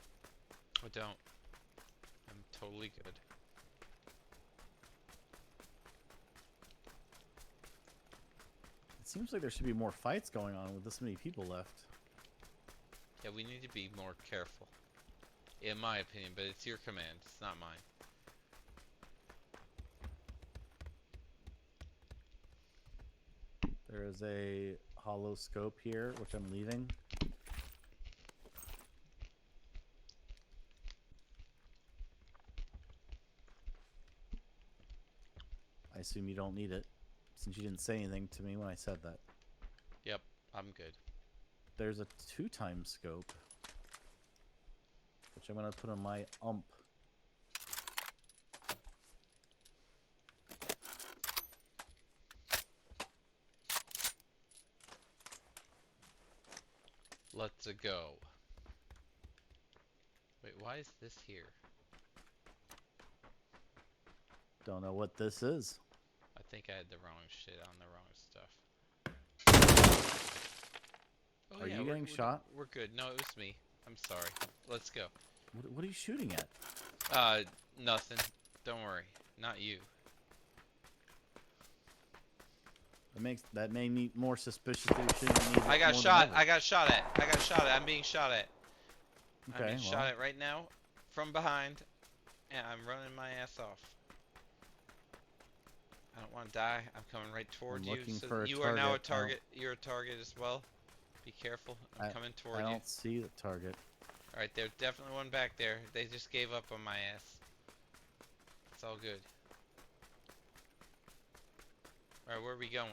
E: I don't. totally good.
B: It seems like there should be more fights going on with this many people left.
E: Yeah, we need to be more careful. In my opinion, but it's your command. It's not mine.
B: There is a hollow scope here, which I'm leaving. I assume you don't need it, since you didn't say anything to me when I said that.
E: Yep, I'm good.
B: There's a 2-time scope, which I'm going to put on my ump.
E: Let's go. Wait, why is this here?
B: Don't know what this is.
E: I think I had the wrong shit on the wrong stuff. Oh,
B: Are
E: yeah,
B: you getting shot?
E: We're good. No, it was me. I'm sorry. Let's go.
B: What are you shooting at?
E: Nothing. Don't worry. Not you.
B: That made me more suspicious that you shouldn't need it
E: I got
B: more
E: shot.
B: than ever.
E: I got shot at. I'm being shot at. I'm
B: Okay,
E: being shot at right now from behind, and I'm running my ass off. I don't want to die. I'm coming right towards you.
B: looking
E: So
B: for a
E: you are now a
B: target.
E: target. You're a target as well. Be careful. I'm coming toward
B: I
E: you.
B: don't see the target.
E: All right, there's definitely one back there. They just gave up on my ass. It's all good. All right, where are we going?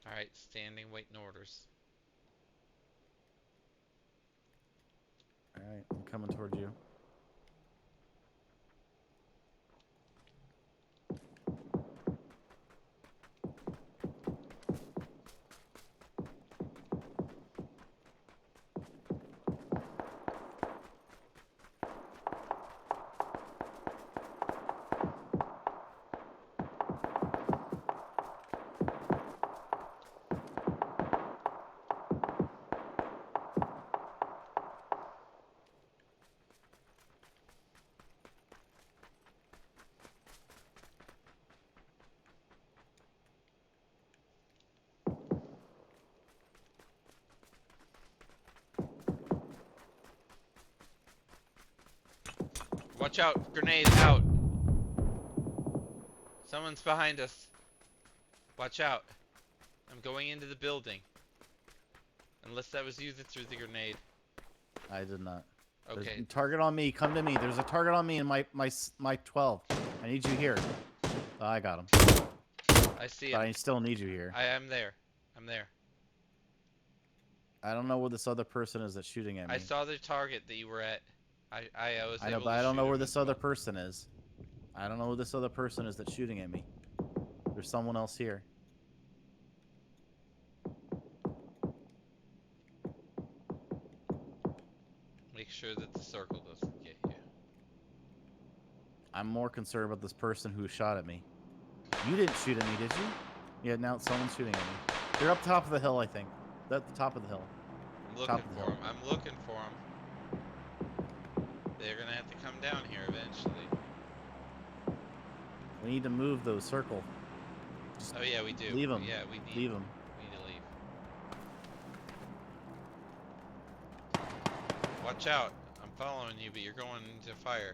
E: All right, standing, waiting orders.
B: Alright, I'm coming towards you.
E: Watch out! Grenade out! Someone's behind us. Watch out. I'm going into the building. Unless that was you that threw the grenade.
B: I did not. There's
E: Okay.
B: a target on me. Come to me. There's a target on me in my 12. I need you here. Oh, I got him.
E: I see
B: But
E: him.
B: I still need you here.
E: I am there. I'm there.
B: I don't know where this other person is that's shooting at me.
E: I saw the target that you were at. I was
B: I know,
E: able
B: but
E: to
B: I don't know
E: shoot
B: where
E: him
B: this
E: as well.
B: other person is. I don't know who this other person is that's shooting at me. There's someone else here.
E: Make sure that the circle doesn't get you.
B: I'm more concerned about this person who shot at me. You didn't shoot at me, did you? Yeah, now someone's shooting at me. They're up top of the hill, I think. They're at the top of the hill.
E: I'm looking
B: Top of the
E: for
B: hill.
E: him. I'm looking for him. They're gonna have to come down here eventually.
B: We need to move those circle.
E: Oh yeah, we do.
B: Leave 'em.
E: Yeah, we need.
B: Leave them.
E: We need to leave. Watch out! I'm following you, but you're going into fire.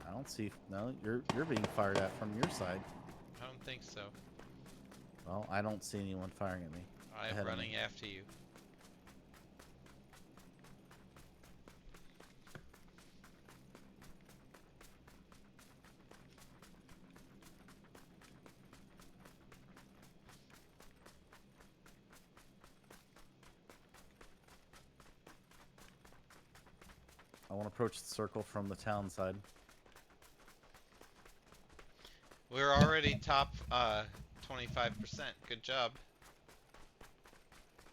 B: I don't see. No, you're being fired at from your side.
E: I don't think so.
B: Well, I don't see anyone firing at me.
E: I'm
B: Ahead of
E: running
B: me.
E: after you.
B: I want to approach the circle from the town side.
E: We're already top 25%. Good job.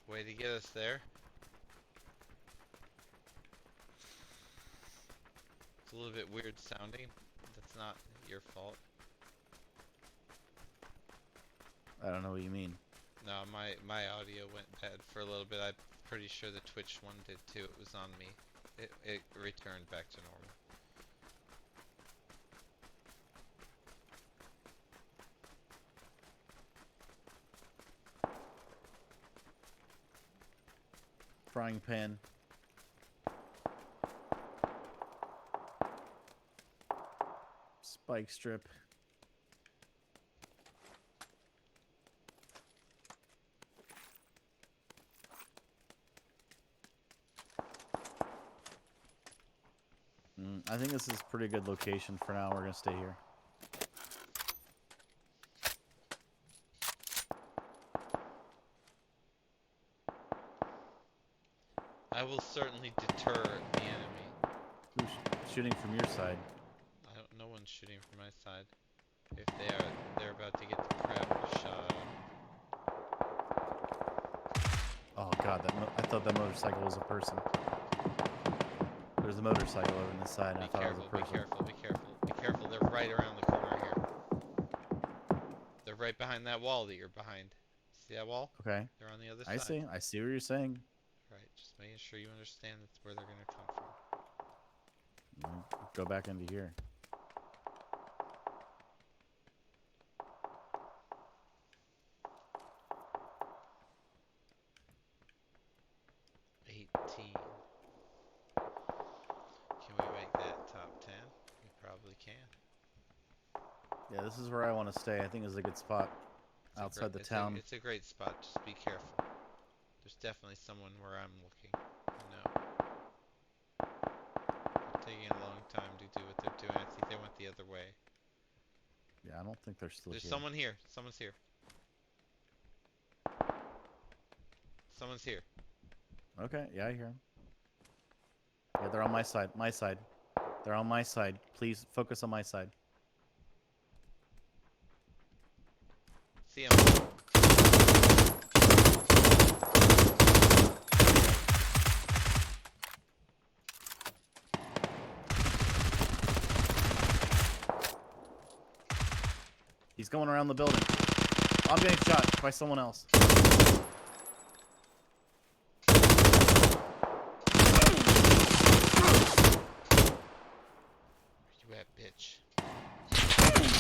E: Way to get us there. It's a little bit weird sounding. That's not your fault.
B: I don't know what you mean.
E: No, my audio went bad for a little bit. I'm pretty sure the Twitch one did too. It was on me. It returned back to normal.
B: Frying pan. Spike strip. I think this is a pretty good location for now. We're gonna stay here.
E: I will certainly deter the enemy.
B: Who's shooting from your side?
E: No one's shooting from my side. If they are, they're about to get the crap shot.
B: Oh god, I thought that motorcycle was a person. There's a motorcycle over on this side, and I thought it was a person.
E: Be careful, be careful, be careful. They're right around the corner here. They're right behind that wall that you're behind. See that wall?
B: Okay.
E: They're on the other
B: I
E: side.
B: see. I see what you're saying.
E: Right, just making sure you understand that's where they're gonna come from.
B: Go back into here.
E: Can we make that top 10? We probably can.
B: Yeah, this is where I want to stay. I think it's a good spot outside the town.
E: It's a great spot. Just be careful. There's definitely someone where I'm looking. No. They're taking a long time to do what they're doing. I think they went the other way.
B: Yeah, I don't think they're still
E: There's
B: here.
E: someone here. Someone's here. Someone's here.
B: Okay, yeah, I hear them. Yeah, they're on my side. My side. They're on my side. Please focus on my side.
E: See him.
B: He's going around the building. I'm getting shot by someone else.
E: You at, bitch.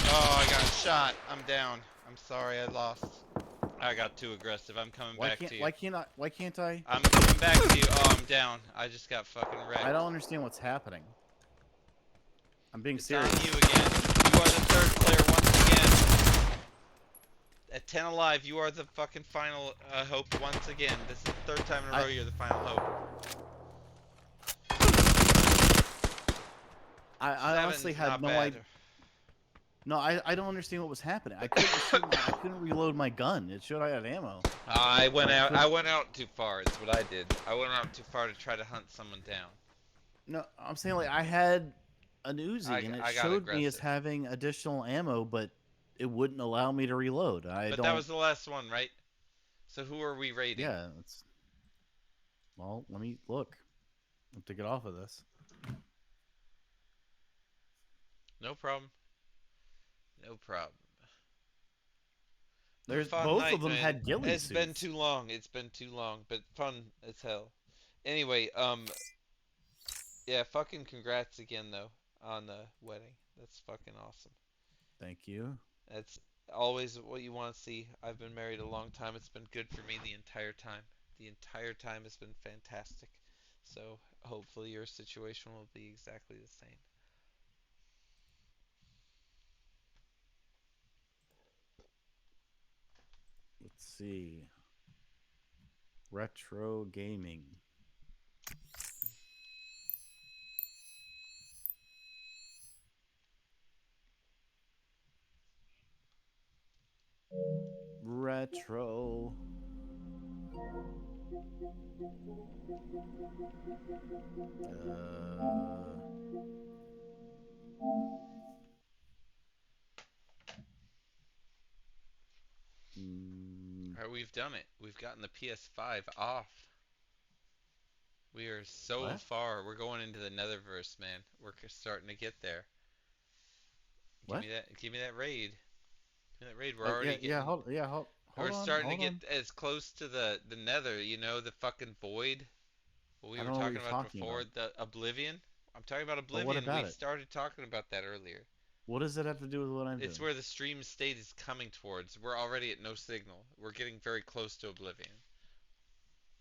E: Oh, I got shot. I'm down. I'm sorry, I lost. I got too aggressive. I'm coming back to you.
B: Why can't I?
E: I'm coming back to you. Oh, I'm down. I just got fucking wrecked.
B: I don't understand what's happening. I'm being
E: It's
B: serious.
E: on you again. You are the third player once again. At 10 alive, you are the fucking final hope once again. This is the third time in a row you're the final hope.
B: I honestly
E: Seven's
B: had
E: not
B: no
E: bad.
B: idea. No, I don't understand what was happening. I couldn't I couldn't reload my gun. It showed I had ammo.
E: I went out too far. Is what I did. I went out too far to try to hunt someone down.
B: No, I'm saying like I had an Uzi and it
E: I got
B: showed me as
E: aggressive.
B: having additional ammo, but it wouldn't allow me to reload.
E: But that was the last one, right? So who are we raiding?
B: Yeah, it's. Well, let me look. I have to get off of this.
E: No problem. No problem.
B: There's
E: Fun
B: both
E: night,
B: of them
E: man.
B: had ghillie
E: It's been
B: suits.
E: too long. It's been too long, but fun as hell. Anyway, yeah, fucking congrats again though on the wedding. That's fucking awesome.
B: Thank you.
E: That's always what you want to see. I've been married a long time. It's been good for me the entire time. The entire time has been fantastic. So hopefully your situation will be exactly the same.
B: Let's see. Retro gaming. Retro.
E: Alright, we've done it. We've gotten the PS5 off. We are so
B: What?
E: far. We're going into the Netherverse, man. We're starting to get there.
B: What?
E: Give me that raid. Give me that raid. We're
B: Oh,
E: already
B: yeah,
E: getting.
B: hold
A: We're
B: Hold on,
A: starting to
B: hold
A: get
B: on.
A: as close to the nether, the fucking void. What we
B: I
A: were
B: don't know what
A: talking
B: you're
A: about
B: talking
A: before,
B: about.
A: the Oblivion. I'm talking about
B: But what
A: Oblivion.
B: about
A: We
B: it?
A: started talking about that earlier.
B: What does it have to do with what I'm
A: It's
B: doing?
A: where the stream state is coming towards. We're already at no signal. We're getting very close to Oblivion.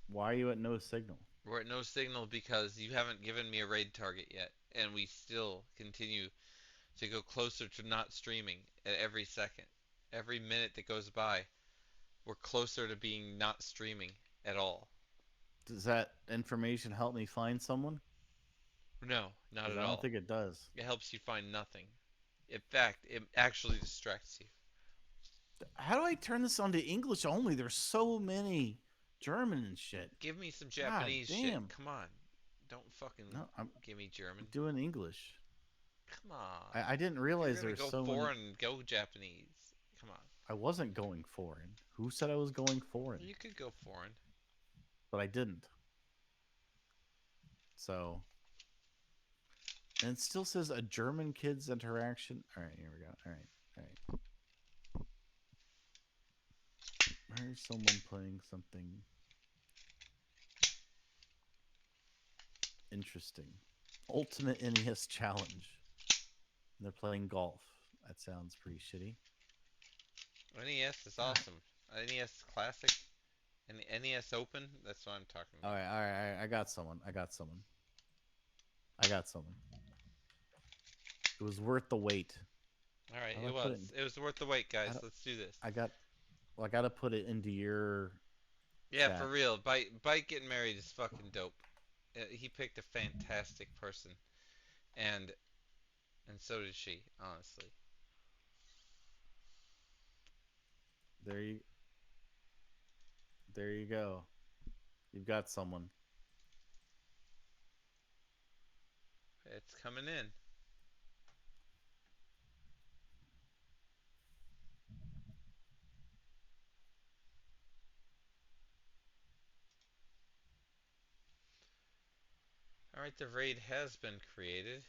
B: Why are you at no signal?
A: We're at no signal because you haven't given me a raid target yet, and we still continue to go closer to not streaming at every second. Every minute that goes by, we're closer to being not streaming at all.
B: Does that information help me find someone?
A: No, not
B: Because
A: at
B: I don't
A: all.
B: think it does.
A: It helps you find nothing. In fact, it actually distracts you.
B: How do I turn this on to English only? There's so many German and shit.
A: Give me some
B: God
A: Japanese shit.
B: damn.
A: Come on. Don't fucking
B: No, I'm
A: give me German.
B: doing English.
A: Come on.
B: I didn't
A: If you're
B: realize
A: gonna
B: there's
A: go
B: so many.
A: foreign, go Japanese. Come on.
B: I wasn't going foreign. Who said I was going foreign?
A: You could go foreign.
B: But I didn't. So. And it still says a German kids interaction. All right, here we go. All right, all right. Where's someone playing something interesting? Ultimate NES Challenge. And they're playing golf. That sounds pretty shitty.
A: NES is awesome. NES Classic and the NES Open. That's what I'm talking
B: All
A: about.
B: right, all right, all right. I got someone. I got someone. I got someone. It was worth the wait.
A: All right,
B: How do
A: it
B: I put
A: was.
B: it
A: It was worth the wait, guys.
B: don't-
A: Let's do this.
B: I got. Well, I got to put it into your.
A: Yeah,
B: chat.
A: for real. Bite getting married is fucking dope. He picked a fantastic person, and so did she. Honestly.
B: There you. There you go. You've got someone.
A: It's coming in. Alright, the raid has been created.